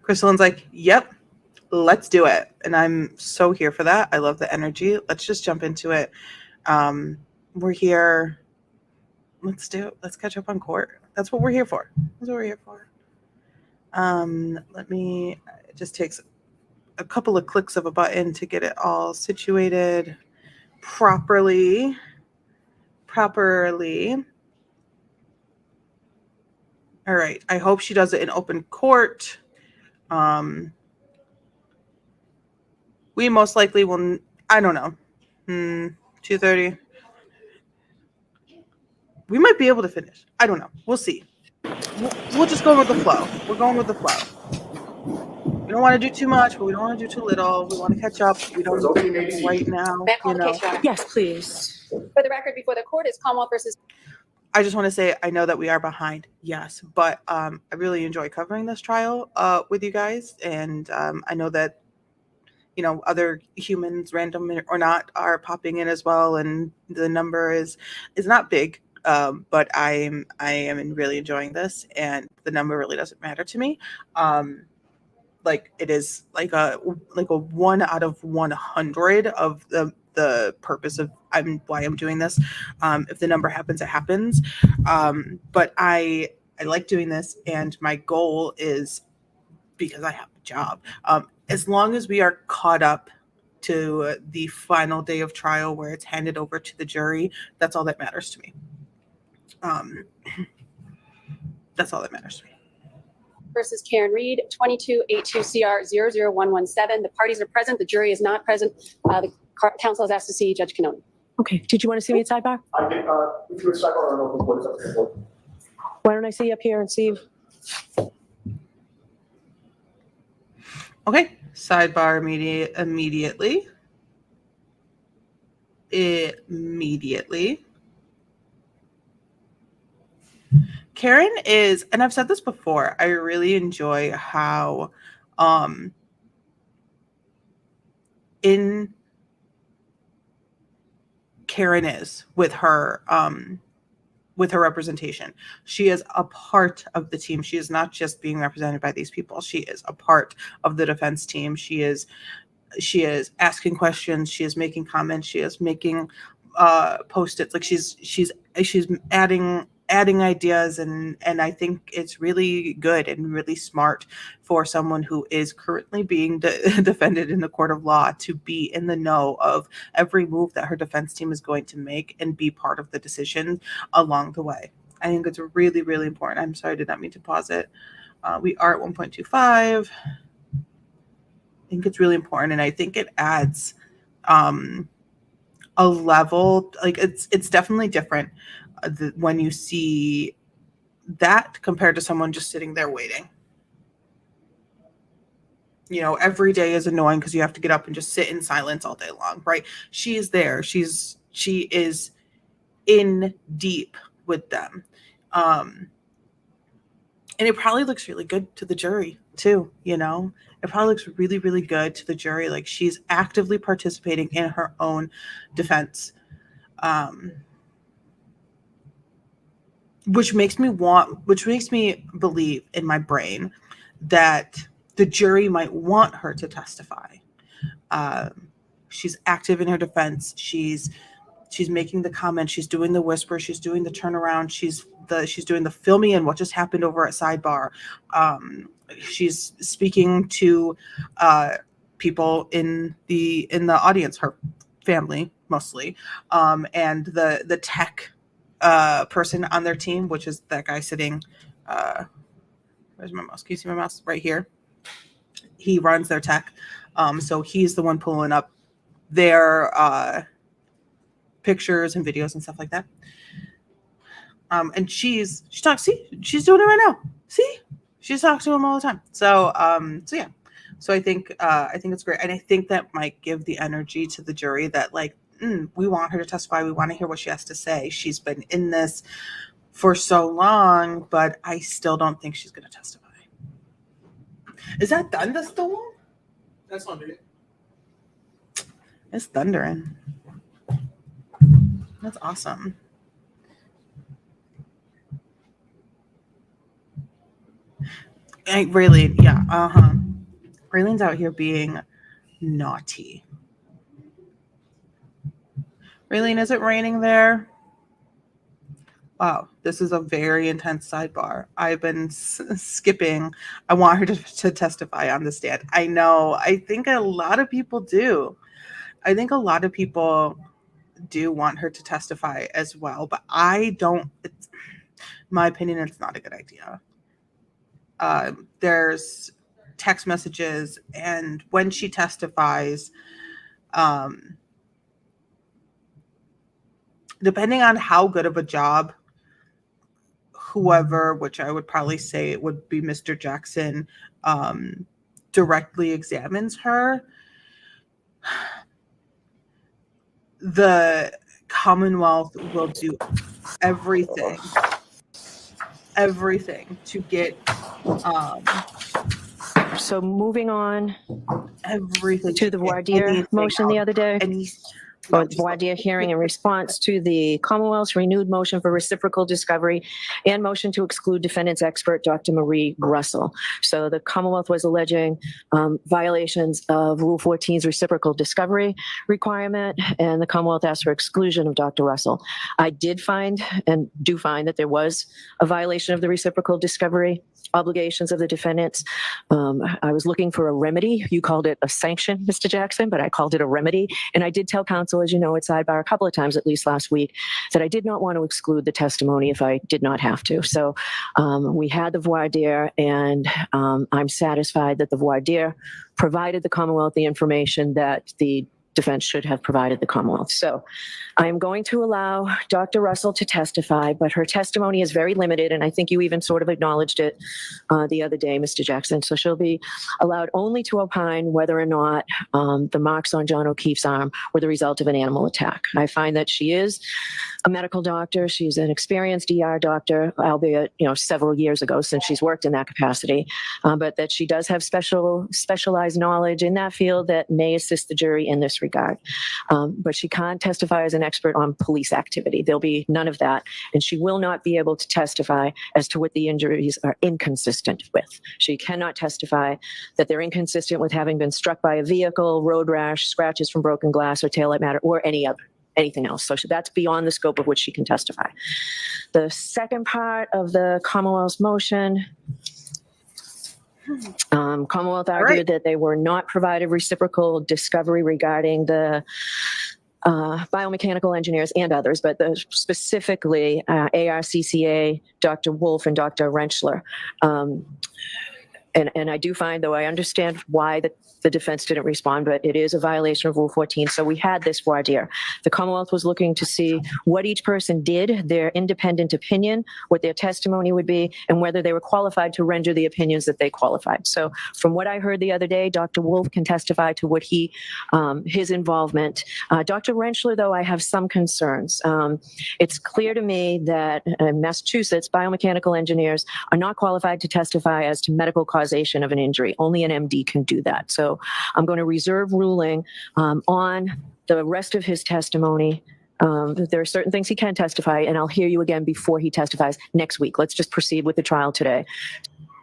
Crystalline's like, yep, let's do it. And I'm so here for that. I love the energy. Let's just jump into it. We're here. Let's do it. Let's catch up on court. That's what we're here for. Let me, it just takes a couple of clicks of a button to get it all situated properly. All right. I hope she does it in open court. We most likely will, I don't know, 2:30. We might be able to finish. I don't know. We'll see. We'll just go with the flow. We're going with the flow. We don't want to do too much, but we don't want to do too little. We want to catch up. We don't need anything right now. May I call the case, Your Honor? Yes, please. For the record, before the court is Commonwealth versus. I just want to say I know that we are behind, yes, but I really enjoy covering this trial with you guys, and I know that other humans, random or not, are popping in as well, and the number is not big, but I am really enjoying this, and the number really doesn't matter to me. Like it is like a 1 out of 100 of the purpose of why I'm doing this. If the number happens, it happens. But I like doing this, and my goal is, because I have a job, as long as we are caught up to the final day of trial where it's handed over to the jury, that's all that matters to me. That's all that matters to me. Versus Karen Reed, 2282CR00117. The parties are present. The jury is not present. The counsel has asked to see Judge Canone. Okay, did you want to see me at sidebar? I think, if you would cycle on open court, it's up to the board. Why don't I see you up here and see? Okay, sidebar immediately. Karen is, and I've said this before, I really enjoy how in Karen is with her representation. She is a part of the team. She is not just being represented by these people. She is a part of the defense team. She is asking questions. She is making comments. She is making post-its. Like she's adding ideas, and I think it's really good and really smart for someone who is currently being defended in the court of law to be in the know of every move that her defense team is going to make and be part of the decision along the way. I think it's really, really important. I'm sorry, I did not mean to pause it. We are at 1.25. I think it's really important, and I think it adds a level, like it's definitely different when you see that compared to someone just sitting there waiting. You know, every day is annoying because you have to get up and just sit in silence all day long, right? She is there. She is in deep with them. And it probably looks really good to the jury too, you know? It probably looks really, really good to the jury. Like she's actively participating in her own defense. Which makes me believe in my brain that the jury might want her to testify. She's active in her defense. She's making the comments. She's doing the whisper. She's doing the turnaround. She's doing the filming in what just happened over at sidebar. She's speaking to people in the audience, her family mostly, and the tech person on their team, which is that guy sitting, where's my mouse? Can you see my mouse? Right here. He runs their tech. So he's the one pulling up their pictures and videos and stuff like that. And she talks, see, she's doing it right now. See, she talks to him all the time. So yeah. So I think it's great. And I think that might give the energy to the jury that like, we want her to testify. We want to hear what she has to say. She's been in this for so long, but I still don't think she's going to testify. Is that thunderstorm? That's not it. It's thundering. That's awesome. Raylene, yeah, Raylene's out here being naughty. Raylene, is it raining there? Wow, this is a very intense sidebar. I've been skipping. I want her to testify on the stand. I know. I think a lot of people do. I think a lot of people do want her to testify as well, but I don't. It's, in my opinion, it's not a good idea. There's text messages, and when she testifies, depending on how good of a job whoever, which I would probably say it would be Mr. Jackson, directly examines her, the Commonwealth will do everything to get So moving on everything to the voir dire motion the other day. Or voir dire hearing in response to the Commonwealth's renewed motion for reciprocal discovery and motion to exclude defendant's expert, Dr. Marie Russell. So the Commonwealth was alleging violations of Rule 14's reciprocal discovery requirement, and the Commonwealth asked for exclusion of Dr. Russell. I did find and do find that there was a violation of the reciprocal discovery obligations of the defendants. I was looking for a remedy. You called it a sanction, Mr. Jackson, but I called it a remedy. And I did tell counsel, as you know, at sidebar a couple of times, at least last week, that I did not want to exclude the testimony if I did not have to. So we had the voir dire, and I'm satisfied that the voir dire provided the Commonwealth the information that the defense should have provided the Commonwealth. So I am going to allow Dr. Russell to testify, but her testimony is very limited, and I think you even sort of acknowledged it the other day, Mr. Jackson. So she'll be allowed only to opine whether or not the marks on John O'Keefe's arm were the result of an animal attack. I find that she is a medical doctor. She's an experienced ER doctor, albeit, several years ago since she's worked in that capacity, but that she does have specialized knowledge in that field that may assist the jury in this regard. But she can't testify as an expert on police activity. There'll be none of that. And she will not be able to testify as to what the injuries are inconsistent with. She cannot testify that they're inconsistent with having been struck by a vehicle, road rash, scratches from broken glass or taillight matter, or anything else. So that's beyond the scope of which she can testify. The second part of the Commonwealth's motion, Commonwealth argued that they were not provided reciprocal discovery regarding the biomechanical engineers and others, but specifically ARCCA, Dr. Wolf, and Dr. Rentschler. And I do find, though I understand why the defense didn't respond, but it is a violation of Rule 14. So we had this voir dire. The Commonwealth was looking to see what each person did, their independent opinion, what their testimony would be, and whether they were qualified to render the opinions that they qualified. So from what I heard the other day, Dr. Wolf can testify to what his involvement. Dr. Rentschler, though, I have some concerns. It's clear to me that in Massachusetts, biomechanical engineers are not qualified to testify as to medical causation of an injury. Only an MD can do that. So I'm going to reserve ruling on the rest of his testimony. There are certain things he can testify, and I'll hear you again before he testifies next week. Let's just proceed with the trial today.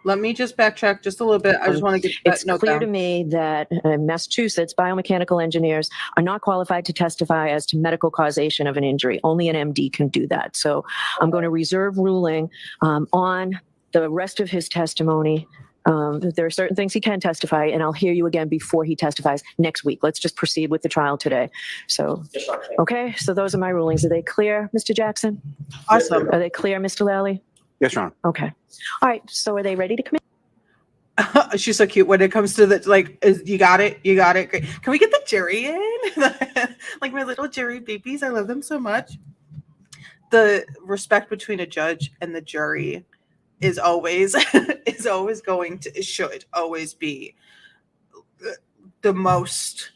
Let me just backtrack just a little bit. I just want to get that It's note clear down. to me that in Massachusetts, biomechanical engineers are not qualified to testify as to medical causation of an injury. Only an MD can do that. So I'm going to reserve ruling on the rest of his testimony. There are certain things he can testify, and I'll hear you again before he testifies next week. Let's just proceed with the trial today. So, okay, so those are my rulings. Are they clear, Mr. Jackson? Awesome. Are they clear, Mr. Lally? Yes, Your Honor. Okay. All right, so are they ready to come in? She's so cute when it comes to the you got it, great. Can we get the jury in? Like my little jury babies, I love them so much. The respect between a judge and the jury is always should always be the most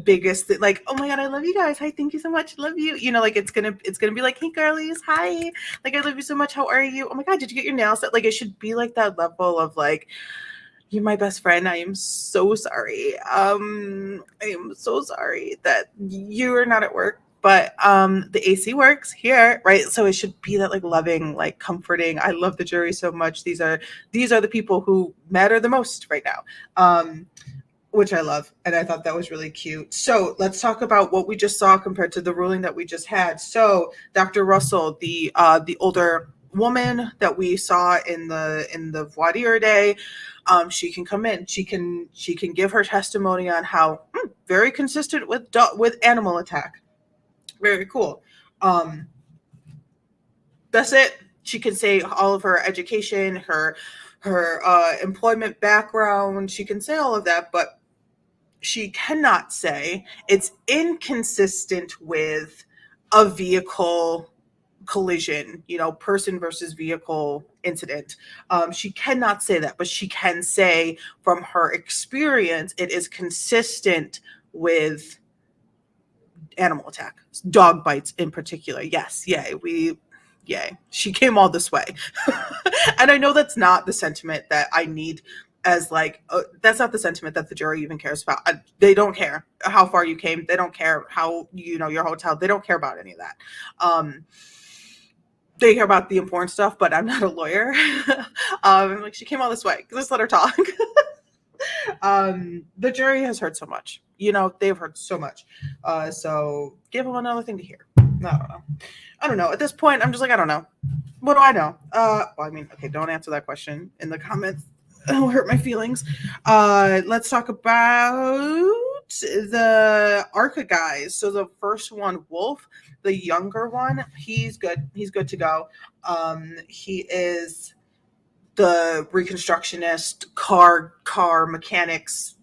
biggest thing. Like, oh my god, I love you guys. Hi, thank you so much. Love you. Like it's gonna be like, hey girlies, hi. Like, I love you so much. How are you? Oh my god, did you get your nails done? Like, it should be like that level of like, you're my best friend. I am so sorry. I am so sorry that you are not at work. But the AC works here, right? So it should be that like loving, like comforting. I love the jury so much. These are the people who matter the most right now, which I love. And I thought that was really cute. So let's talk about what we just saw compared to the ruling that we just had. So Dr. Russell, the older woman that we saw in the voir dire day, she can come in. She can give her testimony on how very consistent with animal attack. Very cool. That's it. She can say all of her education, her employment background. She can say all of that, but she cannot say it's inconsistent with a vehicle collision, person versus vehicle incident. She cannot say that, but she can say from her experience, it is consistent with animal attack, dog bites in particular. Yes, yay, she came all this way. And I know that's not the sentiment that I need as like, that's not the sentiment that the jury even cares about. They don't care how far you came. They don't care how, your hotel. They don't care about any of that. They care about the important stuff, but I'm not a lawyer. Like, she came all this way. Just let her talk. The jury has heard so much. They've heard so much. So give them another thing to hear. I don't know. At this point, I'm just like, I don't know. What do I know? Well, I mean, okay, don't answer that question in the comments. It'll hurt my feelings. Let's talk about the ARCA guys. So the first one, Wolf, the younger one, he's good. He's good to go. He is the reconstructionist, car mechanics,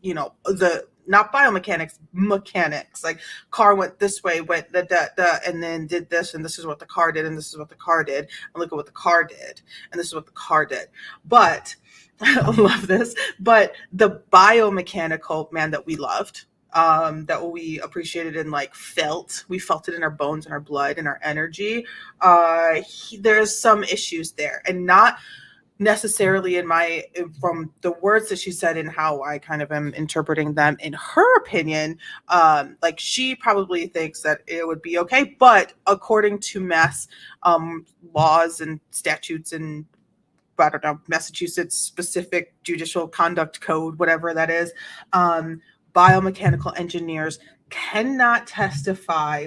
not biomechanics, mechanics. Like car went this way, went and then did this, and this is what the car did, and this is what the car did, and look at what the car did, and this is what the car did. But I love this. But the biomechanical man that we loved, that we appreciated and like we felt it in our bones and our blood and our energy. There's some issues there, and not necessarily from the words that she said and how I kind of am interpreting them. In her opinion, like she probably thinks that it would be okay, but according to mass laws and statutes and I don't know, Massachusetts specific judicial conduct code, whatever that is, biomechanical engineers cannot testify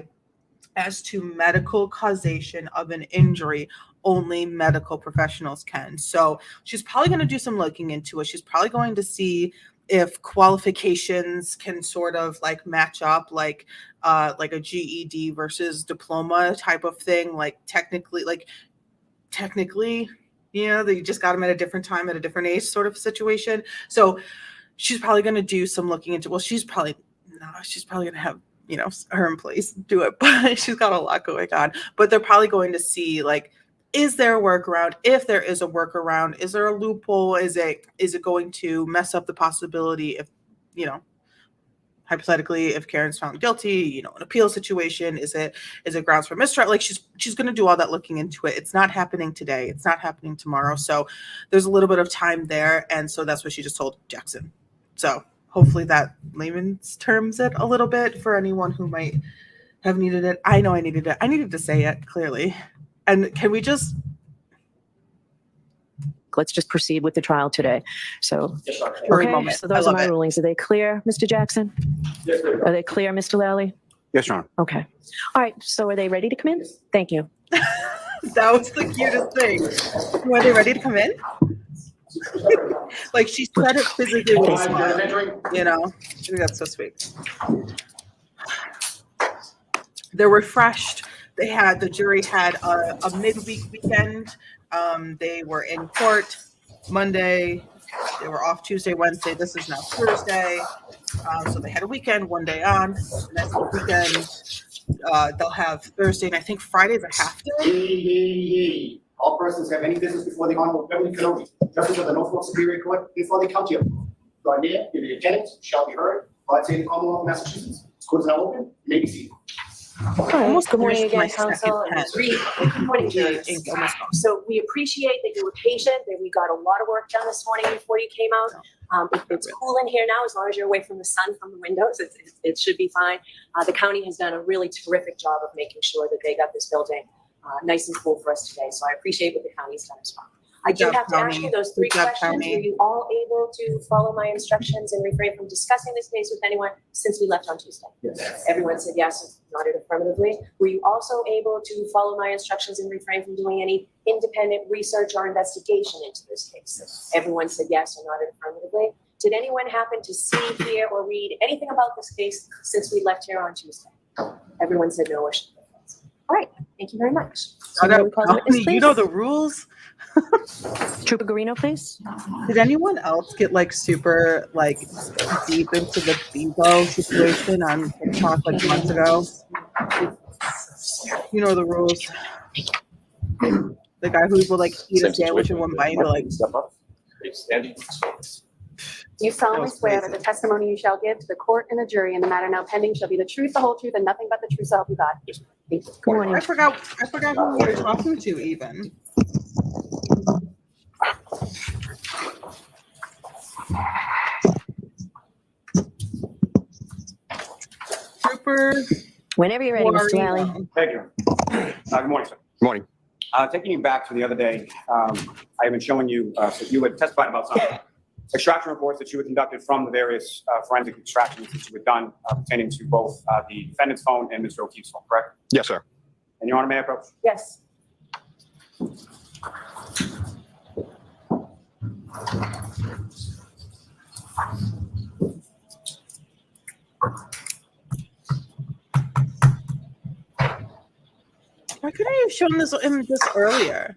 as to medical causation of an injury. Only medical professionals can. So she's probably going to do some looking into it. She's probably going to see if qualifications can sort of like match up, like a GED versus diploma type of thing. Like technically, you know, that you just got them at a different time, at a different age sort of situation. So she's probably going to do some looking into, she's probably going to have, you know, her employees do it, but she's got a lot going on. But they're probably going to see, like, is there a workaround? If there is a workaround, is there a loophole? Is it going to mess up the possibility if, you know, hypothetically, if Karen's found guilty, you know, an appeal situation, is it grounds for mistrial? Like she's going to do all that looking into it. It's not happening today. It's not happening tomorrow. So there's a little bit of time there. And so that's what she just told Jackson. So hopefully that layman's terms it a little bit for anyone who might have needed it. I know I needed it. I needed to say it clearly. And can we just... Let's just proceed with the trial today. So, Hurry okay, moment. so those I are my love it. rulings. Are they clear, Mr. Jackson? Yes, ma'am. Are they clear, Mr. Lally? Yes, Your Honor. Okay. All right. So are they ready to come in? Thank you. That was the cutest thing. Were they ready to come in? Like she said it physically with a smile, you know? I think that's so sweet. They're refreshed. The jury had a midweek weekend. They were in court Monday. They were off Tuesday, Wednesday. This is now Thursday. So they had a weekend, one day on. Next weekend, they'll have Thursday, and I think Friday's a half day. All persons have any business before the Honorable Beverly Kenobi, Justice of the Norfolk Superior Court, before the County of Garnier, in the attendance shall be heard. God save the Commonwealth of Massachusetts. Court is now open. You may be seated. Almost Good morning finished my again, council. second pen. Good morning, jurors. Ink almost gone. So we appreciate that you were patient, that we got a lot of work done this morning before you came out. It's cool in here now, as long as you're away from the sun from the windows, it should be fine. The county has done a really terrific job of making sure that they got this building nice and cool for us today. So I appreciate what the county's done as well. I do Good have to job, ask you County. those three Good job, questions. County. Were you all able to follow my instructions and refrain from discussing this case with anyone since we left on Tuesday? Yes. Everyone said yes, nodded affirmatively. Were you also able to follow my instructions and refrain from doing any independent research or investigation into this case? Yes. Everyone said yes or nodded affirmatively. Did anyone happen to see, hear, or read anything about this case since we left here on Tuesday? Everyone said no or should have. All right, thank you very much. So Shut up, will we call the witness, County. You know please? the rules. Trooper Garino, please. Did anyone else get like super like deep into the Bebo situation on TikTok like months ago? You know the rules. The guy who will like eat a sandwich in one bite and be like, Step up. Andy. Do you solemnly was swear crazy. that the testimony you shall give to the court and the jury in the matter now pending shall be the truth, the whole truth, and nothing but the truth, so help you God? Good morning. I forgot who we were talking to even. Trooper. Whenever you're ready, Mr. Guarino. Lally. Thank you. Good morning, sir. Good morning. Taking you back to the other day, I have been showing you, so you had testified about some extraction reports that you had conducted from the various forensic extractions that you had done pertaining to both the defendant's phone and Mr. O'Keefe's phone, correct? Yes, sir. And Your Honor, may I approach? Yes. Why couldn't I have shown this earlier?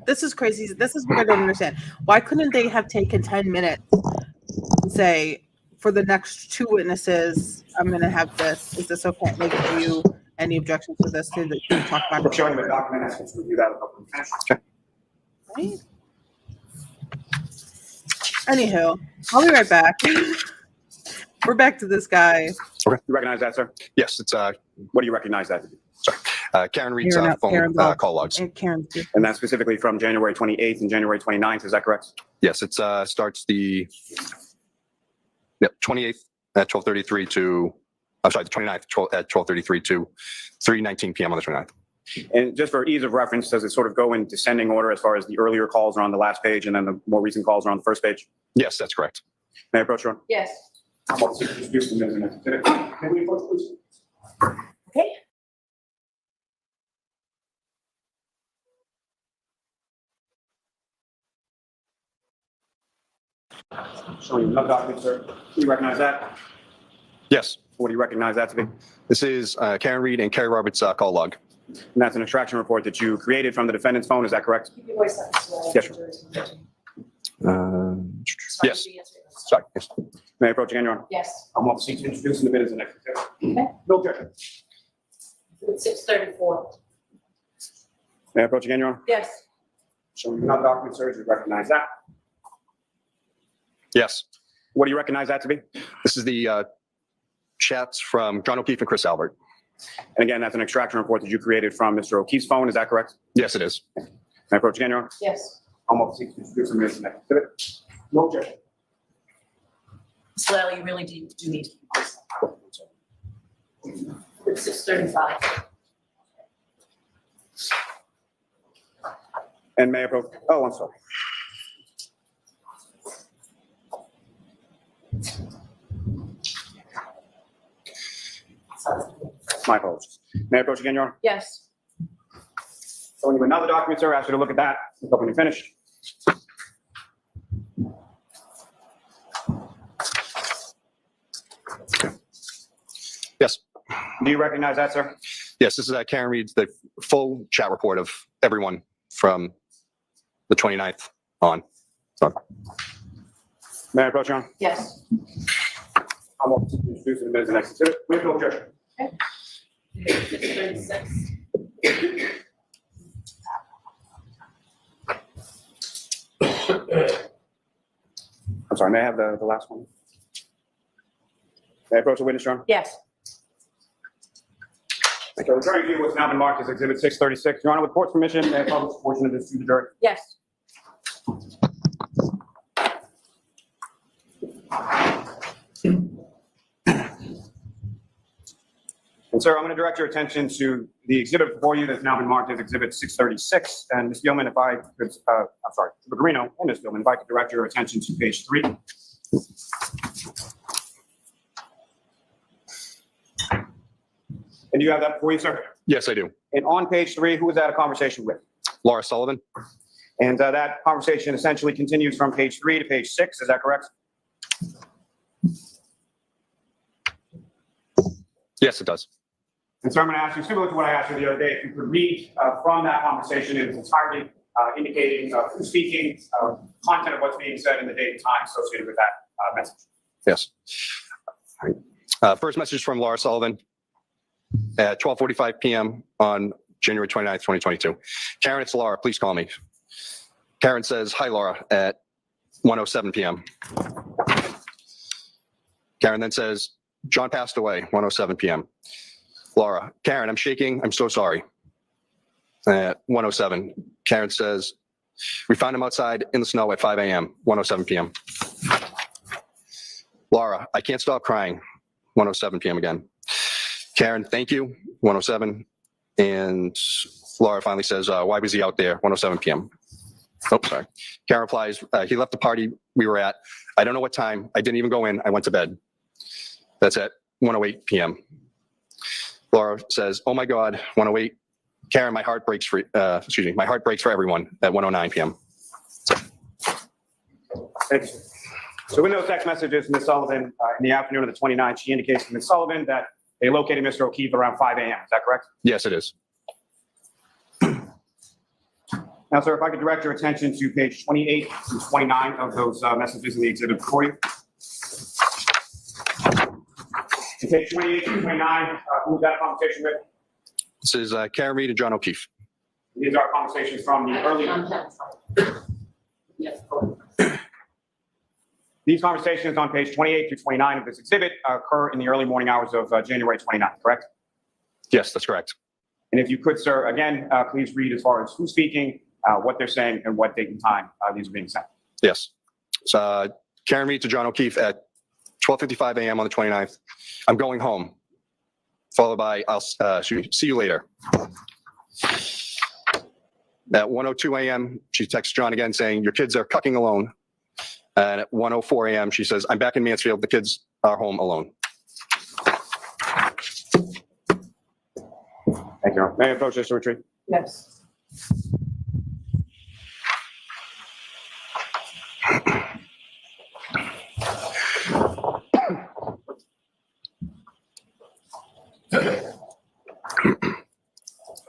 This is crazy. This is what I don't understand. Why couldn't they have taken 10 minutes and say, for the next two witnesses, I'm gonna have this. Is this okay? Like, are you any objections to this? To talk back? We're showing the document, I can review that. Right? Anywho, I'll be right back. We're back to this guy. You recognize that, sir? Yes, it's What do you recognize that to be? Karen Reed's phone Karen's call logs. And Karen's. And that's specifically from January 28th and January 29th, is that correct? Yes, it starts the 28th at 12:33 to, I'm sorry, the 29th at 12:33 to 3:19 p.m. on the 29th. And just for ease of reference, does it sort of go in descending order as far as the earlier calls are on the last page and then the more recent calls are on the first page? Yes, that's correct. May I approach, Ron? Yes. Can we approach, please? Okay. Showing you another document, sir. Do you recognize that? Yes, What do you recognize that to be? this is Karen Reed and Carrie Roberts' call log. And that's an extraction report that you created from the defendant's phone, is that correct? Keep your voice up, so Yes, Yes, sorry. Yes. May I approach again, Your Honor? Yes. I'm off seat to introduce in the minutes and next. Okay. No objection. 6:34. May I approach again, Your Honor? Yes. Showing you another document, sir. Do you recognize that? Yes, What do you recognize that to be? this is the chats from John O'Keefe and Chris Albert. And again, that's an extraction report that you created from Mr. O'Keefe's phone, is that correct? Yes, it is. May I approach again, Your Honor? Yes. I'm off seat to introduce in the minutes and next. No objection. Ms. Lally, you really do need to keep your voice up. It's 6:35. And may I approach, oh, I'm sorry. My apologies. May I approach again, Your Honor? Yes. Showing you another document, sir. Ask you to look at that. When you finish. Yes, Do you recognize that, sir? yes, this is Karen Reed's, the full chat report of everyone from the 29th on. May I approach, Your Honor? Yes. I'm off seat to introduce in the minutes and next. We have no objection. 6:36. I'm sorry, may I have the last one? May I approach the witness, Your Honor? Yes. So returning to you what's now been marked as Exhibit 636. Your Honor, with court's permission, may I publish a portion of this to the jury? Yes. And sir, I'm going to direct your attention to the exhibit before you that's now been marked as Exhibit 636. And Ms. Gilman, if I could, I'm sorry, Mr. Garino and Ms. Gilman, if I could direct your attention to page 3. And do you have that before you, sir? Yes, I do. And on page 3, who was that a conversation with? Laura Sullivan? And that conversation essentially continues from page 3 to page 6, is that correct? Yes, it does. And so I'm going to ask you, similar to what I asked you the other day, if you could read from that conversation in its entirety, indicating who's speaking, content of what's being said, and the date and time associated with that message. Yes. All right. First message from Laura Sullivan at 12:45 p.m. on January 29th, 2022. Karen, it's Laura. Please call me. Karen says, hi, Laura, at 1:07 p.m. Karen then says, John passed away, 1:07 p.m. Laura, Karen, I'm shaking. I'm so sorry. At 1:07, Karen says, we found him outside in the snow at 5 a.m., 1:07 p.m. Laura, I can't stop crying, 1:07 p.m. again. Karen, thank you, 1:07. And Laura finally says, why was he out there, 1:07 p.m. Oh, sorry. Karen replies, he left the party we were at. I don't know what time. I didn't even go in. I went to bed. That's at 1:08 p.m. Laura says, oh my God, 1:08. Karen, my heart breaks for, my heart breaks for everyone at 1:09 p.m. Thank you, sir. So in those text messages, Ms. Sullivan, in the afternoon of the 29th, she indicates to Ms. Sullivan that they located Mr. O'Keefe around 5 a.m. Is that correct? Yes, it is. Now, sir, if I could direct your attention to page 28 and 29 of those messages in the exhibit before you. To page 28 to 29, who's that conversation with? This is Karen Reed and John O'Keefe. These are conversations from the early. Yes. These conversations on page 28 through 29 of this exhibit occur in the early morning hours of January 29th, correct? Yes, that's correct. And if you could, sir, again, please read as far as who's speaking, what they're saying, and what date and time these are being sent. Yes. So Karen Reed to John O'Keefe at 12:55 a.m. on the 29th. I'm going home. Followed by, I'll see you later. At 1:02 a.m., she texts John again saying, your kids are cucking alone. And at 1:04 a.m., she says, I'm back in Mansfield. The kids are home alone. Thank you. May I approach this to retreat? Yes.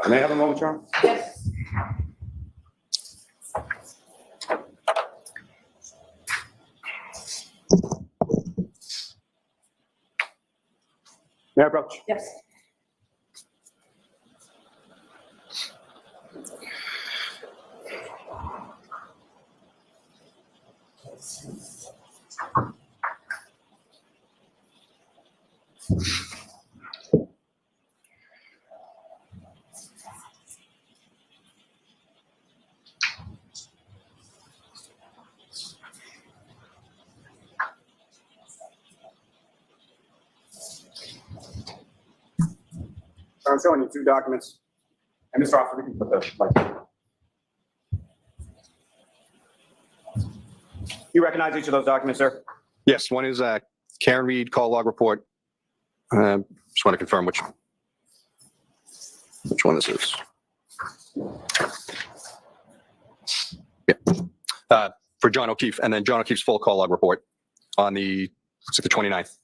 May I have a moment, John? Yes. May I approach? Yes. So I'm showing you two documents. And Mr. Officer, we can put the light. You recognize each of those documents, sir? Yes, one is Karen Reed call log report. Just want to confirm which one this is. Yeah. For John O'Keefe, and then John O'Keefe's full call log report on the 29th.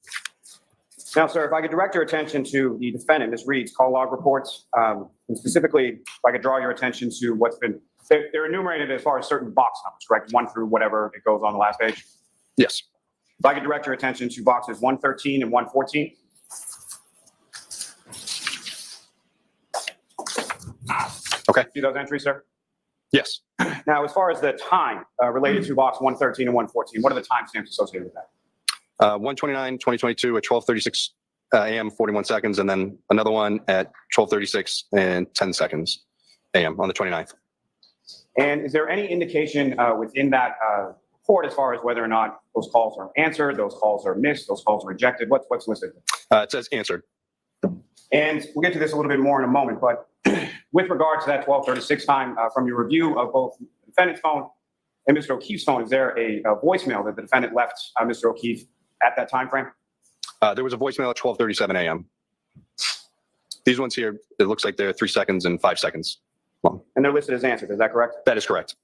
Now, sir, if I could direct your attention to the defendant, Ms. Reed's call log reports, and specifically, if I could draw your attention to what's been, they're enumerated as far as certain box numbers, correct? 1 through whatever it goes on the last page. Yes. If I could direct your attention to boxes 113 and 114. Okay. See those entries, sir? Yes. Now, as far as the time related to box 113 and 114, what are the timestamps associated with that? 1/29/2022 at 12:36 a.m. 41 seconds, and then another one at 12:36 and 10 seconds a.m. on the 29th. And is there any indication within that report as far as whether or not those calls are answered, those calls are missed, those calls are rejected? What's listed? It says answered. And we'll get to this a little bit more in a moment, but with regard to that 12:36 time, from your review of both the defendant's phone and Mr. O'Keefe's phone, is there a voicemail that the defendant left Mr. O'Keefe at that time frame? There was a voicemail at 12:37 a.m. These ones here, it looks like they're 3 seconds and 5 seconds long. And they're listed as answered, is that correct? That is correct.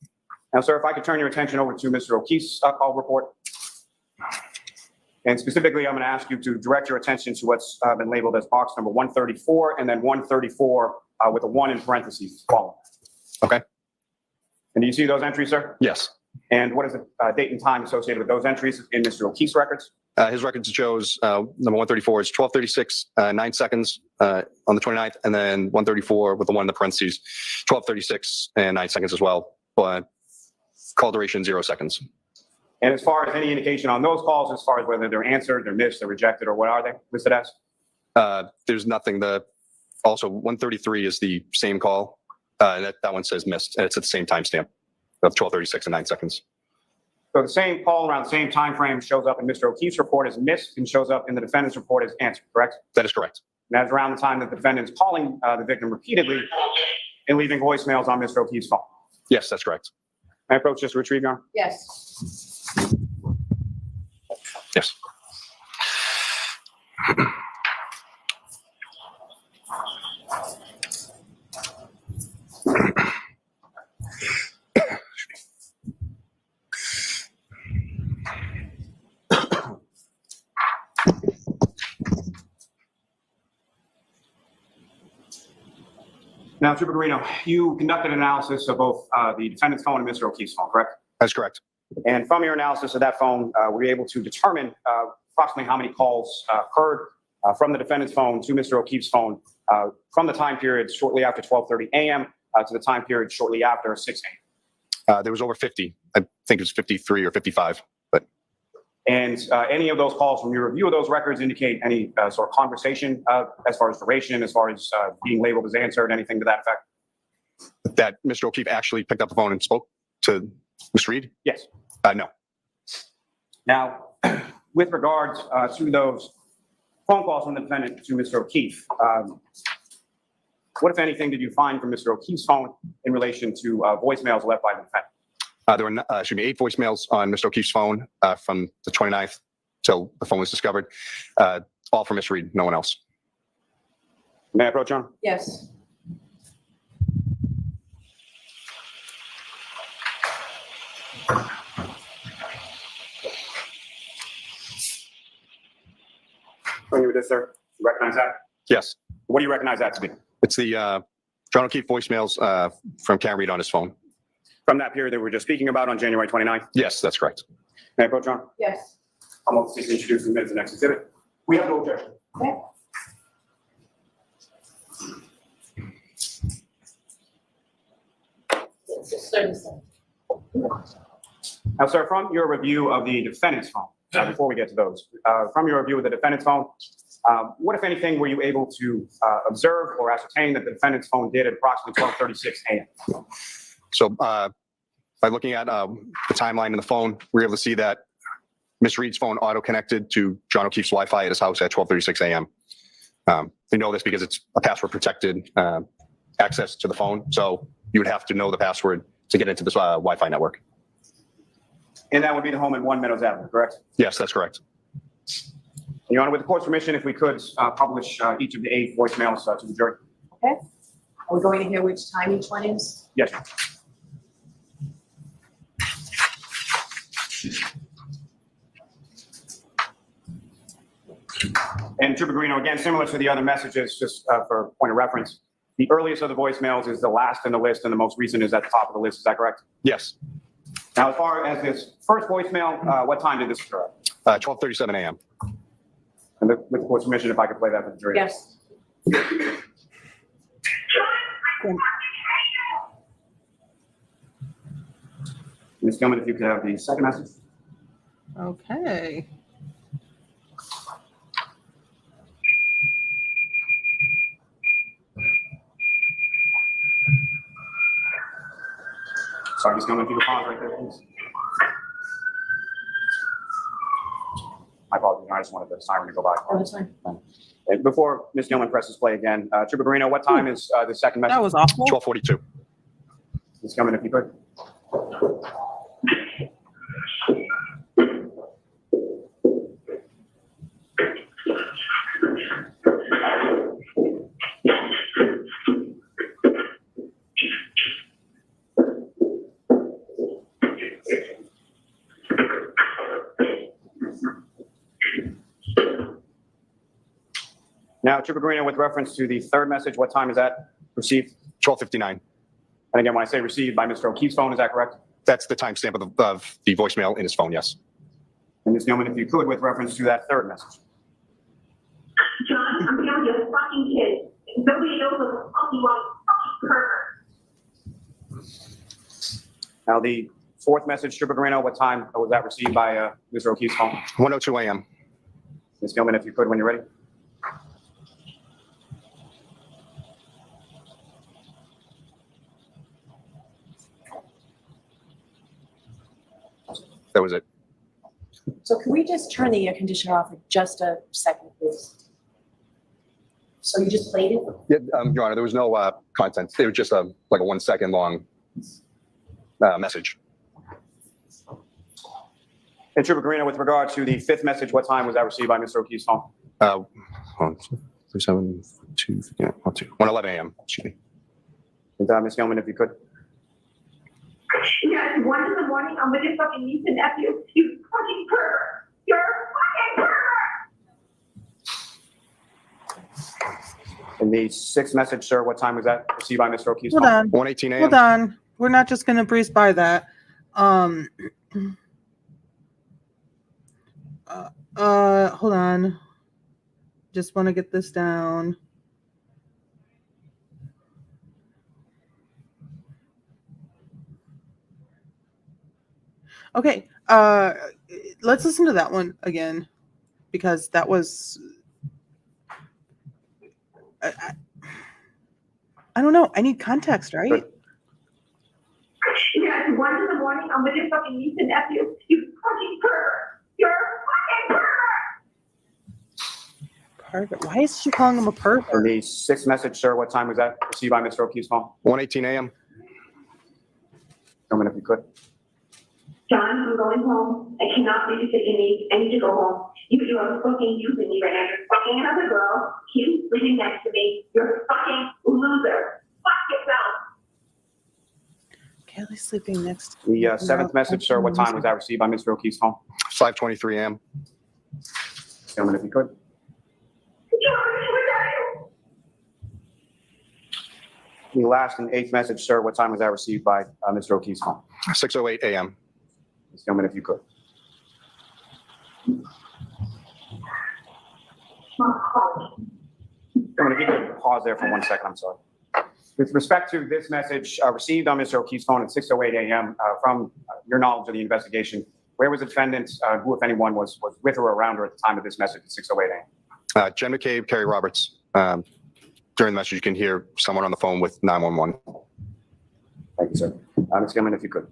Now, sir, if I could turn your attention over to Mr. O'Keefe's call report. And specifically, I'm going to ask you to direct your attention to what's been labeled as box number 134 and then 134 with a 1 in parentheses following. Okay. And do you see those entries, sir? Yes. And what is the date and time associated with those entries in Mr. O'Keefe's records? His records shows number 134 is 12:36, 9 seconds on the 29th, and then 134 with the 1 in the parentheses, 12:36 and 9 seconds as well. But call duration 0 seconds. And as far as any indication on those calls, as far as whether they're answered, they're missed, they're rejected, or what are they listed as? There's nothing. Also 133 is the same call. That one says missed, and it's at the same timestamp of 12:36 and 9 seconds. So the same call around the same time frame shows up in Mr. O'Keefe's report as missed and shows up in the defendant's report as answered, correct? That is correct. And that's around the time that the defendant's calling the victim repeatedly and leaving voicemails on Mr. O'Keefe's phone. Yes, that's correct. May I approach this retrieve, Your Honor? Yes. Yes. Now, Trooper Guarino, you conducted an analysis of both the defendant's phone and Mr. O'Keefe's phone, correct? That's correct. And from your analysis of that phone, were you able to determine approximately how many calls occurred from the defendant's phone to Mr. O'Keefe's phone from the time period shortly after 12:30 a.m. To the time period shortly after 6 a.m. There was over 50. I think it was 53 or 55. And any of those calls from your review of those records indicate any sort of conversation as far as duration, as far as being labeled as answered, anything to that effect? That Mr. O'Keefe actually picked up the phone and spoke to Ms. Reed? Yes. No. Now, with regards to those phone calls from the defendant to Mr. O'Keefe, what, if anything, did you find from Mr. O'Keefe's phone in relation to voicemails left by the defendant? There were 8 voicemails on Mr. O'Keefe's phone from the 29th till the phone was discovered. All from Ms. Reed, no one else. May I approach, Your Honor? Yes. When you with this, sir, you recognize that? Yes. What do you recognize that to be? It's the John O'Keefe voicemails from Karen Reed on his phone. From that period that we were just speaking about on January 29th? Yes, that's correct. May I approach, Your Honor? Yes. I'm going to introduce the minutes of the next exhibit. We have no objection. Okay. Now, sir, from your review of the defendant's phone, before we get to those, from your review of the defendant's phone, what, if anything, were you able to observe or ascertain that the defendant's phone did at approximately 12:36 a.m.? So by looking at the timeline in the phone, we were able to see that Ms. Reed's phone auto-connected to John O'Keefe's Wi-Fi at his house at 12:36 a.m. We know this because it's a password-protected access to the phone, so you would have to know the password to get into this Wi-Fi network. And that would be the home in 1 Meadows Avenue, correct? Yes, that's correct. Your Honor, with the court's permission, if we could publish each of the 8 voicemails to the jury. Okay. Are we going to hear which time each one is? Yes. And Trooper Greeno, again, similar to the other messages, just for point of reference, the earliest of the voicemails is the last in the list and the most recent is at the top of the list. Is that correct? Yes. Now, as far as this first voicemail, what time did this occur? 12:37 a.m. And with the court's permission, if I could play that for the jury. Yes. Ms. Gilman, if you could have the second message. Okay. Sorry, Ms. Gilman, if you could pause right there, please. I apologize. I just wanted the siren to go by. Oh, that's fine. And before Ms. Gilman presses play again, Trooper Greeno, what time is the second message? That was awful. 12:42. Ms. Gilman, if you could. Now, Trooper Greeno, with reference to the third message, what time is that received? 12:59. And again, when I say received by Mr. O'Keefe's phone, is that correct? That's the timestamp of the voicemail in his phone, yes. And Ms. Gilman, if you could, with reference to that third message. John, I'm telling you, a fucking kid. Nobody knows what the fuck you want, fucking pervert. Now, the fourth message, Trooper Greeno, what time was that received by Mr. O'Keefe's phone? 1:02 a.m. Ms. Gilman, if you could, when you're ready. That was it. So can we just turn the air conditioner off for just a second, please? So you just played it? Yeah, Your Honor, there was no content. It was just like a 1 second long message. And Trooper Greeno, with regard to the fifth message, what time was that received by Mr. O'Keefe's phone? 37, 2, yeah, 1:11 a.m. Excuse me. And Ms. Gilman, if you could. Yeah, it's 1 in the morning. I'm with your fucking niece and nephew. You fucking pervert. You're a fucking pervert. And the sixth message, sir, what time was that received by Mr. O'Keefe's Hold phone? on. 1:18 a.m. Hold on. We're not just gonna breeze by that. Hold on. just want to get this down. Okay, let's listen to that one again because that was. I don't know. I need context, right? Good. Yeah, it's 1 in the morning. I'm with your fucking niece and nephew. You fucking pervert. You're a fucking pervert. Pervert. Why is she calling him a For pervert? the sixth message, sir, what time was that received by Mr. O'Keefe's phone? 1:18 a.m. Gentlemen, if you could. John, I'm going home. I cannot babysit your niece. I need to go home. You are fucking using me right now. You're fucking another girl. He's sleeping next to me. You're a fucking loser. Fuck yourself. Kelly's sleeping next to The seventh message, sir, what time was that received by Mr. O'Keefe's phone? 5:23 a.m. Gentlemen, if you could. The last and eighth message, sir, what time was that received by Mr. O'Keefe's phone? 6:08 a.m. Gentlemen, if you could. Gentlemen, if you could pause there for 1 second, I'm sorry. With respect to this message received on Mr. O'Keefe's phone at 6:08 a.m., from your knowledge of the investigation, where was the defendant, who, if anyone, was with her or around her at the time of this message at 6:08 a.m.? Jen McCabe, Kerry Roberts. During the message, you can hear someone on the phone with 911. Thank you, sir. Ms. Gilman, if you could.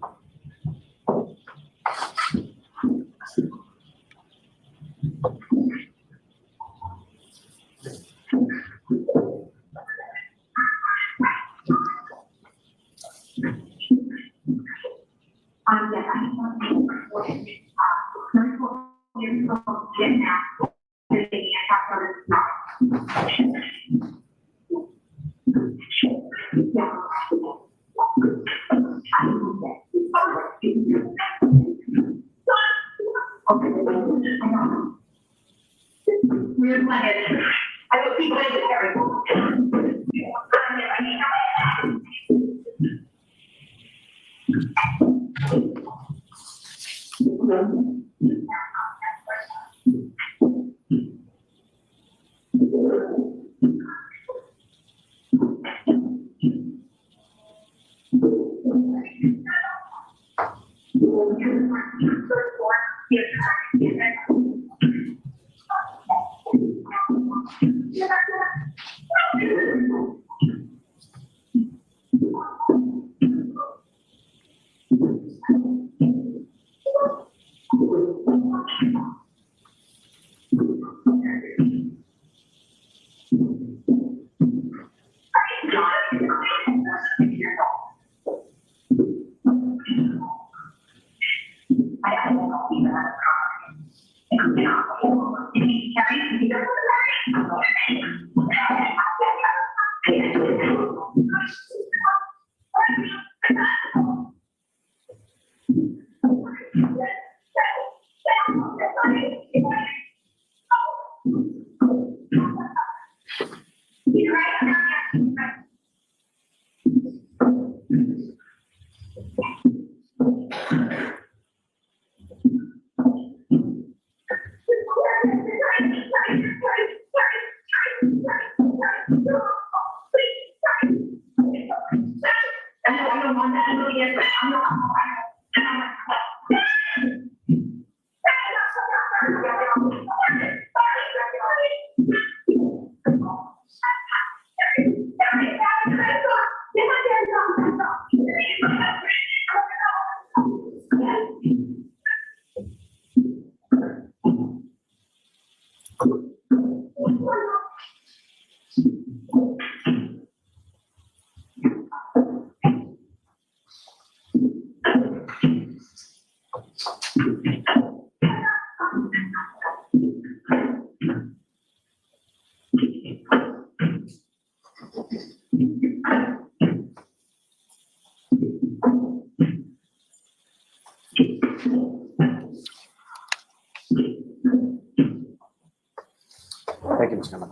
Thank you, Ms. Gilman.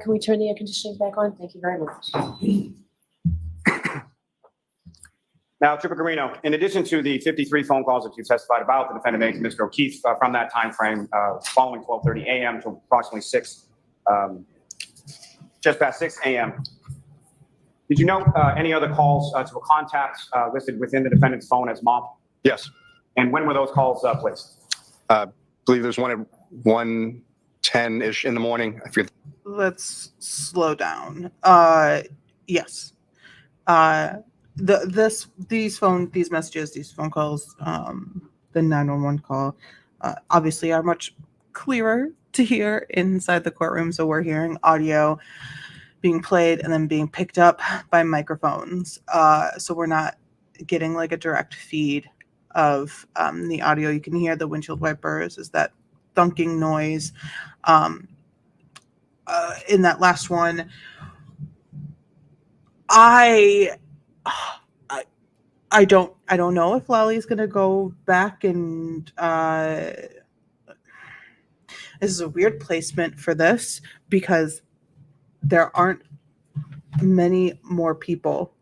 Can we turn the air conditioning back on? Thank you very much. Now, Trooper Garino, in addition to the 53 phone calls that you testified about, the defendant made to Mr. O'Keefe from that time frame following 12:30 a.m. to approximately just past 6 a.m. Did you note any other calls to a contact listed within the defendant's phone as mom? Yes. And when were those calls placed? I believe there's one at 1:10-ish in the morning. I forget. Let's slow down. Yes. These messages, these phone calls, the 911 call, obviously are much clearer to hear inside the courtroom. So we're hearing audio being played and then being picked up by microphones. So we're not getting like a direct feed of the audio. You can hear the windshield wipers, is that thunking noise. In that last one, I don't know if Lally's gonna go back and this is a weird placement for this because there aren't many more people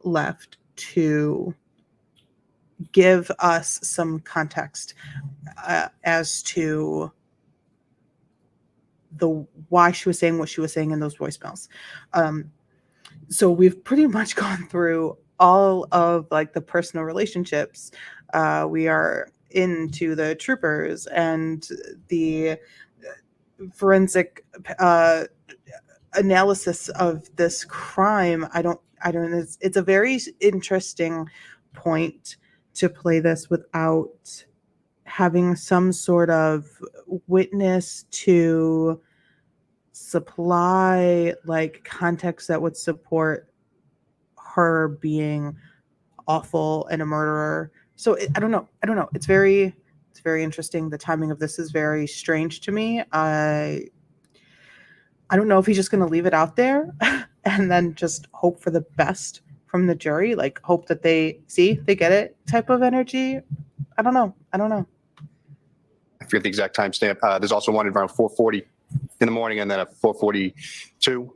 left to give us some context as to the why she was saying what she was saying in those voicemails. So we've pretty much gone through all of like the personal relationships. We are into the troopers and the forensic analysis of this crime. I don't it's a very interesting point to play this without having some sort of witness to supply like context that would support her being awful and a murderer. So I don't know. It's very interesting. The timing of this is very strange to me. I don't know if he's just going to leave it out there and then just hope for the best from the jury, like hope that they get it type of energy. I don't know. I forget the exact timestamp. There's also one around 4:40 in the morning and then at 4:42,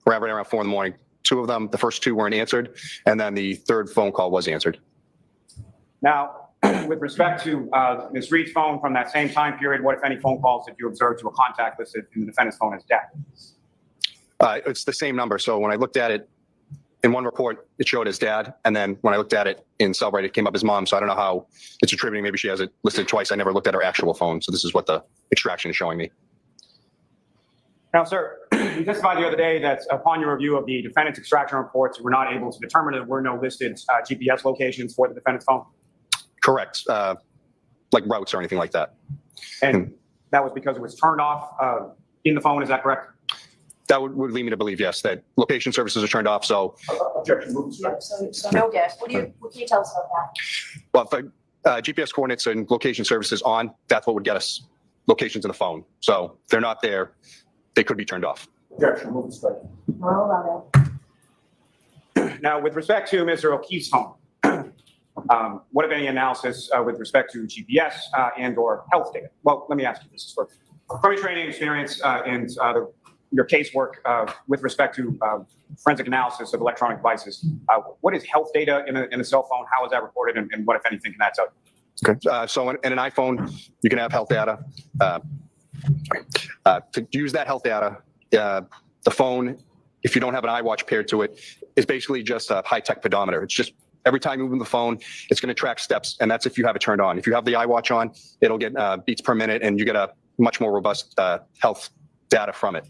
right around 4 in the morning. Two of them, the first two weren't answered, and then the third phone call was answered. Now, with respect to Ms. Reed's phone from that same time period, what, if any, phone calls did you observe to a contact listed in the defendant's phone as dead? It's the same number. So when I looked at it in one report, it showed as dad. And then when I looked at it in Cellbrite, it came up as mom. So I don't know how it's attributing. Maybe she has it listed twice. I never looked at her actual phone. So this is what the extraction is showing me. Now, sir, you testified the other day that upon your review of the defendant's extraction reports, you were not able to determine there were no listed GPS locations for the defendant's phone? Correct. Like routes or anything like that. And that was because it was turned off in the phone, is that correct? That would lead me to believe, yes, that location services are turned off. So, Objection, move to strike. So no guess. What can you tell us about that? well, if GPS coordinates and location services on, that's what would get us locations in the phone. So if they're not there, they could be turned off. Objection, move to strike. I'll allow that. Now, with respect to Mr. O'Keefe's phone, what, if any, analysis with respect to GPS and or health data? Well, let me ask you this first. From your training experience and your casework with respect to forensic analysis of electronic devices, what is health data in a cell phone? How is that recorded, and what, if anything, can that tell you? Okay. So in an iPhone, you can have health data. To use that health data, the phone, if you don't have an iWatch paired to it, is basically just a high-tech pedometer. It's just every time you move the phone, it's going to track steps, and that's if you have it turned on. If you have the iWatch on, it'll get beats per minute, and you get a much more robust health data from it.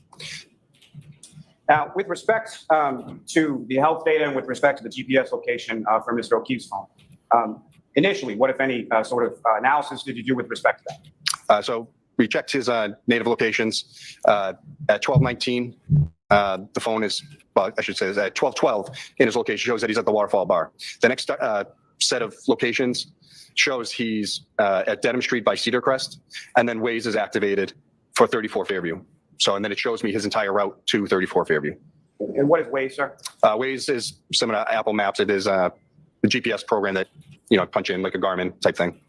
Now, with respect to the health data and with respect to the GPS location for Mr. O'Keefe's phone, initially, what, if any, sort of analysis did you do with respect to that? So we checked his native locations at 12:19. The phone is, well, I should say, is at 12:12 in his location shows that he's at the Waterfall Bar. The next set of locations shows he's at Dedham Street by Cedar Crest, and then Waze is activated for 34 Fairview. So, and then it shows me his entire route to 34 Fairview. And what is Waze, sir? Waze is similar to Apple Maps. It is the GPS program that, punch in like a Garmin type thing.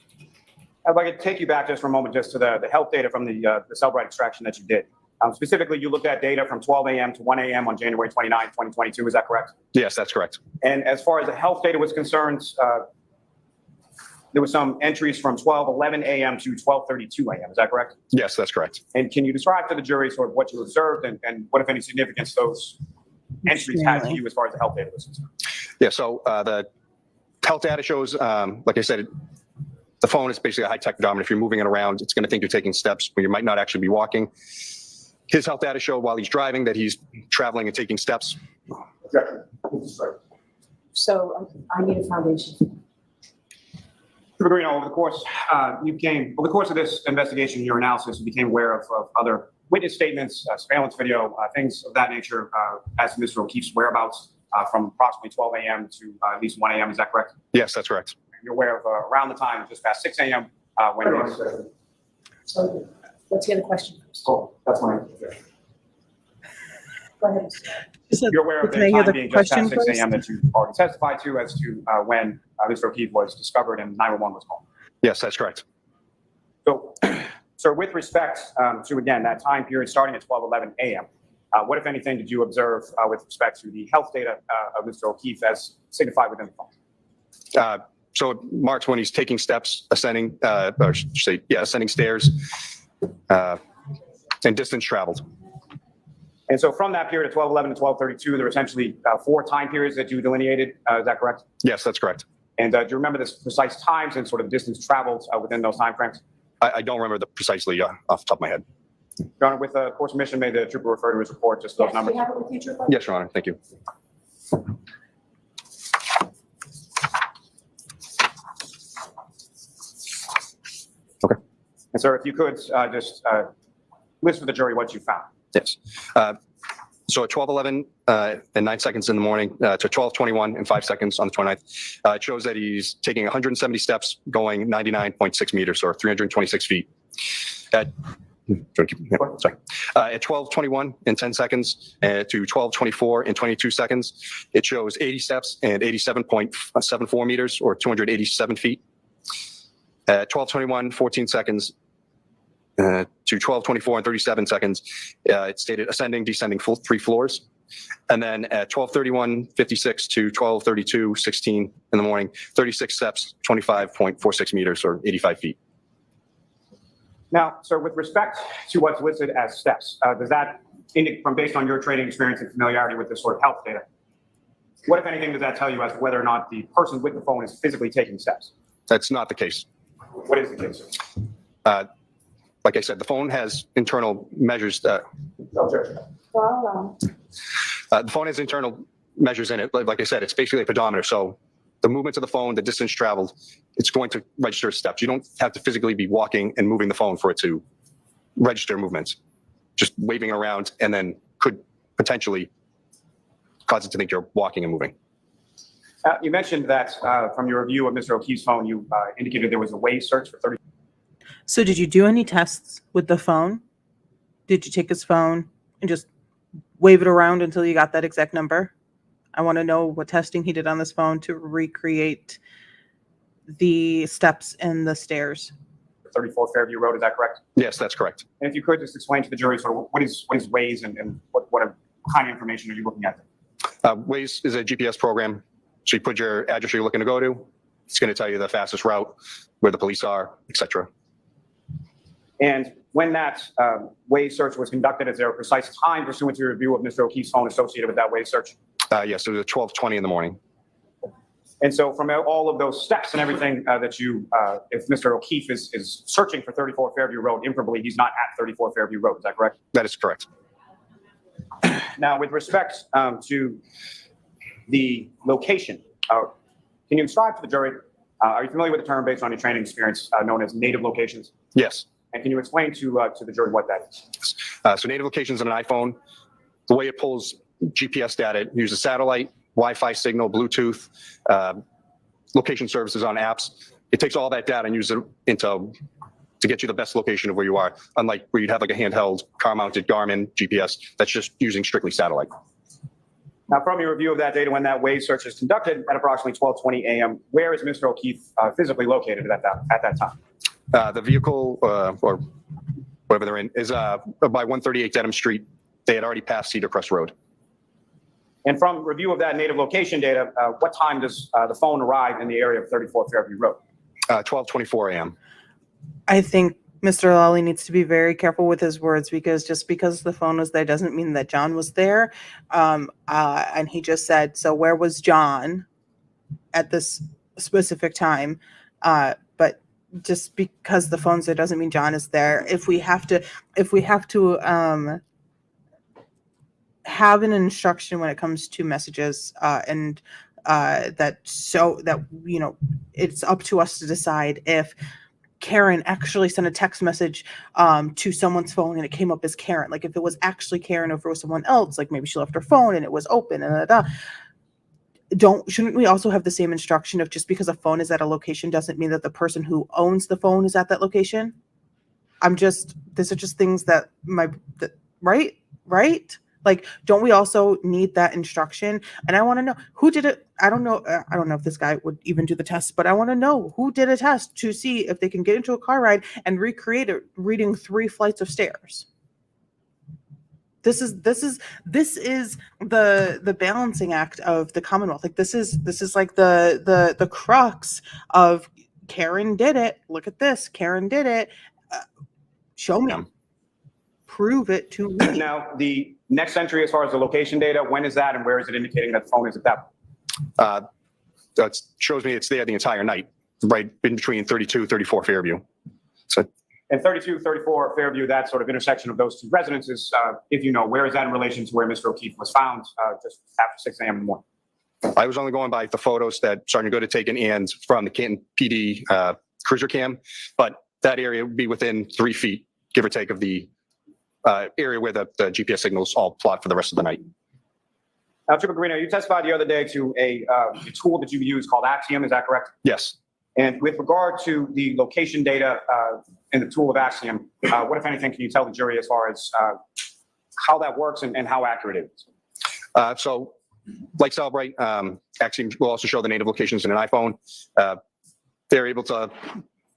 I'd like to take you back just for a moment, just to the health data from the Cellbrite extraction that you did. Specifically, you looked at data from 12 a.m. to 1 a.m. on January 29, 2022. Is that correct? Yes, that's correct. And as far as the health data was concerned, there were some entries from 12:11 a.m. to 12:32 a.m. Is that correct? Yes, that's correct. And can you describe to the jury sort of what you observed and what, if any, significance those entries had to you as far as the health data was concerned? Yeah, so the health data shows, like I said, the phone is basically a high-tech pedometer. If you're moving it around, it's going to think you're taking steps when you might not actually be walking. His health data showed while he's driving that he's traveling and taking steps. Objection. So I need a foundation. Mr. Green, over the course of this investigation, your analysis, you became aware of other witness statements, surveillance video, things of that nature, as to Mr. O'Keefe's whereabouts from approximately 12 a.m. to at least 1 a.m. Is that correct? Yes, that's correct. You're aware of around the time, just past 6 a.m. When it was. So let's hear the question first. Oh, that's my objection. Go ahead. You're aware of Can the I hear time the being just past question 6 a.m. that you already testified to as to when Mr. O'Keefe was discovered and 911 was called. Yes, that's correct. So, sir, with respect to, again, that time period starting at 12:11 a.m., what, if anything, did you observe with respect to the health data of Mr. O'Keefe as signified within the phone? So it marks when he's taking steps, ascending, or I should say, yeah, ascending stairs, and distance traveled. And so from that period of 12:11 to 12:32, there were essentially 4 time periods that you delineated. Is that correct? Yes, that's correct. And do you remember the precise times and sort of distance traveled within those time frames? I don't remember the precisely off the top of my head. Your Honor, with course permission, may the trooper refer to his report, just those Yes, numbers. do you have it with you, Trooper? Yes, Your Honor. Thank you. Okay. And sir, if you could just list for the jury what you found. Yes. So at 12:11 and 9 seconds in the morning to 12:21 and 5 seconds on the 29th, it shows that he's taking 170 steps, going 99.6 meters or 326 feet. At 12:21 and 10 seconds to 12:24 and 22 seconds, it shows 80 steps and 87.74 meters or 287 feet. At 12:21, 14 seconds to 12:24 and 37 seconds, it stated ascending, descending 3 floors. And then at 12:31:56 to 12:32:16 in the morning, 36 steps, 25.46 meters or 85 feet. Now, sir, with respect to what's listed as steps, does that indicate, from based on your training experience and familiarity with this sort of health data, what, if anything, does that tell you as to whether or not the person with the phone is physically taking steps? That's not the case. What is the case, sir? Like I said, the phone has internal measures. Objection. The phone has internal measures in it. Like I said, it's basically a pedometer. So the movement of the phone, the distance traveled, it's going to register steps. You don't have to physically be walking and moving the phone for it to register movements. Just waving around and then could potentially cause it to think you're walking and moving. You mentioned that from your review of Mr. O'Keefe's phone, you indicated there was a Waze search for 30. So did you do any tests with the phone? Did you take his phone and just wave it around until you got that exact number? I want to know what testing he did on this phone to recreate the steps and the stairs. 34 Fairview Road, is that correct? Yes, that's correct. And if you could just explain to the jury sort of what is Waze and what kind of information are you looking at? Waze is a GPS program. So you put your address you're looking to go to. It's going to tell you the fastest route, where the police are, etc. And when that Waze search was conducted, is there a precise time pursuant to your review of Mr. O'Keefe's phone associated with that Waze search? Yes, it was at 12:20 in the morning. And so from all of those steps and everything that you, if Mr. O'Keefe is searching for 34 Fairview Road, inferably he's not at 34 Fairview Road, is that correct? That is correct. Now, with respect to the location, can you describe to the jury, are you familiar with the term based on your training experience known as native locations? Yes. And can you explain to the jury what that is? So native locations on an iPhone, the way it pulls GPS data, it uses satellite, Wi-Fi signal, Bluetooth, location services on apps. It takes all that data and uses it to get you the best location of where you are, unlike where you'd have like a handheld car-mounted Garmin GPS that's just using strictly satellite. Now, from your review of that data, when that Waze search is conducted at approximately 12:20 a.m., where is Mr. O'Keefe physically located at that time? The vehicle or whatever they're in, is by 138 Dedham Street. They had already passed Cedar Crest Road. And from review of that native location data, what time does the phone arrive in the area of 34 Fairview Road? 12:24 a.m. I think Mr. Lally needs to be very careful with his words, because just because the phone was there doesn't mean that John was there. And he just said, so where was John at this specific time? But just because the phone's there doesn't mean John is there. If we have to have an instruction when it comes to messages, and that it's up to us to decide if Karen actually sent a text message to someone's phone and it came up as Karen. Like if it was actually Karen, or if it was someone else, like maybe she left her phone and it was open and shouldn't we also have the same instruction of, just because a phone is at a location doesn't mean that the person who owns the phone is at that location? These are just things that right? Like, don't we also need that instruction? And I want to know who did it. I don't know if this guy would even do the test, but I want to know who did a test to see if they can get into a car ride and recreate it reading 3 flights of stairs. This is the balancing act of the Commonwealth. Like this is like the crux of Karen did it. Look at this. Karen did it. Show me. Prove it to me. Now, the next entry as far as the location data, when is that and where is it indicating that the phone is at that? That shows me it's there the entire night, right in between 32, 34 Fairview. So, And 32, 34 Fairview, that sort of intersection of those two residences, if you know, where is that in relation to where Mr. O'Keefe was found just after 6 a.m. in the morning? I was only going by the photos that Sergeant Good had taken and from the Canton PD cruiser cam, but that area would be within 3 feet, give or take, of the area where the GPS signals all plot for the rest of the night. Trooper Guarino, you testified the other day to a tool that you use called Axiom, is that correct? Yes. And with regard to the location data in the tool of Axiom, what, if anything, can you tell the jury as far as how that works and how accurate it is? So, like Celebrate, Axiom will also show the native locations in an iPhone. They're able to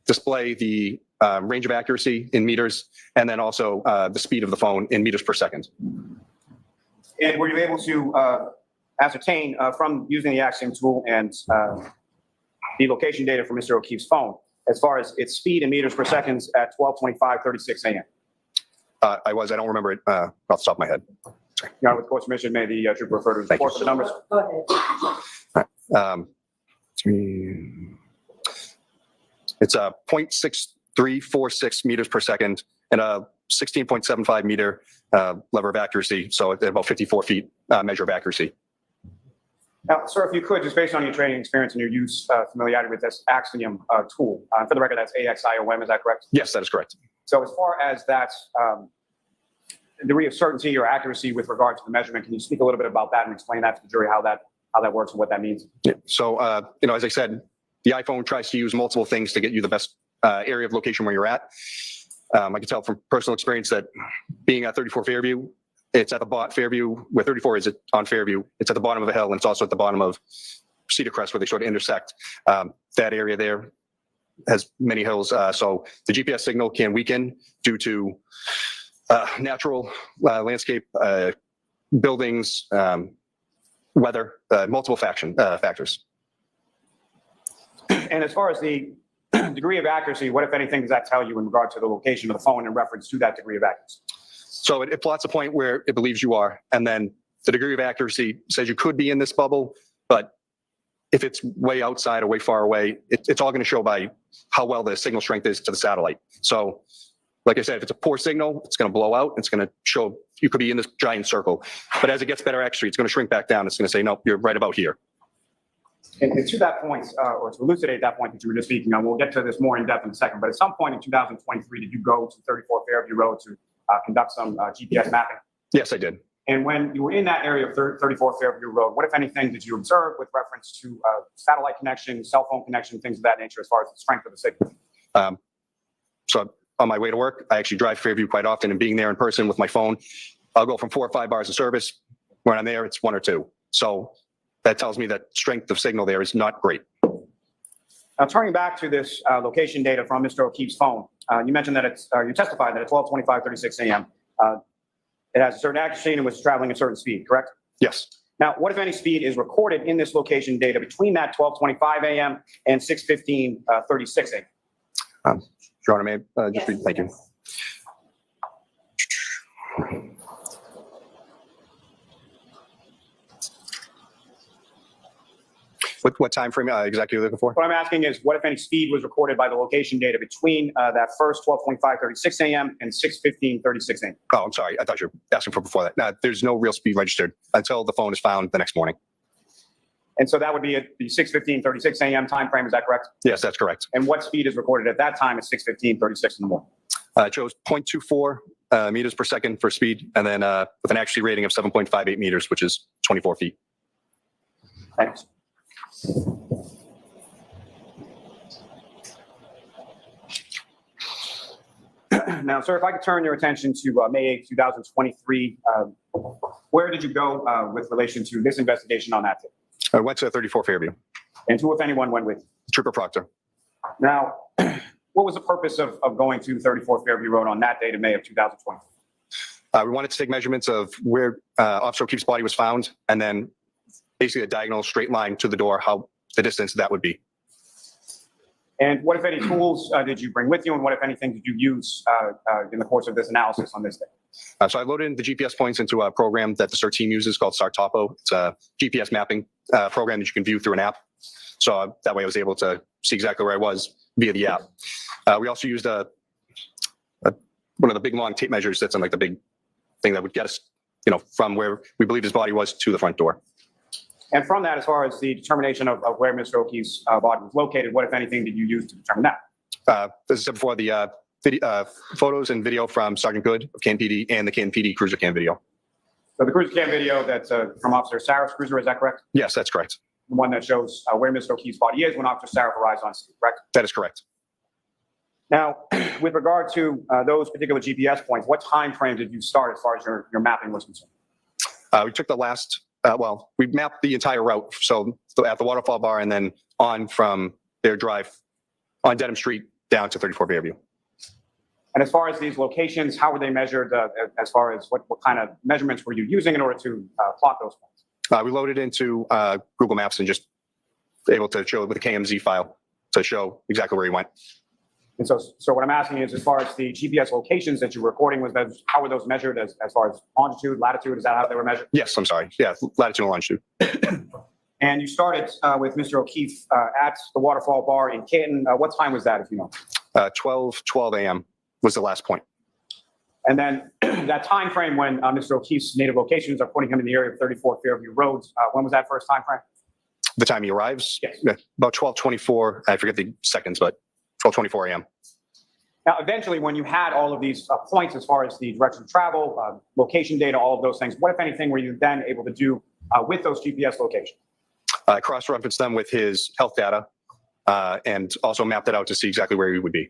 display the range of accuracy in meters, and then also the speed of the phone in meters per second. And were you able to ascertain from using the Axiom tool and the location data from Mr. O'Keefe's phone as far as its speed in meters per second at 12:25:36 a.m.? I don't remember it off the top of my head. Your Honor, with court's permission, may the trooper refer to his report for the numbers? Go ahead. It's 0.6346 meters per second and a 16.75 meter lever of accuracy. So at about 54 feet measure of accuracy. Now, sir, if you could, just based on your training experience and your use, familiarity with this Axiom tool, for the record, that's AXIOM, is that correct? Yes, that is correct. So as far as that degree of certainty or accuracy with regard to the measurement, can you speak a little bit about that and explain that to the jury, how that works and what that means? Yeah. So, as I said, the iPhone tries to use multiple things to get you the best area of location where you're at. I can tell from personal experience that being at 34 Fairview, it's at the bottom. Fairview, where 34 is on Fairview, it's at the bottom of a hill, and it's also at the bottom of Cedar Crest where they sort of intersect. That area there has many hills, so the GPS signal can weaken due to natural landscape, buildings, weather, multiple factors. And as far as the degree of accuracy, what, if anything, does that tell you in regard to the location of the phone in reference to that degree of accuracy? So it plots a point where it believes you are, and then the degree of accuracy says you could be in this bubble, but if it's way outside or way far away, it's all going to show by how well the signal strength is to the satellite. So, like I said, if it's a poor signal, it's going to blow out. It's going to show you could be in this giant circle. But as it gets better accuracy, it's going to shrink back down. It's going to say, no, you're right about here. And to that point, or to elucidate that point that you were just speaking on, we'll get to this more in depth in a second, but at some point in 2023, did you go to 34 Fairview Road to conduct some GPS mapping? Yes, I did. And when you were in that area of 34 Fairview Road, what, if anything, did you observe with reference to satellite connection, cell phone connection, things of that nature as far as the strength of the signal? So on my way to work, I actually drive Fairview quite often, and being there in person with my phone, I'll go from 4 or 5 bars of service. When I'm there, it's 1 or 2. So that tells me that strength of signal there is not great. Now, turning back to this location data from Mr. O'Keefe's phone, you mentioned that you testified that at 12:25:36 a.m. It has a certain accuracy and was traveling at a certain speed, correct? Yes. Now, what if any speed is recorded in this location data between that 12:25 a.m. and 6:15:36 a.m.? Your Honor, may I just read? Thank you. What time frame exactly are you looking for? What I'm asking is, what if any speed was recorded by the location data between that first 12:25:36 a.m. and 6:15:36 a.m.? Oh, I'm sorry. I thought you were asking for before that. No, there's no real speed registered until the phone is found the next morning. And so that would be at the 6:15:36 a.m. time frame. Is that correct? Yes, that's correct. And what speed is recorded at that time at 6:15:36 in the morning? It shows 0.24 meters per second for speed, and then with an accuracy rating of 7.58 meters, which is 24 feet. Thanks. Now, sir, if I could turn your attention to May 8, 2023, where did you go with relation to this investigation on that day? I went to 34 Fairview. And who, if anyone, went with you? Trooper Proctor. Now, what was the purpose of going to 34 Fairview Road on that date in May of 2020? We wanted to take measurements of where Officer O'Keefe's body was found, and then basically a diagonal straight line to the door, how the distance that would be. And what, if any, tools did you bring with you, and what, if anything, did you use in the course of this analysis on this day? So I loaded in the GPS points into a program that the CERT team uses called StarTopo. It's a GPS mapping program that you can view through an app. So that way I was able to see exactly where I was via the app. We also used one of the big long tape measures that's in like the big thing that would get us, from where we believe his body was to the front door. And from that, as far as the determination of where Mr. O'Keefe's body was located, what, if anything, did you use to determine that? As I said before, the photos and video from Sergeant Good of KNPD and the KNPD cruiser cam video. So the cruiser cam video that's from Officer Sarah's cruiser, is that correct? Yes, that's correct. The one that shows where Mr. O'Keefe's body is when Officer Sarah arrives on scene, correct? That is correct. Now, with regard to those particular GPS points, what time frame did you start as far as your mapping was concerned? We took the last, we mapped the entire route. So at the waterfall bar and then on from their drive on Dedham Street down to 34 Fairview. And as far as these locations, how were they measured as far as what kind of measurements were you using in order to plot those points? We loaded into Google Maps and just able to show it with a KMZ file to show exactly where he went. And so what I'm asking is, as far as the GPS locations that you were recording, how were those measured as far as longitude, latitude? Is that how they were measured? Yes, I'm sorry. Yeah, latitude and longitude. And you started with Mr. O'Keefe at the waterfall bar in Canton. What time was that, if you know? 12 a.m. was the last point. And then that time frame when Mr. O'Keefe's native locations are putting him in the area of 34 Fairview Roads, when was that first time frame? The time he arrives? Yes. About 12:24. I forget the seconds, but 12:24 a.m. Now, eventually, when you had all of these points as far as the direction of travel, location data, all of those things, what, if anything, were you then able to do with those GPS locations? I cross-referenced them with his health data and also mapped it out to see exactly where he would be.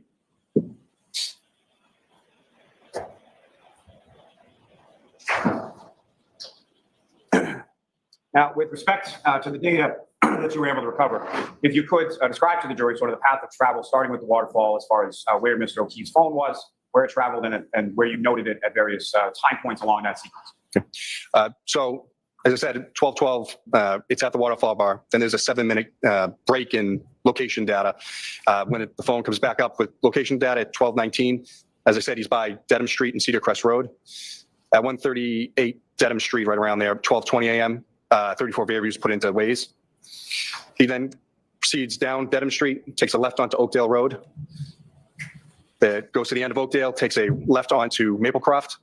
Now, with respect to the data that you were able to recover, if you could describe to the jury sort of the path of travel, starting with the waterfall as far as where Mr. O'Keefe's phone was, where it traveled, and where you noted it at various time points along that sequence. Okay. So, as I said, 12:12, it's at the waterfall bar. Then there's a 7-minute break in location data. When the phone comes back up with location data at 12:19, as I said, he's by Dedham Street and Cedar Crest Road. At 138 Dedham Street, right around there, 12:20 a.m., 34 Fairview is put into Waze. He then proceeds down Dedham Street, takes a left onto Oakdale Road. That goes to the end of Oakdale, takes a left onto Maplecroft.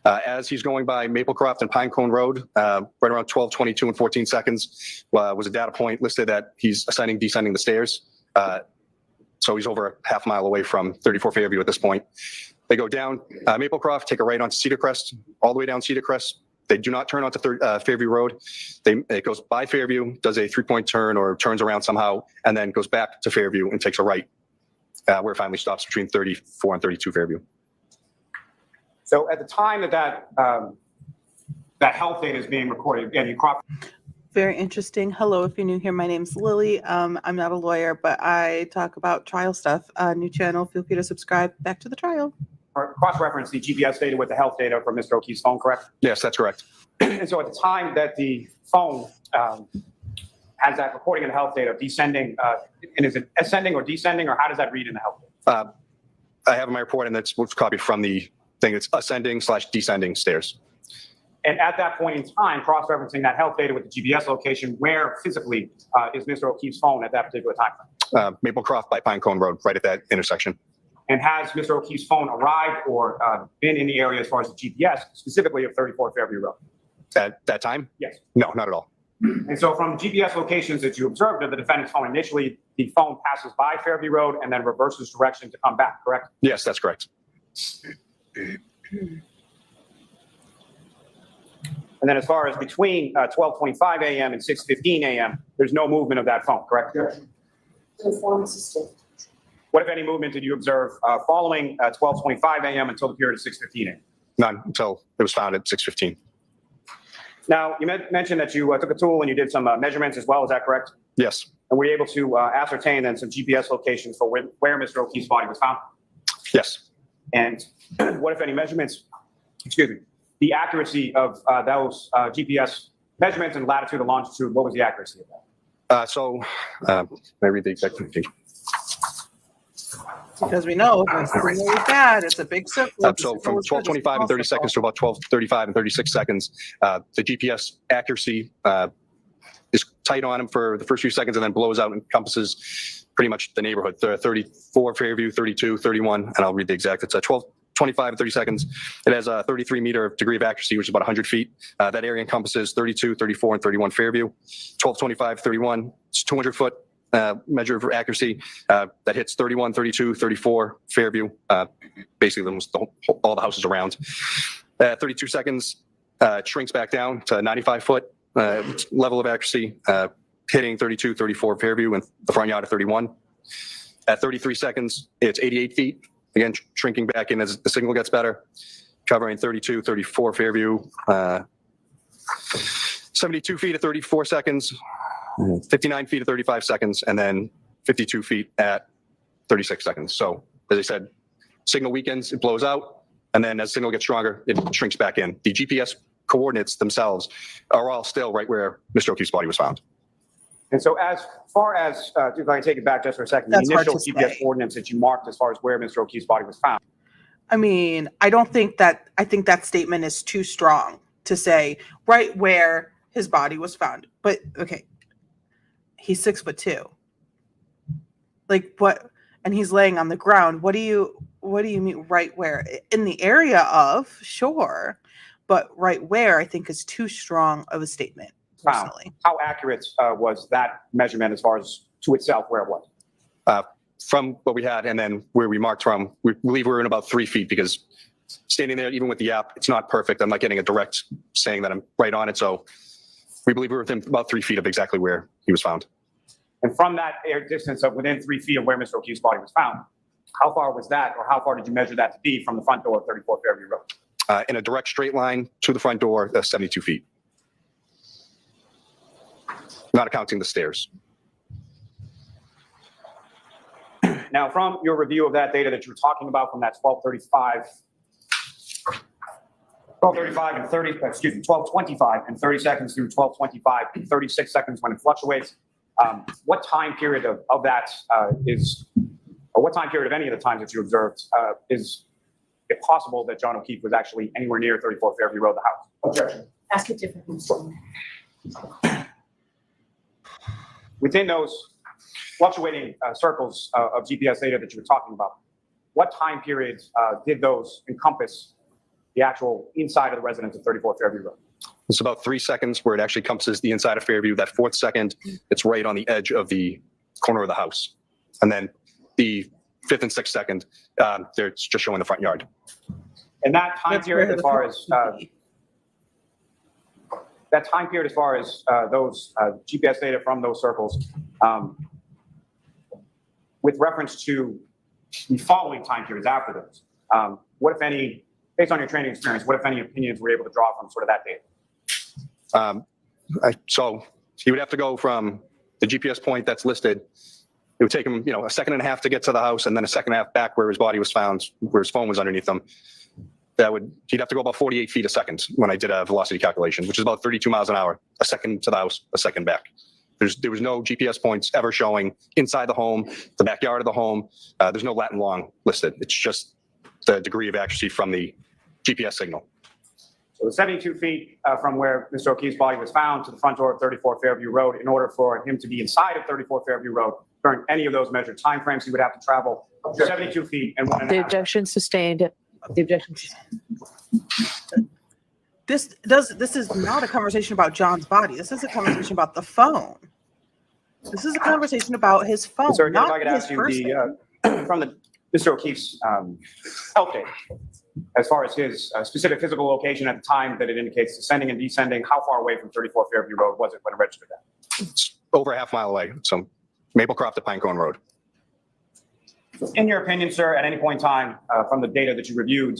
As he's going by Maplecroft and Pinecone Road, right around 12:22 and 14 seconds, was a data point listed that he's descending the stairs. So he's over a half mile away from 34 Fairview at this point. They go down Maplecroft, take a right onto Cedar Crest, all the way down Cedar Crest. They do not turn onto Fairview Road. It goes by Fairview, does a 3-point turn or turns around somehow, and then goes back to Fairview and takes a right, where it finally stops between 34 and 32 Fairview. So at the time that health data is being recorded, again, Very interesting. Hello, if you're new here, my name's Lily. I'm not a lawyer, but I talk about trial stuff. New channel, feel free to subscribe. Back to the trial. Cross-reference the GPS data with the health data from Mr. O'Keefe's phone, correct? Yes, that's correct. And so at the time that the phone has that recording of the health data descending, and is it ascending or descending, or how does that read in the health data? I have in my report, and that's what's copied from the thing. It's ascending/descending stairs. And at that point in time, cross-referencing that health data with the GPS location, where physically is Mr. O'Keefe's phone at that particular time frame? Maplecroft by Pinecone Road, right at that intersection. And has Mr. O'Keefe's phone arrived or been in the area as far as the GPS, specifically of 34 Fairview Road? At that time? Yes. No, not at all. And so from the GPS locations that you observed of the defendant's phone, initially the phone passes by Fairview Road and then reverses direction to come back, correct? Yes, that's correct. And then as far as between 12:25 a.m. and 6:15 a.m., there's no movement of that phone, correct? Yes. Inform assistant. What, if any, movement did you observe following 12:25 a.m. until the period of 6:15 a.m.? None until it was found at 6:15. Now, you mentioned that you took a tool and you did some measurements as well. Is that correct? Yes. And were you able to ascertain then some GPS locations for where Mr. O'Keefe's body was found? Yes. And what, if any, measurements, the accuracy of those GPS measurements and latitude and longitude, what was the accuracy of that? May I read the exact thing? Because we know if it's really bad, it's a big circle. So from 12:25 and 30 seconds to about 12:35 and 36 seconds, the GPS accuracy is tight on him for the first few seconds and then blows out and encompasses pretty much the neighborhood. 34 Fairview, 32, 31, and I'll read the exact. It's 12:25 and 30 seconds. It has a 33-meter degree of accuracy, which is about 100 feet. That area encompasses 32, 34, and 31 Fairview. 12:25, 31, it's 200-foot measure of accuracy that hits 31, 32, 34 Fairview, basically almost all the houses around. 32 seconds shrinks back down to 95-foot level of accuracy, hitting 32, 34 Fairview and the front yard of 31. At 33 seconds, it's 88 feet, again shrinking back in as the signal gets better, covering 32, 34 Fairview, 72 feet at 34 seconds, 59 feet at 35 seconds, and then 52 feet at 36 seconds. So, as I said, signal weakens, it blows out, and then as signal gets stronger, it shrinks back in. The GPS coordinates themselves are all still right where Mr. O'Keefe's body was found. And so as far as, if I can take it back just for a second, That's the hard initial to GPS say. coordinates that you marked as far as where Mr. O'Keefe's body was found, I mean, I think that statement is too strong to say right where his body was found. But okay, he's 6'2". Like what? And he's laying on the ground. What do you mean right where? In the area of, sure, but right where I think is too strong of a statement personally. how accurate was that measurement as far as to itself where it was? From what we had and then where we marked from, we believe we're in about 3 feet because standing there, even with the app, it's not perfect. I'm not getting a direct saying that I'm right on it. So we believe we're within about 3 feet of exactly where he was found. And from that air distance of within 3 feet of where Mr. O'Keefe's body was found, how far was that, or how far did you measure that to be from the front door of 34 Fairview Road? In a direct straight line to the front door, 72 feet. Not accounting the stairs. Now, from your review of that data that you were talking about from that 12:25 and 12:25 and 30 seconds through 12:25 and 36 seconds when it fluctuates, what time period of that or what time period of any of the times that you observed is it possible that John O'Keefe was actually anywhere near 34 Fairview Road, the house? Objection. Ask it differently. Within those fluctuating circles of GPS data that you were talking about, what time periods did those encompass the actual inside of the residence of 34 Fairview Road? It's about 3 seconds where it actually encompasses the inside of Fairview. That 4th second, it's right on the edge of the corner of the house. And then the 5th and 6th second, they're just showing the front yard. And that time period as far as those GPS data from those circles, with reference to the following time periods after those, what, if any, based on your training experience, what, if any, opinions were you able to draw from sort of that data? So he would have to go from the GPS point that's listed. It would take him, you know, a second and a half to get to the house, and then a second and a half back where his body was found, where his phone was underneath him. He'd have to go about 48 feet a second when I did a velocity calculation, which is about 32 miles an hour, a second to the house, a second back. There was no GPS points ever showing inside the home, the backyard of the home. There's no lat and long listed. It's just the degree of accuracy from the GPS signal. So the 72 feet from where Mr. O'Keefe's body was found to the front door of 34 Fairview Road, in order for him to be inside of 34 Fairview Road during any of those measured timeframes, he would have to travel 72 feet and 1.5. The objection sustained. The objection sustained. This is not a conversation about John's body. This is a conversation about the phone. This is a conversation about his phone, Sir, if I not could his ask you person. from Mr. O'Keefe's health data, as far as his specific physical location at the time that it indicates ascending and descending, how far away from 34 Fairview Road was it when it registered that? It's over a half mile away. So Maplecroft to Pinecone Road. In your opinion, sir, at any point in time from the data that you reviewed,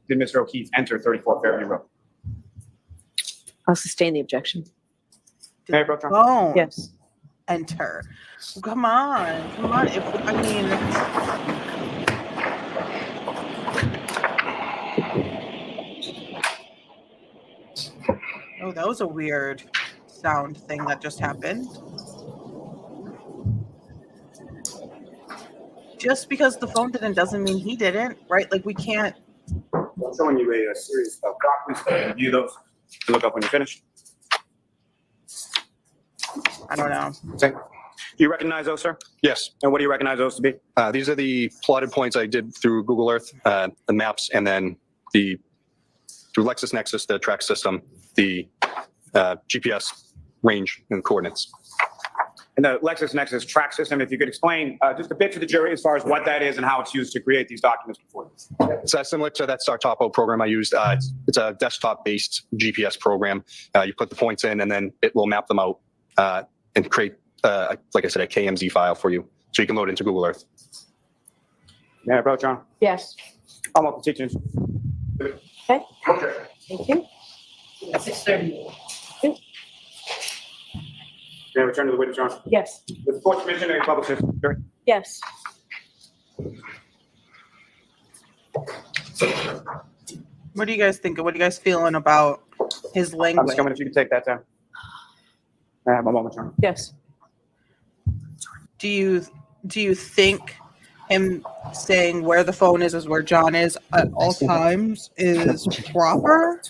did Mr. O'Keefe enter 34 Fairview Road? I'll sustain the objection. Mayor Pro Tem? Phone. Yes. Enter. Come on. Oh, that was a weird sound thing that just happened. Just because the phone didn't doesn't mean he didn't, right? Like we can't. I'm showing you a series of documents. Review those. Look up when you're finished. I don't know. Do you recognize those, sir? Yes. And what do you recognize those to be? These are the plotted points I did through Google Earth, the maps, and then through LexisNexis, the track system, the GPS range and coordinates. And the LexisNexis track system, if you could explain just a bit to the jury as far as what that is and how it's used to create these documents before you. It's similar to that Startopo program I used. It's a desktop-based GPS program. You put the points in, and then it will map them out and create, like I said, a KMZ file for you, so you can load it into Google Earth. Mayor Pro Tem? Yes. I'm open to teaching. Okay. Thank you. 6:30. May I return to the witness, Your Honor? Yes. With the court's permission, any public citizen? Jury? Yes. What do you guys think? What are you guys feeling about his I'm language? just coming if you could take that down. I have a moment, Your Honor. Yes. Do you think him saying where the phone is where John is at all times is proper?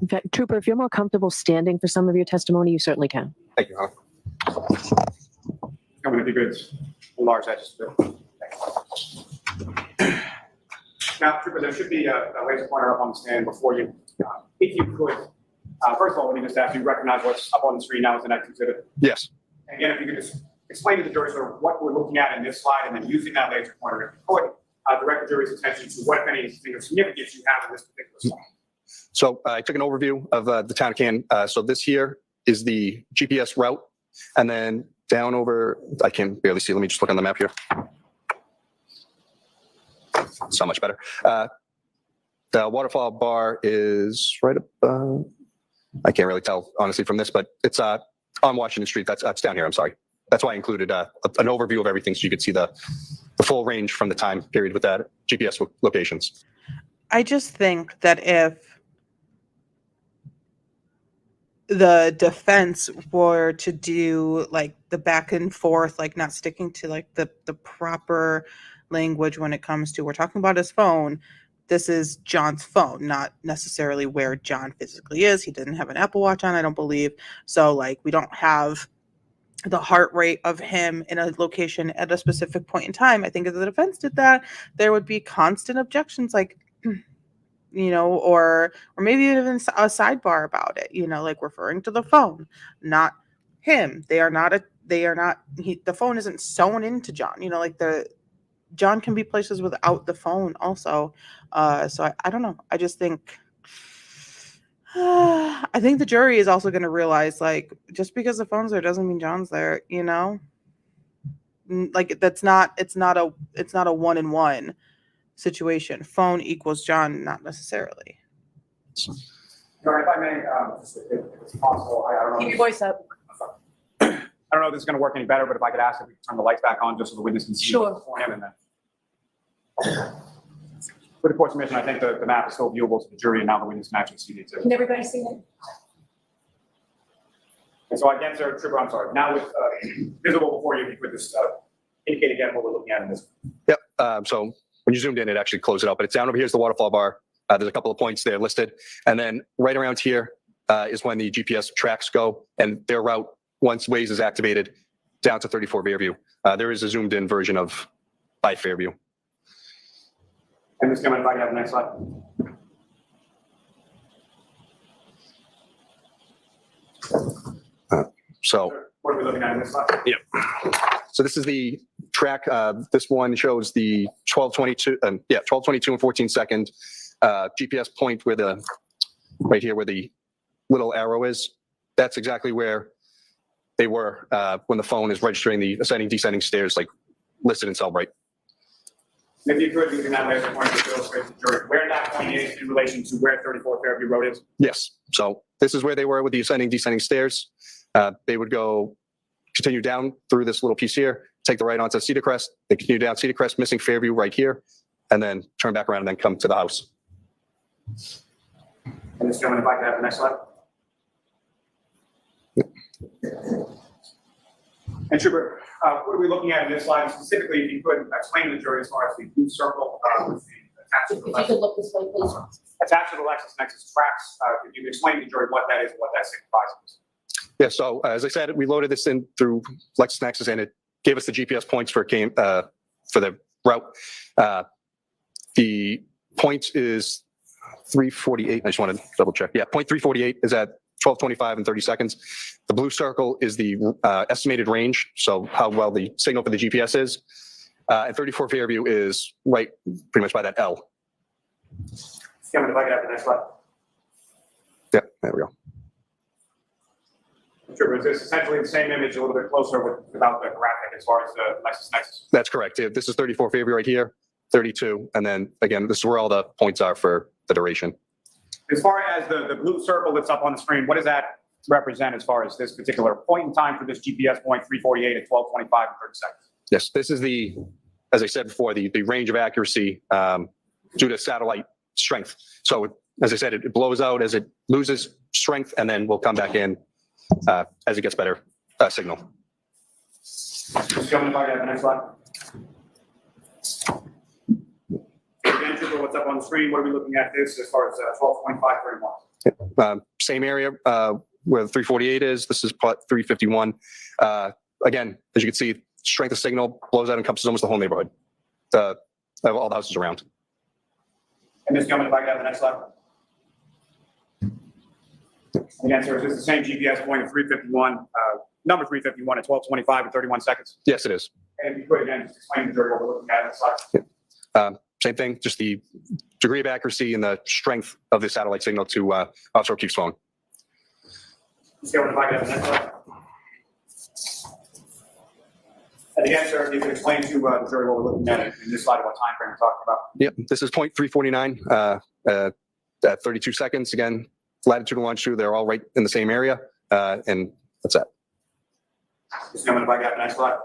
In fact, Trooper, if you're more comfortable standing for some of your testimony, you certainly can. Thank you, Your Honor. Coming if you could enlarge that just a bit. Now, Trooper, there should be a laser pointer up on the stand before you. If you could, first of all, let me just ask you, recognize what's up on the screen now as the next exhibit. Yes. Again, if you could just explain to the jury sort of what we're looking at in this slide, and then using that laser pointer, if you could, direct the jury's attention to what, if anything, of significance you have in this particular slide. So I took an overview of the town of Canton. So this here is the GPS route, and then down over, I can barely see. Let me just look on the map here. So much better. The waterfall bar is right up. I can't really tell honestly from this, but it's on Washington Street. That's down here. I'm sorry. That's why I included an overview of everything, so you could see the full range from the time period with that GPS locations. I just think that if the defense were to do like the back and forth, like not sticking to like the proper language when it comes to, we're talking about his phone. This is John's phone, not necessarily where John physically is. He didn't have an Apple Watch on, I don't believe. So like we don't have the heart rate of him in a location at a specific point in time. I think if the defense did that, there would be constant objections like, you know, or maybe even a sidebar about it, you know, like referring to the phone, not him. The phone isn't sewn into John, you know, like John can be places without the phone also. So I don't know. I just think, I think the jury is also going to realize like, just because the phone's there doesn't mean John's there, you know, like it's not a 1-in-1 situation. Phone equals John, not necessarily. Your Honor, if I may, just if it's possible, I don't know. Keep your voice up. I don't know if this is going to work any better, but if I could ask if we could turn the lights back on just so the witness can see. Sure. Before him and then. With the court's permission, I think the map is still viewable to the jury and now the witness can actually see the exhibit. Can everybody see it? And so again, sir, Trooper, I'm sorry. Now it's visible before you, if you could just indicate again what we're looking at in this. Yep. So when you zoomed in, it actually closed it out, but it's down over here is the waterfall bar. There's a couple of points there listed. And then right around here is when the GPS tracks go and their route, once Waze is activated, down to 34 Fairview. There is a zoomed in version of by Fairview. And Ms. Gilman, if I can have the next slide. So What are we looking at in this slide? Yep. So this is the track. This one shows the 12:22 and 14 second GPS point where the right here where the little arrow is. That's exactly where they were when the phone is registering the ascending descending stairs, like listed in Cellbrite. If you could, using that laser pointer to illustrate the jury where that point is in relation to where 34 Fairview Road is. Yes. So this is where they were with the ascending descending stairs. They would go continue down through this little piece here, take the right onto Cedar Crest, they continue down Cedar Crest, missing Fairview right here, and then turn back around and then come to the house. And Ms. Gilman, if I could have the next slide. And Trooper, what are we looking at in this slide? Specifically, if you could explain to the jury as far as the blue circle with the attached to the If you could look this way, please. attached to the LexisNexis tracks, if you could explain to the jury what that is and what that signifies. Yeah, so as I said, we loaded this in through LexisNexis and it gave us the GPS points for the route. The point is 348. I just want to double check. Yeah, point 348 is at 12:25 and 30 seconds. The blue circle is the estimated range, so how well the signal for the GPS is. And 34 Fairview is right pretty much by that L. Gilman, if I could have the next slide. Yeah, there we go. Trooper, is this essentially the same image, a little bit closer without the graphic as far as the LexisNexis? That's correct. Yeah, this is 34 Fairview right here, 32. And then again, this is where all the points are for the duration. As far as the blue circle that's up on the screen, what does that represent as far as this particular point in time for this GPS point, 348 at 12:25 and 30 seconds? Yes, this is the, as I said before, the range of accuracy due to satellite strength. So as I said, it blows out as it loses strength and then will come back in as it gets better signal. Ms. Gilman, if I could have the next slide. Again, Trooper, what's up on the screen? What are we looking at this as far as 12:25, 31? Same area where the 348 is. This is plot 351. Again, as you can see, strength of signal blows out and encompasses almost the whole neighborhood. All the houses around. And Ms. Gilman, if I could have the next slide. Again, sir, is this the same GPS point of 351, number 351 at 12:25 and 31 seconds? Yes, it is. And if you could, again, just explain to the jury what we're looking at in the slide. Same thing, just the degree of accuracy and the strength of the satellite signal to Officer O'Keefe's phone. Ms. Gilman, if I could have the next slide. And again, sir, if you could explain to the jury what we're looking at in this slide, what time frame we're talking about. Yep, this is point 349 at 32 seconds. Again, latitude and longitude, they're all right in the same area. And that's that. Ms. Gilman, if I could have the next slide.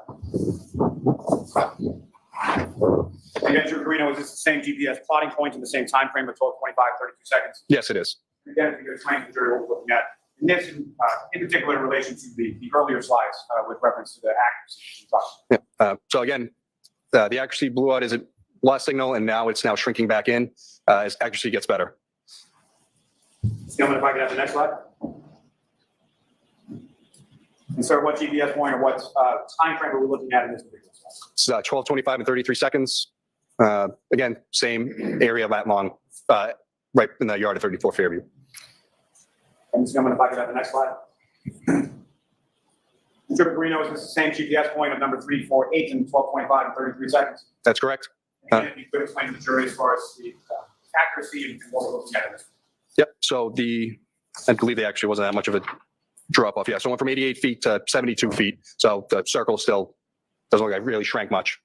Again, Drew Carino, is this the same GPS plotting point in the same time frame of 12:25, 32 seconds? Yes, it is. Again, if you could explain to the jury what we're looking at. And this, in particular, in relation to the earlier slides with reference to the accuracy. Yep. So again, the accuracy blew out as it lost signal, and now it's shrinking back in as accuracy gets better. Ms. Gilman, if I could have the next slide. And sir, what GPS point or what time frame are we looking at in this particular slide? It's 12:25 and 33 seconds. Again, same area lat long, right in the yard of 34 Fairview. And Ms. Gilman, if I could have the next slide. Trooper Carino, is this the same GPS point of number 348 and 12:25 and 33 seconds? That's correct. And if you could explain to the jury as far as the accuracy and what we're looking at in this. Yep. So I believe they actually wasn't that much of a drop off. Yeah. So it went from 88 feet to 72 feet. So the circle still doesn't look like it really shrank much.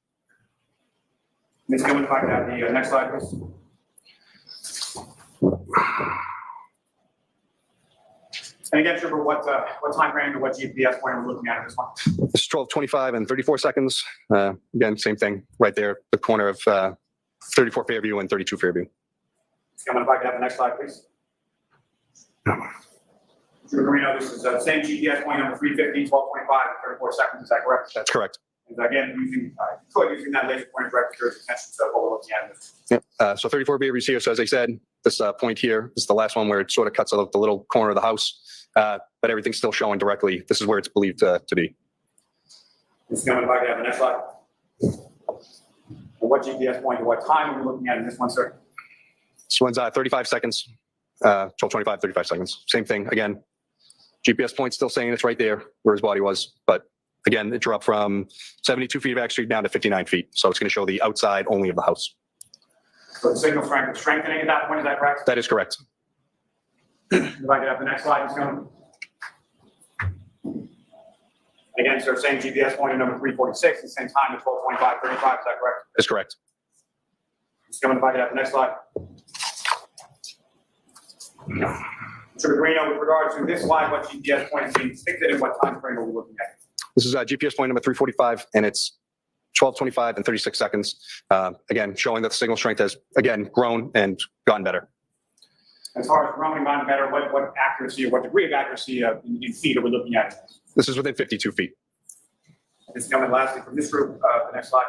Ms. Gilman, if I could have the next slide, please. And again, Trooper, what time frame and what GPS point are we looking at this one? This is 12:25 and 34 seconds. Again, same thing right there, the corner of 34 Fairview and 32 Fairview. Come on, if I could have the next slide, please. Trooper Marino, this is the same GPS point number 350, 12:25 and 34 seconds. Is that correct? That's correct. And again, using that laser pointer direct your attention to what we're looking at. In this. Yep. So 34 Fairview here. So as I said, this point here is the last one where it sort of cuts out the little corner of the house. But everything's still showing directly. This is where it's believed to be. Mr. Chairman, if I could have the next slide. And what GPS point and what time are we looking at in this one, sir? This one's 35 seconds, 12:25, 35 seconds. Same thing. Again, GPS point still saying it's right there where his body was. But again, it dropped from 72 feet of Back Street down to 59 feet. So it's going to show the outside only of the house. So the signal strength is strengthening at that point, is that correct? That is correct. If I could have the next slide, Mr. Chairman. Again, sir, same GPS point number 346, the same time at 12:25, 35, is that correct? That's correct. Mr. Chairman, if I could have the next slide. Mr. Greeno, with regard to this slide, what GPS point is being depicted and what time frame are we looking at? This is GPS point number 345, and it's 12:25 and 36 seconds. Again, showing that the signal strength has, again, grown and gotten better. As far as growing on better, what accuracy or what degree of accuracy in feet are we looking at? This is within 52 feet. Mr. Chairman, lastly, from this group, the next slide.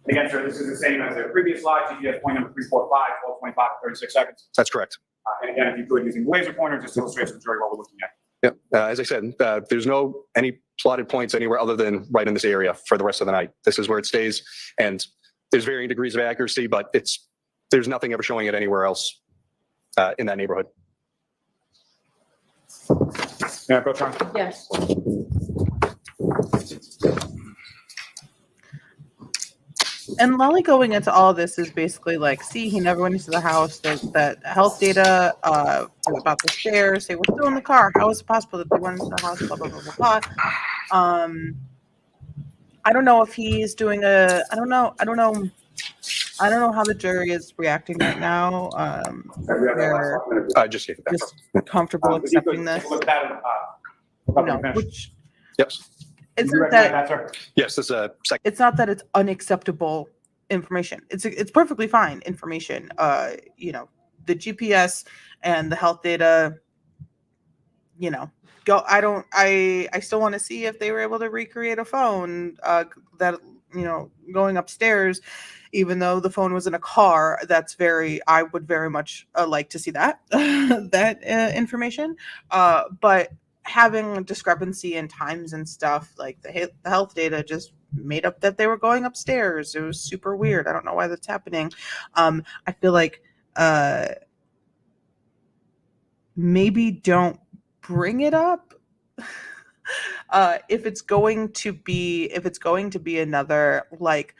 Again, sir, this is the same as the previous slide, GPS point number 345, 12:25, 36 seconds. That's correct. And again, if you could, using the laser pointer, just illustrates the majority of what we're looking at. Yep. As I said, there's no any plotted points anywhere other than right in this area for the rest of the night. This is where it stays, and there's varying degrees of accuracy, but there's nothing ever showing it anywhere else in that neighborhood. Yeah, Pro Tem. Yes. And Lolly going into all this is basically like, see, he never went into the house. There's that health data about the stairs. They were still in the car. How is it possible that they went into the house? Blah, blah, blah, blah, blah. I don't know if he's doing I don't know how the jury is reacting right now. I just gave it back. Just comfortable accepting this. Look at that. No, which Yes. isn't that Yes, this is a second. it's not that it's unacceptable information. It's perfectly fine information. The GPS and the health data, go. I still want to see if they were able to recreate a phone that going upstairs, even though the phone was in a car. I would very much like to see that information. But having a discrepancy in times and stuff, like the health data just made up that they were going upstairs. It was super weird. I don't know why that's happening. I feel like maybe don't bring it up. If it's going to be another like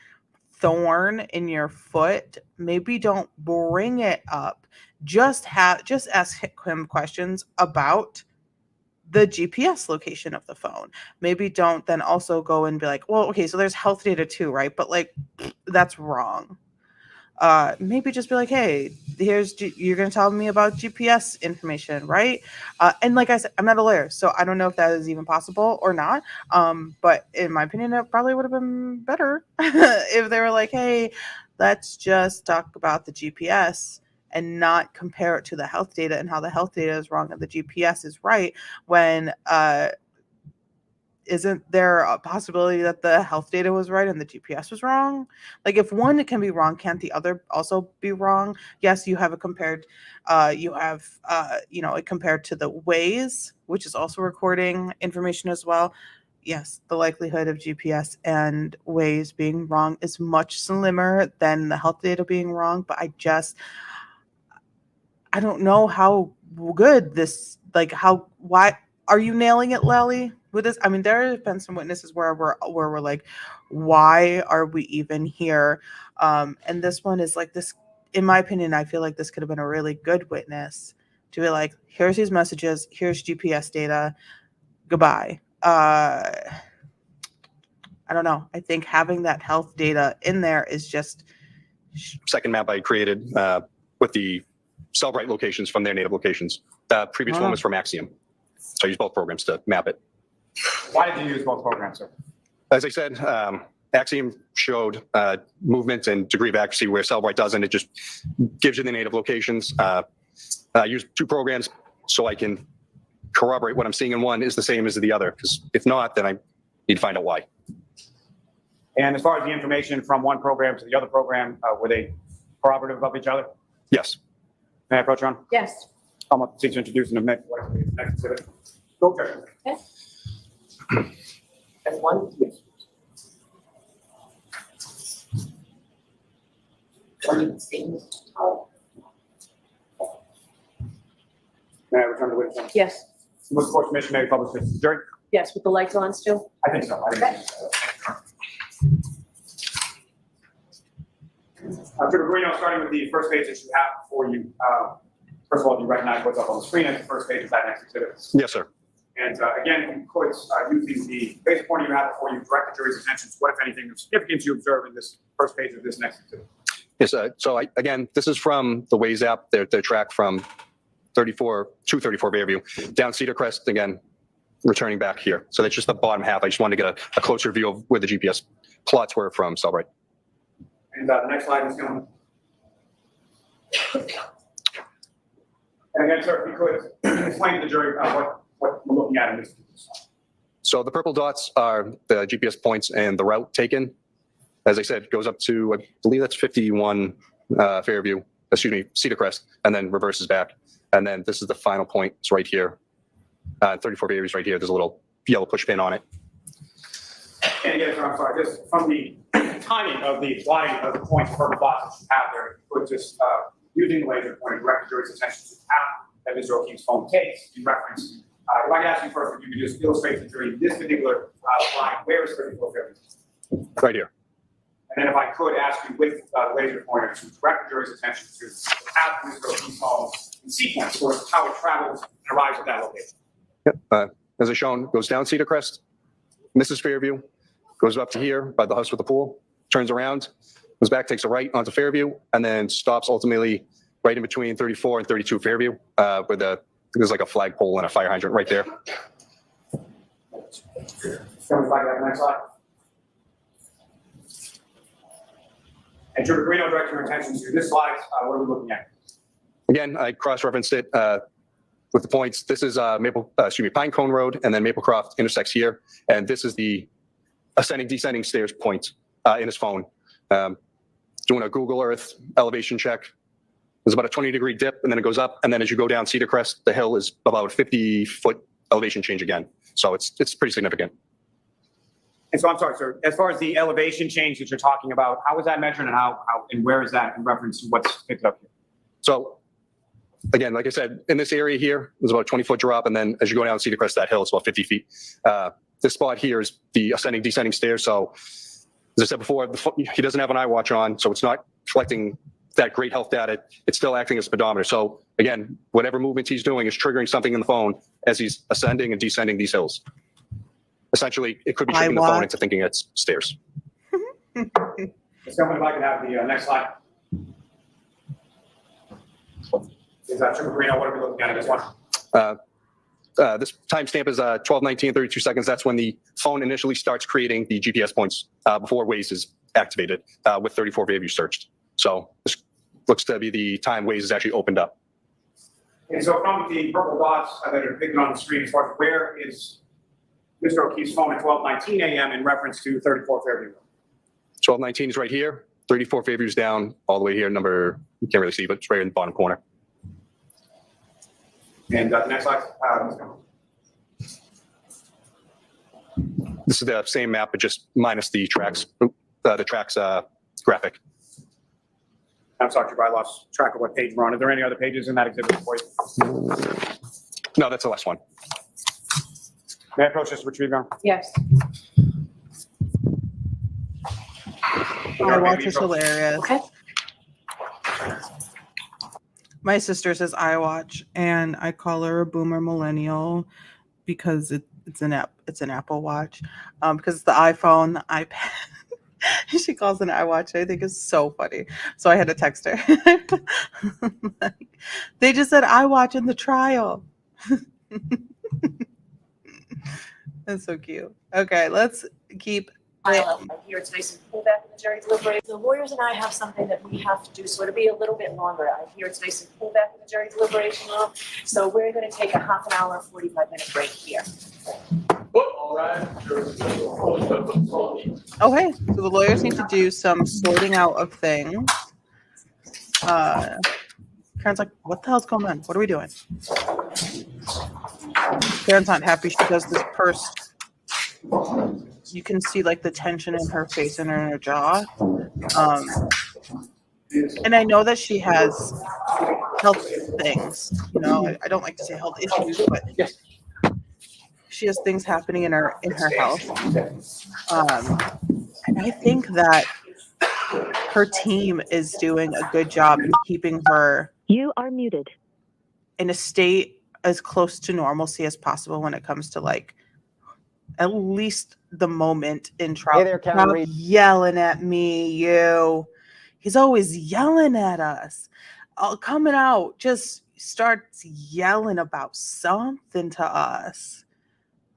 thorn in your foot, maybe don't bring it up. Just ask him questions about the GPS location of the phone. Maybe don't then also go and be like, well, okay, so there's health data too, right? But like, that's wrong. Maybe just be like, hey, you're going to tell me about GPS information, right? And like I said, I'm not a lawyer, so I don't know if that is even possible or not. But in my opinion, it probably would have been better if they were like, hey, let's just talk about the GPS and not compare it to the health data and how the health data is wrong and the GPS is right, when isn't there a possibility that the health data was right and the GPS was wrong? Like, if one can be wrong, can't the other also be wrong? Yes, you have it compared. It compared to the Waze, which is also recording information as well. Yes, the likelihood of GPS and Waze being wrong is much slimmer than the health data being wrong. But I don't know how good this, why are you nailing it, Lally, with this? I mean, there have been some witnesses where we're like, why are we even here? And this one is like this, in my opinion, I feel like this could have been a really good witness to be like, here's these messages, here's GPS data, goodbye. I don't know. I think having that health data in there is just. Second map I created with the Cellbrite locations from their native locations. The previous one was from Axiom. So I use both programs to map it. Why did you use both programs, sir? As I said, Axiom showed movement and degree of accuracy where Cellbrite doesn't. It just gives you the native locations. I use two programs so I can corroborate what I'm seeing in one is the same as the other. Because if not, then I need to find out why. And as far as the information from one program to the other program, were they corroborative of each other? Yes. May I approach Ron? Yes. I'm up to introduce and admit what is next exhibit. Go, Chair. As one? Yes. May I return to the witness? Yes. Which court commission may publish this jury? Yes, with the lights on still? I think so. Mr. Greeno, starting with the first page that you have before you, first of all, do you recognize what's up on the screen at the first page of that next exhibit? Yes, sir. And again, if you could, using the basic point you have before you, direct the jury's attention to what, if anything, of significance you observe in this first page of this next exhibit. Yes, again, this is from the Waze app. They're track from 234 Fairview down Cedar Crest, again, returning back here. So that's just the bottom half. I just wanted to get a closer view of where the GPS plots were from Cellbrite. And the next slide is going to. And again, sir, if you could explain to the jury what we're looking at in this slide. So the purple dots are the GPS points and the route taken. As I said, goes up to, I believe that's 51 Cedar Crest, and then reverses back. And then this is the final point. It's right here. 34 Fairview is right here. There's a little yellow push pin on it. And again, sir, I'm sorry, just from the timing of the plotting of the points per plot that you have there, you could just, using the laser pointer, direct the jury's attention to the path that Mr. O'Keefe's phone takes in reference. If I could ask you first, if you could just illustrate to the jury this particular line, where is 34 Fairview? Right here. And then if I could ask you with the laser pointer to direct the jury's attention to the path of Mr. O'Keefe's phone in sequence, or how it travels and arrives at that location. Yep. As I shown, goes down Cedar Crest, misses Fairview, goes up to here by the house with the pool, turns around, goes back, takes a right onto Fairview, and then stops ultimately right in between 34 and 32 Fairview, where there's like a flagpole and a fire hydrant right there. Coming back to that next slide. And Trooper Greeno, direct your attention to this slide. What are we looking at? Again, I cross-referenced it with the points. This is Pine Cone Road, and then Maplecroft intersects here. And this is the ascending, descending stairs point in his phone. Doing a Google Earth elevation check. There's about a 20-degree dip, and then it goes up. And then as you go down Cedar Crest, the hill is about a 50-foot elevation change again. So it's pretty significant. And so I'm sorry, sir, as far as the elevation change that you're talking about, how was that measured and how and where is that in reference to what's picked up here? So again, like I said, in this area here, there's about a 20-foot drop. And then as you go down Cedar Crest, that hill, it's about 50 feet. This spot here is the ascending, descending stairs. So as I said before, he doesn't have an iWatch on, so it's not collecting that great health data. It's still acting as a speedometer. So again, whatever movements he's doing is triggering something in the phone as he's ascending and descending these hills. Essentially, it could be tricking the phone into thinking it's stairs. Ms. Gilman, if I could have the next slide. Is that Trooper Greeno? What are we looking at in this one? This timestamp is 12:19 and 32 seconds. That's when the phone initially starts creating the GPS points before Waze is activated with 34 Fairview searched. So this looks to be the time Waze is actually opened up. And so from the purple dots that are depicted on the screen, as far as where is Mr. O'Keefe's phone at 12:19 a.m. in reference to 34 Fairview? 12:19 is right here. 34 Fairview is down all the way here. Number, you can't really see, but it's right in the bottom corner. And the next slide. Ms. Gilman. This is the same map, but just minus the tracks, graphic. I'm sorry, Trooper, I lost track of what page we're on. Are there any other pages in that exhibit for you? No, that's the last one. May I approach this retriever? Yes. iWatch is hilarious. Okay. My sister says iWatch, and I call her a boomer millennial because it's an Apple Watch, because it's the iPhone, the iPad, She calls an iWatch. I think is so funny. So I had to text her. Like, they just said iWatch in the trial. That's so cute. Okay, let's keep. I hear it's nice and cool back in the jury deliberation. The lawyers and I have something that we have to do, so it'll be a little bit longer. I hear it's nice and cool back in the jury deliberation room. So we're gonna take a half an hour, 45-minute break here. All right. Oh, hey. So the lawyers need to do some sorting out of things. Karen's like, what the hell's going on? What are we doing? Karen's not happy. She does this purse. You can see like the tension in her face and in her jaw. And I know that she has health things. You know, I don't like to say health issues, but she has things happening in her health. And I think that her team is doing a good job in keeping her. You are muted. In a state as close to normalcy as possible when it comes to like at least the moment in trial. Hey there, Karen Stop Reed. yelling at me, you. He's always yelling at us. Coming out, just starts yelling about something to us.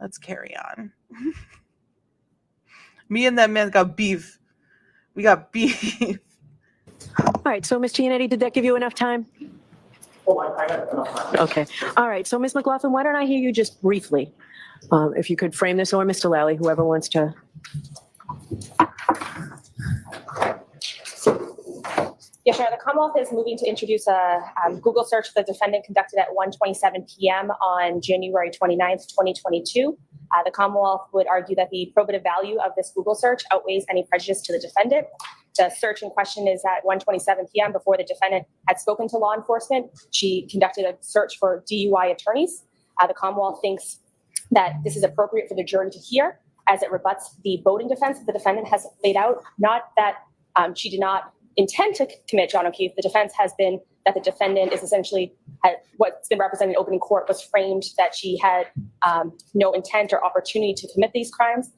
Let's carry on. Me and that man got beef. We got beef. All right, so Ms. Gianetti, did that give you enough time? Oh, I got enough time. Okay. All right, so Ms. McLaughlin, why don't I hear you just briefly? If you could frame this, or Mr. Lally, whoever wants to. Yes, Your Honor, the Commonwealth is moving to introduce a Google search the defendant conducted at 1:27 p.m. on January 29th, 2022. The Commonwealth would argue that the probative value of this Google search outweighs any prejudice to the defendant. The search in question is at 1:27 p.m. before the defendant had spoken to law enforcement. She conducted a search for DUI attorneys. The Commonwealth thinks that this is appropriate for the jury to hear, as it rebuts the voting defense that the defendant has laid out. Not that she did not intend to commit John O'Keefe. The defense has been that the defendant is essentially what's been represented in opening court was framed that she had no intent or opportunity to commit these crimes.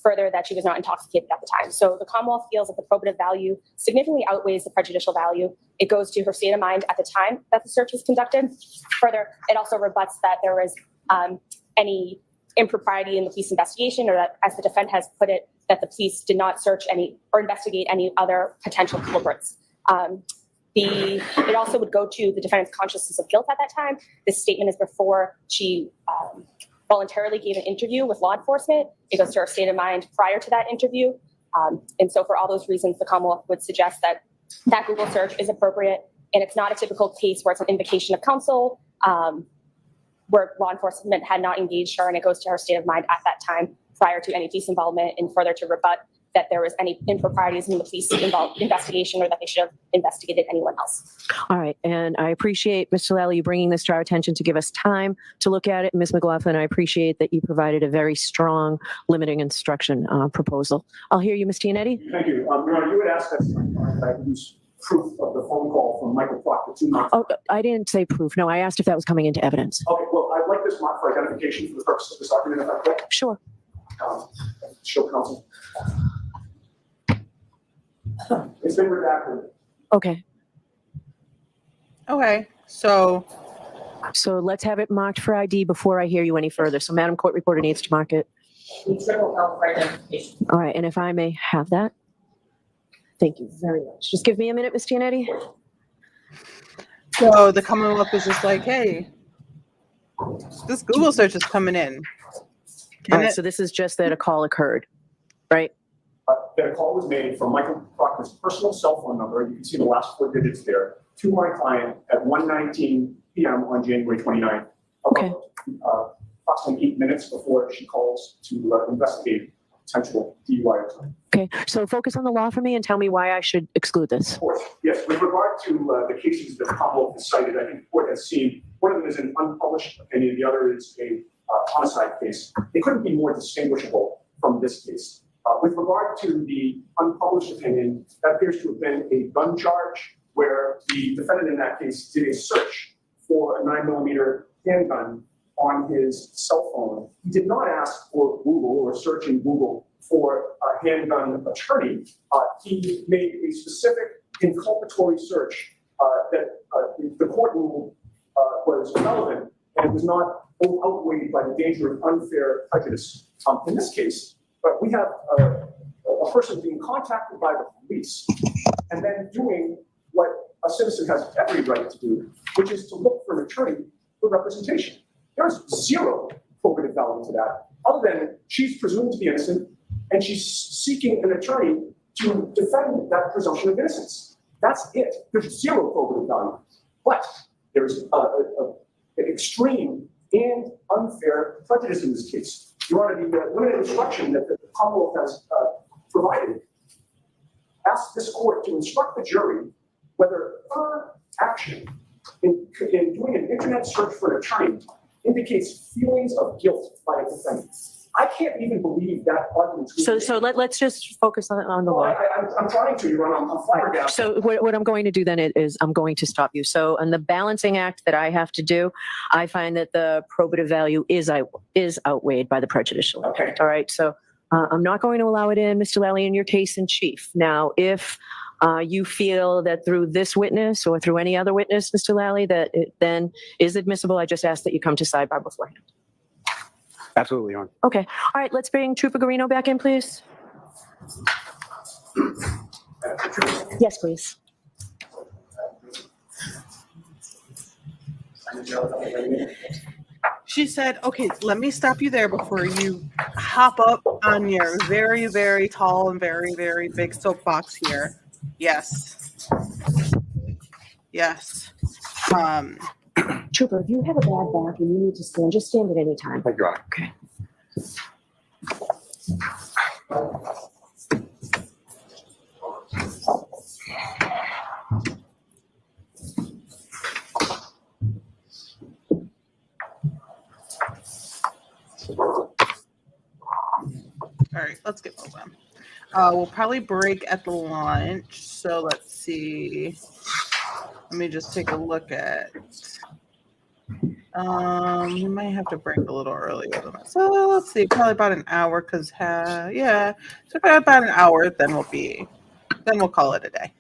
Further, that she was not intoxicated at the time. So the Commonwealth feels that the probative value significantly outweighs the prejudicial value. It goes to her state of mind at the time that the search was conducted. Further, it also rebuts that there was any impropriety in the police investigation, or that, as the defendant has put it, that the police did not search any or investigate any other potential culprits. It also would go to the defendant's consciousness of guilt at that time. This statement is before she voluntarily gave an interview with law enforcement. It goes to her state of mind prior to that interview. And so for all those reasons, the Commonwealth would suggest that that Google search is appropriate, and it's not a typical case where it's an invocation of counsel, where law enforcement had not engaged her, and it goes to her state of mind at that time prior to any police involvement, and further to rebut that there was any improprieties in the police investigation, or that they should have investigated anyone else. All right, and I appreciate, Mr. Lally, you bringing this to our attention to give us time to look at it. Ms. McLaughlin, I appreciate that you provided a very strong limiting instruction proposal. I'll hear you, Ms. Gianetti. Thank you. Your Honor, you had asked that I use proof of the phone call from Michael Proctor to my. Oh, I didn't say proof. No, I asked if that was coming into evidence. Okay, well, I'd like this marked for identification for the purpose of this argument, if I could. Sure. Show counsel. It's been redacted. Okay. Okay, so So let's have it marked for ID before I hear you any further. So Madam Court Reporter needs to mark it. Triple L for identification. All right, and if I may have that. Thank you very much. Just give me a minute, Ms. Gianetti. So the Commonwealth was just like, hey, this Google search is coming in. All right, so this is just that a call occurred, right? That a call was made from Michael Proctor's personal cell phone number. You can see the last 4 digits there, to my client at 1:19 p.m. on January 29th. Okay. Approximately 8 minutes before she calls to investigate potential DUI attorney. Okay, so focus on the law for me and tell me why I should exclude this. Of course, yes. With regard to the cases that the Commonwealth has cited, I think the court has seen one of them is an unpublished opinion, the other is a homicide case. They couldn't be more distinguishable from this case. With regard to the unpublished opinion, that appears to have been a gun charge where the defendant in that case did a search for a 9mm handgun on his cell phone. He did not ask for Google or search in Google for handgun attorney, he made a specific inculpatory search that the court ruled was relevant and was not outweighed by the danger of unfair prejudice. In this case, we have a person being contacted by the police and then doing what a citizen has every right to do, which is to look for an attorney for representation. There's zero probative value to that, other than she's presumed to be innocent and she's seeking an attorney to defend that presumption of innocence. That's it. There's zero probative value. But there's an extreme and unfair prejudice in this case. Your Honor, the limited instruction that the Commonwealth has provided asks this court to instruct the jury whether her action in doing an internet search for an attorney indicates feelings of guilt by a defendant. I can't even believe that argument. So let's just focus on the law. I'm trying to, Your Honor. I'm flabbergasted. So what I'm going to do then is I'm going to stop you. So on the balancing act that I have to do, I find that the probative value is outweighed by the prejudicial. Okay. All right. So I'm not going to allow it in, Mr. Lally, in your case in chief. Now, if you feel that through this witness or through any other witness, Mr. Lally, that it then is admissible, I just ask that you come to sidebar beforehand. Absolutely, Your Honor. Okay. All right. Let's bring Trooper Garino back in, please. Yes, please. She said, okay, let me stop you there before you hop up on your very, very tall and very, very big soapbox here. Yes. Yes. Trooper, if you have a bad back and you need to stand, just stand at any time. Thank you, Your Honor. Okay. All right, let's get moving. We'll probably break at the lunch. So let's see. Let me just take a look at. We might have to break a little earlier than that. So let's see, probably about an hour, because yeah, so about an hour. Then we'll call it a day.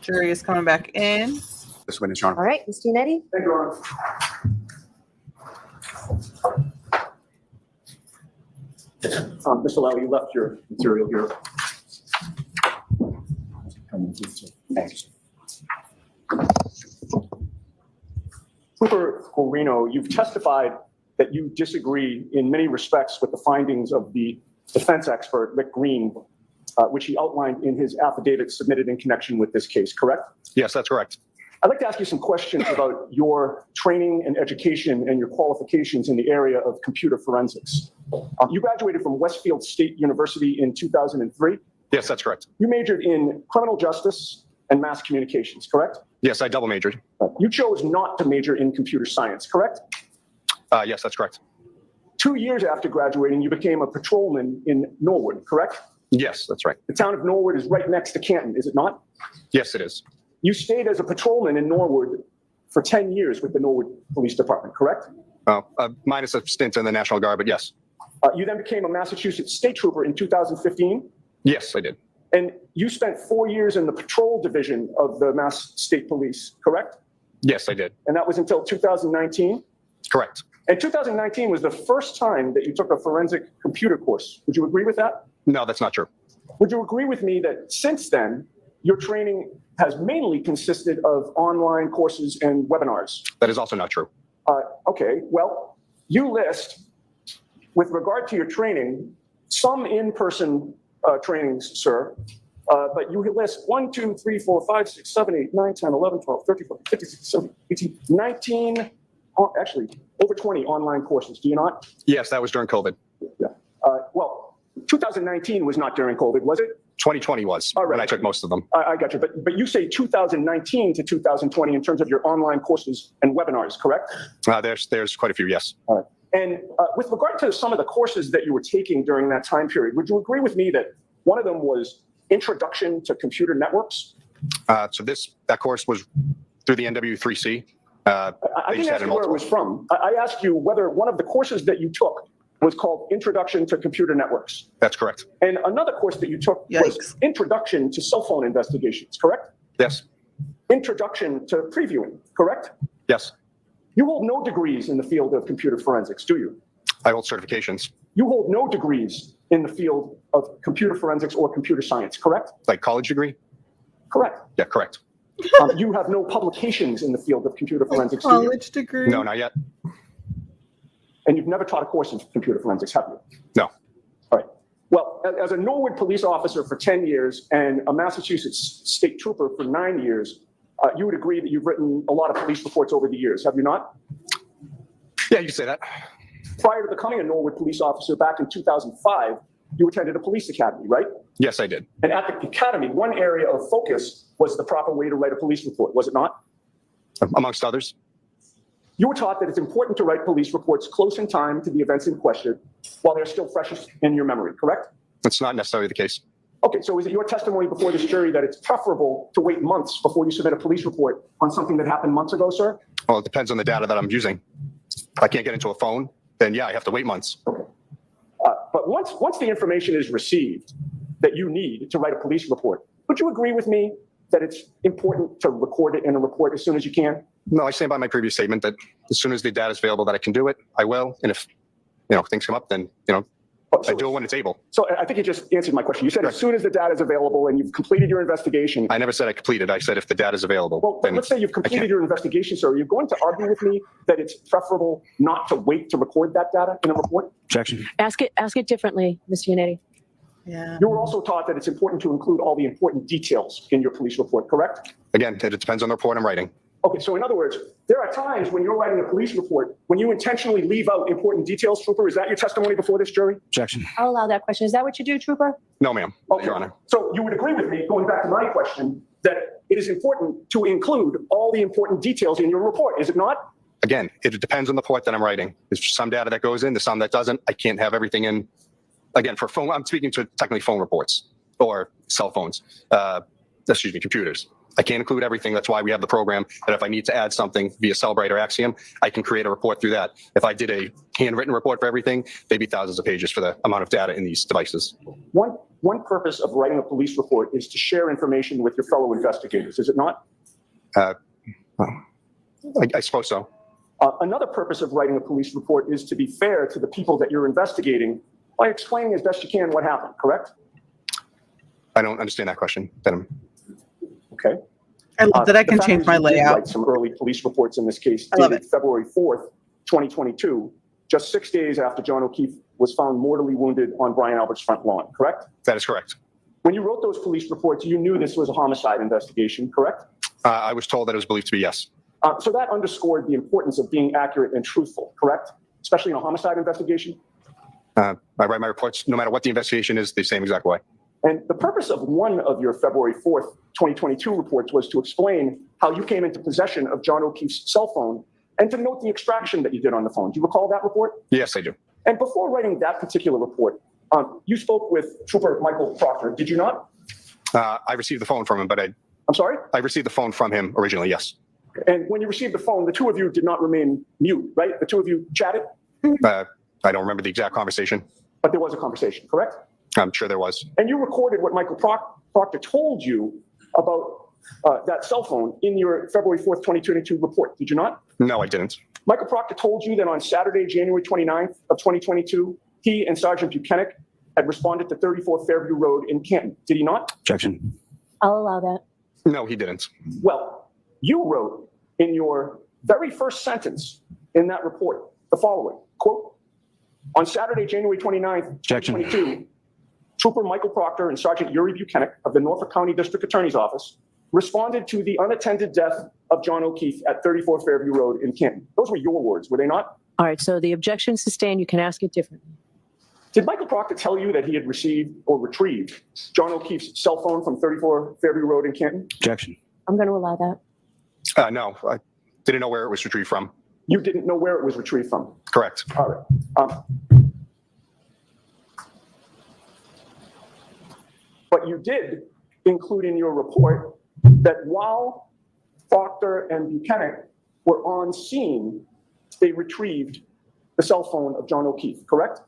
Jury is coming back in. This witness, Your Honor. All right, Ms. Giannetti. Thank you, Your Honor. Mr. Lally, you left your material here. Thanks. Trooper Guarino, you've testified that you disagree in many respects with the findings of the defense expert, Rick Green, which he outlined in his affidavit submitted in connection with this case, correct? Yes, that's correct. I'd like to ask you some questions about your training and education and your qualifications in the area of computer forensics. You graduated from Westfield State University in 2003. Yes, that's correct. You majored in criminal justice and mass communications, correct? Yes, I double majored. You chose not to major in computer science, correct? Yes, that's correct. 2 years after graduating, you became a patrolman in Norwood, correct? Yes, that's right. The town of Norwood is right next to Canton, is it not? Yes, it is. You stayed as a patrolman in Norwood for 10 years with the Norwood Police Department, correct? Minus a stint in the National Guard, but yes. You then became a Massachusetts state trooper in 2015, Yes, I did. and you spent 4 years in the patrol division of the Mass State Police, correct? Yes, I did. And that was until 2019? Correct. And 2019 was the first time that you took a forensic computer course. Would you agree with that? No, that's not true. Would you agree with me that since then, your training has mainly consisted of online courses and webinars? That is also not true. Okay, well, you list, with regard to your training, some in-person trainings, sir, but you list 1, 2, 3, 4, 5, 6, 7, 8, 9, 10, 11, 12, 13, 14, 15, 16, 17, 18, 19, actually, over 20 online courses, do you not? Yes, that was during COVID. Yeah. Well, 2019 was not during COVID, was it? 2020 was All right. when I took most of them. I got you, but you say 2019 to 2020 in terms of your online courses and webinars, correct? There's quite a few, yes. All right. And with regard to some of the courses that you were taking during that time period, would you agree with me that one of them was Introduction to Computer Networks? So that course was through the NW3C. I They didn't just ask had you where it was from. I asked you whether one of the courses that you took was called Introduction to Computer Networks. That's correct. And another course that you took was Yikes. Introduction to Cell Phone Investigations, correct? Yes. Introduction to Previewing, correct? Yes. You hold no degrees in the field of computer forensics, do you? I hold certifications, You hold no degrees in the field of computer forensics or computer science, correct? like college degree. Correct. Yeah, correct. You have no publications in the field of computer forensics, do you? College degree? No, not yet. And you've never taught a course in computer forensics, have you? No. All right. Well, as a Norwood police officer for 10 years and a Massachusetts state trooper for 9 years, you would agree that you've written a lot of police reports over the years, have you not? Yeah, you can say that. Prior to becoming a Norwood police officer back in 2005, you attended a police academy, right? Yes, I did. And at the academy, one area of focus was the proper way to write a police report, was it not? Amongst others. You were taught that it's important to write police reports close in time to the events in question while they're still freshest in your memory, correct? That's not necessarily the case. Okay, so is it your testimony before this jury that it's preferable to wait months before you submit a police report on something that happened months ago, sir? Well, it depends on the data that I'm using. If I can't get into a phone, then yeah, I have to wait months. But once the information is received that you need to write a police report, would you agree with me that it's important to record it in a report as soon as you can? No, I stand by my previous statement that as soon as the data is available that I can do it, I will. And if, things come up, then, I do it when it's able. So I think you just answered my question. You said as soon as the data is available and you've completed your investigation. I never said I completed. I said if the data is available. Well, then let's say you've I completed can't. your investigation, sir. Are you going to argue with me that it's preferable not to wait to record that data in a report? Objection. Ask it differently, Mr. Unity. Yeah. You were also taught that it's important to include all the important details in your police report, correct? Again, it depends on the report I'm writing. Okay, so in other words, there are times when you're writing a police report when you intentionally leave out important details, Trooper. Is that your testimony before this jury? Objection. I'll allow that question. Is that what you do, Trooper? No, ma'am. Okay. Your Honor. So you would agree with me, going back to my question, that it is important to include all the important details in your report, is it not? Again, it depends on the report that I'm writing. There's some data that goes in, there's some that doesn't. I can't have everything in. Again, for phone, I'm speaking to technically phone reports or cell phones, computers. I can't include everything. That's why we have the program that if I need to add something via Cellbrite or Axiom, I can create a report through that. If I did a handwritten report for everything, they'd be thousands of pages for the amount of data in these devices. One purpose of writing a police report is to share information with your fellow investigators, is it not? I suppose so. Another purpose of writing a police report is to be fair to the people that you're investigating by explaining as best you can what happened, correct? I don't understand that question. Okay. I love that I can The fact change is my you did layout. write some early police reports in this case I love dated February 4th, 2022, just 6 days after John O'Keefe was found mortally wounded on Brian Albert's front lawn, correct? That is correct. When you wrote those police reports, you knew this was a homicide investigation, correct? I was told that it was believed to be yes. So that underscored the importance of being accurate and truthful, correct? Especially in a homicide investigation. I write my reports, no matter what the investigation is, the same exact way. And the purpose of one of your February 4th, 2022 reports was to explain how you came into possession of John O'Keefe's cell phone and to note the extraction that you did on the phone. Do you recall that report? Yes, I do. And before writing that particular report, you spoke with Trooper Michael Proctor, did you not? I received the phone from him, but I'm sorry? I received the phone from him originally, yes. And when you received the phone, the two of you did not remain mute, right? The two of you chatted, I don't remember the exact conversation. but there was a conversation, correct? I'm sure there was. And you recorded what Michael Proctor told you about that cell phone in your February 4th, 2022 report, did you not? No, I didn't. Michael Proctor told you that on Saturday, January 29th of 2022, he and Sergeant Buchanan had responded to 34 Fairview Road in Canton, did he not? Objection. I'll allow that. No, he didn't. Well, you wrote in your very first sentence in that report the following, quote, on Saturday, January 29th, Objection. 2022, Trooper Michael Proctor and Sergeant Yuri Buchanan of the Norfolk County District Attorney's Office responded to the unattended death of John O'Keefe at 34 Fairview Road in Canton. Those were your words, were they not? All right, so the objection's sustained. You can ask it differently. Did Michael Proctor tell you that he had received or retrieved John O'Keefe's cell phone from 34 Fairview Road in Canton? Objection. I'm going to allow that. No, I didn't know where it was retrieved from. You didn't know where it was retrieved from. Correct. All right. But you did include in your report that while Proctor and Buchanan were on scene, they retrieved the cell phone of John O'Keefe, correct?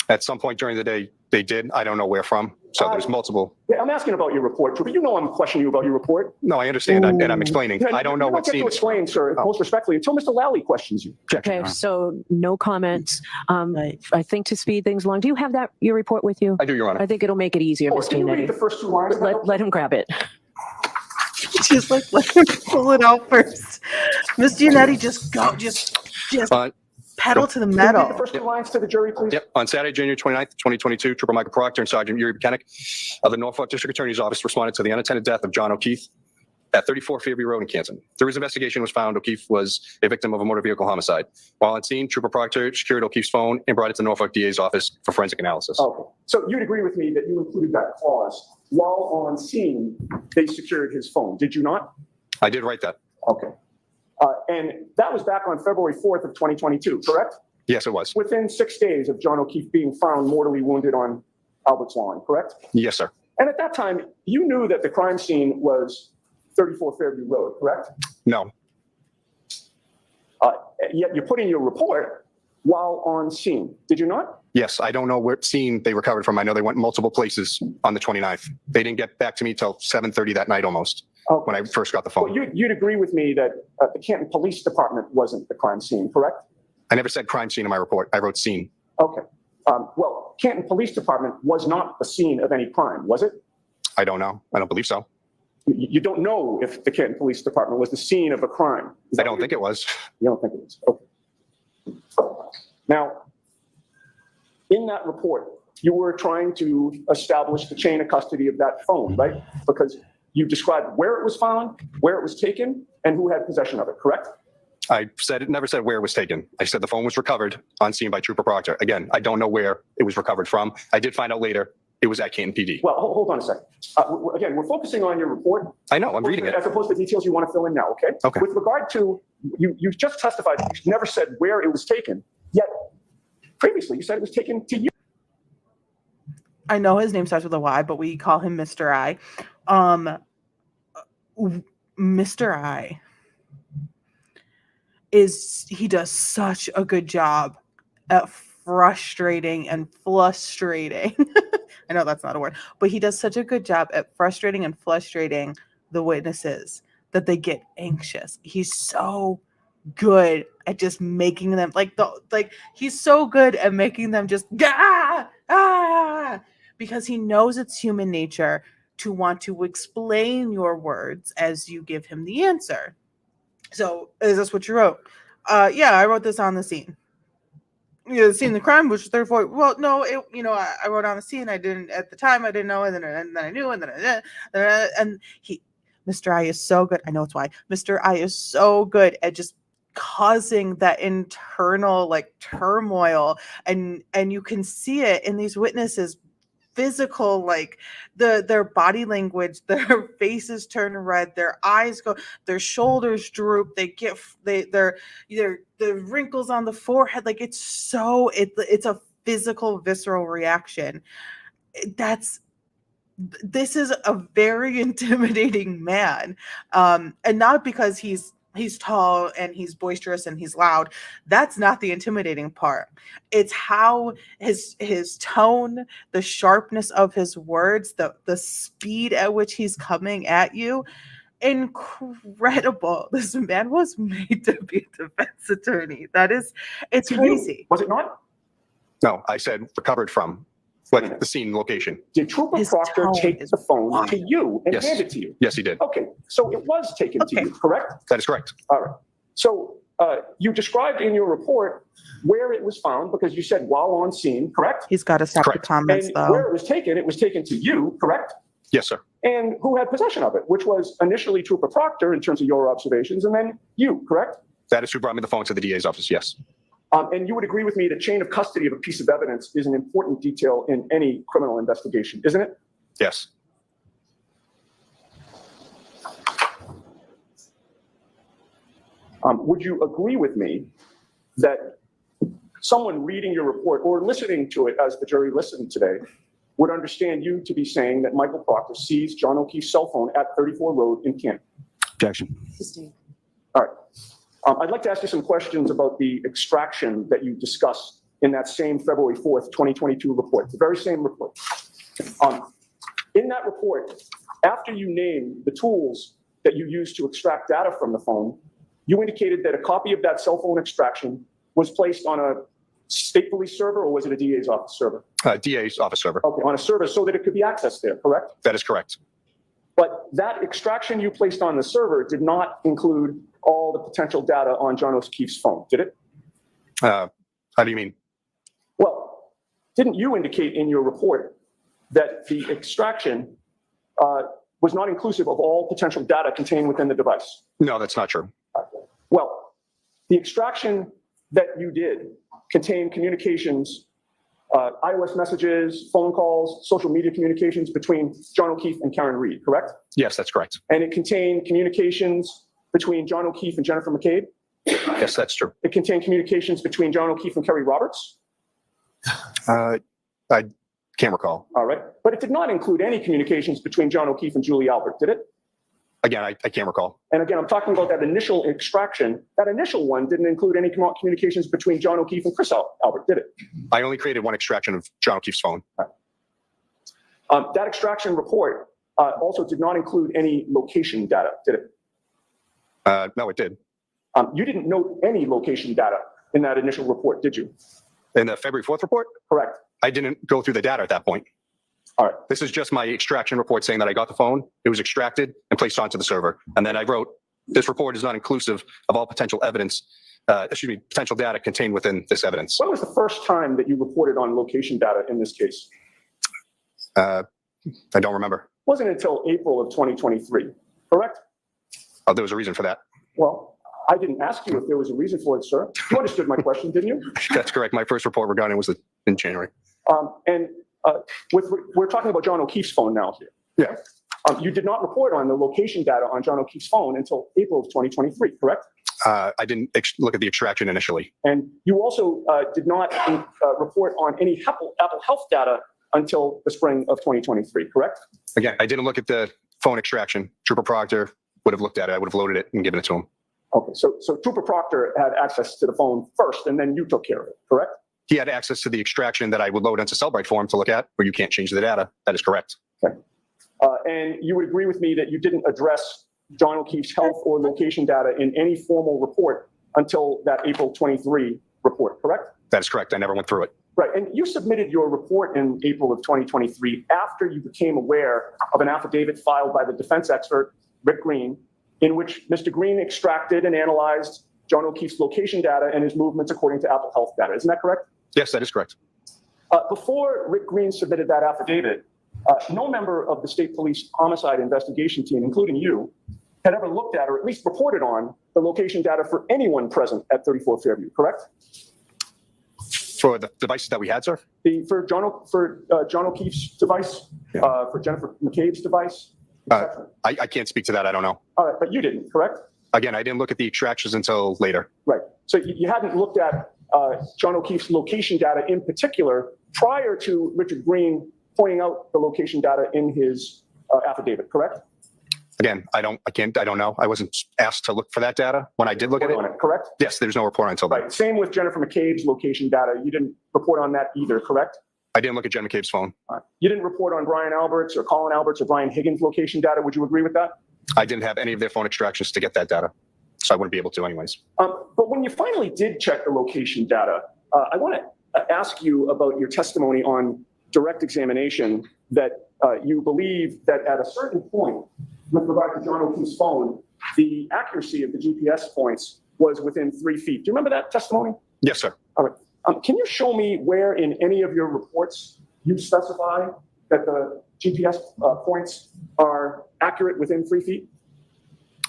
At some point during the day, they did. I don't know where from. So there's multiple. Yeah, I'm asking about your report, too, but you know I'm questioning you about your report. No, I understand, and I'm explaining. Yeah, I don't know you what don't get scene to it's explain, sir, Oh. most respectfully, until Mr. Lally questions you. Okay, so no comments. I think to speed things along, do you have your report with you? I do, Your Honor. I think it'll make it easier, Oh, Mr. can you read Yannetti. the first 2 lines? of that? Let him grab it. Just like let him pull it out first. Mr. Yannetti, just pedal to the Can you read the metal. first 2 lines to the jury, please? Yep. On Saturday, January 29th, 2022, Trooper Michael Proctor and Sergeant Yuri Buchanan of the Norfolk District Attorney's Office responded to the unattended death of John O'Keefe at 34 Fairview Road in Canton. Through his investigation was found O'Keefe was a victim of a motor vehicle homicide. While on scene, Trooper Proctor secured O'Keefe's phone and brought it to the Norfolk DA's office for forensic analysis. Okay, so you'd agree with me that you included that clause, while on scene, they secured his phone, did you not? I did write that. Okay. And that was back on February 4th of 2022, correct? Yes, it was. Within 6 days of John O'Keefe being found mortally wounded on Albert's Lawn, correct? Yes, sir. And at that time, you knew that the crime scene was 34 Fairview Road, correct? No. Yet you put in your report while on scene, did you not? Yes, I don't know what scene they recovered from. I know they went multiple places on the 29th. They didn't get back to me till 7:30 that night almost, when I first got the Well, phone. you'd agree with me that the Canton Police Department wasn't the crime scene, correct? I never said crime scene in my report. I wrote scene. Okay. Well, Canton Police Department was not the scene of any crime, was it? I don't know. I don't believe so. You don't know if the Canton Police Department was the scene of a crime. I don't think it was. You don't think it is? Okay. Now, in that report, you were trying to establish the chain of custody of that phone, right? Because you described where it was found, where it was taken, and who had possession of it, correct? I said it never said where it was taken. I said the phone was recovered on scene by Trooper Proctor. Again, I don't know where it was recovered from. I did find out later it was at Canton PD. Well, hold on a second. Again, we're focusing on your report. I know, I'm reading it. As opposed to details you want to fill in now, okay? Okay. With regard to, you just testified, you never said where it was taken, yet previously you said it was taken to you. I know his name starts with a Y, but we call him Mr. I. Mr. I he does such a good job at frustrating and frustrating. I know that's not a word, but he does such a good job at frustrating and frustrating the witnesses that they get anxious. He's so good at just making them he's so good at making them just because he knows it's human nature to want to explain your words as you give him the answer. So is this what you wrote? Yeah, I wrote this on the scene. The scene of the crime, which is 34. Well, no, I wrote on the scene. I didn't at the time. I didn't know, and then I knew, and then Mr. I is so good. I know it's why Mr. I is so good at just causing that internal turmoil, and you can see it in these witnesses' physical, their body language, their faces turn red, their eyes go, their shoulders droop, the wrinkles on the forehead, it's a physical, visceral reaction. This is a very intimidating man, and not because he's tall and he's boisterous and he's loud. That's not the intimidating part. It's how his tone, the sharpness of his words, the speed at which he's coming at you. Incredible. This man was made to be a defense attorney. It's crazy. Was it not? No, I said recovered from. What the scene location? Did Trooper Proctor take the phone to you and Yes. hand it to you? Yes, he did. Okay, so it was taken to you, correct? That is correct. All right. So you described in your report where it was found because you said while on scene, correct? He's got to stop the Correct. comments, And though. where it was taken to you, correct? Yes, sir. And who had possession of it, which was initially Trooper Proctor in terms of your observations, and then you, correct? That is who brought me the phone to the DA's office. Yes. And you would agree with me that chain of custody of a piece of evidence is an important detail in any criminal investigation, isn't it? Yes. Would you agree with me that someone reading your report or listening to it as the jury listened today would understand you to be saying that Michael Proctor seized John O'Keefe's cell phone at 34 Road in Canton? Objection. All right. I'd like to ask you some questions about the extraction that you discussed in that same February 4th, 2022 report, the very same report. In that report, after you named the tools that you used to extract data from the phone, you indicated that a copy of that cell phone extraction was placed on a state police server, or was it a DA's office server? DA's office server. Okay, on a server so that it could be accessed there, correct? That is correct. But that extraction you placed on the server did not include all the potential data on John O'Keefe's phone, did it? How do you mean? Well, didn't you indicate in your report that the extraction was not inclusive of all potential data contained within the device? No, that's not true. Well, the extraction that you did contained communications, iOS messages, phone calls, social media communications between John O'Keefe and Karen Reed, correct? Yes, that's correct. And it contained communications between John O'Keefe and Jennifer McCabe. Yes, that's true. It contained communications between John O'Keefe and Kerry Roberts. I can't recall. All right. But it did not include any communications between John O'Keefe and Julie Albert, did it? Again, I can't recall. And again, I'm talking about that initial extraction. That initial one didn't include any communications between John O'Keefe and Chris Albert, did it? I only created one extraction of John O'Keefe's phone. That extraction report also did not include any location data, did it? No, it did. You didn't note any location data in that initial report, did you? In the February 4th report? Correct. I didn't go through the data at that point. All right. This is just my extraction report saying that I got the phone, it was extracted and placed onto the server. And then I wrote, this report is not inclusive of all potential evidence, potential data contained within this evidence. When was the first time that you reported on location data in this case? I don't remember. Wasn't until April of 2023, correct? Oh, there was a reason for that. Well, I didn't ask you if there was a reason for it, sir. You understood my question, didn't you? That's correct. My first report regarding it was in January. We're talking about John O'Keefe's phone now here. Yeah. You did not report on the location data on John O'Keefe's phone until April of 2023, correct? I didn't look at the extraction initially. And you also did not report on any Apple Health data until the spring of 2023, correct? Again, I didn't look at the phone extraction. Trooper Proctor would have looked at it. I would have loaded it and given it to him. Okay, so Trooper Proctor had access to the phone first, and then you took care of it, correct? He had access to the extraction that I would load into Cellbrite for him to look at, where you can't change the data. That is correct. Okay. And you would agree with me that you didn't address John O'Keefe's health or location data in any formal report until that April 23 report, correct? That is correct. I never went through it. Right, and you submitted your report in April of 2023 after you became aware of an affidavit filed by the defense expert, Rick Green, in which Mr. Green extracted and analyzed John O'Keefe's location data and his movements according to Apple Health data. Isn't that correct? Yes, that is correct. Before Rick Green submitted that affidavit, no member of the state police homicide investigation team, including you, had ever looked at or at least reported on the location data for anyone present at 34 Fairview, correct? For the devices that we had, sir? For John O'Keefe's device, for Jennifer McCabe's device, etc. I can't speak to that. I don't know. All right, but you didn't, correct? Again, I didn't look at the extractions until later. Right. So you hadn't looked at John O'Keefe's location data in particular prior to Richard Green pointing out the location data in his affidavit, correct? Again, I don't know. I wasn't asked to look for that data when I did look at it. Correct? Yes, there's no report until then. Right. Same with Jennifer McCabe's location data. You didn't report on that either, correct? I didn't look at Jen McCabe's phone. You didn't report on Brian Alberts or Colin Alberts or Brian Higgins' location data. Would you agree with that? I didn't have any of their phone extractions to get that data, so I wouldn't be able to anyways. But when you finally did check the location data, I want to ask you about your testimony on direct examination that you believe that at a certain point, with regard to John O'Keefe's phone, the accuracy of the GPS points was within 3 feet. Do you remember that testimony? Yes, sir. All right. Can you show me where in any of your reports you specify that the GPS points are accurate within 3 feet?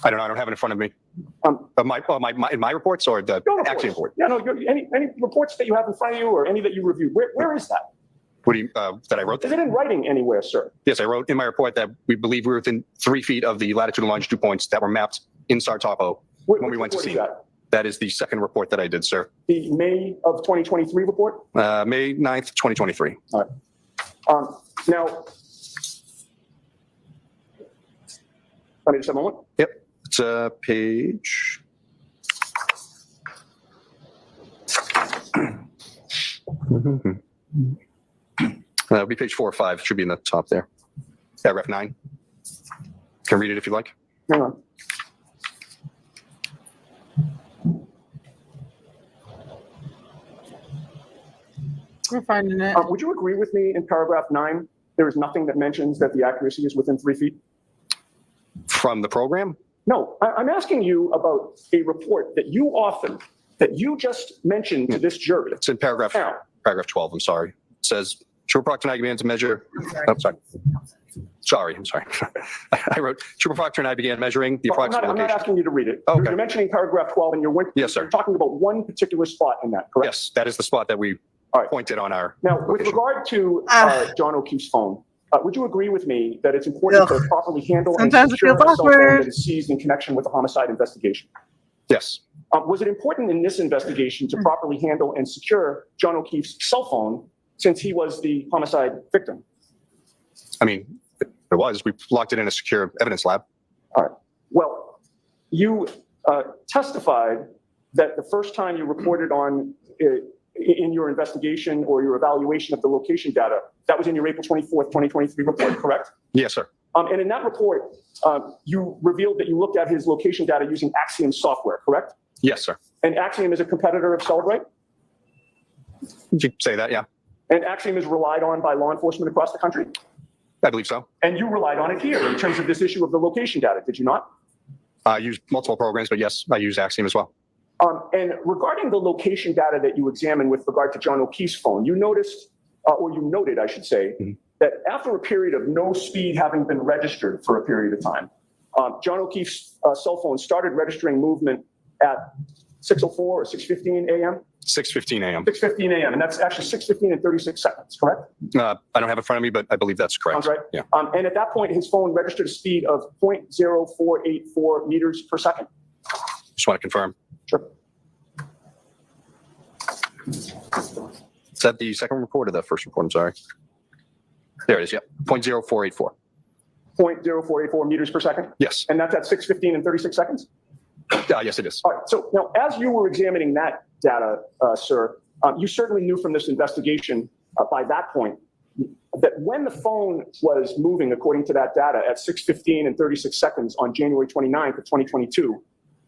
I don't know. I don't have it in front of me. In my reports or the accident report? Yeah, no. Any reports that you have in front of you or any that you reviewed, where is that? What do you, that I wrote Is that? it in writing anywhere, sir? Yes, I wrote in my report that we believe we were within 3 feet of the latitude and longitude points that were mapped in Sartopo when we went to see that. That is the second report that I did, sir. The May of 2023 report? May 9th, 2023. All right. Now, let me just have a moment. Yep. It's page It'll be page 4 or 5. It should be in the top there. Paragraph 9. Can read it if you like. Hang on. We're finding it. Would you agree with me in paragraph 9, there is nothing that mentions that the accuracy is within 3 feet? From the program? No, I'm asking you about a report that you authored, that you just mentioned to this jury. It's in paragraph Now, 12. I'm sorry. It says, Trooper Proctor and I began to measure. I'm sorry. I wrote, Trooper Proctor and I began measuring the approximate I'm not location. asking you to read it. Okay. You're mentioning paragraph 12 and Yes, sir. you're talking about one particular spot in that, correct? Yes, that is the spot that we All right. pointed on our. Now, with location. regard to John O'Keefe's phone, would you agree with me that it's important to properly handle and Sometimes it secure feels a cell phone awkward. that is seized in connection with a homicide investigation? Yes. Was it important in this investigation to properly handle and secure John O'Keefe's cell phone since he was the homicide victim? I mean, it was. We locked it in a secure evidence lab. All right. Well, you testified that the first time you reported on in your investigation or your evaluation of the location data, that was in your April 24th, 2023 report, correct? Yes, sir. And in that report, you revealed that you looked at his location data using Axiom software, correct? Yes, sir. And Axiom is a competitor of Celebrate? Did you say that? Yeah. And Axiom is relied on by law enforcement across the country? I believe so. And you relied on it here in terms of this issue of the location data, did you not? I use multiple programs, but yes, I use Axiom as well. And regarding the location data that you examined with regard to John O'Keefe's phone, you noticed, or you noted, I should say, that after a period of no speed having been registered for a period of time, John O'Keefe's cell phone started registering movement at 6:04 or 6:15 a.m.? 6:15 a.m. 6:15 a.m., and that's actually 6:15 and 36 seconds, correct? I don't have it in front of me, but I believe that's correct. Sounds right. Yeah. And at that point, his phone registered a speed of 0.0484 meters per second. Just want to confirm. Sure. Is that the second report or the first report? I'm sorry. There it is. Yep. 0.0484. 0.0484 meters per second? Yes. And that's at 6:15 and 36 seconds? Yes, it is. All right. So now, as you were examining that data, sir, you certainly knew from this investigation by that point that when the phone was moving, according to that data, at 6:15 and 36 seconds on January 29th of 2022,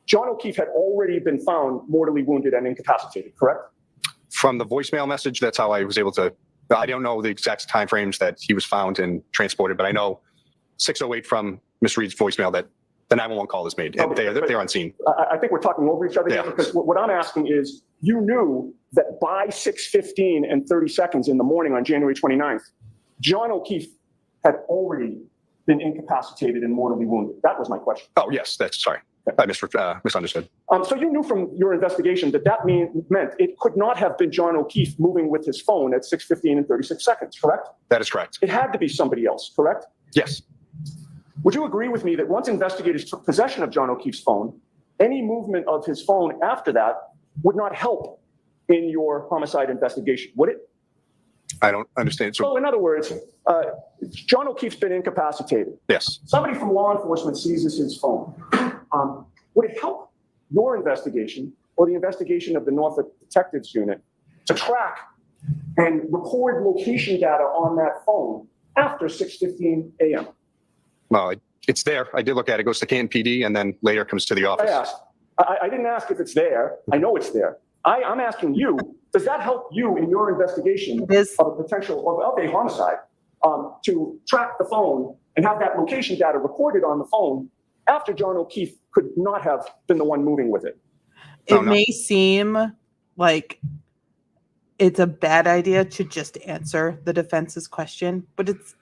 John O'Keefe had already been found mortally wounded and incapacitated, correct? From the voicemail message, that's how I was able to. I don't know the exact timeframes that he was found and transported, but I know 6:08 from Ms. Reed's voicemail that the 911 call is made. And they're on scene. I think we're talking over each other here, because what I'm asking is, you knew that by 6:15 and 30 seconds in the morning on January 29th, John O'Keefe had already been incapacitated and mortally wounded. That was my question. Oh, yes. Sorry. I misunderstood. So you knew from your investigation that meant it could not have been John O'Keefe moving with his phone at 6:15 and 36 seconds, correct? That is correct. It had to be somebody else, correct? Yes. Would you agree with me that once investigators took possession of John O'Keefe's phone, any movement of his phone after that would not help in your homicide investigation, would it? I don't understand. So in other words, John O'Keefe's been incapacitated. Yes. Somebody from law enforcement seizes his phone. Would it help your investigation or the investigation of the Norfolk Detectives Unit to track and record location data on that phone after 6:15 a.m.? Well, it's there. I did look at it. It goes to Canton PD and then later comes to the office. I didn't ask if it's there. I know it's there. I'm asking you, does that help you in your investigation of a potential of a homicide to track the phone and have that location data recorded on the phone after John O'Keefe could not have been the one moving with it? It may seem like it's a bad idea to just answer the defense's question, but it's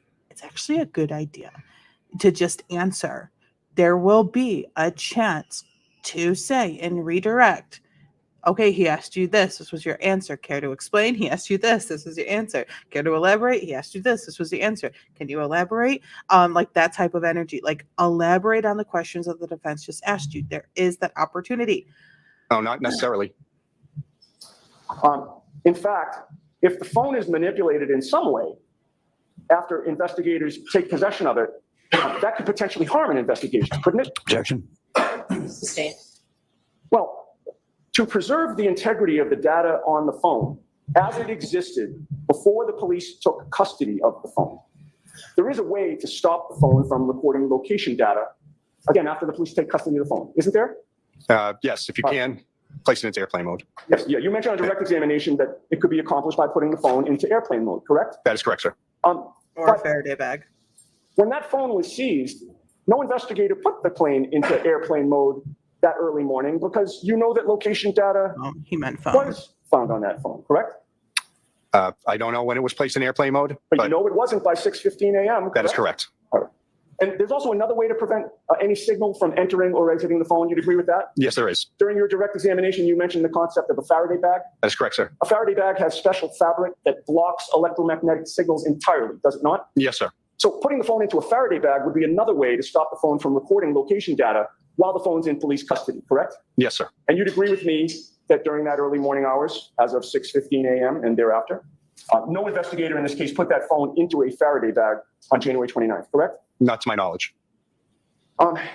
actually a good idea to just answer. There will be a chance to say and redirect. Okay, he asked you this. This was your answer. Care to explain? He asked you this. This was your answer. Care to elaborate? He asked you this. This was the answer. Can you elaborate? Like that type of energy. Like elaborate on the questions that the defense just asked you. There is that opportunity. No, not necessarily. In fact, if the phone is manipulated in some way after investigators take possession of it, that could potentially harm an investigation, couldn't it? Objection. Sustained. Well, to preserve the integrity of the data on the phone, as it existed before the police took custody of the phone, there is a way to stop the phone from recording location data, again, after the police take custody of the phone, isn't there? Yes, if you can, place it into airplane mode. Yes, yeah, you mentioned on direct examination that it could be accomplished by putting the phone into airplane mode, correct? That is correct, sir. Or a But Faraday bag. when that phone was seized, no investigator put the plane into airplane mode that early morning because you know that location data Oh, he meant phone. was found on that phone, correct? I don't know when it was placed in airplane mode, But but you know it wasn't by 6:15 a.m. that is correct. And there's also another way to prevent any signal from entering or exiting the phone. You'd agree with that? Yes, there is. During your direct examination, you mentioned the concept of a Faraday bag. That is correct, sir. A Faraday bag has special fabric that blocks electromagnetic signals entirely, does it not? Yes, sir. So putting the phone into a Faraday bag would be another way to stop the phone from recording location data while the phone's in police custody, correct? Yes, sir. And you'd agree with me that during that early morning hours, as of 6:15 a.m. and thereafter, no investigator in this case put that phone into a Faraday bag on January 29th, correct? Not to my knowledge.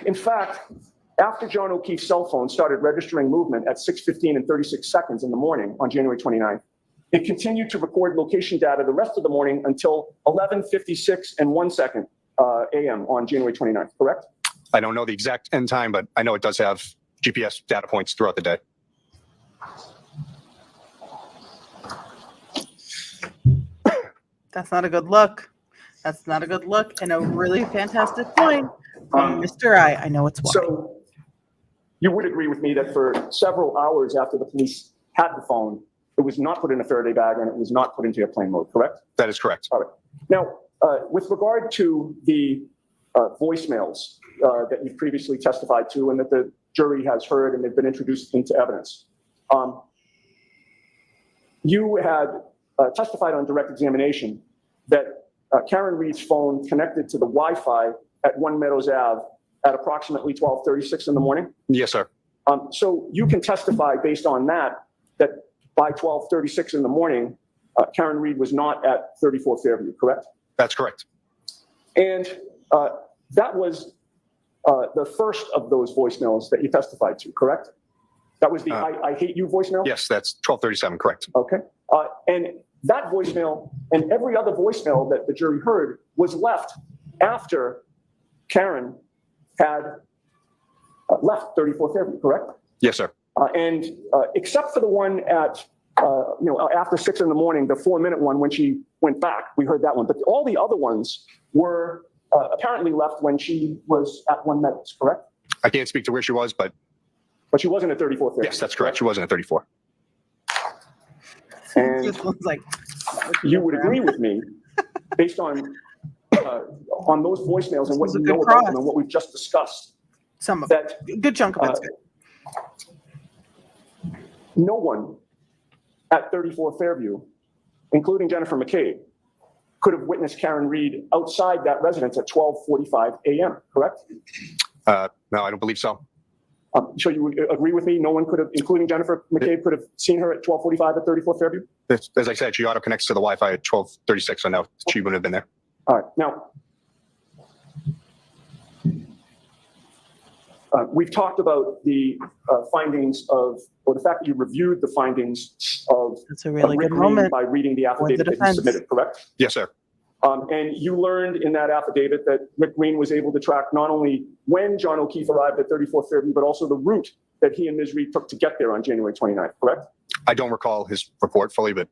In fact, after John O'Keefe's cell phone started registering movement at 6:15 and 36 seconds in the morning on January 29th, it continued to record location data the rest of the morning until 11:56 and 1 second a.m. on January 29th, correct? I don't know the exact end time, but I know it does have GPS data points throughout the day. That's not a good look. That's not a good look. And a really fantastic point from Mr. I know it's why. So you would agree with me that for several hours after the police had the phone, it was not put in a Faraday bag and it was not put into airplane mode, correct? That is correct. All right. Now, with regard to the voicemails that you've previously testified to and that the jury has heard and they've been introduced into evidence, you had testified on direct examination that Karen Reed's phone connected to the Wi-Fi at 1 Meadows Ave at approximately 12:36 in the morning. Yes, sir. So you can testify based on that by 12:36 in the morning, Karen Reed was not at 34 Fairview, correct? That's correct. And that was the first of those voicemails that you testified to, correct? That was the I hate you voicemail? Yes, that's 12:37, correct. Okay. And that voicemail and every other voicemail that the jury heard was left after Karen had left 34 Fairview, correct? Yes, sir. And except for the one at, after 6 in the morning, the 4-minute one when she went back, we heard that one. But all the other ones were apparently left when she was at 1 Meadows, correct? I can't speak to where she was, but But she wasn't at 34 Fairview. yes, that's correct. She wasn't at 34. And This one's like, you would agree with me, based on those voicemails and what This is you a know good about cross. them and what we've just discussed, some of that it. Good chunk of it's good. no one at 34 Fairview, including Jennifer McCabe, could have witnessed Karen Reed outside that residence at 12:45 a.m., correct? No, I don't believe so. So you would agree with me? No one could have, including Jennifer McCabe, could have seen her at 12:45 at 34 Fairview? As I said, she auto connects to the Wi-Fi at 12:36, so no, she wouldn't have been there. All right. Now, we've talked about the findings of, or the fact that you reviewed the findings of That's a really Rick good Green moment by reading the for the affidavit that you defense. submitted, correct? Yes, sir. And you learned in that affidavit that Rick Green was able to track not only when John O'Keefe arrived at 34 Fairview, but also the route that he and Ms. Reed took to get there on January 29th, correct? I don't recall his report fully, but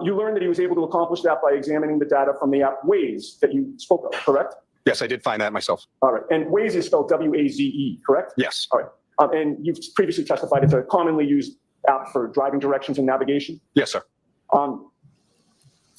You learned that he was able to accomplish that by examining the data from the app Waze that you spoke of, correct? yes, I did find that myself. All right. And Waze is spelled W-A-Z-E, correct? Yes. All right. And you've previously testified it's a commonly used app for driving directions and navigation. Yes, sir.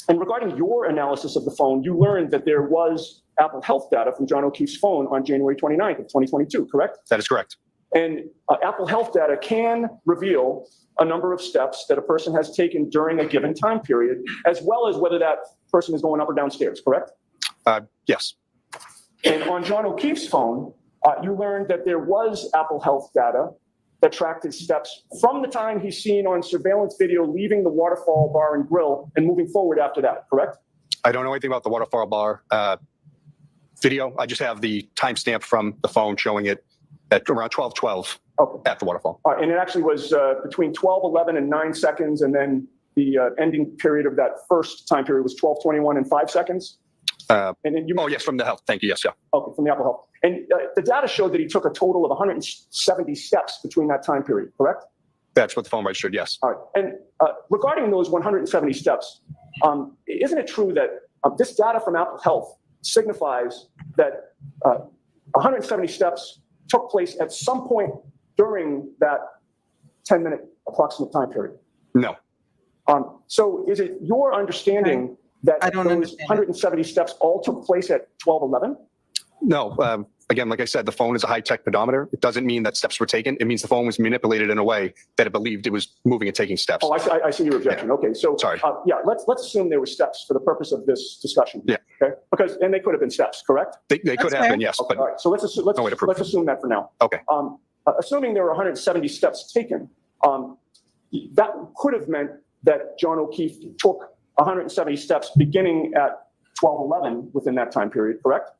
And regarding your analysis of the phone, you learned that there was Apple Health data from John O'Keefe's phone on January 29th of 2022, correct? That is correct. And Apple Health data can reveal a number of steps that a person has taken during a given time period, as well as whether that person is going up or downstairs, correct? Yes. And on John O'Keefe's phone, you learned that there was Apple Health data that tracked his steps from the time he's seen on surveillance video leaving the Waterfall Bar and Grill and moving forward after that, correct? I don't know anything about the Waterfall Bar video. I just have the timestamp from the phone showing it at around 12:12 Okay. at the Waterfall. And it actually was between 12:11 and 9 seconds, and then ending period of that first time period was 12:21 and 5 seconds? And then you. Oh, yes, from the health. Thank you. Yes, yeah. Okay, from the Apple Health. And the data showed that he took a total of 170 steps between that time period, correct? That's what the phone registered, yes. All right. And regarding those 170 steps, isn't it true that this data from Apple Health signifies that 170 steps took place at some point during that 10-minute approximate time period? No. So is it your understanding that I don't those understand 170 steps all took place at 12:11? No. Again, like I said, the phone is a high-tech pedometer. It doesn't mean that steps were taken. It means the phone was manipulated in a way that it believed it was moving and taking steps. Oh, I see your objection. Okay, so Sorry. yeah, let's assume there were steps for the purpose of this discussion. Yeah. Okay, and they could have been steps, correct? They could That's have been, fair. yes, Okay, but all right. So let's assume, No way to prove let's assume that for now. okay. Assuming there were 170 steps taken, that could have meant that John O'Keefe took 170 steps beginning at 12:11 within that time period, correct?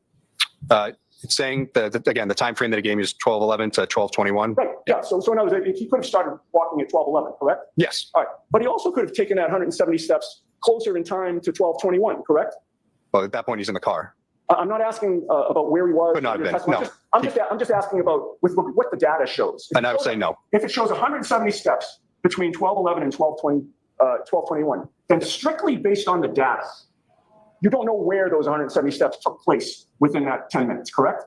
It's saying that, again, the time frame that it gave me is 12:11 to 12:21. Right. Yeah. So in other words, he could have started walking at 12:11, correct? Yes. All right. But he also could have taken that 170 steps closer in time to 12:21, correct? Well, at that point, he's in the car. I'm not asking about where he was. Could not have been, I'm no. I'm just asking about with what the data shows. And I would say no. If it shows 170 steps between 12:11 and 12:21, then strictly based on the data, you don't know where those 170 steps took place within that 10 minutes, correct?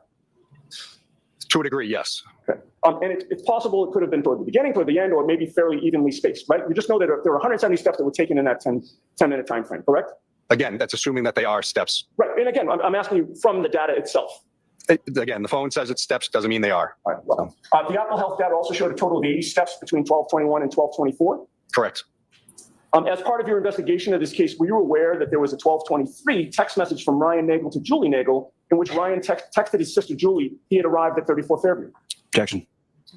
To a degree, yes. Okay. And it's possible it could have been toward the beginning, toward the end, or maybe fairly evenly spaced, right? You just know that there were 170 steps that were taken in that 10-minute time frame, correct? Again, that's assuming that they are steps. Right. And again, I'm asking you from the data itself. Again, the phone says it's steps, doesn't mean they are. All right. Well, the Apple Health data also showed a total of 80 steps between 12:21 and 12:24. Correct. As part of your investigation of this case, were you aware that there was a 12:23 text message from Ryan Nagel to Julie Nagel in which Ryan texted his sister Julie he had arrived at 34 Fairview? Objection.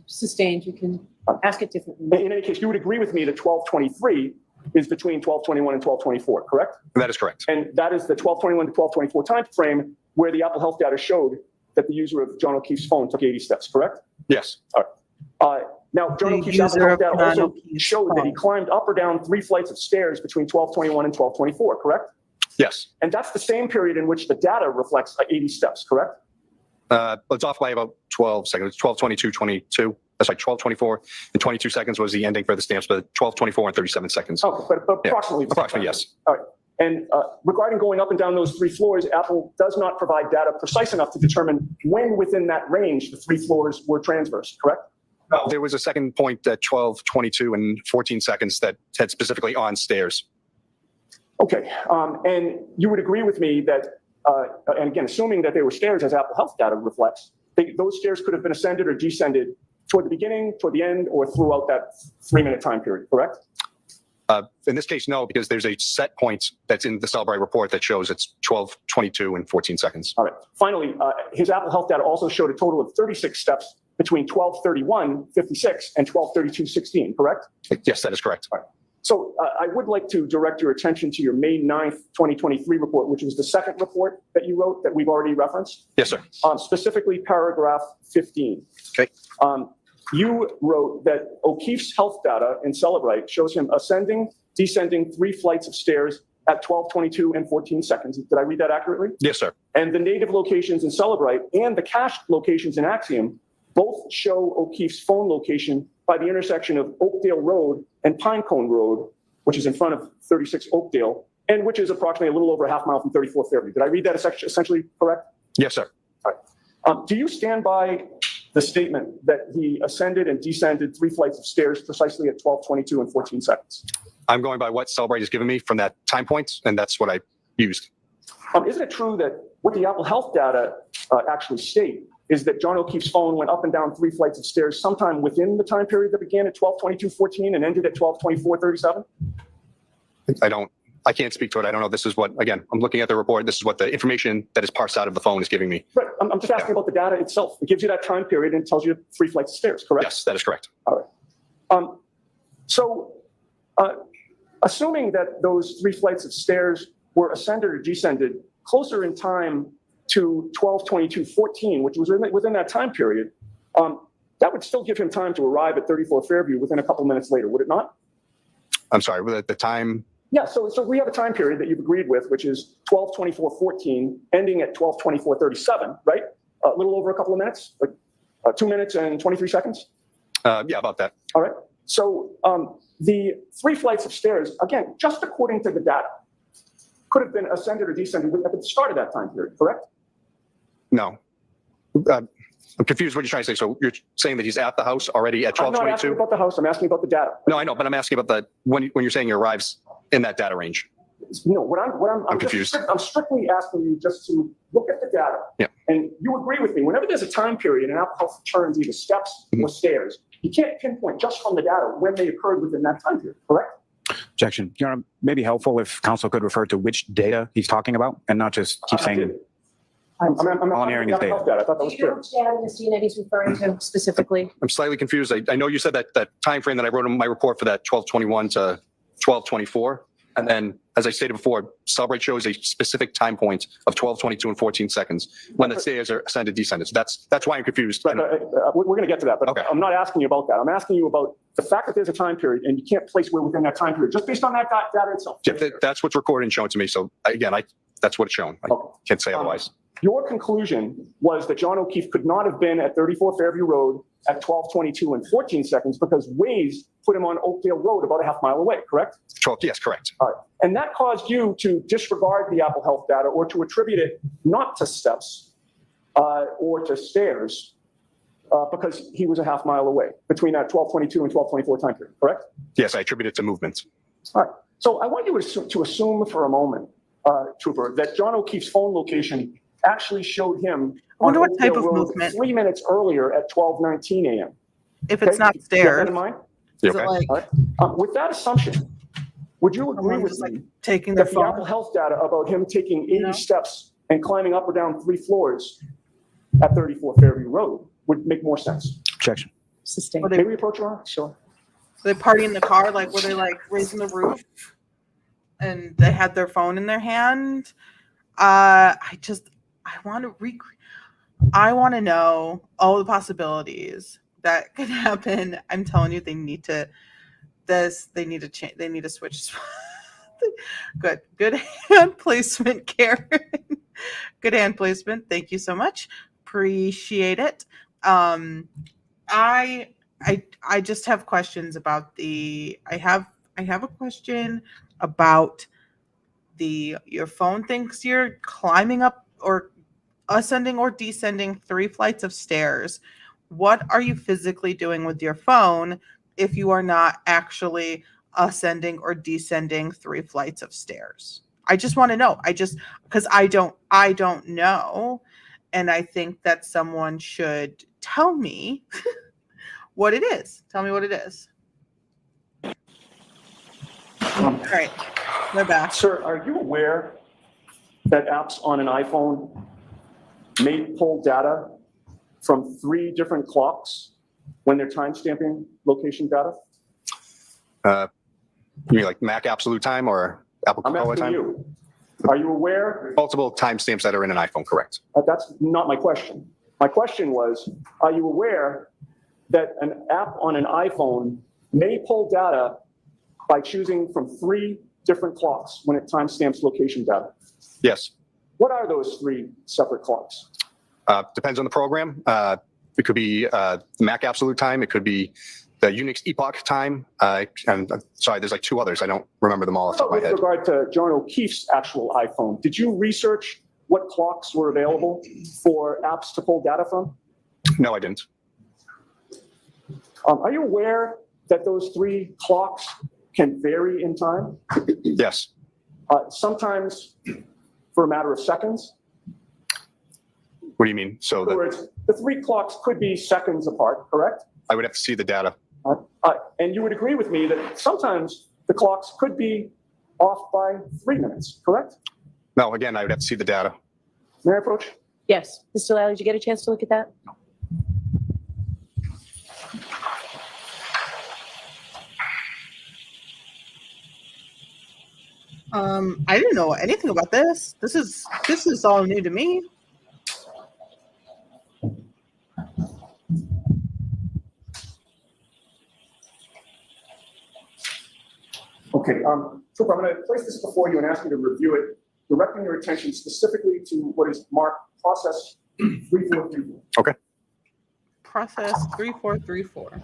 Sustained, you can ask it differently. In any case, you would agree with me that 12:23 is between 12:21 and 12:24, correct? That is correct. And that is the 12:21 to 12:24 time frame where the Apple Health data showed that the user of John O'Keefe's phone took 80 steps, correct? Yes. Now, John The O'Keefe's Apple user Health of data John also O'Keefe's showed that he phone. climbed up or down 3 flights of stairs between 12:21 and 12:24, correct? Yes. And that's the same period in which the data reflects 80 steps, correct? It's off by about 12 seconds. 12:22, 22. That's like 12:24 and 22 seconds was the ending for the stamps, but 12:24 and 37 seconds. Okay, but Yeah. approximately. Approximately, yes. All right. And regarding going up and down those 3 floors, Apple does not provide data precise enough to determine when within that range the 3 floors were transverse, correct? There was a second point at 12:22 and 14 seconds that had specifically on stairs. Okay. And you would agree with me that, and again, assuming that they were stairs as Apple Health data reflects, those stairs could have been ascended or descended toward the beginning, toward the end, or throughout that 3-minute time period, correct? In this case, no, because there's a set point that's in the Cellbrite report that shows it's 12:22 and 14 seconds. All right. Finally, his Apple Health data also showed a total of 36 steps between 12:31:56 and 12:32:16, correct? Yes, that is correct. So I would like to direct your attention to your May 9th, 2023 report, which was the second report that you wrote that we've already referenced, Yes, sir. specifically paragraph 15. Okay. You wrote that O'Keefe's health data in Celebrite shows him ascending, descending 3 flights of stairs at 12:22 and 14 seconds. Did I read that accurately? Yes, sir. And the native locations in Celebrite and the cached locations in Axiom both show O'Keefe's phone location by the intersection of Oakdale Road and Pinecone Road, which is in front of 36 Oakdale, and which is approximately a little over a half mile from 34 Fairview. Did I read that essentially correct? Yes, sir. Do you stand by the statement that he ascended and descended 3 flights of stairs precisely at 12:22 and 14 seconds? I'm going by what Cellbrite has given me from that time point, and that's what I used. Isn't it true that what the Apple Health data actually state is that John O'Keefe's phone went up and down 3 flights of stairs sometime within the time period that began at 12:22:14 and ended at 12:24:37? I can't speak to it. I don't know. This is what, again, I'm looking at the report. This is what the information that is parsed out of the phone is giving me. Right. I'm just asking about the data itself. It gives you that time period and tells you 3 flights of stairs, correct? Yes, that is correct. All right. So assuming that those 3 flights of stairs were ascended or descended closer in time to 12:22:14, which was within that time period, that would still give him time to arrive at 34 Fairview within a couple minutes later, would it not? I'm sorry, the time, Yeah, so we have a time period that you've agreed with, which is 12:24:14, ending at 12:24:37, right? A little over a couple of minutes, like 2 minutes and 23 seconds. yeah, about that. All right. So the 3 flights of stairs, again, just according to the data, could have been ascended or descended at the start of that time period, correct? No. I'm confused what you're trying to say. So you're saying that he's at the house already at I'm not asking 12:22? about the house. I'm asking about the data. No, I know, but I'm asking about when you're saying he arrives in that data range. No, I'm confused. I'm strictly asking you just to look at the data. Yeah. And you agree with me, whenever there's a time period and Apple Health returns either steps or stairs, you can't pinpoint just from the data when they occurred within that time period, correct? Objection. Your Honor, maybe helpful if counsel could refer to which data he's talking about and not just keep saying. I'm All I'm hearing is Apple Health data. I thought that was Do you know clear. which data, Ms. Dean, that he's referring to specifically? I'm slightly confused. I know you said that time frame that I wrote in my report for that 12:21 to 12:24. And then, as I stated before, Celebrate shows a specific time point of 12:22 and 14 seconds when the stairs are ascended, descended. So that's why I'm confused. We're going to get to that, but Okay. I'm not asking you about that. I'm asking you about the fact that there's a time period and you can't place where within that time period, just based on that data itself. Yeah, that's what's recorded and shown to me. So again, that's what it's shown. I Okay. can't say otherwise. Your conclusion was that John O'Keefe could not have been at 34 Fairview Road at 12:22 and 14 seconds because Waze put him on Oakdale Road about a half mile away, correct? 12, yes, correct. All right. And that caused you to disregard the Apple Health data or to attribute it not to steps or to stairs because he was a half mile away between that 12:22 and 12:24 time period, correct? Yes, I attribute it to movement. All right. So I want you to assume for a moment, Trooper, that John O'Keefe's phone location actually showed him I wonder on what type Oakdale of Road movement. 3 minutes earlier at 12:19 a.m. If it's Okay? not You have stairs, that in mind? You is it okay? like All right. With that assumption, would you agree someone with just like me taking their that the Apple phone? Health data about him taking 80 No. steps and climbing up or down 3 floors at 34 Fairview Road would make more sense? Objection. Sustained. Were they, May we approach Ron? Sure. were they partying in the car? Like, were they like raising the roof and they had their phone in their hand? I want to know all the possibilities that could happen. I'm telling you, they need to change. They need to switch. Good hand placement, Karen. Good hand placement. Thank you so much. Appreciate it. I just have questions about I have a question about your phone thinks you're climbing up or ascending or descending 3 flights of stairs. What are you physically doing with your phone if you are not actually ascending or descending 3 flights of stairs? I just want to know. Because I don't know. And I think that someone should tell me what it is. Tell me what it is. All right. We're back. Sir, are you aware that apps on an iPhone may pull data from 3 different clocks when they're timestamping location data? You mean like Mac Absolute Time or Apple I'm Cocoa asking Time? you. Are you aware? Multiple timestamps that are in an iPhone, correct? That's not my question. My question was, are you aware that an app on an iPhone may pull data by choosing from 3 different clocks when it timestamps location data? Yes. What are those 3 separate clocks? Depends on the program. It could be Mac Absolute Time. It could be the Unix Epoch Time. And sorry, there's like 2 others. I don't remember them all off the top of my With head. regard to John O'Keefe's actual iPhone, did you research what clocks were available for apps to pull data from? No, I didn't. Are you aware that those 3 clocks can vary in time? Yes. Sometimes for a matter of seconds. What do you mean? So In other words, the 3 clocks could be seconds apart, correct? I would have to see the data. And you would agree with me that sometimes the clocks could be off by 3 minutes, correct? No, again, I would have to see the data. May I approach? Yes. Mr. Lally, did you get a chance to look at that? I didn't know anything about this. This is all new to me. Okay, Trooper, I'm going to place this before you and ask you to review it, directing your attention specifically to what is marked process 3434. Okay. Process 3434.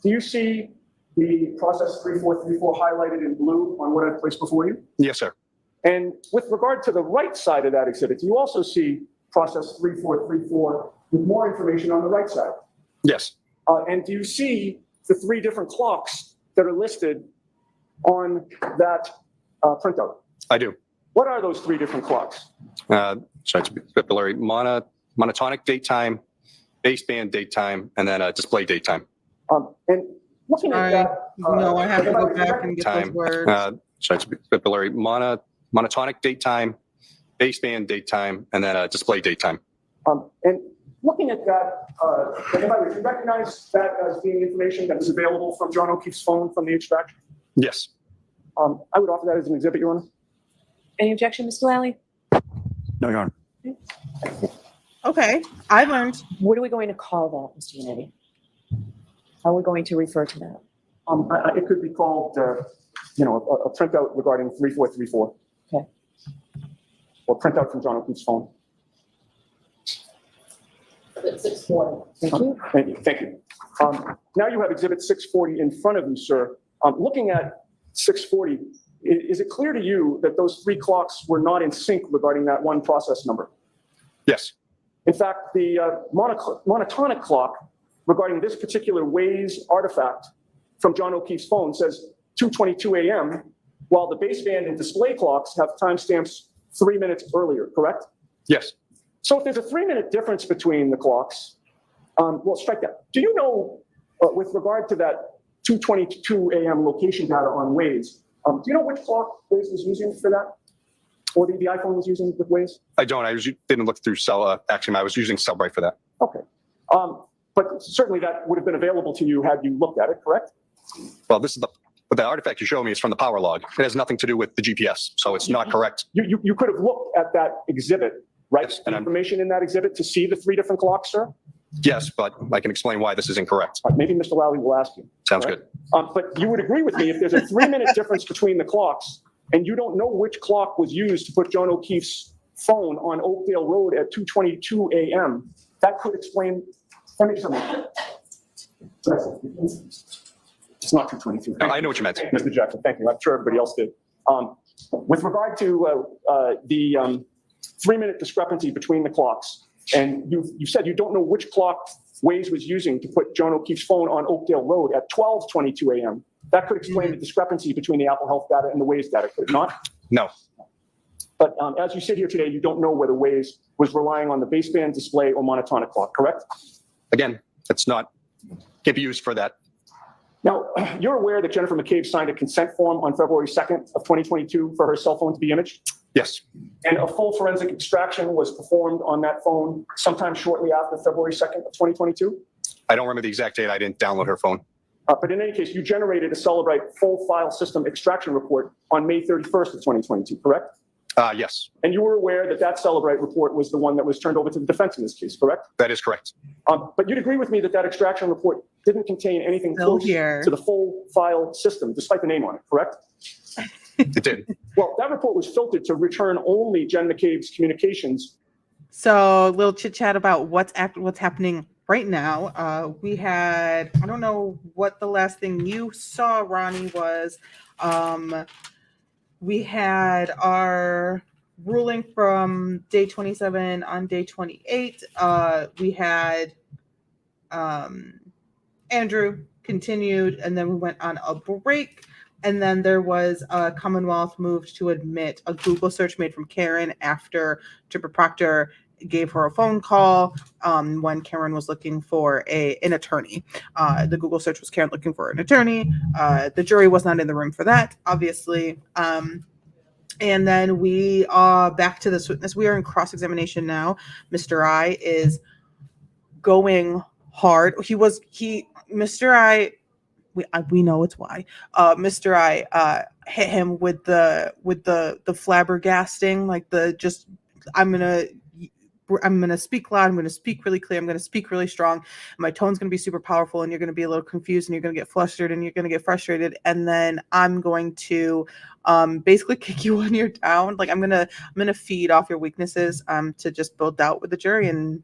Do you see the process 3434 highlighted in blue on what I've placed before you? Yes, sir. And with regard to the right side of that exhibit, do you also see process 3434 with more information on the right side? Yes. And do you see the three different clocks that are listed on that printout? I do. What are those three different clocks? Sorry, it's a bit blurry. Monotonic date time, baseband date time, and then display date time. And looking at Sorry. that. No, I have to go everybody- back and get those Time. words. Sorry, it's a bit blurry. Monotonic date time, baseband date time, and then display date time. And looking at that, anybody, do you recognize that as being information that is available from John O'Keefe's phone from the extraction? Yes. I would offer that as an exhibit, Your Honor. Any objection, Mr. Lally? No, Your Honor. Okay, I learned. What are we going to call that, Mr. Unity? How are we going to refer to that? It could be called, a printout regarding 3434. Okay. Or printout from John O'Keefe's phone. 640. Thank you. Thank you. Now you have exhibit 640 in front of you, sir. Looking at 640, is it clear to you that those three clocks were not in sync regarding that one process number? Yes. In fact, the monotonic clock regarding this particular Waze artifact from John O'Keefe's phone says 2:22 a.m., while the baseband and display clocks have timestamps 3 minutes earlier, correct? Yes. So if there's a 3-minute difference between the clocks, well, strike that. Do you know, with regard to that 2:22 a.m. location data on Waze, do you know which clock Waze was using for that? Or the iPhone was using with Waze? I don't. Didn't look through Axiom. I was using Cellbrite for that. Okay. But certainly that would have been available to you had you looked at it, correct? Well, the artifact you show me is from the power log. It has nothing to do with the GPS, so it's not correct. You could have looked at that exhibit, right? Yes, The information in that exhibit to see the three different clocks, sir? Yes, but I can explain why this is incorrect. Maybe Mr. Lally will ask you. Sounds Right. good. But you would agree with me if there's a 3-minute difference between the clocks and you don't know which clock was used to put John O'Keefe's phone on Oakdale Road at 2:22 a.m., that could explain. Let me just It's not 2:22. No, I know what you meant. Mr. Jackson, thank you. I'm sure everybody else did. With regard to the 3-minute discrepancy between the clocks, and you said you don't know which clock Waze was using to put John O'Keefe's phone on Oakdale Road at 12:22 a.m. That could explain the discrepancy between the Apple Health data and the Waze data, could it not? No. But as you sit here today, you don't know whether Waze was relying on the baseband, display, or monotonic clock, correct? Again, can't be used for that. Now, you're aware that Jennifer McCabe signed a consent form on February 2nd of 2022 for her cell phone to be imaged? Yes. And a full forensic extraction was performed on that phone sometime shortly after February 2nd of 2022? I don't remember the exact date. I didn't download her phone. But in any case, you generated a Celebrite full file system extraction report on May 31st of 2022, correct? Yes. And you were aware that that Celebrite report was the one that was turned over to the defense in this case, correct? That is correct. But you'd agree with me that that extraction report didn't contain anything Still close here. to the full file system, despite the name on it, correct? It did. Well, that report was filtered to return only Jen McCabe's communications. So a little chit chat about what's happening right now. We had, I don't know what the last thing you saw, Ronnie, was. We had our ruling from day 27 on day 28. We had Andrew continued, and then we went on a break. And then there was a Commonwealth moved to admit a Google search made from Karen after Trooper Proctor gave her a phone call when Karen was looking for an attorney. The Google search was Karen looking for an attorney. The jury was not in the room for that, obviously. And then we are back to this witness. We are in cross-examination now. Mr. I is going hard. Mr. I, we know it's why. Mr. I hit him with the flabbergasting, like I'm gonna I'm going to speak loud. I'm going to speak really clear. I'm going to speak really strong. My tone's going to be super powerful, and you're going to be a little confused, and you're going to get flustered, and you're going to get frustrated. And then I'm going to basically kick you when you're down. Like I'm gonna feed off your weaknesses to just build doubt with the jury, and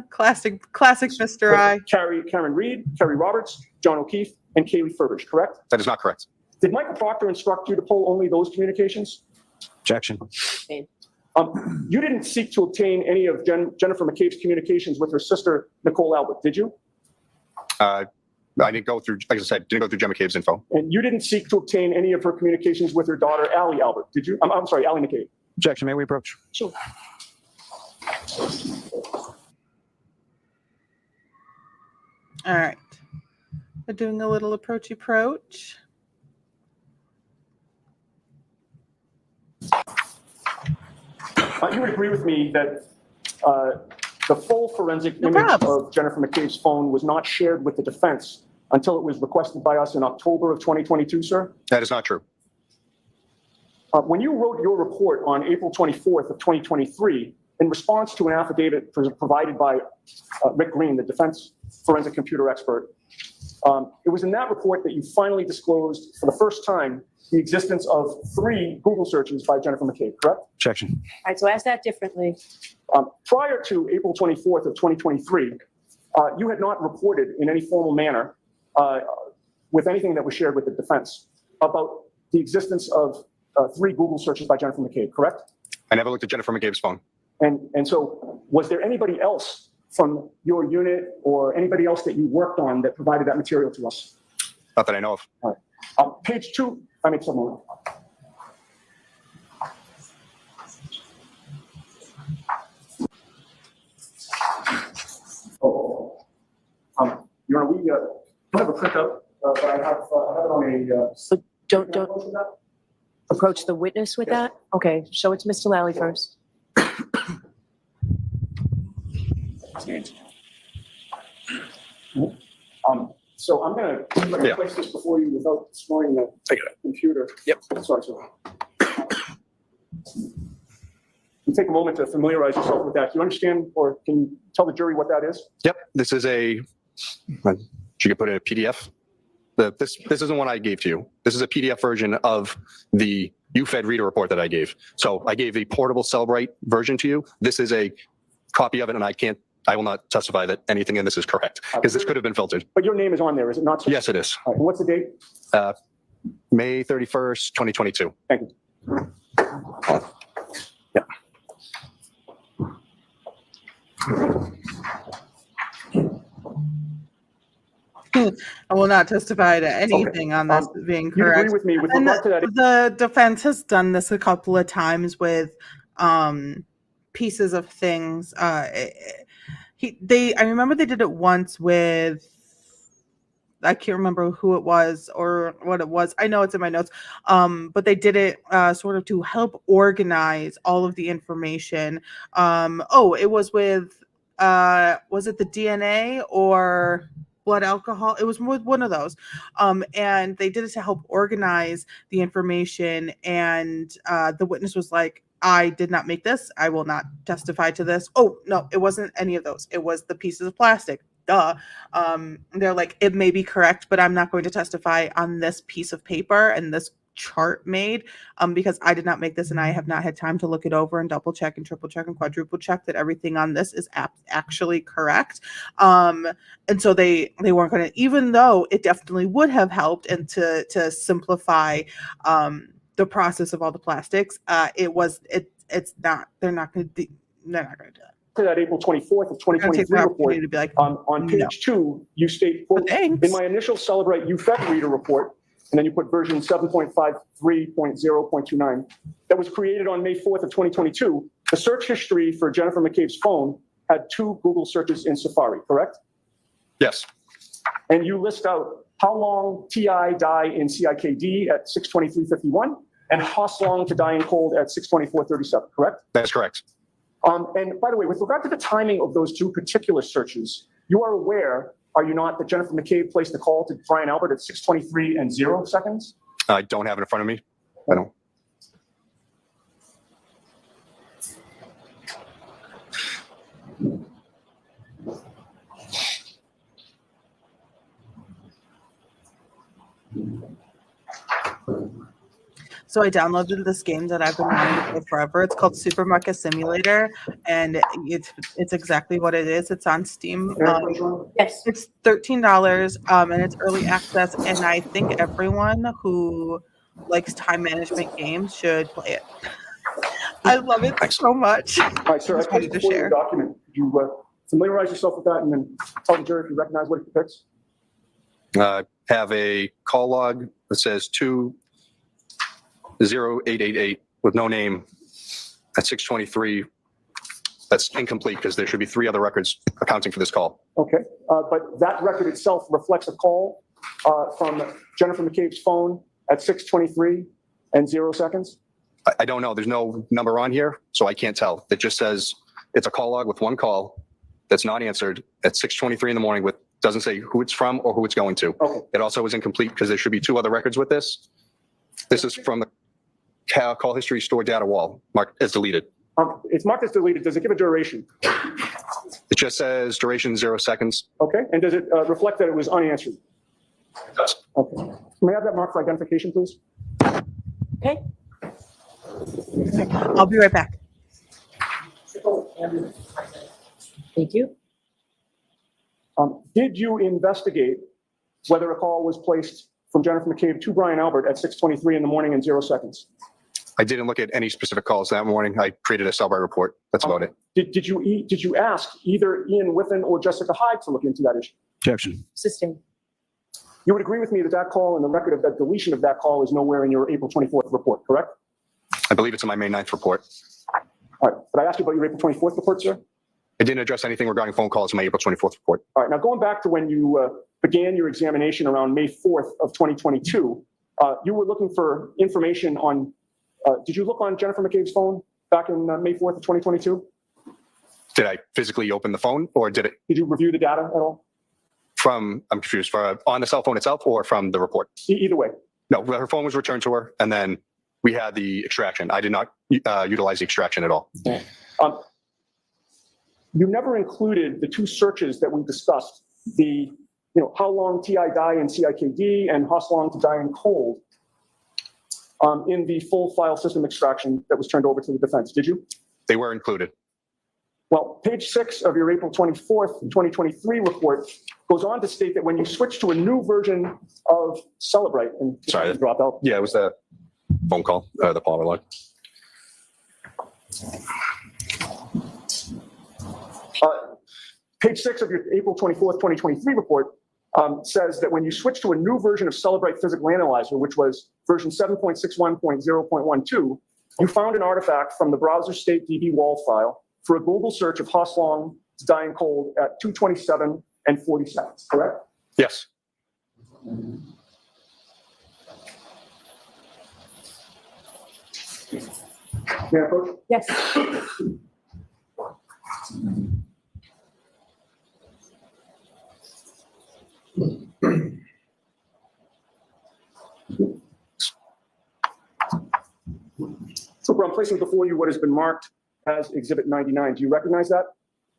classic Mr. I. Karen Reed, Kerry Roberts, John O'Keefe, and Kaylee Furbridge, correct? That is not correct. Did Michael Proctor instruct you to pull only those communications? Objection. You didn't seek to obtain any of Jennifer McCabe's communications with her sister, Nicole Albert, did you? I didn't go through, like I said, didn't go through Gemma Cave's info. And you didn't seek to obtain any of her communications with her daughter, Allie Albert, did you? I'm sorry, Allie McCabe. Objection. May we approach? Sure. All right. We're doing a little approach. You would agree with me that the full forensic image of Jennifer McCabe's phone was not shared with the defense until it was requested by us in October of 2022, sir? That is not true. When you wrote your report on April 24th of 2023, in response to an affidavit provided by Rick Green, the defense forensic computer expert, it was in that report that you finally disclosed for the first time the existence of 3 Google searches by Jennifer McCabe, correct? Objection. All right, so ask that differently. Prior to April 24th of 2023, you had not reported in any formal manner with anything that was shared with the defense about the existence of 3 Google searches by Jennifer McCabe, correct? I never looked at Jennifer McCabe's phone. And so was there anybody else from your unit or anybody else that you worked on that provided that material to us? Not that I know of. All right. Page 2, I mean, someone. Your Honor, we don't have a printout, but I have it on a. So don't approach the witness with that? Okay, show it to Mr. Lally first. So I'm gonna place this before you without destroying the computer. Yep. Sorry, sir. You take a moment to familiarize yourself with that. Do you understand, or can you tell the jury what that is? Yep. This is you could put it in a PDF. This isn't one I gave to you. This is a PDF version of the UFED reader report that I gave. So I gave a portable Cellbrite version to you. This is a copy of it, and I will not testify that anything in this is correct, because this could have been filtered. But your name is on there, is it not, sir? Yes, it is. All right, and what's the date? May 31st, 2022. Thank you. Yeah. I will not testify to anything on this being You correct. agree with me with And regard to that? the defense has done this a couple of times with pieces of things. I remember they did it once with, I can't remember who it was or what it was. I know it's in my notes. But they did it sort of to help organize all of the information. It was with, was it the DNA or blood alcohol? It was with one of those. And they did it to help organize the information. And the witness was like, I did not make this. I will not testify to this. Oh, no, it wasn't any of those. It was the pieces of plastic. Duh. They're like, it may be correct, but I'm not going to testify on this piece of paper and this chart made because I did not make this and I have not had time to look it over and double check and triple check and quadruple check that everything on this is actually correct. And so they weren't going to, even though it definitely would have helped and to simplify the process of all the plastics, it's not, they're not going to do that. To that April 24th of 2023 report, to be like, on page 2, you state, quote, in my initial Celebrate UFED reader report, and then you put version 7.53.0.29, that was created on May 4th of 2022, the search history for Jennifer McCabe's phone had 2 Google searches in Safari, correct? Yes. And you list out how long TI die in CIKD at 6:23:51 and Hoslong to die in cold at 6:24:37, correct? That's correct. And by the way, with regard to the timing of those 2 particular searches, you are aware, are you not, that Jennifer McCabe placed the call to Brian Albert at 6:23:0? I don't have it in front of me. I don't. So I downloaded this game that I've been wanting to play forever. It's called Supermarket Simulator, and it's exactly what it is. It's on Steam. Yes. It's $13, and it's early access. And I think everyone who likes time management games should play it. I love it so much. All right, sir, I Just wanted placed to before you share. the document. Could you familiarize yourself with that and then tell the jury if you recognize what it depicts? Have a call log that says 20888 with no name at 6:23. That's incomplete because there should be 3 other records accounting for this call. Okay, but that record itself reflects a call from Jennifer McCabe's phone at 6:23 and 0 seconds? I don't know. There's no number on here, so I can't tell. It just says it's a call log with 1 call that's not answered at 6:23 in the morning with doesn't say who it's from or who it's going to. Okay. It also is incomplete because there should be 2 other records with this. This is from the call history store data wall marked as deleted. It's marked as deleted. Does it give a duration? It just says duration 0 seconds. Okay, and does it reflect that it was unanswered? It does. Okay. May I have that mark for identification, please? Okay. I'll be right back. Thank you. Did you investigate whether a call was placed from Jennifer McCabe to Brian Albert at 6:23 in the morning and 0 seconds? I didn't look at any specific calls that morning. I created a Cellbrite report. That's about it. Did you ask either Ian Whiffen or Jessica Hyde to look into that issue? Objection. Sustain. You would agree with me that that call and the record of that deletion of that call is nowhere in your April 24th report, correct? I believe it's in my May 9th report. All right, but I asked you about your April 24th report, sir? I didn't address anything regarding phone calls in my April 24th report. All right, now going back to when you began your examination around May 4th of 2022, you were looking for information on, did you look on Jennifer McCabe's phone back in May 4th of 2022? Did I physically open the phone or did it Did you review the data at all? I'm confused, on the cell phone itself or from the report? Either way. No, her phone was returned to her and then we had the extraction. I did not utilize the extraction at all. You never included the 2 searches that we discussed, the, how long TI die in CIKD and how long to die in cold in the full file system extraction that was turned over to the defense, did you? They were included. Well, page 6 of your April 24th, 2023 report goes on to state that when you switch to a new version of Celebrite, and Sorry. drop out. Yeah, it was the phone call, the power line. Page 6 of your April 24th, 2023 report says that when you switch to a new version of Celebrite Physical Analyzer, which was version 7.61.0.12, you found an artifact from the browser state DB wall file for a Google search of Hoslong dying cold at 2:27 and 40 seconds, correct? Yes. May I approach? Yes. So I'm placing before you what has been marked as Exhibit 99. Do you recognize that?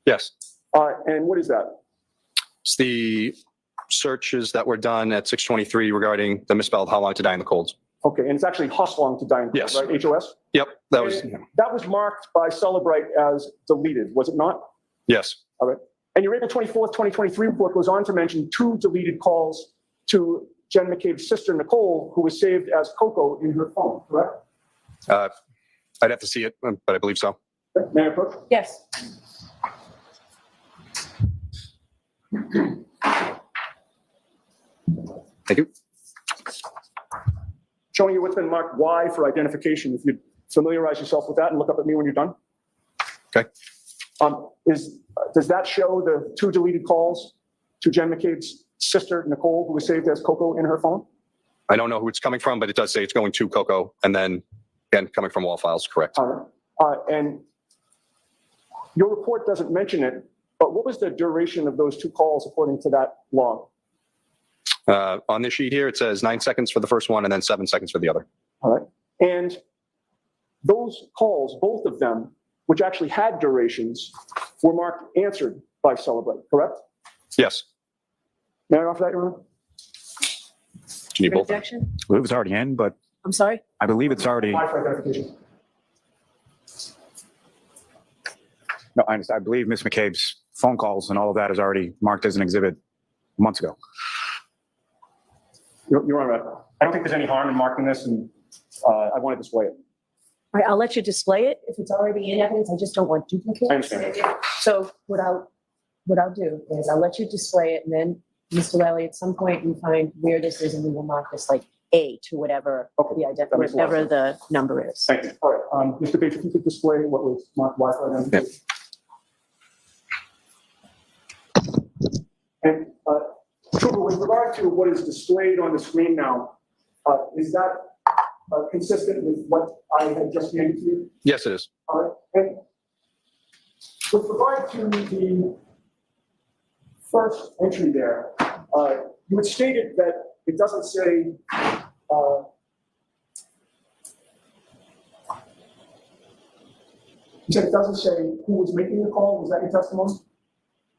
Yes. And what is that? It's the searches that were done at 6:23 regarding the misspelled how long to die in the cold. Okay, and it's actually Hoslong to die in cold, Yes. right? HOS? Yep, that was, And that was marked by Celebrite as deleted, was it not? yes. All right. And your April 24th, 2023 report goes on to mention 2 deleted calls to Jen McCabe's sister, Nicole, who was saved as Coco in her phone, correct? I'd have to see it, but I believe so. May I approach? Yes. Thank you. Showing you what's been marked Y for identification. If you familiarize yourself with that and look up at me when you're done. Okay. Does that show the 2 deleted calls to Jen McCabe's sister, Nicole, who was saved as Coco in her phone? I don't know who it's coming from, but it does say it's going to Coco and then again, coming from wall files, correct. All right. And your report doesn't mention it, but what was the duration of those 2 calls according to that log? On this sheet here, it says 9 seconds for the first one and then 7 seconds for the other. All right. And those calls, both of them, which actually had durations, were marked answered by Celebrate, correct? Yes. May I offer that, Your Honor? Can you both? Objection? I believe it's already in, but I'm sorry? I believe it's already, Wi-Fi identification. no, I understand. I believe Ms. McCabe's phone calls and all of that is already marked as an exhibit months ago. Your Honor, I don't think there's any harm in marking this, and I want to display it. All right, I'll let you display it. If it's already in evidence, I just don't want duplicates. I understand. So what I'll do is I'll let you display it, and then, Mr. Lally, at some point you find where this is, and we will mark this like A to whatever Okay, the that makes a lot of whatever the number is. Thank you. All right, Mr. Bates, if you could display what was marked Wi-Fi identification. And, Trooper, with regard to what is displayed on the screen now, is that consistent with what I had just handed to you? Yes, it is. All right, and with regard to the first entry there, you had stated that it doesn't say, you said it doesn't say who was making the call. Was that your testimony?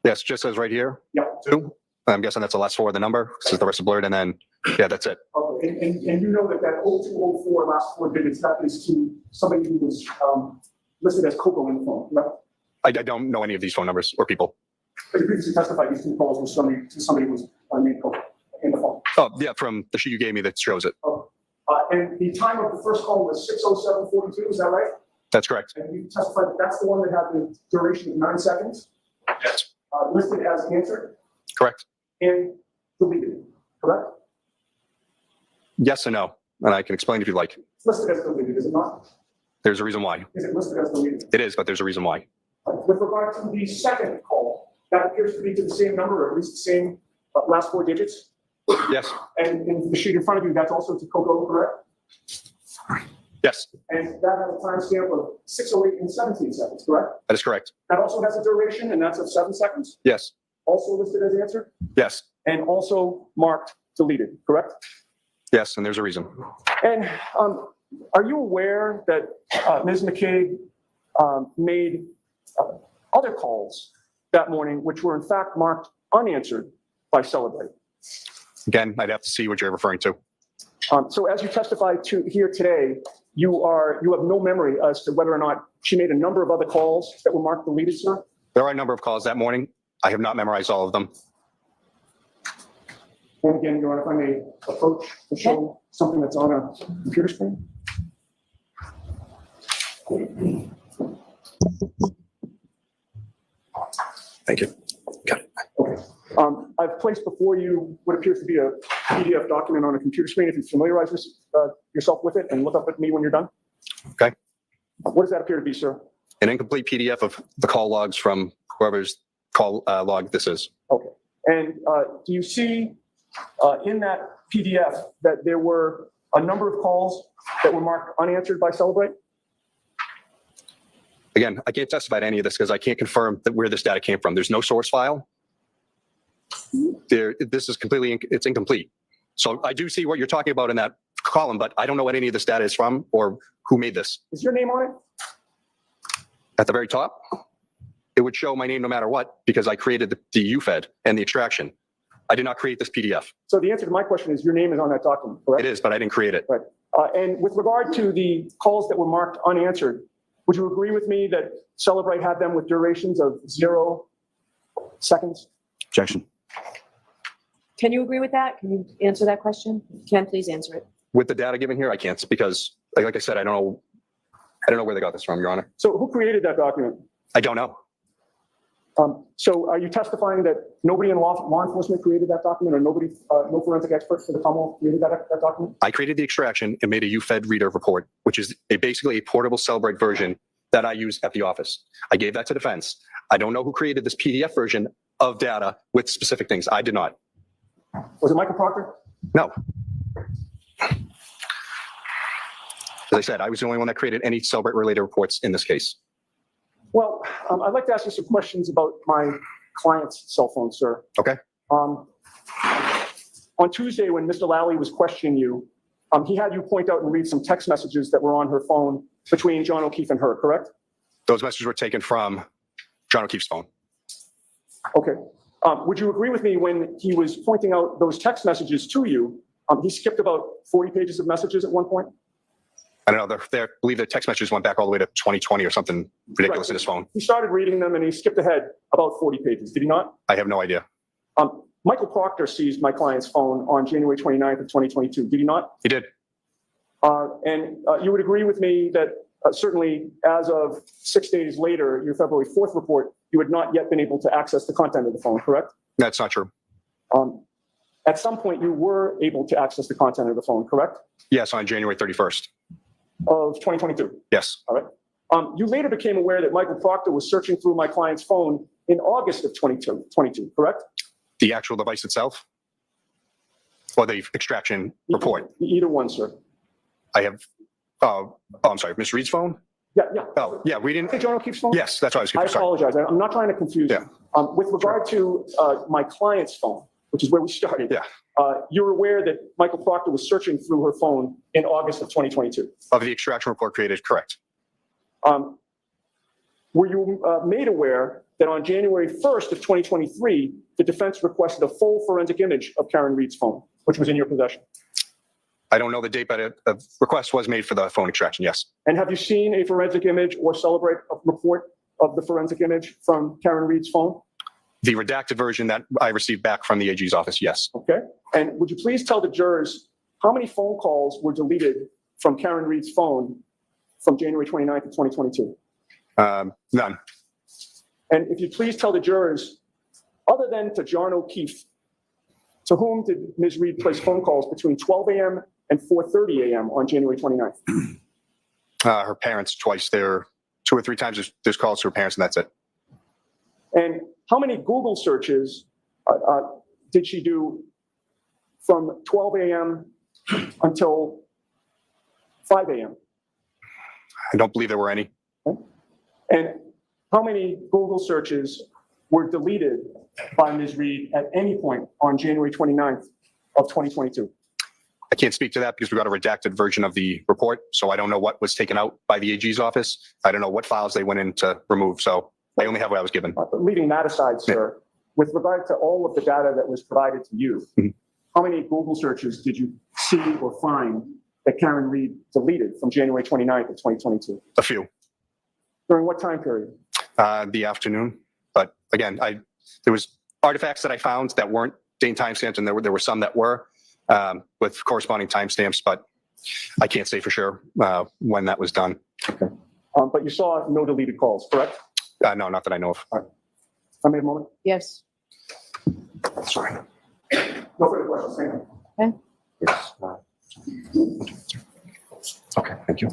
Yes, just says right here. Yep. 2. I'm guessing that's the last 4 of the number, since the rest are blurred, and then, yeah, that's it. Okay, and you know that 0204 last 4 digits, that is to somebody who was listed as Coco in the phone, right? I don't know any of these phone numbers or people. But you previously testified these 2 calls were somebody who was named Coco in the phone. Oh, yeah, from the sheet you gave me that shows it. And the time of the first call was 6:07:42, is that right? That's correct. And you testified that that's the one that had the duration of 9 seconds, Yes. listed as answered Correct. and deleted, correct? Yes and no, and I can explain if you'd like. It's listed as deleted, is it not? There's a reason why. Is it listed as deleted? It is, but there's a reason why. With regard to the second call, that appears to be to the same number, or at least the same last 4 digits. Yes. And in the sheet in front of you, that's also to Coco, correct? Yes, And that has a timestamp of 6:08 and 17 seconds, correct? that is correct. That also has a duration, and that's of 7 seconds, Yes. also listed as answered, Yes. and also marked deleted, correct? Yes, and there's a reason. And are you aware that Ms. McCabe made other calls that morning, which were in fact marked unanswered by Celebrate? Again, I'd have to see what you're referring to. So as you testified to here today, you have no memory as to whether or not she made a number of other calls that were marked deleted, sir? There are a number of calls that morning. I have not memorized all of them. And again, Your Honor, if I may approach to show something that's on a computer screen. Thank you. Got it. Okay. I've placed before you what appears to be a PDF document on a computer screen. If you familiarize yourself with it and look up at me when you're done. Okay. What does that appear to be, sir? An incomplete PDF of the call logs from whoever's call log this is. Okay. And do you see in that PDF that there were a number of calls that were marked unanswered by Celebrate? Again, I can't testify to any of this because I can't confirm that where this data came from. There's no source file. This is it's incomplete. So I do see what you're talking about in that column, but I don't know what any of this data is from or who made this. Is your name on it? At the very top, it would show my name no matter what because I created the UFED and the extraction. I did not create this PDF. So the answer to my question is your name is on that document, correct? It is, but I didn't create it. Right. And with regard to the calls that were marked unanswered, would you agree with me that Celebrate had them with durations of 0 seconds? Objection. Can you agree with that? Can you answer that question? Ken, please answer it. With the data given here, I can't because, like I said, I don't know where they got this from, Your Honor. So who created that document? I don't know. So are you testifying that nobody in law enforcement created that document, or nobody, no forensic expert for the Commonwealth created that document? I created the extraction and made a UFED reader report, which is basically a portable Celebrate version that I use at the office. I gave that to defense. I don't know who created this PDF version of data with specific things. I did not. Was it Michael Proctor? No. As I said, I was the only one that created any Celebrate related reports in this case. Well, I'd like to ask you some questions about my client's cell phone, sir. Okay. On Tuesday, when Mr. Lally was questioning you, he had you point out and read some text messages that were on her phone between John O'Keefe and her, correct? Those messages were taken from John O'Keefe's phone. Okay. Would you agree with me when he was pointing out those text messages to you, he skipped about 40 pages of messages at one point? I don't know. I believe the text messages went back all the way to 2020 or something ridiculous in his phone. He started reading them and he skipped ahead about 40 pages, did he not? I have no idea. Michael Proctor seized my client's phone on January 29th of 2022, did he not? He did. And you would agree with me that certainly as of 6 days later, your February 4th report, you had not yet been able to access the content of the phone, correct? That's not true. At some point, you were able to access the content of the phone, correct? Yes, on January 31st. Of 2022. Yes. All right. You later became aware that Michael Proctor was searching through my client's phone in August of 22, correct? The actual device itself? Or the extraction report? Either one, sir. I have, I'm sorry, Ms. Reed's phone? Yeah. Oh, yeah, we didn't. Hey, John O'Keefe's phone? Yes, that's what I was I confused. Sorry. apologize. I'm not trying to confuse you. With regard to my client's phone, which is where we started. Yeah. You're aware that Michael Proctor was searching through her phone in August of 2022. Of the extraction report created, correct. Were you made aware that on January 1st of 2023, the defense requested a full forensic image of Karen Reed's phone, which was in your possession? I don't know the date, but a request was made for the phone extraction, yes. And have you seen a forensic image or celebrate a report of the forensic image from Karen Reed's phone? The redacted version that I received back from the AG's office, yes. Okay. And would you please tell the jurors how many phone calls were deleted from Karen Reed's phone from January 29th of 2022? None. And if you please tell the jurors, other than to John O'Keefe, to whom did Ms. Reed place phone calls between 12 a.m. and 4:30 a.m. on January 29th? Her parents twice. There 2 or 3 times there's calls to her parents, and that's it. And how many Google searches did she do from 12 a.m. until 5 a.m.? I don't believe there were any. Okay. And how many Google searches were deleted by Ms. Reed at any point on January 29th of 2022? I can't speak to that because we got a redacted version of the report, so I don't know what was taken out by the AG's office. I don't know what files they went in to remove, so I only have what I was given. Leaving that aside, sir, with regard to all of the data that was provided to you, how many Google searches did you see or find that Karen Reed deleted from January 29th of 2022? A few. During what time period? The afternoon. But again, there was artifacts that I found that weren't date and timestamped, and there were some that were with corresponding timestamps, but I can't say for sure when that was done. Okay. But you saw no deleted calls, correct? No, not that I know of. All right. I made a moment. Yes. Sorry. No further questions. Thank you. Okay. Yes. Okay, thank you.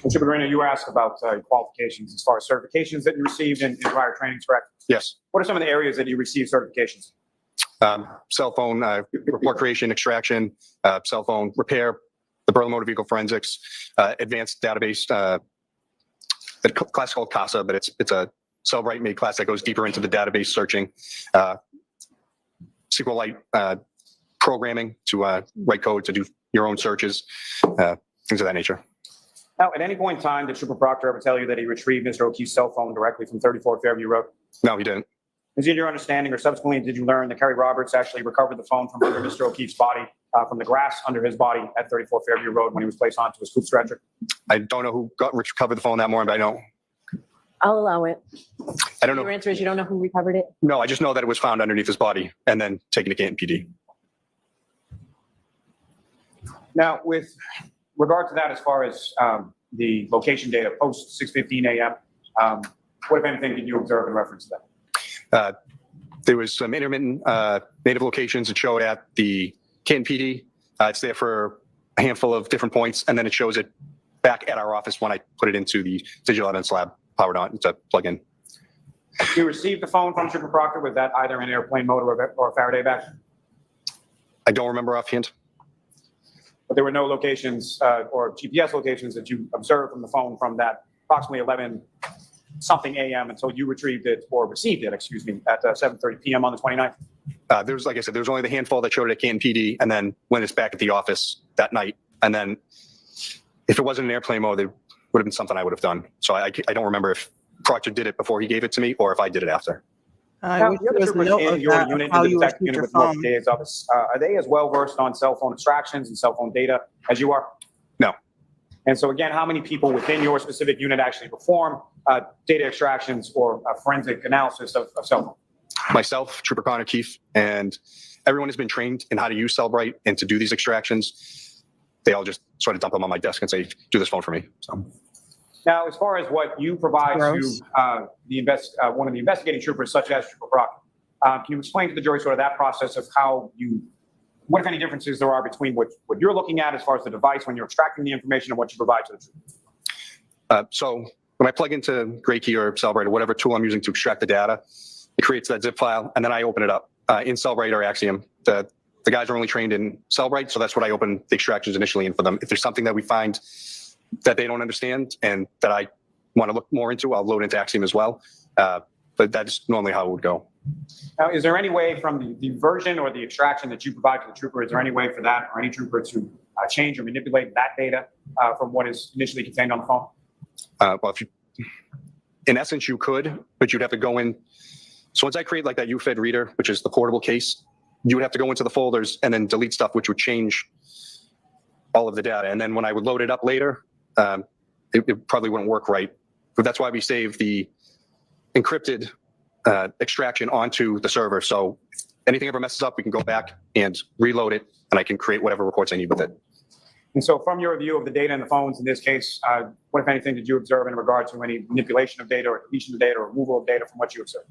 Mr. Pedrino, you were asked about qualifications as far as certifications that you received in prior trainings, correct? Yes. What are some of the areas that you received certifications? Cell phone report creation, extraction, cell phone repair, the Berlin Motor Vehicle Forensics, advanced database, the class called CASA, but it's a Cellbrite-made class that goes deeper into the database searching, SQLite programming to write code to do your own searches, things of that nature. Now, at any point in time, did Trooper Proctor ever tell you that he retrieved Mr. O'Keefe's cell phone directly from 34 Fairview Road? No, he didn't. Is it your understanding, or subsequently did you learn that Kerry Roberts actually recovered the phone from under Mr. O'Keefe's body, from the grass under his body at 34 Fairview Road when he was placed onto a scoop stretcher? I don't know who recovered the phone that morning, but I know. I'll allow it. I don't know. Your answer is you don't know who recovered it? No, I just know that it was found underneath his body and then taken to Canton PD. Now, with regard to that, as far as the location data post 6:15 a.m., what, if anything, did you observe in reference to that? There was some intermittent native locations that showed at the Canton PD. It's there for a handful of different points, and then it shows it back at our office when I put it into the digital evidence lab, powered on to plug in. You received the phone from Trooper Proctor with that either in airplane mode or a Faraday bag? I don't remember offhand. But there were no locations or GPS locations that you observed from the phone from that approximately 11-something a.m. until you retrieved it or received it, excuse me, at 7:30 p.m. on the 29th? There's, like I said, there was only the handful that showed it at Canton PD, and then when it's back at the office that night. And then if it wasn't in airplane mode, it would have been something I would have done. So I don't remember if Proctor did it before he gave it to me or if I did it after. I Now, wish the other there was a troopers note in of your that, unit, of how in the you detective received unit your with more phone. DA's office, are they as well versed on cell phone extractions and cell phone data as you are? No. And so again, how many people within your specific unit actually perform data extractions or forensic analysis of cell phone? Myself, Trooper Connor Keefe, and everyone has been trained in how to use Cellbrite and to do these extractions. They all just sort of dump them on my desk and say, do this phone for me. So. Now, as far as what you provide Gross. to one of the investigating troopers, such as Trooper Proctor, can you explain to the jury sort of that process of what if any differences there are between what you're looking at as far as the device when you're extracting the information and what you provide to the trooper? So when I plug into Graykey or Cellbrite or whatever tool I'm using to extract the data, it creates that zip file, and then I open it up in Cellbrite or Axiom. The guys are only trained in Cellbrite, so that's what I open the extractions initially in for them. If there's something that we find that they don't understand and that I want to look more into, I'll load into Axiom as well. But that's normally how it would go. Now, is there any way from the version or the extraction that you provide to the trooper, is there any way for that or any trooper to change or manipulate that data from what is initially contained on the phone? Well, in essence, you could, but you'd have to go in. So once I create like that UFED reader, which is the portable case, you would have to go into the folders and then delete stuff, which would change all of the data. And then when I would load it up later, it probably wouldn't work right. But that's why we save the encrypted extraction onto the server. So if anything ever messes up, we can go back and reload it, and I can create whatever reports I need with it. And so from your review of the data in the phones in this case, what, if anything, did you observe in regard to any manipulation of data or deletion of data or removal of data from what you observed?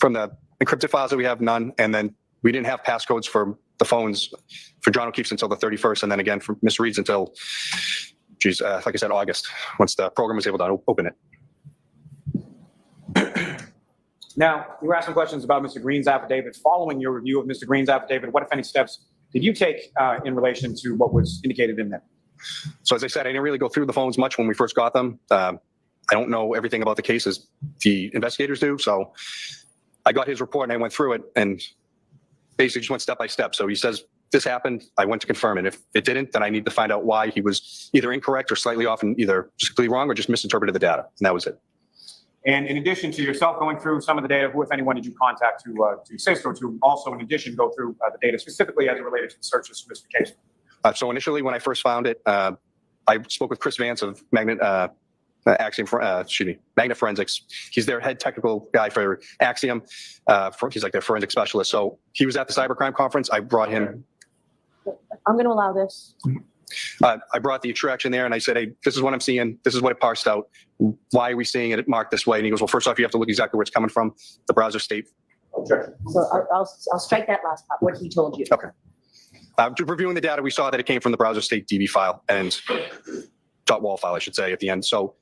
From the encrypted files that we have, none. And then we didn't have passcodes for the phones for John O'Keefe's until the 31st. And then again for Miss Reed's until, like I said, August, once the program was able to open it. Now, you were asking questions about Mr. Green's affidavit. Following your review of Mr. Green's affidavit, what, if any, steps did you take in relation to what was indicated in there? So as I said, I didn't really go through the phones much when we first got them. I don't know everything about the cases the investigators do. So I got his report and I went through it and basically just went step by step. So he says, this happened. I went to confirm it. If it didn't, then I need to find out why he was either incorrect or slightly off and either just completely wrong or just misinterpreted the data. And that was it. And in addition to yourself going through some of the data, who, if anyone, did you contact to assist or to also, in addition, go through the data specifically as it related to the searches for Mr. Case? So initially, when I first found it, I spoke with Chris Vance of Magnet Forensics. He's their head technical guy for Axiom. He's like their forensic specialist. So he was at the cybercrime conference. I brought him. I'm going to allow this. I brought the extraction there and I said, hey, this is what I'm seeing. This is what it parsed out. Why are we seeing it marked this way? And he goes, well, first off, you have to look exactly where it's coming from, the browser state. Okay. So I'll strike that last part, what he told you. Okay. Reviewing the data, we saw that it came from the browser state DB file and .wall file, I should say, at the end. So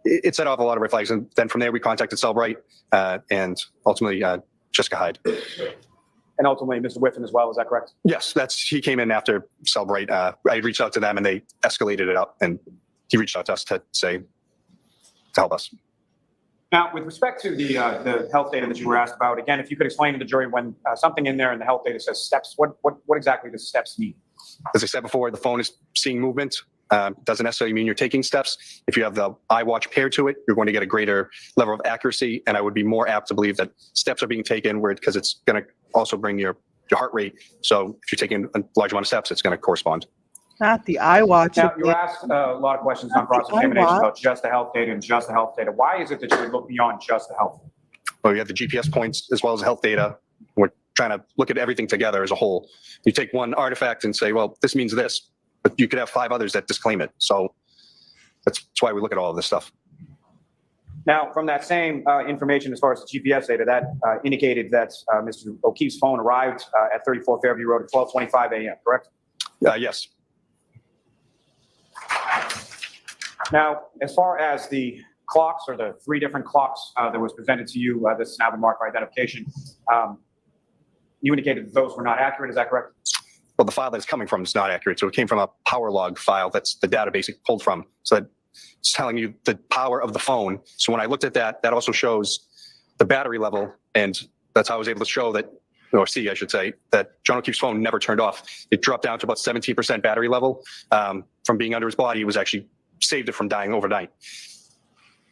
it set off a lot of red flags. And then from there, we contacted Cellbrite and ultimately Jessica Hyde. And ultimately, Mr. Whiffen as well, is that correct? Yes, he came in after Cellbrite. I reached out to them and they escalated it up and he reached out to us to help us. Now, with respect to the health data that you were asked about, again, if you could explain to the jury when something in there in the health data says steps, what exactly does steps mean? As I said before, the phone is seeing movement. Doesn't necessarily mean you're taking steps. If you have the iWatch paired to it, you're going to get a greater level of accuracy. And I would be more apt to believe that steps are being taken because it's going to also bring your heart rate. So if you're taking a large amount of steps, it's going to correspond. Not the iWatch. Now, you were asked a lot of questions on cross-examination about just the health data and just the health data. Why is it that you would look beyond just the health? Well, you have the GPS points as well as the health data. We're trying to look at everything together as a whole. You take one artifact and say, well, this means this, but you could have 5 others that disclaim it. So that's why we look at all of this stuff. Now, from that same information, as far as the GPS data, that indicated that Mr. O'Keefe's phone arrived at 34 Fairview Road at 12:25 a.m., correct? Yes. Now, as far as the clocks or the 3 different clocks that was presented to you, this is now the mark for identification, you indicated that those were not accurate, is that correct? Well, the file that it's coming from is not accurate. So it came from a power log file that's the database it pulled from. So it's telling you the power of the phone. So when I looked at that, that also shows the battery level. And that's how I was able to show that or C, I should say, that John O'Keefe's phone never turned off. It dropped down to about 17% battery level. From being under his body, it was actually saved it from dying overnight.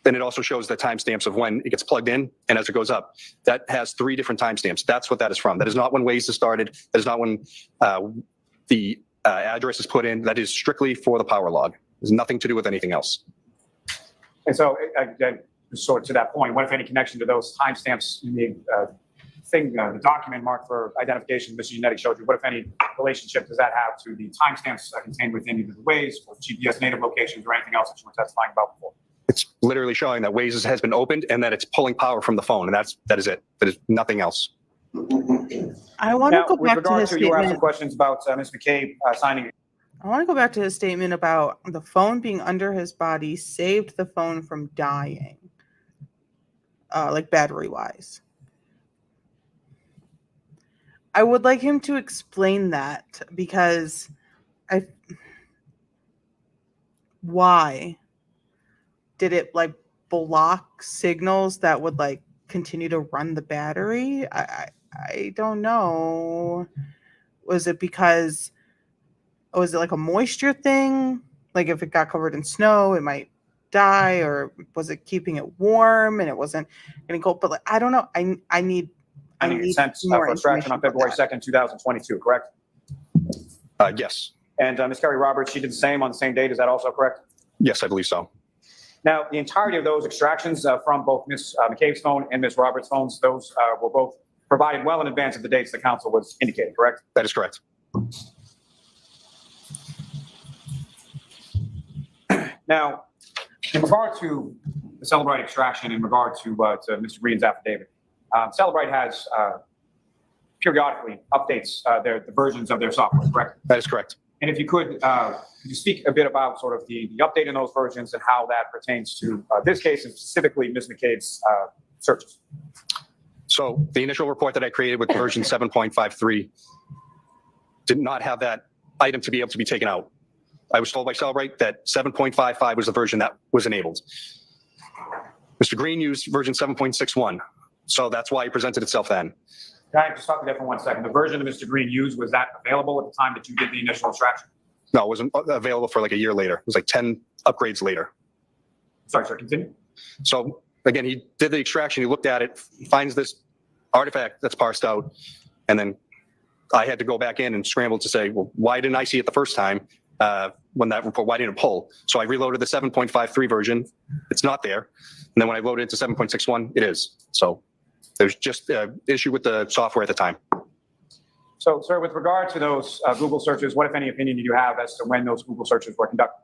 Then it also shows the timestamps of when it gets plugged in and as it goes up. That has 3 different timestamps. That's what that is from. That is not when Waze is started. That is not when the address is put in. That is strictly for the power log. There's nothing to do with anything else. And so, again, sort of to that point, what if any connection to those timestamps in the the document marked for identification Mr. Genetic showed you, what if any relationship does that have to the timestamps contained within either the Waze or GPS native locations or anything else that you were testifying about before? It's literally showing that Waze has been opened and that it's pulling power from the phone, and that is it. That is nothing else. I want to go with back to regard his to you were asking statement. questions about Ms. McCabe signing. I want to go back to his statement about the phone being under his body saved the phone from dying, like battery wise. I would like him to explain that because why did it like block signals that would like continue to run the battery? I don't know. Was it like a moisture thing? Like if it got covered in snow, it might die, or was it keeping it warm and it wasn't getting cold? But like, I don't know. I need Sent more for extraction on information February about 2nd, 2022, correct? Yes. And Ms. Kerry Roberts, she did the same on the same date. Is that also correct? Yes, I believe so. Now, the entirety of those extractions from both Ms. McCabe's phone and Ms. Roberts' phones, those were both provided well in advance of the dates the council was indicating, correct? That is correct. Now, in regard to the Celebrite extraction, in regard to Mr. Green's affidavit, Celebrite has periodically updates the versions of their software, correct? That is correct. And if you could you speak a bit about sort of the update in those versions and how that pertains to this case and specifically Ms. McCabe's searches. So the initial report that I created with version 7.53 did not have that item to be able to be taken out. I was told by Celebrite that 7.55 was the version that was enabled. Mr. Green used version 7.61. So that's why it presented itself then. Can I just stop you there for 1 second? The version that Mr. Green used, was that available at the time that you did the initial extraction? No, it wasn't available for like a year later. It was like 10 upgrades later. Sorry, sir, continue. So again, he did the extraction, he looked at it, finds this artifact that's parsed out, and then I had to go back in and scramble to say, well, why didn't I see it the first time when that report, why didn't it pull? So I reloaded the 7.53 version, it's not there. And then when I loaded it to 7.61, it is. So there's just an issue with the software at the time. So, sir, with regard to those Google searches, what, if any, opinion do you have as to when those Google searches were conducted?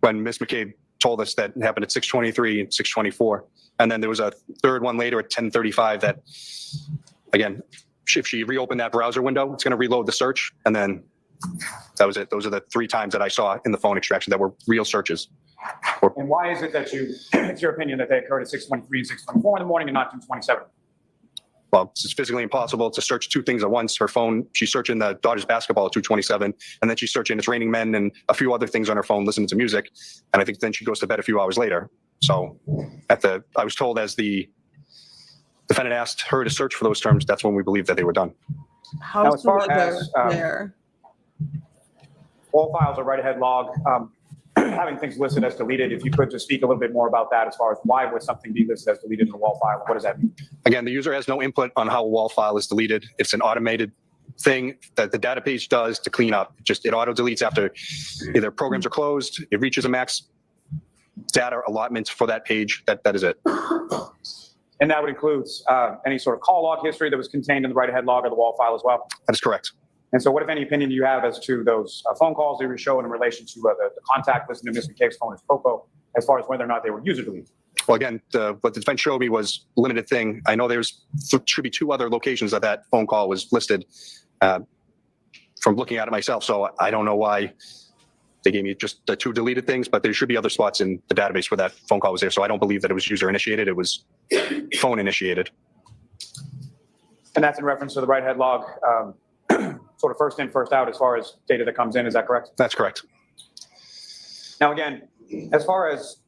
When Ms. McCabe told us that it happened at 6:23 and 6:24. And then there was a third one later at 10:35 that, again, if she reopened that browser window, it's going to reload the search. And then that was it. Those are the 3 times that I saw in the phone extraction that were real searches. And why is it that it's your opinion that they occurred at 6:23 and 6:24 in the morning and not 2:27? Well, it's physically impossible to search 2 things at once. Her phone, she's searching the Dodgers basketball at 2:27, and then she's searching It's Raining Men and a few other things on her phone, listening to music. And I think then she goes to bed a few hours later. So I was told as the defendant asked her to search for those terms, that's when we believe that they were done. How's as the far weather as, there? All files are write-ahead log. Having things listed as deleted, if you could just speak a little bit more about that as far as why would something be listed as deleted in a wall file? What does that mean? Again, the user has no input on how a wall file is deleted. It's an automated thing that the database does to clean up. It auto deletes after either programs are closed, it reaches a max data allotment for that page. That is it. And that would include any sort of call log history that was contained in the write-ahead log of the wall file as well? That is correct. And so what, if any, opinion do you have as to those phone calls that were shown in relation to the contact listed in Ms. McCabe's phone as POPO, as far as whether or not they were user deleted? Well, again, what the defense showed me was a limited thing. I know should be 2 other locations that phone call was listed from looking at it myself. So I don't know why they gave me just the 2 deleted things, but there should be other spots in the database where that phone call was there. So I don't believe that it was user initiated. It was phone initiated. And that's in reference to the write-ahead log, sort of first in, first out as far as data that comes in. Is that correct? That's correct. Now, again, as far as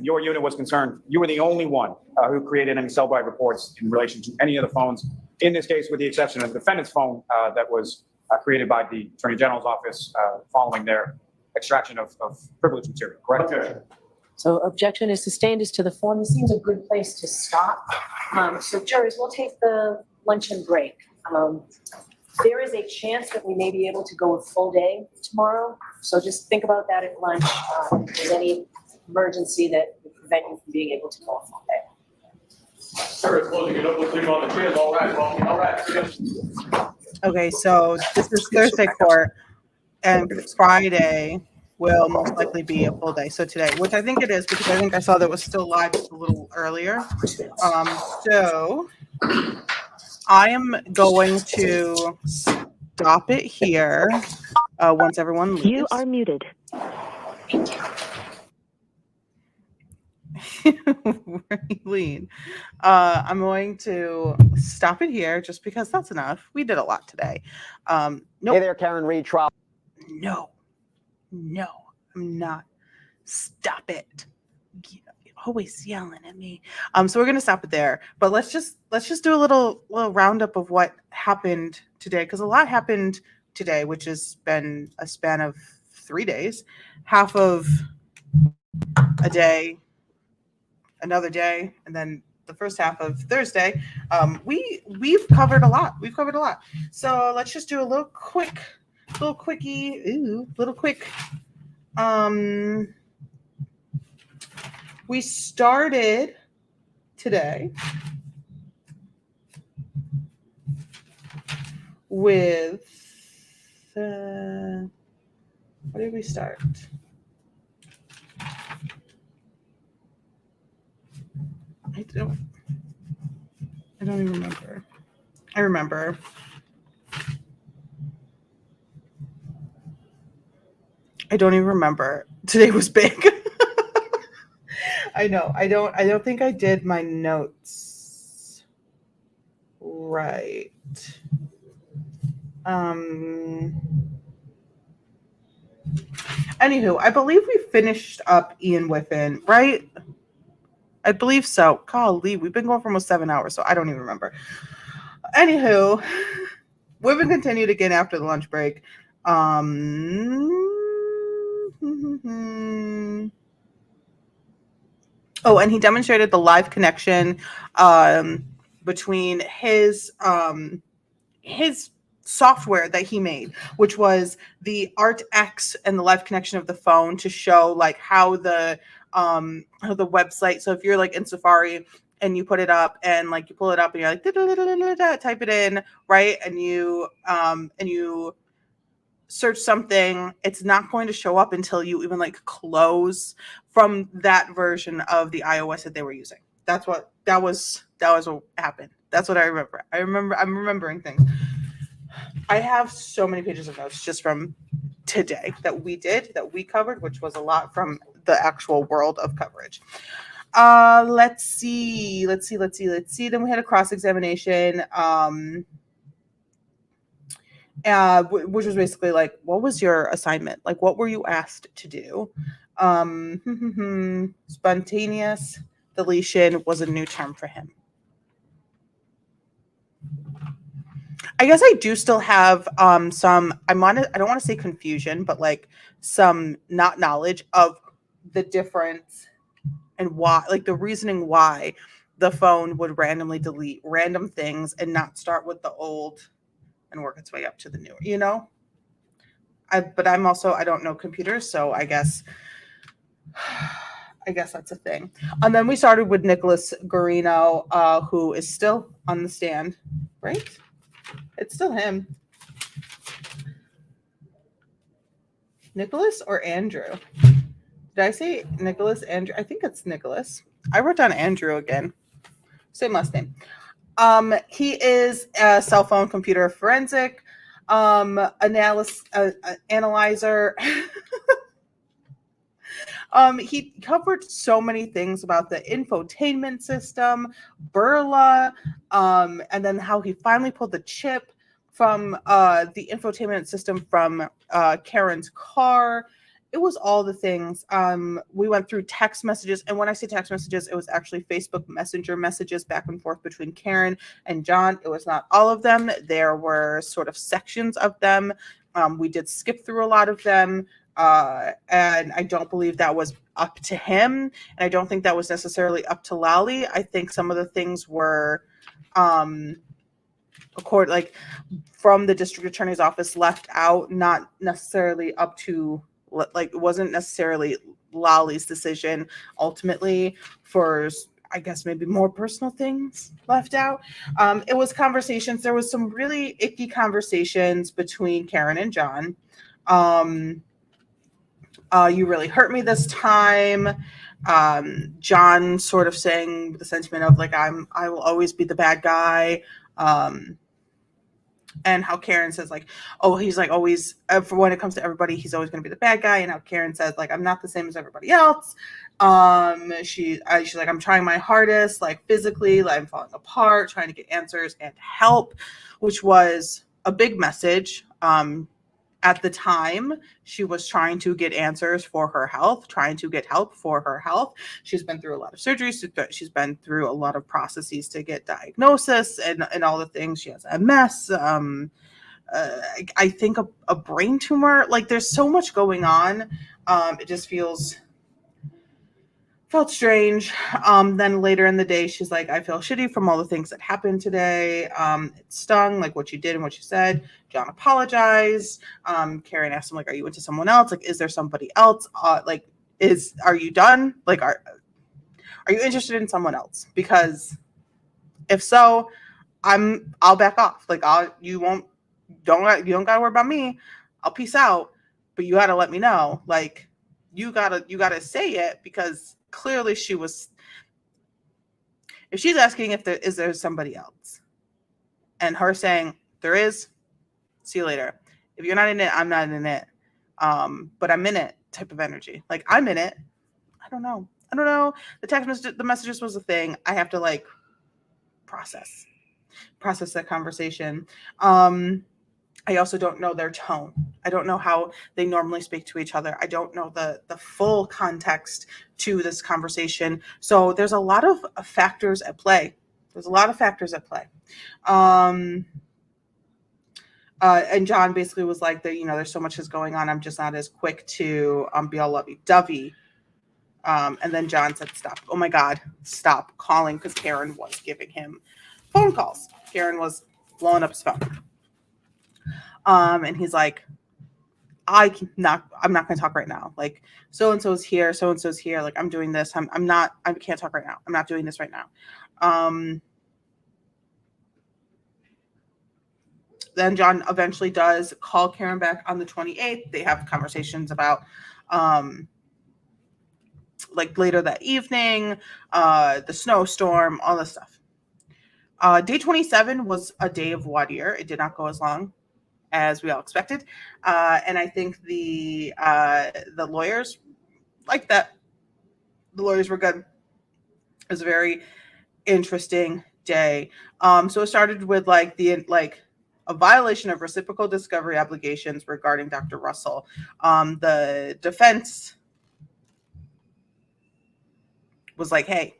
your unit was concerned, you were the only one who created any Cellbrite reports in relation to any of the phones in this case, with the exception of the defendant's phone that was created by the Attorney General's office following their extraction of privileged material, correct? Objection. So objection is sustained as to the form. This seems a good place to stop. So jurors, we'll take the luncheon break. There is a chance that we may be able to go a full day tomorrow. So just think about that at lunch. If there's any emergency that would prevent you from being able to go a full day. Sir, it's closing it up. We'll leave on the chairs. All right. Well, all right. Okay, so this is Thursday court, and Friday will most likely be a full day. So today, which I think it is, because I think I saw that was still live just a little earlier. So I am going to stop it here once everyone leaves. You are muted. Raylene. I'm going to stop it here just because that's enough. We did a lot today. Nope. Hey there, Karen Reed. Trial. No, I'm not. Stop it. You're always yelling at me. So we're gonna stop it there. But let's just do a little roundup of what happened today, because a lot happened today, which has been a span of 3 days, half of a day, another day, and then the first half of Thursday. We've covered a lot. So let's just do a little quick. We started today with what did we start? I don't even remember. I remember. I don't even remember. Today was big. I know. I don't think I did my notes right. Anywho, I believe we finished up Ian Whiffen, right? I believe so. Golly, we've been going for almost 7 hours, so I don't even remember. Anywho, Whiffen continued again after the lunch break. Oh, and he demonstrated the live connection between his software that he made, which was the ArtX and the live connection of the phone to show like how the website. So if you're like in Safari and you put it up and like you pull it up and you're like type it in, right, and you search something, it's not going to show up until you even like close from that version of the iOS that they were using. That was what happened. That's what I remember. I'm remembering things. I have so many pages of notes just from today that we covered, which was a lot from the actual world of coverage. Let's see. Then we had a cross-examination. Which was basically like, what was your assignment? Like, what were you asked to do? Spontaneous deletion was a new term for him. I guess I do still have some, I don't want to say confusion, but like some not knowledge of the difference and why, like the reasoning why the phone would randomly delete random things and not start with the old and work its way up to the new, you know? But I'm also, I don't know computers, so I guess that's a thing. And then we started with Nicholas Guarino, who is still on the stand, right? It's still him. Nicholas or Andrew? Did I say Nicholas, Andrew? I think it's Nicholas. I wrote down Andrew again. Same last name. He is a cell phone computer forensic analyzer. He covered so many things about the infotainment system, Burla, and then how he finally pulled the chip from the infotainment system from Karen's car. it was all the things. We went through text messages, and when I say text messages, it was actually Facebook Messenger messages back and forth between Karen and John. It was not all of them. There were sort of sections of them. We did skip through a lot of them, and I don't believe that was up to him, and I don't think that was necessarily up to Lally. I think some of the things were, like from the district attorney's office, left out, not necessarily up to, like, it wasn't necessarily Lolly's decision ultimately, for I guess maybe more personal things left out. It was conversations. There was some really icky conversations between Karen and John. You really hurt me this time. John sort of saying the sentiment of like, I will always be the bad guy. And how Karen says like, oh, he's like always, for when it comes to everybody, he's always going to be the bad guy. And how Karen says like, I'm not the same as everybody else. She's like, I'm trying my hardest, like physically, like I'm falling apart, trying to get answers and help, which was a big message. At the time, she was trying to get answers for her health, trying to get help for her health. She's been through a lot of surgeries. She's been through a lot of processes to get diagnosis and all the things. She has MS. I think a brain tumor. Like, there's so much going on. It just felt strange. Then later in the day, she's like, I feel shitty from all the things that happened today. It stung, like what you did and what you said. John apologized. Karen asked him, like, are you into someone else? Like, is there somebody else? Are you done? Like, are you interested in someone else? Because if so, I'll back off. Like, you don't gotta worry about me. I'll peace out, but you gotta let me know. Like, you gotta say it, because clearly if she's asking if there is somebody else, and her saying there is, see you later. If you're not in it, I'm not in it. But I'm in it type of energy. Like, I'm in it. I don't know. The messages was a thing. I have to like process that conversation. I also don't know their tone. I don't know how they normally speak to each other. I don't know the full context to this conversation. So there's a lot of factors at play. And John basically was like, there's so much is going on. I'm just not as quick to be all lovey-dovey. And then John said, stop. Oh my God, stop calling, because Karen was giving him phone calls. Karen was blowing up his phone. And he's like, I'm not going to talk right now. Like, so-and-so's here. Like, I'm doing this. I can't talk right now. I'm not doing this right now. Then John eventually does call Karen back on the 28th. They have conversations about, like, later that evening, the snowstorm, all this stuff. Day 27 was a day of voir dire. It did not go as long as we all expected. And I think the lawyers liked that. The lawyers were good. It was a very interesting day. So it started with a violation of reciprocal discovery obligations regarding Dr. Russell. The defense was like, hey,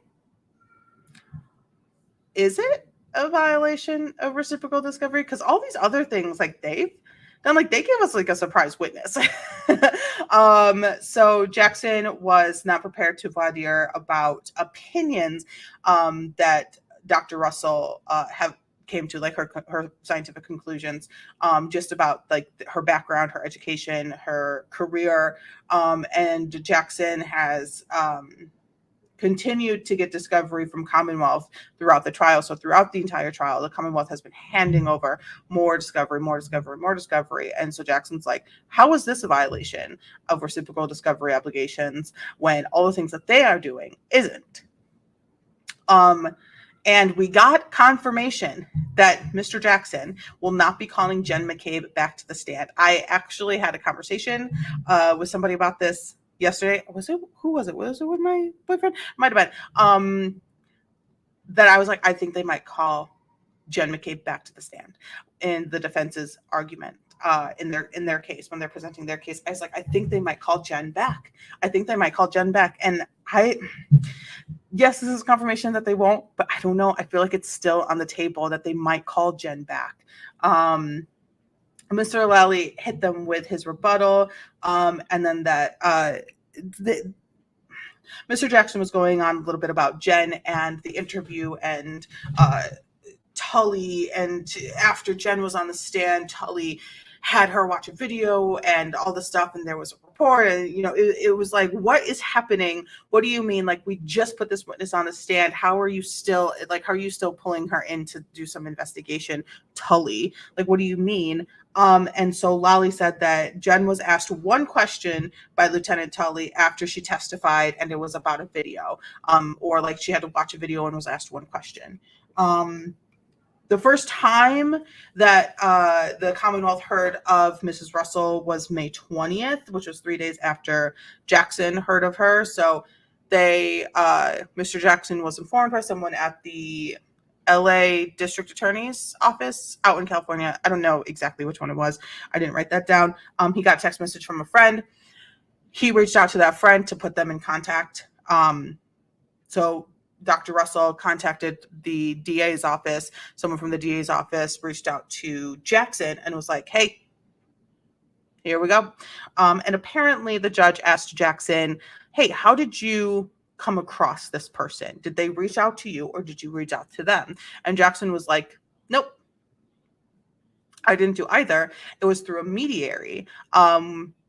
is it a violation of reciprocal discovery? Because all these other things, like, they've done, like, they gave us like a surprise witness. So Jackson was not prepared to voir dire about opinions that Dr. Russell came to, like her scientific conclusions, just about like her background, her education, her career. And Jackson has continued to get discovery from Commonwealth throughout the trial. So throughout the entire trial, the Commonwealth has been handing over more discovery. And so Jackson's like, how is this a violation of reciprocal discovery obligations when all the things that they are doing isn't? And we got confirmation that Mr. Jackson will not be calling Jen McCabe back to the stand. I actually had a conversation with somebody about this yesterday. Who was it? Was it with my boyfriend? Might have been. That I was like, I think they might call Jen McCabe back to the stand in the defense's argument. in their case when they're presenting their case. I was like, I think they might call Jen back. I think they might call Jen back. And yes, this is confirmation that they won't, but I don't know. I feel like it's still on the table that they might call Jen back. Mr. Lally hit them with his rebuttal, and then that Mr. Jackson was going on a little bit about Jen and the interview and Tully, and after Jen was on the stand, Tully had her watch a video and all the stuff, and there was a report, and it was like, what is happening? What do you mean? Like, we just put this witness on the stand. How are you still pulling her in to do some investigation? Tully, like, what do you mean? And so Lally said that Jen was asked one question by Lieutenant Tully after she testified, and it was about a video, or like she had to watch a video and was asked one question. The first time that the Commonwealth heard of Mrs. Russell was May 20th, which was 3 days after Jackson heard of her. So Mr. Jackson was informed by someone at the LA District Attorney's office out in California. I don't know exactly which one it was. I didn't write that down. He got a text message from a friend. He reached out to that friend to put them in contact. So Dr. Russell contacted the DA's office. Someone from the DA's office reached out to Jackson and was like, hey, here we go. And apparently the judge asked Jackson, hey, how did you come across this person? Did they reach out to you or did you reach out to them? And Jackson was like, nope, I didn't do either. It was through a mediary.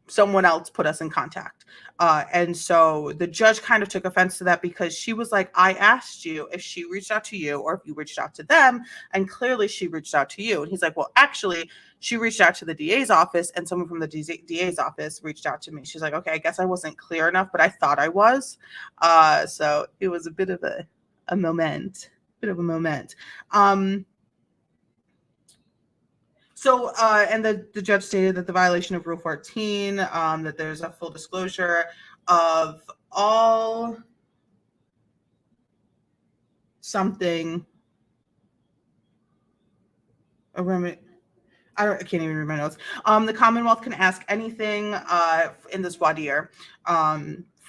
Someone else put us in contact. And so the judge kind of took offense to that because she was like, I asked you if she reached out to you or if you reached out to them. And clearly she reached out to you. And he's like, well, actually, she reached out to the DA's office and someone from the DA's office reached out to me. She's like, okay, I guess I wasn't clear enough, but I thought I was. So it was a bit of a moment. So, and the judge stated that the violation of Rule 14, that there's a full disclosure of all something. I can't even read my notes. The Commonwealth can ask anything in this voir dire.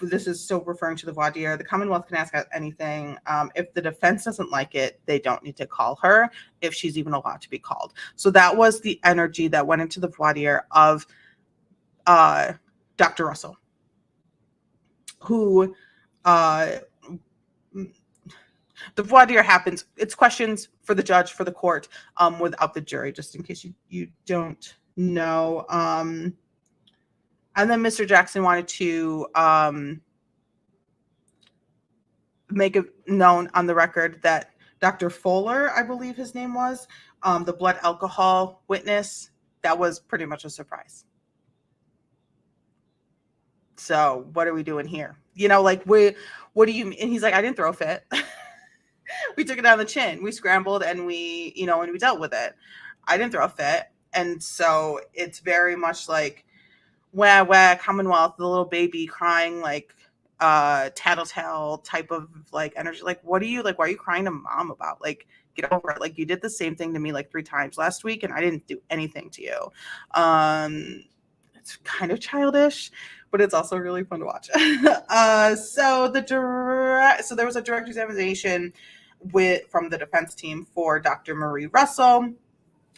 This is still referring to the voir dire. The Commonwealth can ask anything. If the defense doesn't like it, they don't need to call her if she's even allowed to be called. So that was the energy that went into the voir dire of Dr. Russell, who the voir dire happens. It's questions for the judge, for the court, without the jury, just in case you don't know. And then Mr. Jackson wanted to make it known on the record that Dr. Fuller, I believe his name was, the blood alcohol witness, that was pretty much a surprise. So what are we doing here? Like, what do you mean? And he's like, I didn't throw a fit. We took it down the chin. We scrambled and we dealt with it. I didn't throw a fit. And so it's very much like, wah, Commonwealth, the little baby crying, like tattletale type of like energy. Like, what are you, like, why are you crying to mom about? Like, get over it. Like, you did the same thing to me like 3 times last week and I didn't do anything to you. It's kind of childish, but it's also really fun to watch. So there was a direct examination from the defense team for Dr. Marie Russell,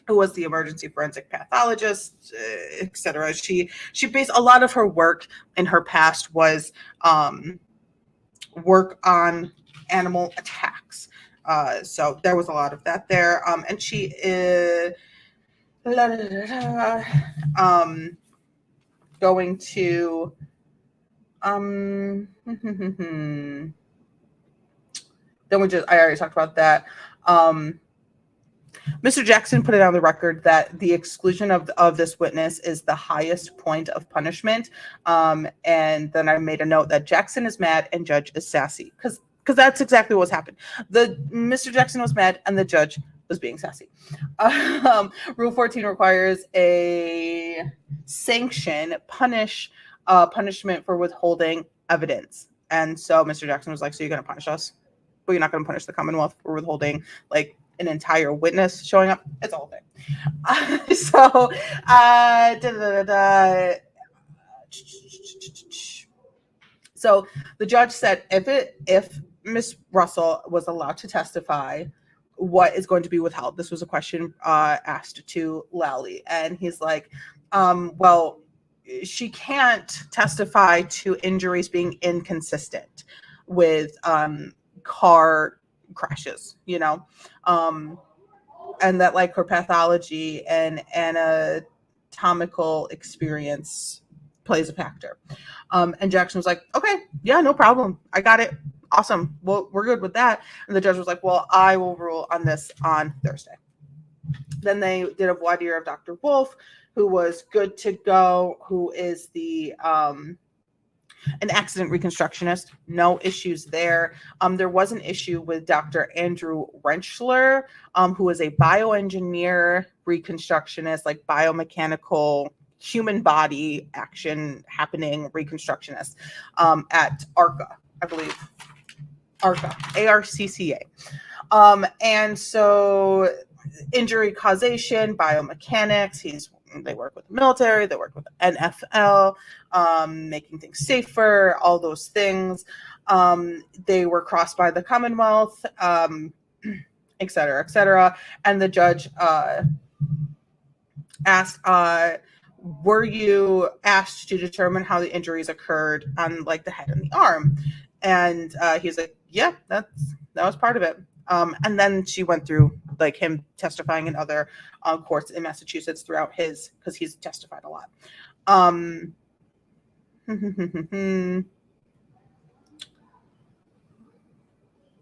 who was the emergency forensic pathologist, etc. She based a lot of her work in her past was work on animal attacks. So there was a lot of that there. And she is going to I already talked about that. Mr. Jackson put it on the record that the exclusion of this witness is the highest point of punishment. And then I made a note that Jackson is mad and judge is sassy, because that's exactly what was happened. Mr. Jackson was mad and the judge was being sassy. Rule 14 requires a sanction, punishment for withholding evidence. And so Mr. Jackson was like, so you're going to punish us, but you're not going to punish the Commonwealth for withholding like an entire witness showing up. It's all thing. So the judge said if Miss Russell was allowed to testify, what is going to be withheld? This was a question asked to Lally, and he's like, well, she can't testify to injuries being inconsistent with car crashes, you know, and that like her pathology and anatomical experience plays a factor. And Jackson was like, okay, yeah, no problem. I got it. Awesome. Well, we're good with that. And the judge was like, well, I will rule on this on Thursday. Then they did a voir dire of Dr. Wolf, who was good to go, who is the an accident reconstructionist. No issues there. There was an issue with Dr. Andrew Rentschler, who is a bioengineer reconstructionist, like biomechanical human body action happening reconstructionist at ARCA, I believe. ARCA, ARCCA. And so injury causation, biomechanics, they work with the military, they work with the NFL, making things safer, all those things. They were crossed by the Commonwealth, et cetera, et cetera. And the judge asked, were you asked to determine how the injuries occurred on like the head and the arm? And he's like, yeah, that was part of it. And then she went through like him testifying in other courts in Massachusetts throughout his, because he's testified a lot.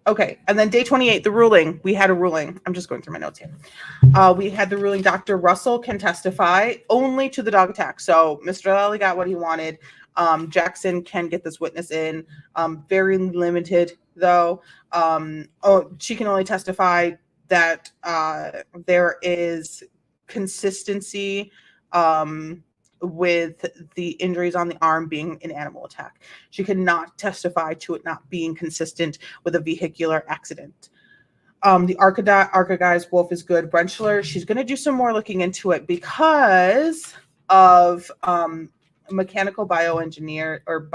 Okay, and then day 28, the ruling. We had a ruling. I'm just going through my notes here. We had the ruling. Dr. Russell can testify only to the dog attack. So Mr. Lally got what he wanted. Jackson can get this witness in. Very limited, though. She can only testify that there is consistency with the injuries on the arm being an animal attack. She cannot testify to it not being consistent with a vehicular accident. The ARCA guys, Wolf is good. Brenchler, she's going to do some more looking into it because of mechanical bioengineer or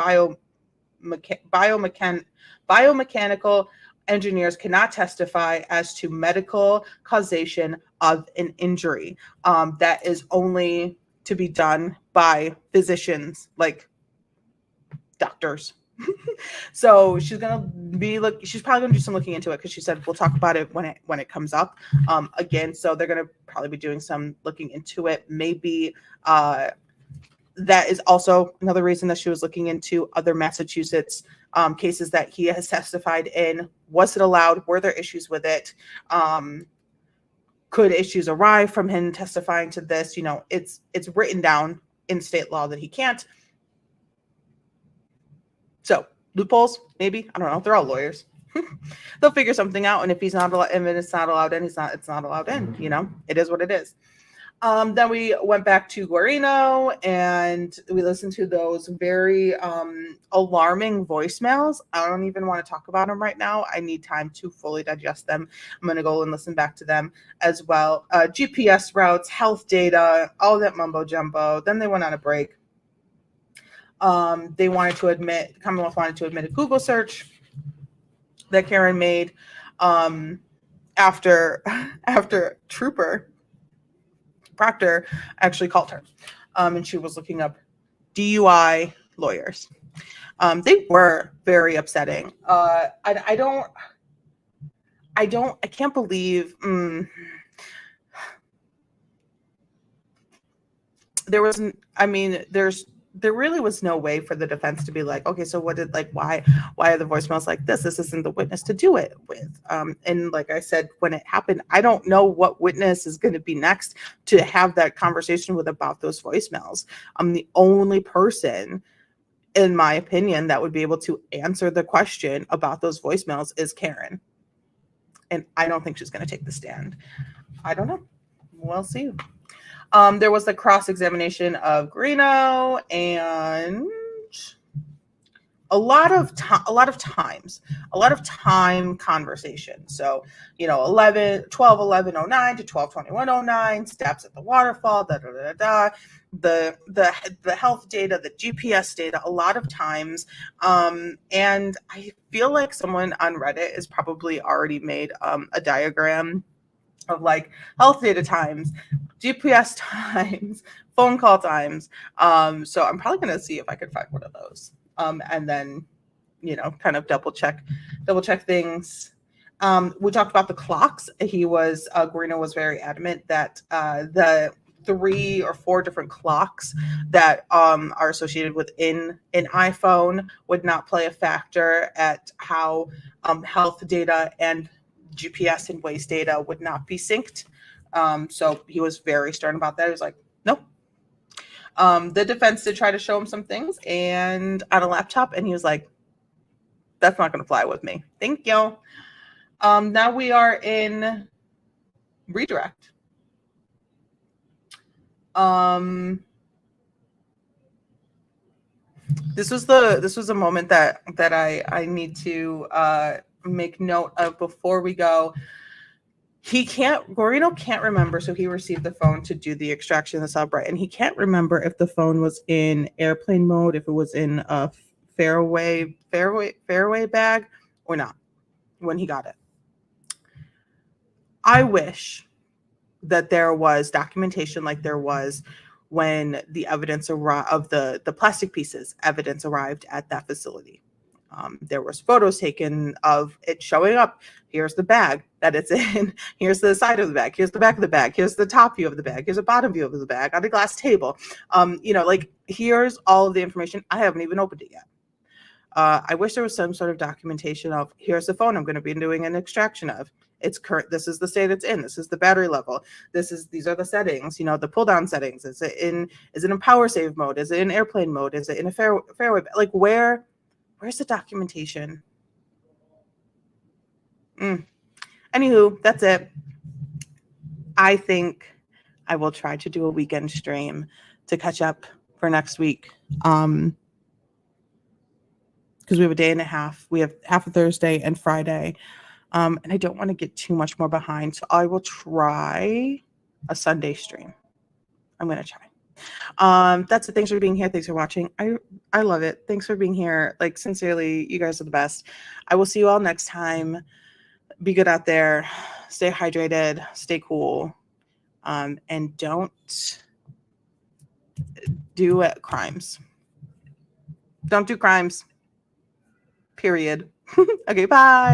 biomechanical engineers cannot testify as to medical causation of an injury. That is only to be done by physicians, like doctors. So she's gonna she's probably gonna do some looking into it because she said we'll talk about it when it comes up again. So they're gonna probably be doing some looking into it. Maybe that is also another reason that she was looking into other Massachusetts cases that he has testified in. Was it allowed? Were there issues with it? Could issues arise from him testifying to this? You know, it's written down in state law that he can't. So loopholes, maybe, I don't know. They're all lawyers. They'll figure something out. And if he's not allowed, and it's not allowed in, it's not allowed in. You know, it is what it is. Then we went back to Guarino and we listened to those very alarming voicemails. I don't even want to talk about them right now. I need time to fully digest them. I'm going to go and listen back to them as well. GPS routes, health data, all that mumbo jumbo. Then they went on a break. They wanted to admit, Commonwealth wanted to admit a Google search that Karen made after Trooper Proctor actually called her, and she was looking up DUI lawyers. They were very upsetting. I can't believe there really was no way for the defense to be like, okay, so why are the voicemails like this? This isn't the witness to do it with. And like I said, when it happened, I don't know what witness is going to be next to have that conversation with about those voicemails. I'm the only person, in my opinion, that would be able to answer the question about those voicemails is Karen. And I don't think she's going to take the stand. I don't know. We'll see. There was the cross-examination of Greeno and a lot of time conversation. So, 12:11:09 to 12:21:09, steps at the waterfall, da da da da. The health data, the GPS data, a lot of times. And I feel like someone on Reddit has probably already made a diagram of like health data times, GPS times, phone call times. So I'm probably going to see if I could find one of those. And then, kind of double check things. We talked about the clocks. Guarino was very adamant that the 3 or 4 different clocks that are associated with an iPhone would not play a factor at how health data and GPS and Waze data would not be synced. So he was very stern about that. He was like, nope. The defense did try to show him some things and on a laptop, and he was like, that's not going to fly with me. Thank you. Now we are in redirect. This was a moment that I need to make note of before we go. Guarino can't remember, so he received the phone to do the extraction of the subreddit, and he can't remember if the phone was in airplane mode, if it was in a fairway bag or not when he got it. I wish that there was documentation like there was when the evidence of the plastic pieces evidence arrived at that facility. There was photos taken of it showing up. Here's the bag that it's in. Here's the side of the bag. Here's the back of the bag. Here's the top view of the bag. Here's a bottom view of the bag on a glass table. Here's all of the information. I haven't even opened it yet. I wish there was some sort of documentation of here's the phone I'm going to be doing an extraction of. It's current. This is the state it's in. This is the battery level. These are the settings. The pull down settings. Is it in power save mode? Is it in airplane mode? Is it in a fairway? Like where's the documentation? Anywho, that's it. I think I will try to do a weekend stream to catch up for next week. Because we have a day and a half. We have half of Thursday and Friday. And I don't want to get too much more behind. So I will try a Sunday stream. I'm going to try. That's it. Thanks for being here. Thanks for watching. I love it. Thanks for being here. Like, sincerely, you guys are the best. I will see you all next time. Be good out there. Stay hydrated. Stay cool. And don't do crimes. Don't do crimes. Period. Okay, bye.